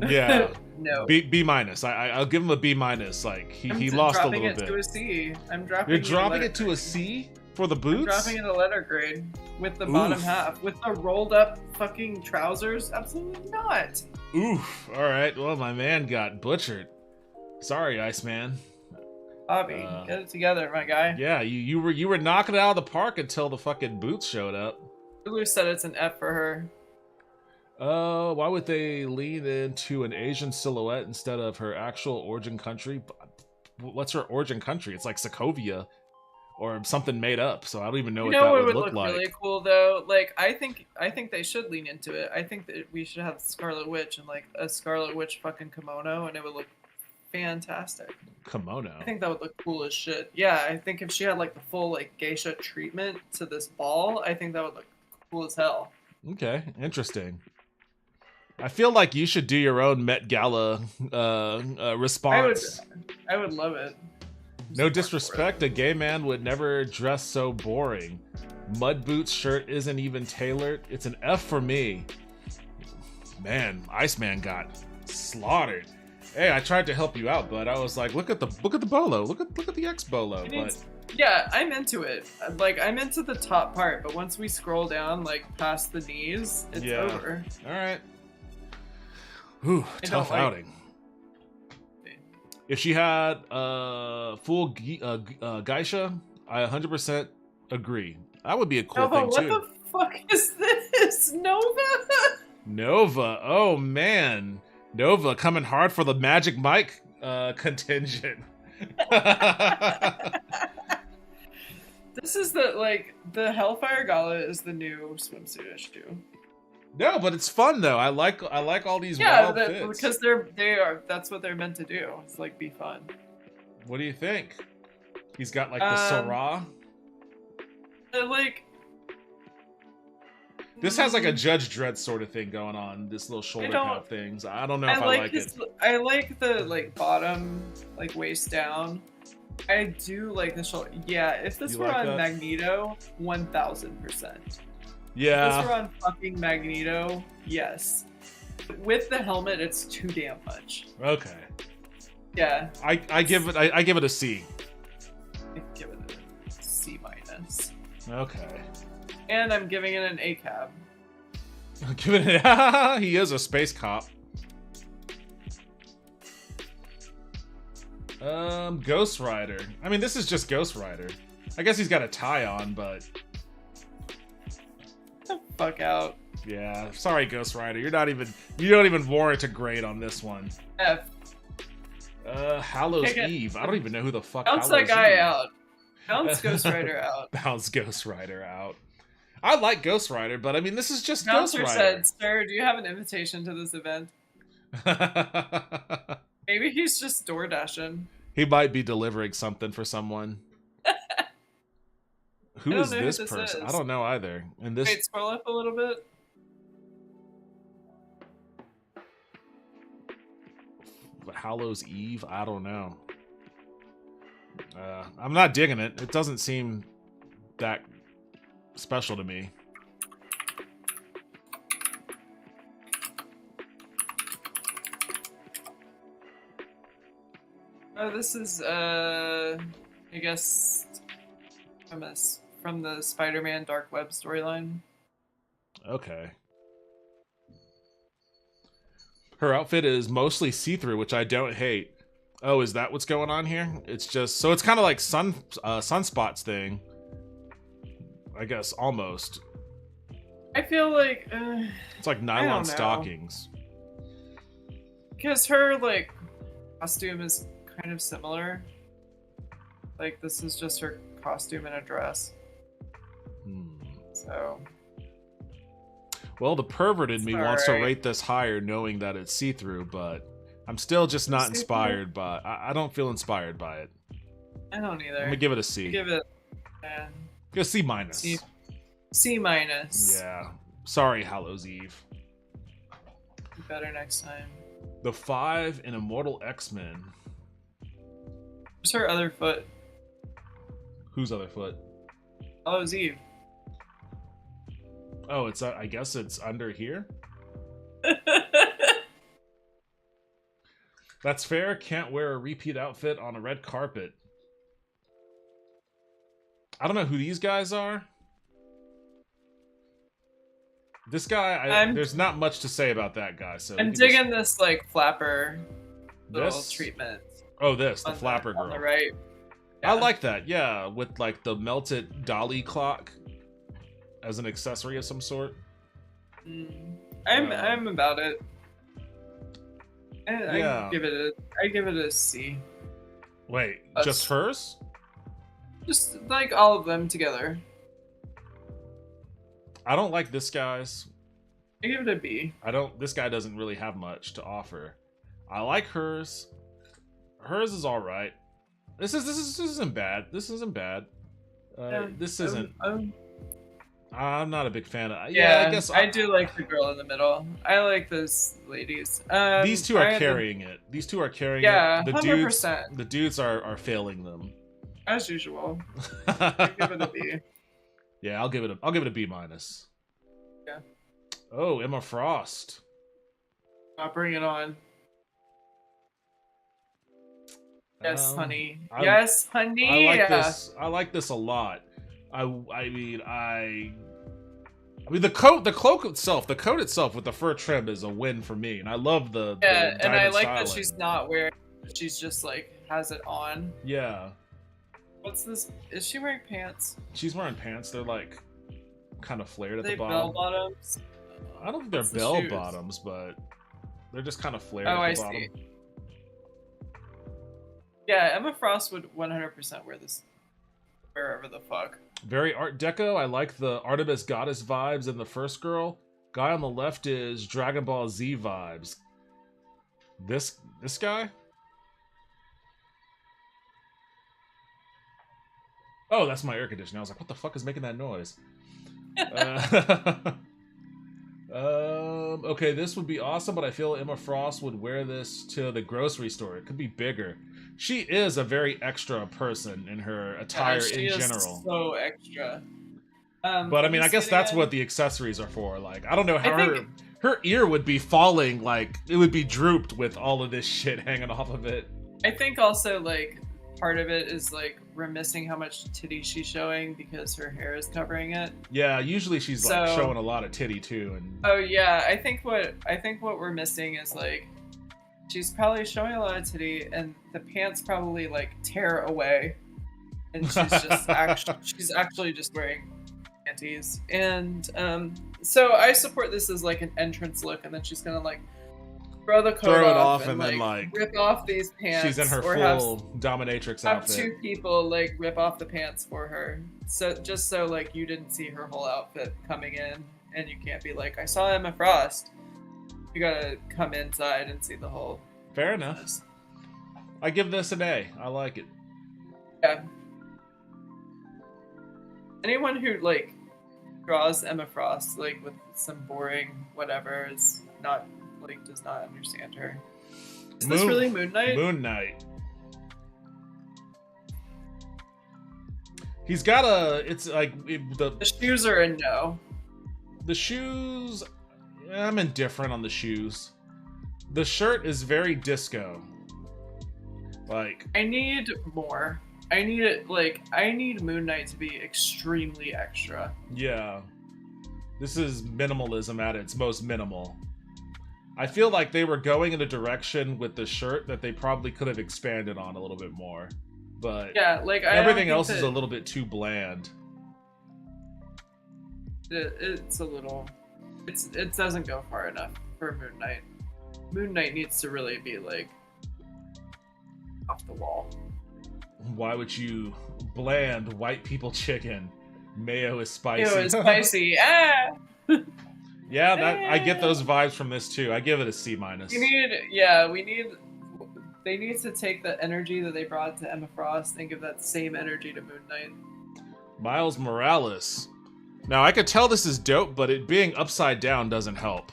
Yeah. No. B minus. I'll give him a B minus. Like he lost a dropping little it bit. to a C. I'm dropping. You're dropping it to a C for the boots? I'm dropping it a letter grade with the bottom Oof. half with the rolled up fucking trousers. Absolutely not. Oof. All right. Well, my man got butchered. Sorry, Iceman. Bobby, get it together, my guy. Yeah, you were knocking it out of the park until the fucking boots showed up. Lulu said it's an F for her. Why would they lean into an Asian silhouette instead of her actual origin country? What's her origin country? It's like Sokovia or something made up. So I don't even know what that It would would look like. really cool though. Like I think they should lean into it. I think that we should have Scarlet Witch and like a Scarlet Witch fucking kimono, and it would look fantastic. Kimono. I think that would look cool as shit. Yeah, I think if she had like the full like geisha treatment to this ball, I think that would look cool as hell. Okay, interesting. I feel like you should do your own Met Gala response. I would love it. No disrespect, a gay man would never dress so boring. Mud boots shirt isn't even tailored. It's an F for me. Man, Iceman got slaughtered. Hey, I tried to help you out, but I was like, look at the bolo, look at the X bolo. But yeah, I'm into it. Like I'm into the top part, but once we scroll down like past the knees, it's over. All right. Whew, tough outing. If she had full geisha, I 100% agree. That would be a cool thing too. What the fuck is this? Nova? Nova. Oh man. Nova coming hard for the Magic Mike contingent. This is the Hellfire Gala is the new swimsuit issue. No, but it's fun though. I like all these wild fits. Because that's what they're meant to do. It's like be fun. What do you think? He's got like the Sarah. This has like a Judge Dredd sort of thing going on. This little shoulder pad things. I don't know if I like it. I like the bottom waist down. I do like the shoulder. Yeah, if this were on Magneto, 1000%. Yeah. If this were on fucking Magneto, yes. With the helmet, it's too damn much. Okay. Yeah. I give it a C. I give it a C minus. Okay. And I'm giving it an A cab. Giving it. He is a space cop. Ghost Rider. I mean, this is just Ghost Rider. I guess he's got a tie on, but the fuck out. Yeah, sorry, Ghost Rider. You don't even warrant a grade on this one. F. Hallows Eve. I don't even know who the fuck. Bounce Hallows that guy Eve. out. Bounce Ghost Rider out. Bounce Ghost Rider out. I like Ghost Rider, but I mean, this is just Bouncer Ghost Rider. said, "Sir, do you have an invitation to this event?" Maybe he's just door dashing. He might be delivering something for someone. Who is this person? I don't know either. And this. Wait, scroll up a little bit. Hallows Eve? I don't know. I'm not digging it. It doesn't seem that special to me. Oh, this is I guess from the Spider-Man Dark Web storyline. Okay. Her outfit is mostly see-through, which I don't hate. Oh, is that what's going on here? It's just so it's kind of like sunspots thing. I guess almost. I feel like It's like I nylon don't know. stockings. Because her like costume is kind of similar. Like this is just her costume and a dress. So Well, the pervert in me wants to alright. rate this higher knowing that it's see-through, but I'm still just not See-through? inspired by I don't feel inspired by it. I don't either. I'm gonna give it a C. Give it Go C minus. C minus. Yeah. Sorry, Hallows Eve. Be better next time. The 5 in Immortal X-Men. Where's her other foot? Whose other foot? Hallows Eve. Oh, it's I guess it's under here. That's fair. Can't wear a repeat outfit on a red carpet. I don't know who these guys are. This guy, there's not much to say about that guy. So I'm digging this like flapper little This? treatment. Oh, this the on flapper girl. on the right. I like that. Yeah, with like the melted dolly clock as an accessory of some sort. I'm about it. Yeah. I give it a C. Wait, That's- just hers? Just like all of them together. I don't like this guy's. I give it a B. This guy doesn't really have much to offer. I like hers. Hers is all right. This isn't bad. This isn't bad. This isn't. I'm not a big fan of. Yeah, I guess I do like the girl in the middle. I like those ladies. These two are I had carrying it. These two are carrying Yeah, it. The 100%. dudes are failing them. As usual. I give it a B. Yeah, I'll give it a B minus. Yeah. Oh, Emma Frost. I'll bring it on. Yes, honey. Yes, honey. I like this. I like this a lot. I mean the coat itself with the fur trim is a win for me, and I love the and I diamond like styling. that she's not wearing. She's just like has it on. Yeah. What's this? Is she wearing pants? She's wearing pants. They're like kind of flared Are at they the bell bottom. bottoms? I don't think they're What's the bell shoes? bottoms, but they're just kind of flared Oh, at I the bottom. see. Yeah, Emma Frost would 100% wear this wherever the fuck. Very Art Deco. I like the Artemis Goddess vibes in the first girl. Guy on the left is Dragon Ball Z vibes. This guy? Oh, that's my air conditioner. I was like, what the fuck is making that noise? Okay, this would be awesome, but I feel Emma Frost would wear this to the grocery store. It could be bigger. She is a very extra person in her attire she in is general. so extra. But I mean, I guess that's what the accessories are for. Like, I don't know how her ear would be falling. Like, it would be drooped with all of this shit hanging off of it. I think also like part of it is like we're missing how much titty she's showing because her hair is covering it. Yeah, usually she's like So- showing a lot of titty too, and Oh yeah, I think what we're missing is like she's probably showing a lot of titty and the pants probably like tear away, and she's just actually just wearing panties. And so I support this as like an entrance look, and then she's gonna like throw the coat throw it off off and then like rip off these pants. she's in her or full dominatrix have outfit. two people like rip off the pants for her, so just so like you didn't see her whole outfit coming in, and you can't be like, I saw Emma Frost. You gotta come inside and see the whole. Fair enough. I give this an A. I like it. Yeah. Anyone who like draws Emma Frost like with some boring whatever is not like does not understand her. Is this really Moon Knight? Moon Knight. He's got a. It's like the shoes are a no. The shoes. I'm indifferent on the shoes. The shirt is very disco. Like I need more. I need it like I need Moon Knight to be extremely extra. yeah, this is minimalism at its most minimal. I feel like they were going in a direction with the shirt that they probably could have expanded on a little bit more, but Yeah, like I everything don't else think is that- a little bit too bland. It's a little. It doesn't go far enough for Moon Knight. Moon Knight needs to really be like off the wall. Why would you bland white people chicken? Mayo is spicy. Ew, it's spicy. Ah. Yeah, I get those vibes from this too. I give it a C minus. They need to take the energy that they brought to Emma Frost and give that same energy to Moon Knight. Miles Morales. Now I could tell this is dope, but it being upside down doesn't help.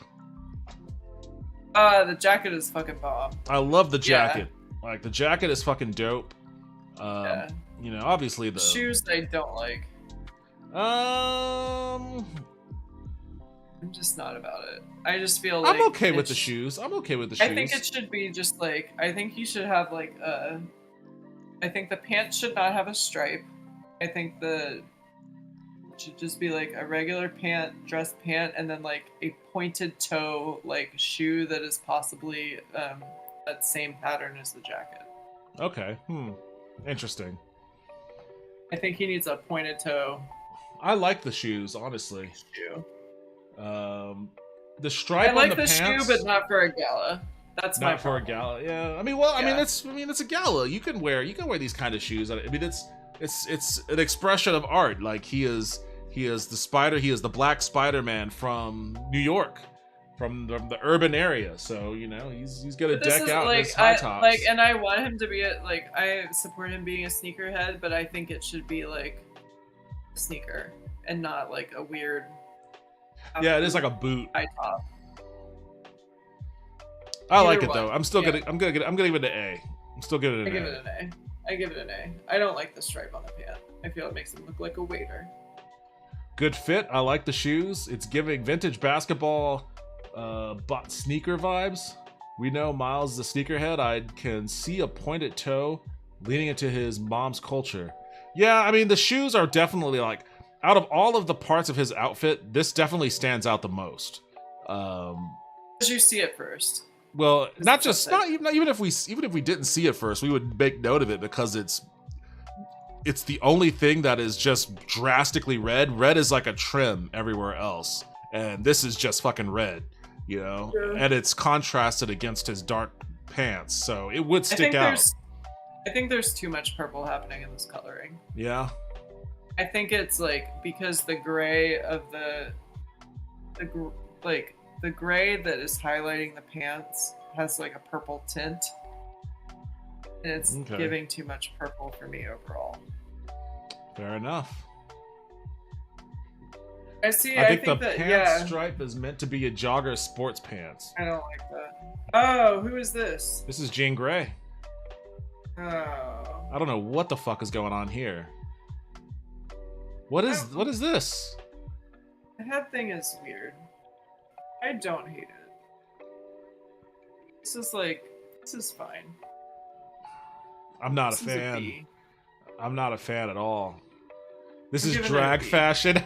The jacket is fucking bomb. I love the jacket. Yeah. Like the jacket is fucking dope. Yeah. You know, obviously the Shoes I don't like. I'm just not about it. I just feel like I'm okay with the shoes. I'm okay with the shoes. I think it should be just like I think he should have like I think the pants should not have a stripe. I think it should just be like a regular dress pant, and then like a pointed toe like shoe that is possibly that same pattern as the jacket. Okay. Interesting. I think he needs a pointed toe I like the shoes, honestly. shoe. The stripe I like on the the pants, shoe, but not for a gala. That's my not for a problem. gala. Yeah, I mean, well, I mean, Yeah. it's a gala. You can wear these kind of shoes. I mean, it's an expression of art. Like he is the spider. He is the Black Spider-Man from New York, from the urban area. So you know, he's gonna But this deck is, out like, his high tops. and I want him to be I support him being a sneakerhead, but I think it should be like a sneaker and not like a weird. Yeah, it is like a boot. high top. I Either like it one. though. I'm gonna give it an A. I'm still giving it I an give A. it an A. I give it an A. I don't like the stripe on the pant. I feel it makes him look like a waiter. Good fit. I like the shoes. It's giving vintage basketball sneaker vibes. We know Miles is a sneakerhead. I can see a pointed toe leaning into his mom's culture. Yeah, I mean, the shoes are definitely like, out of all of the parts of his outfit, this definitely stands out the most. Did you see it first? Well, not even if we didn't see it first, we would make note of it because it's the only thing that is just drastically red. Red is like a trim everywhere else, and this is just fucking red, you know. Yeah. And it's contrasted against his dark pants, so it would stick out. I think there's too much purple happening in this coloring. Yeah. I think it's like because the gray of the gray that is highlighting the pants has like a purple tint, and it's Okay. giving too much purple for me overall. Fair enough. I see. I think the that pants stripe is meant to be a jogger sports pants. I don't like that. Oh, who is this? This is Jean Grey. Oh, I don't know what the fuck is going on here. What is this? the head thing is weird. I don't hate it. This is fine. I'm not This a is fan. B. I'm not a fan at all. This I'm is giving it a drag B. fashion.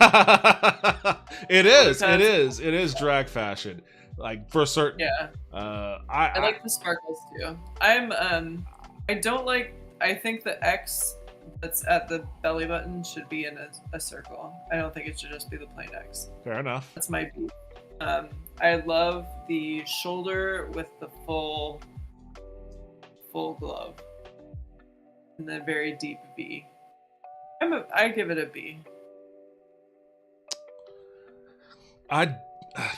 It is. Because- It is drag fashion. Like for certain. Yeah. I like the sparkles too. I don't like. I think the X that's at the belly button should be in a circle. I don't think it should just be the plain X. Fair enough. That's my B. I love the shoulder with the full glove and the very deep V. I give it a B.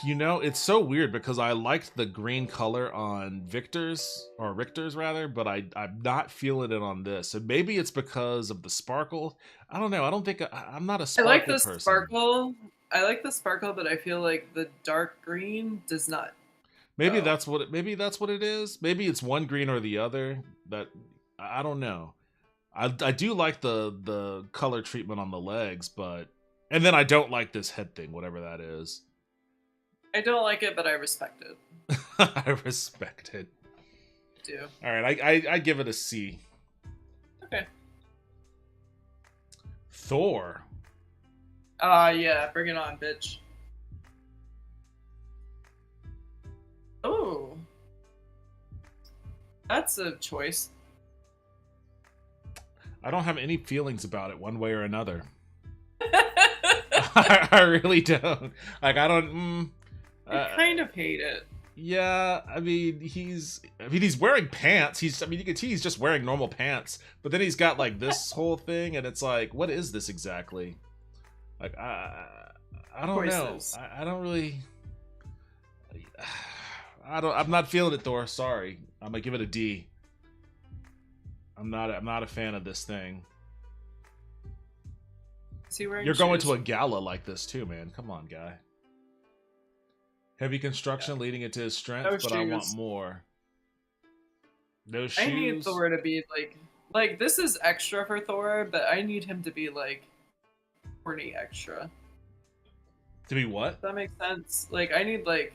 It's so weird because I liked the green color on Richters rather, but I'm not feeling it on this. And maybe it's because of the sparkle. I don't know. I don't think I'm not a I sparkle like the person. sparkle. I like the sparkle, but I feel like the dark green does not. Maybe Oh. that's what it is. Maybe it's one green or the other. That I don't know. I do like the color treatment on the legs, and then I don't like this head thing, whatever that is. I don't like it, but I respect it. I respect it. I do. All right, I give it a C. Okay. Thor. Yeah, bring it on, bitch. Oh. That's a choice. I don't have any feelings about it one way or another. I really don't. Like, I don't. I kind of hate it. Yeah, I mean, he's wearing pants. I mean, you can see he's just wearing normal pants. But then he's got like this whole thing, and it's like, what is this exactly? Like, I don't know. I don't really. I'm not feeling it, Thor. Sorry. I'm gonna give it a D. I'm not a fan of this thing. Is he wearing You're going shoes? to a gala like this too, man. Come on, guy. Heavy construction leading into his strength, No but I want shoes. more. No shoes. I need Thor to be like this is extra for Thor, but I need him to be like horny extra. To be what? Does that make sense? Like I need like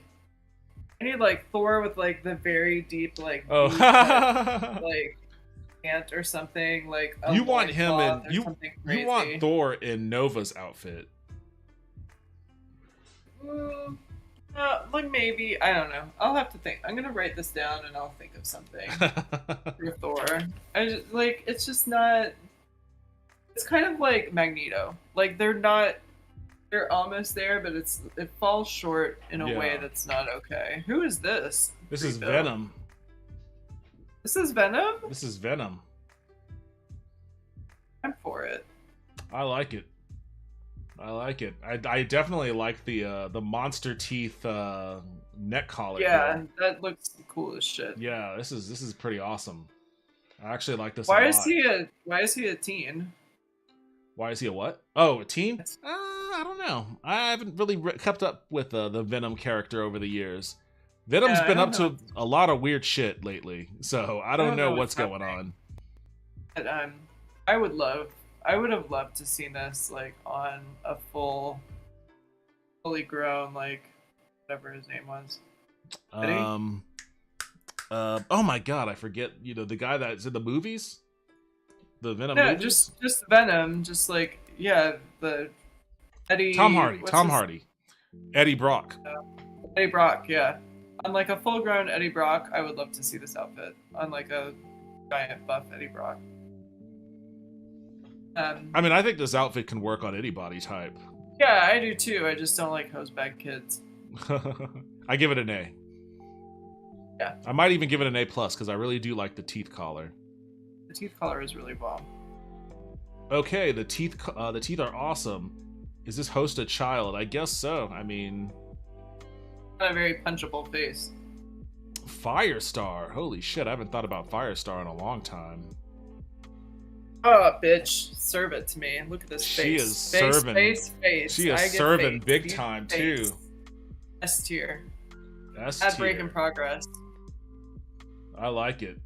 Thor with like the very deep like Oh. V cut, like pant or something like a You want him in loincloth or you something you want crazy. Thor in Nova's outfit. Like maybe I don't know. I'll have to think. I'm gonna write this down and I'll think of something for Thor. I just like it's just not. It's kind of like Magneto. Like they're almost there, but it falls short in a way Yeah. that's not okay. Who is this? This is Creepo. Venom. This is Venom. This is Venom. I'm for it. I like it. I definitely like the monster teeth neck collar. Yeah, here. that looks cool as shit. Yeah, this is pretty awesome. I actually like this. Why a is lot. Why is he a teen? Why is he a what? Oh, a teen? I don't know. I haven't really kept up with the Venom character over the years. Venom's Yeah, I been don't up know. to a lot of weird shit lately, so I don't know what's going happening. on. But I would have loved to see this like on a fully grown like whatever his name was. Eddie? Oh my god, I forget. You know the guy that's in the movies, the Venom No, movies. just Venom, just like the Eddie. Tom Hardy. what's Tom his- Hardy. Eddie Brock. Eddie Brock, yeah. On like a full grown Eddie Brock, I would love to see this outfit. On like a giant buff Eddie Brock. I mean, I think this outfit can work on any body type. Yeah, I do too. I just don't like hosebag kids. I give it an A. Yeah. I might even give it an A plus because I really do like the teeth collar. The teeth color is really bomb. Okay, the teeth are awesome. Is this host a child? I guess so. I mean, Got a very punchable face. Firestar. Holy shit, I haven't thought about Firestar in a long time. Oh, bitch, serve it to me. Look at this She face. is face, serving. Face. She is I get serving face. big You time face. too. S tier. S Ad break in tier. progress. I like it.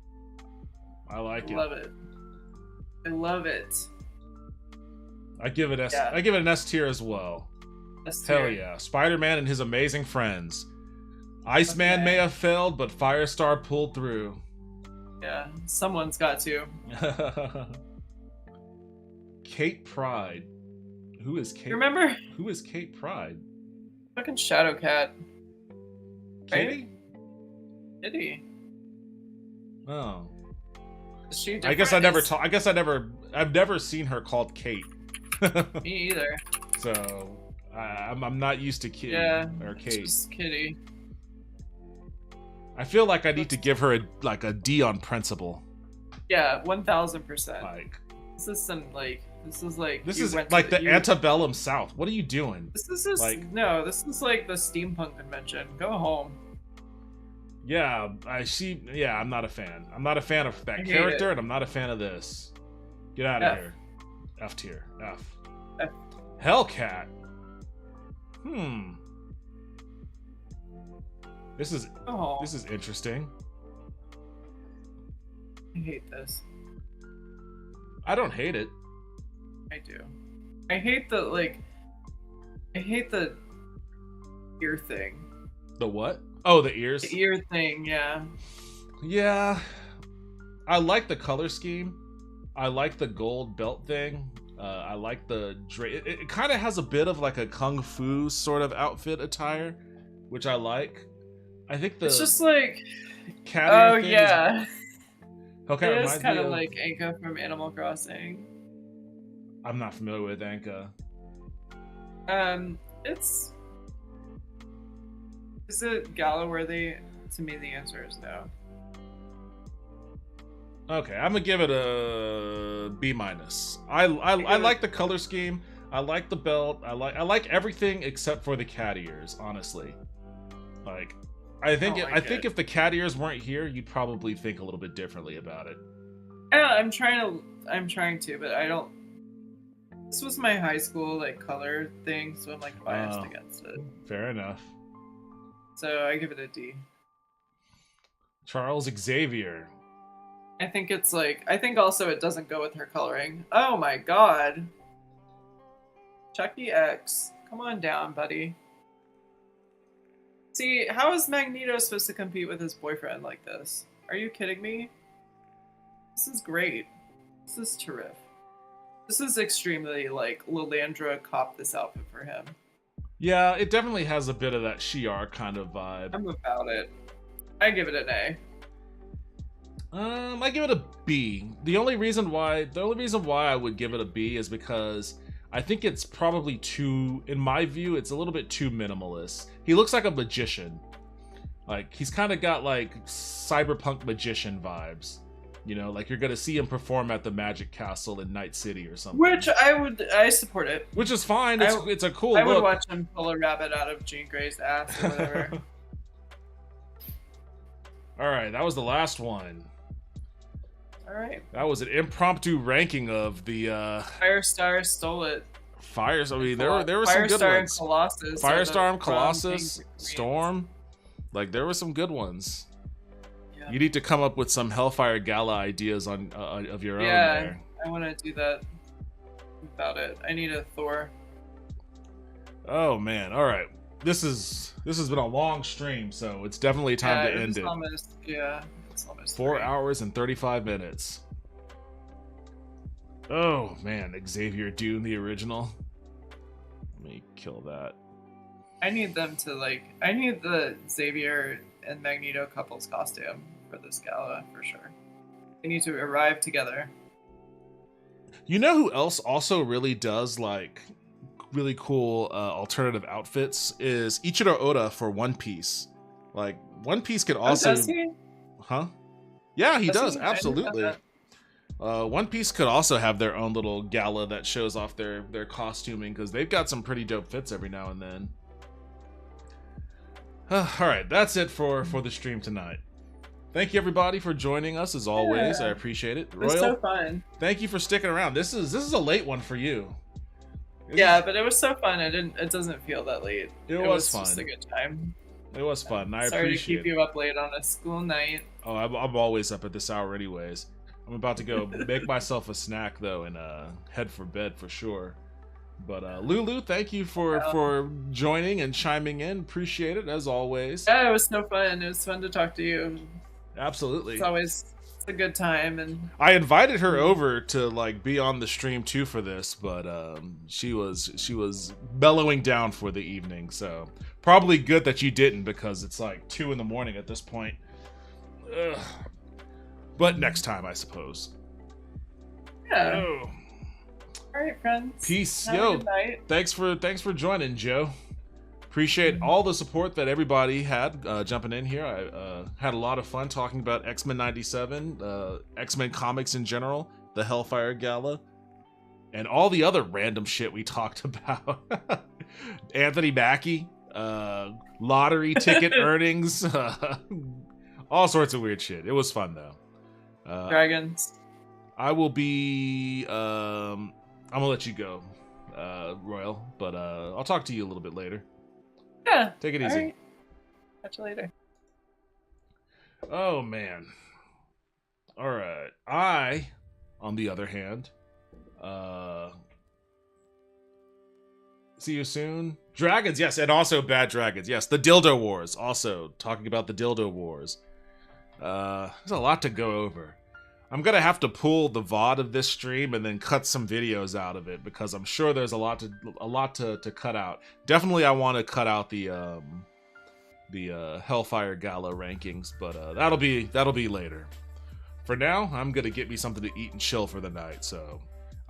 I like it. Love it. I love it. I give it S. Yeah. I give it an S tier as well. S tier. Hell yeah. Spider-Man and his amazing friends. Iceman Okay. may have failed, but Firestar pulled through. Yeah, someone's got to. Kate Pride. Who is Kate? You remember Who is Kate Pride? fucking Shadowcat? Katie? Did he? Oh. Is she I guess I never different? I guess I've never seen her called Kate. Me either. So I'm not used to Kitty Yeah, or it's Kate. just Kitty. I feel like I need to give her a D on principle. Yeah, 1000%. Like This is some like this is like this you is went to like the you- antebellum South. What are you doing? This is just like- no. This is like the steampunk convention. Go home. Yeah, I'm not a fan. I'm not a fan of that I hate character, it. and I'm not a fan of this. Get out of F. here. F tier. F. F. Hellcat. This Oh, is interesting. I hate this. I don't hate it. I do. I hate the ear thing. The what? Oh, the ears. The ear thing, yeah. Yeah. I like the color scheme. I like the gold belt thing. I like the it kind of has a bit of like a kung fu sort of outfit attire, which I like. I think the It's just like cat oh ear thing yeah. Okay, It is reminds kind me of of like Anka from Animal Crossing. I'm not familiar with Anka. Is it gala worthy? To me, the answer is no. Okay, I'm gonna give it a B minus. I like the color scheme. I like the belt. I like everything except for the cat ears. Honestly, like I think if the cat ears weren't here, you'd probably think a little bit differently about it. I'm trying to, but I don't. This was my high school like color thing, so I'm like biased against it. Fair enough. So I give it a D. Charles Xavier. I think it's like, I think also it doesn't go with her coloring. Oh my god. Chucky X. Come on down, buddy. See, how is Magneto supposed to compete with his boyfriend like this? Are you kidding me? This is great. This is terrific. This is extremely, like, Lilandra copped this outfit for him. Yeah, it definitely has a bit of that Shi'ar kind of vibe. I'm about it. I give it an A. I give it a B. The only reason why I would give it a B is because I think it's probably too, in my view, it's a little bit too minimalist. He looks like a magician. Like, he's kind of got like cyberpunk magician vibes. You know, like you're gonna see him perform at the Magic Castle in Night City or something. Which I support it. Which is fine. It's a cool I look. would watch him pull a rabbit out of Jean Grey's ass or whatever. Alright, that was the last one. Alright. That was an impromptu ranking of the Firestar stole it. Fires. I mean, there were some good Firestar ones. and Colossus. Firestar and Colossus, Storm. Like there were some good ones. Yeah. You need to come up with some Hellfire Gala ideas on of your own. Yeah, there. I want to do that. About it. I need a Thor. Oh man! All right, this has been a long stream, so it's definitely time to end it. It's almost 4 3. hours and 35 minutes. Oh man, Xavier Doom, the original. Let me kill that. I need them to I need the Xavier and Magneto couples costume for this gala for sure. They need to arrive together. You know who else also really does like really cool alternative outfits is Ichiro Oda for One Piece. Like One Piece could also. Does he? Huh? Yeah, he does. He? Absolutely. One Piece could also have their own little gala that shows off their costuming because they've got some pretty dope fits every now and then. All right, that's it for the stream tonight. Thank you everybody for joining us as always. I appreciate it. It was so fun. Thank you for sticking around. This is a late one for you. But it was so fun. It doesn't feel that late. It was fun. Just a good time. It was fun. I Sorry appreciate to keep you up late on a school night. Oh, I'm always up at this hour anyways. I'm about to go make myself a snack though and head for bed for sure. But Lulu, thank you for joining and chiming in. Appreciate it as always. Yeah, it was so fun. It was fun to talk to you. Absolutely. It's a good time, and I invited her over to like be on the stream too for this, but she was bellowing down for the evening, so probably good that you didn't because it's like 2 a.m. at this point. Ugh. But next time, I suppose. Yeah. Oh. All right, friends. Peace. Have a good night. Thanks for joining, Joe. Appreciate all the support that everybody had jumping in here. I had a lot of fun talking about X-Men 97, X-Men comics in general, the Hellfire Gala, and all the other random shit we talked about. Anthony Mackie, lottery ticket earnings, all sorts of weird shit. It was fun though. Dragons. I will be. I'm gonna let you go, Royal, but I'll talk to you a little bit later. Yeah. Take it easy. Right. Catch you later. Oh man. All right. I, on the other hand, see you soon. Dragons, yes, and also Bad Dragons, yes. The Dildo Wars, also talking about the Dildo Wars. There's a lot to go over. I'm gonna have to pull the VOD of this stream and then cut some videos out of it because I'm sure there's a lot to cut out. Definitely, I want to cut out the Hellfire Gala rankings, but that'll be later. For now, I'm gonna get me something to eat and chill for the night. So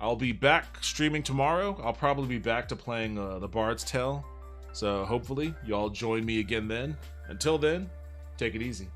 I'll be back streaming tomorrow. I'll probably be back to playing The Bard's Tale. So hopefully y'all join me again then. Until then, take it easy.